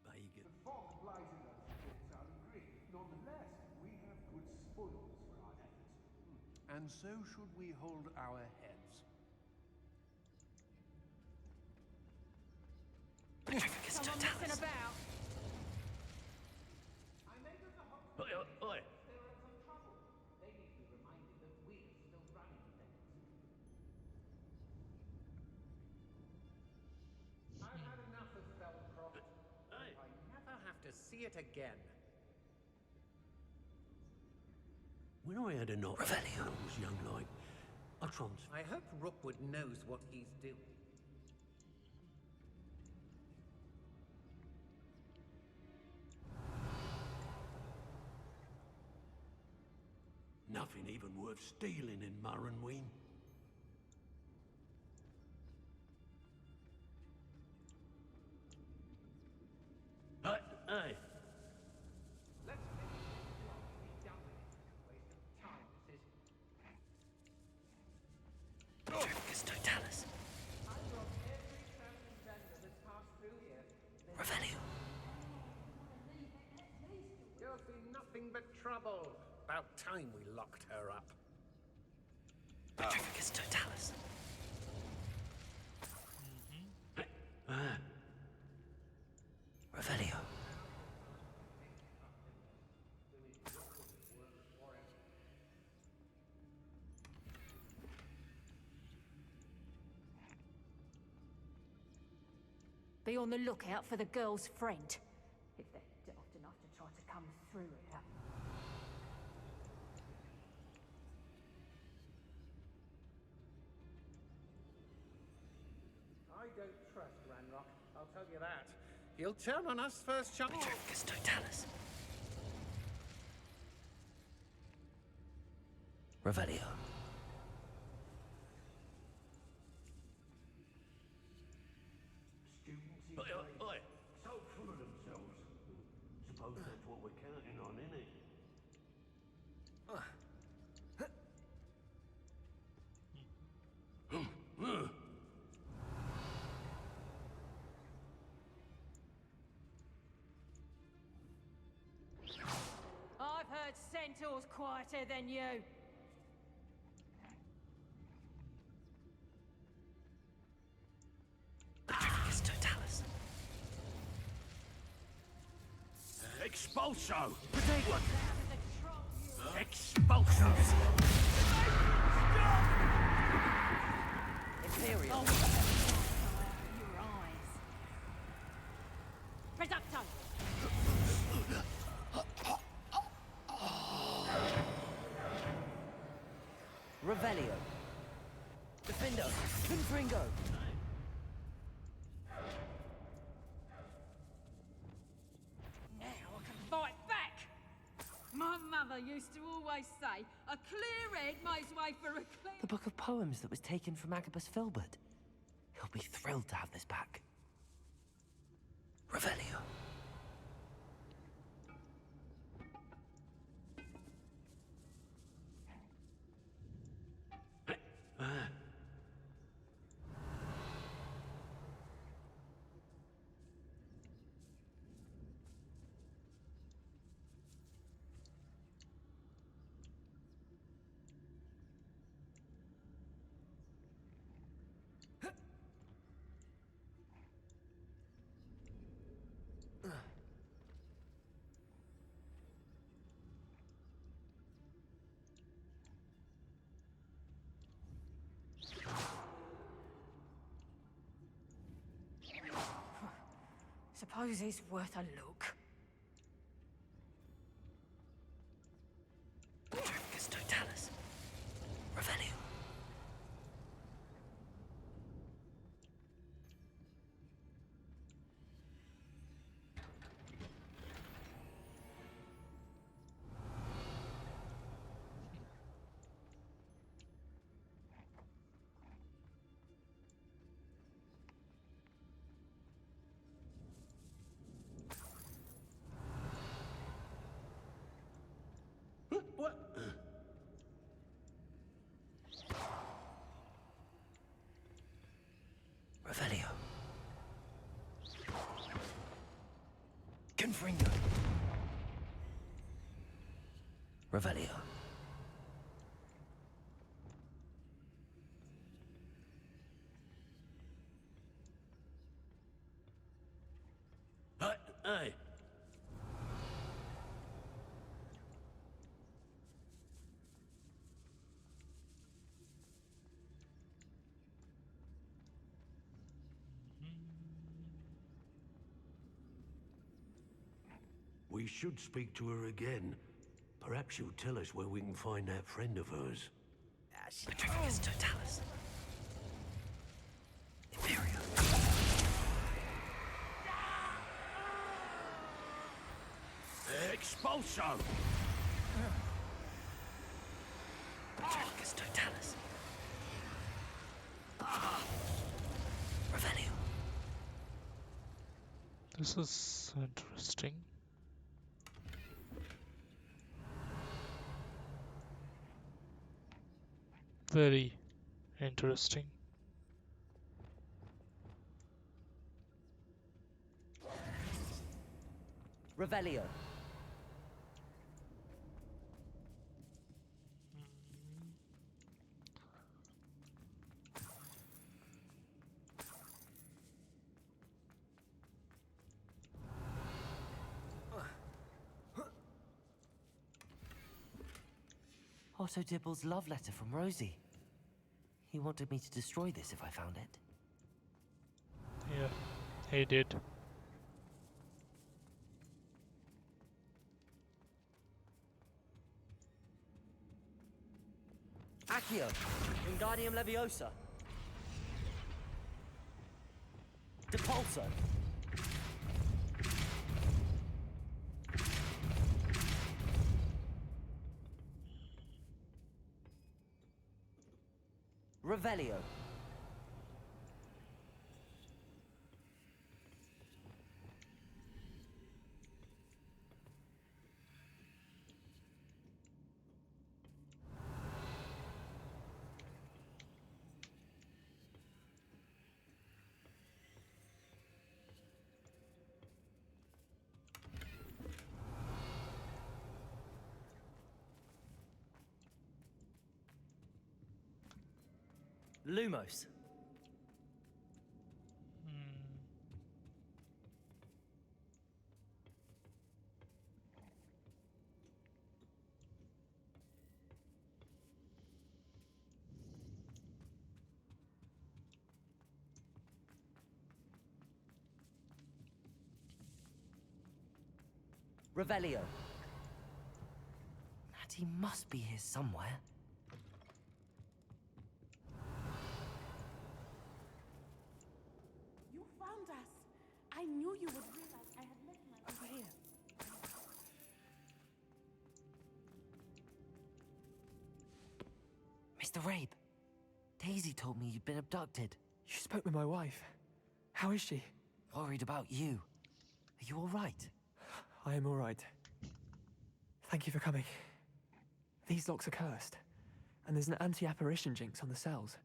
Bacon. The fog blighted us against our agree. Nonetheless, we have good spoils for our efforts. And so should we hold our heads. Petrificus Someone totalis. messing about. I made of the Hog's Oi, oi, oi. They're in some trouble. They need to be reminded that we're still running things. I've had enough of Feldcroft. Hey. I never have to see it again. When I had a knock when I was young like, I transferred. I hope Rookwood knows what he's doing. Nothing even worth stealing in Marrenweem. Hey. Let's finish this job and be done with it. Waste of time, this is. Petrificus totalis. I broke every traveling vendor that's passed through here. Revelio. You'll see nothing but trouble. About time we locked her up. Petrificus totalis. Revelio. Be on the lookout for the girl's friend. If they're daft enough to try to come through here. I don't trust Ranrock, I'll tell you that. He'll turn on us first chance. Petrificus totalis. Revelio. Oi. So full of themselves. Suppose that's what we're counting on, innit? I've heard centaurs quieter than you. Petrificus totalis. Expulso! Protego! Expulso! Imperio! Your eyes. Reducto! Revelio. Defendo. Confringo. Now I can fight back! My mother used to always say, a clear head makes way for a clear... The book of poems that was taken from Agabus Filbert. He'll be thrilled to have this back. Revelio. Suppose it's worth a look. Petrificus totalis. Revelio. What? Revelio. Confringo. Revelio. Hey. We should speak to her again. Perhaps she'll tell us where we can find that friend of hers. Petrificus totalis. Imperio. Expulso! Patricus Totalis. Revelio. This is interesting. Very interesting. Revelio. Otto Dibble's love letter from Rosie. He wanted me to destroy this if I found it. Yeah, he did. Accio, Wingardium Leviosa. Depulso. Revelio. Lumos. Revelio. Natty must be here somewhere. You found us. I knew you would realize I had left my over here. Mr. Rabe, Daisy told me you'd been abducted. You spoke with my wife. How is she? Worried about you. Are you all right? I am all right. Thank you for coming. These locks are cursed, and there's an anti-apparition jinx on the cells.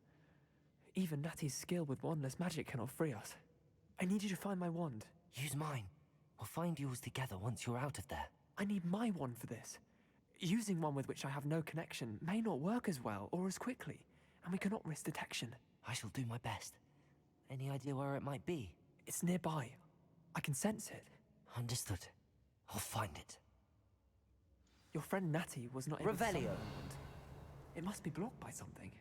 Even Natty's skill with wandless magic cannot free us. I need you to find my wand. Use mine. We'll find yours together once you're out of there. I need my wand for this. Using one with which I have no connection may not work as well or as quickly, and we cannot risk detection. I shall do my best. Any idea where it might be? It's nearby. I can sense it. Understood. I'll find it. Your friend Natty was not able to summon Revelio. my wand. It must be blocked by something.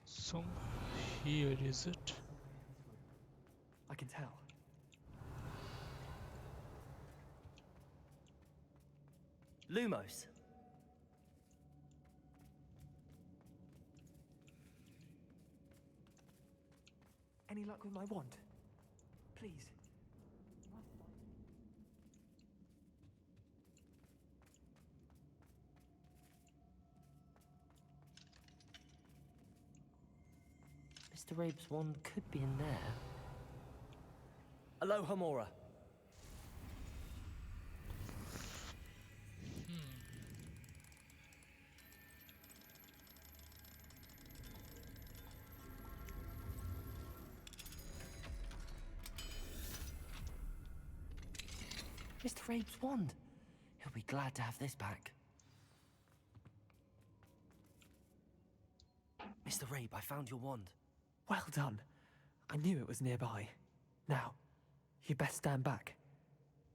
So here is it. I can tell. Lumos. Any luck with my wand? Please. Mr. Rabe's wand could be in there. Aloha Mora. Mr. Rabe's wand. He'll be glad to have this back. Mr. Rabe, I found your wand. Well done. I knew it was nearby. Now, you best stand back.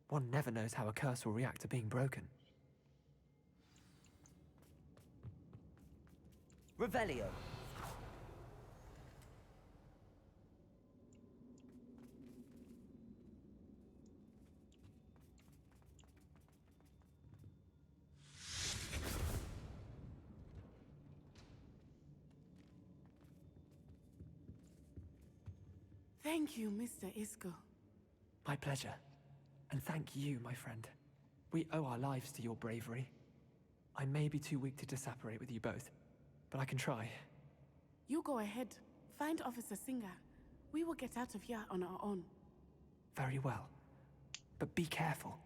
One never knows how a curse will react to being broken. Revelio. Thank you, Mr. Isco. My pleasure. And thank you, my friend. We owe our lives to your bravery. I may be too weak to disapparate with you both, but I can try. You go ahead. Find Officer Singer. We will get out of here on our own. Very well. But be careful.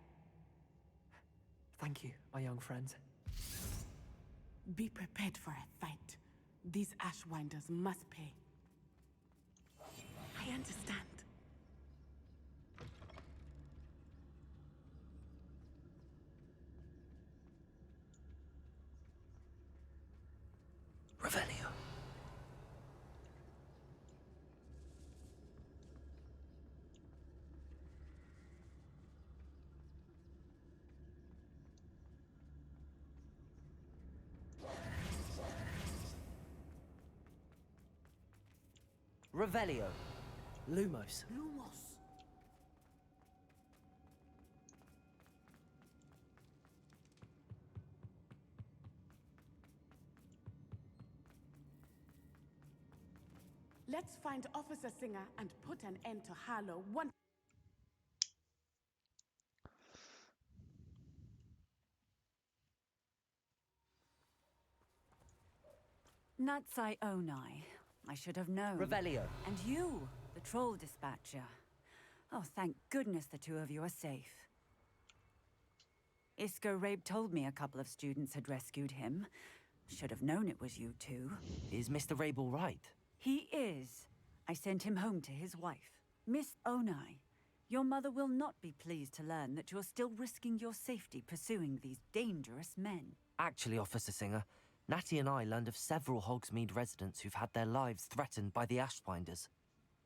Thank you, my young friends. Be prepared for a fight. These Ashwinders must pay. I understand. Revelio. Revelio. Lumos. Lumos. Let's find Officer Singer and put an end to Harlow once. Natsai Onai. I should have known. Revelio. And you, the troll dispatcher. Oh, thank goodness the two of you are safe. Isco Rabe told me a couple of students had rescued him. Should have known it was you two. Is Mr. Rabe all right? He is. I sent him home to his wife. Miss Onai, your mother will not be pleased to learn that you're still risking your safety pursuing these dangerous men. Actually, Officer Singer, Natty and I learned of several Hogsmeade residents who've had their lives threatened by the Ashwinders.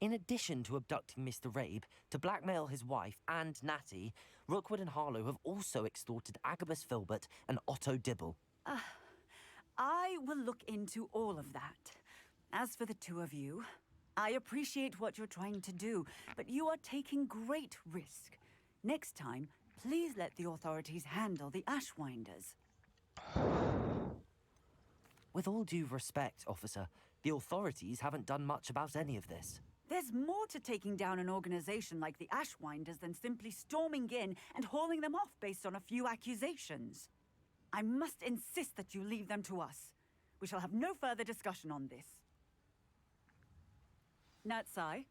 In addition to abducting Mr. Rabe to blackmail his wife and Natty, Rookwood and Harlow have also extorted Agabus Filbert and Otto Dibble. I will look into all of that. As for the two of you, I appreciate what you're trying to do, but you are taking great risk. Next time, please let the authorities handle the Ashwinders. With all due respect, officer, the authorities haven't done much about any of this. There's more to taking down an organization like the Ashwinders than simply storming in and hauling them off based on a few accusations. I must insist that you leave them to us. We shall have no further discussion on this. Natsai,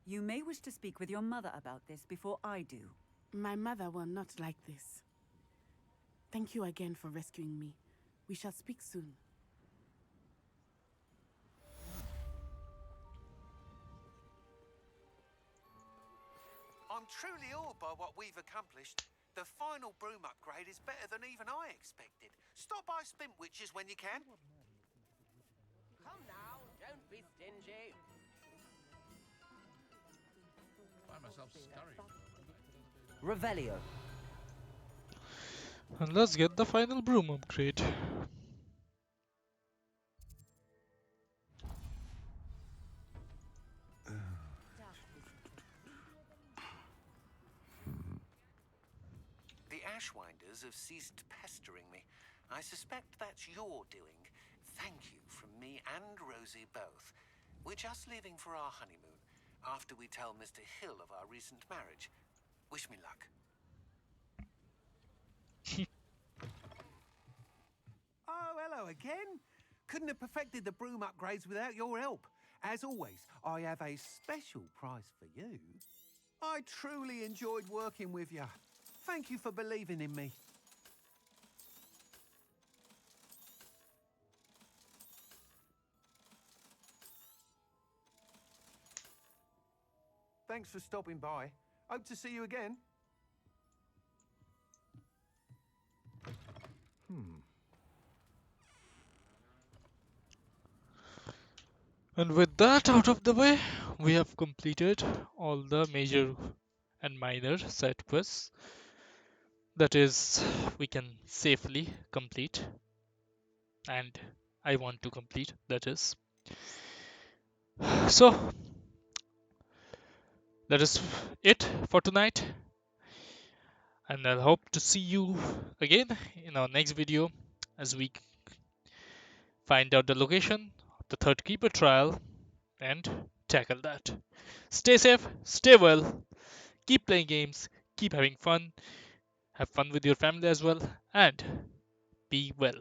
you may wish to speak with your mother about this before I do. My mother will not like this. Thank you again for rescuing me. We shall speak soon. I'm truly awed by what we've accomplished. The final broom upgrade is better than even I expected. Stop by Spintwitches when you can. Come now, don't be stingy. Find myself scurrying. Revelio. And let's get the final broom upgrade. The Ashwinders have ceased pestering me. I suspect that's your doing. Thank you from me and Rosie both. We're just leaving for our honeymoon after we tell Mr. Hill of our recent marriage. Wish me luck. Oh, hello again. Couldn't have perfected the broom upgrades without your help. As always, I have a special prize for you. I truly enjoyed working with you. Thank you for believing in me. Thanks for stopping by. Hope to see you again. And with that out of the way, we have completed all the major and minor side quests. That is, we can safely complete. And I want to complete, that is. So, that is it for tonight. And I'll hope to see you again in our next video as we find out the location of the third Keeper trial and tackle that. Stay safe, stay well, keep playing games, keep having fun, have fun with your family as well, and be well.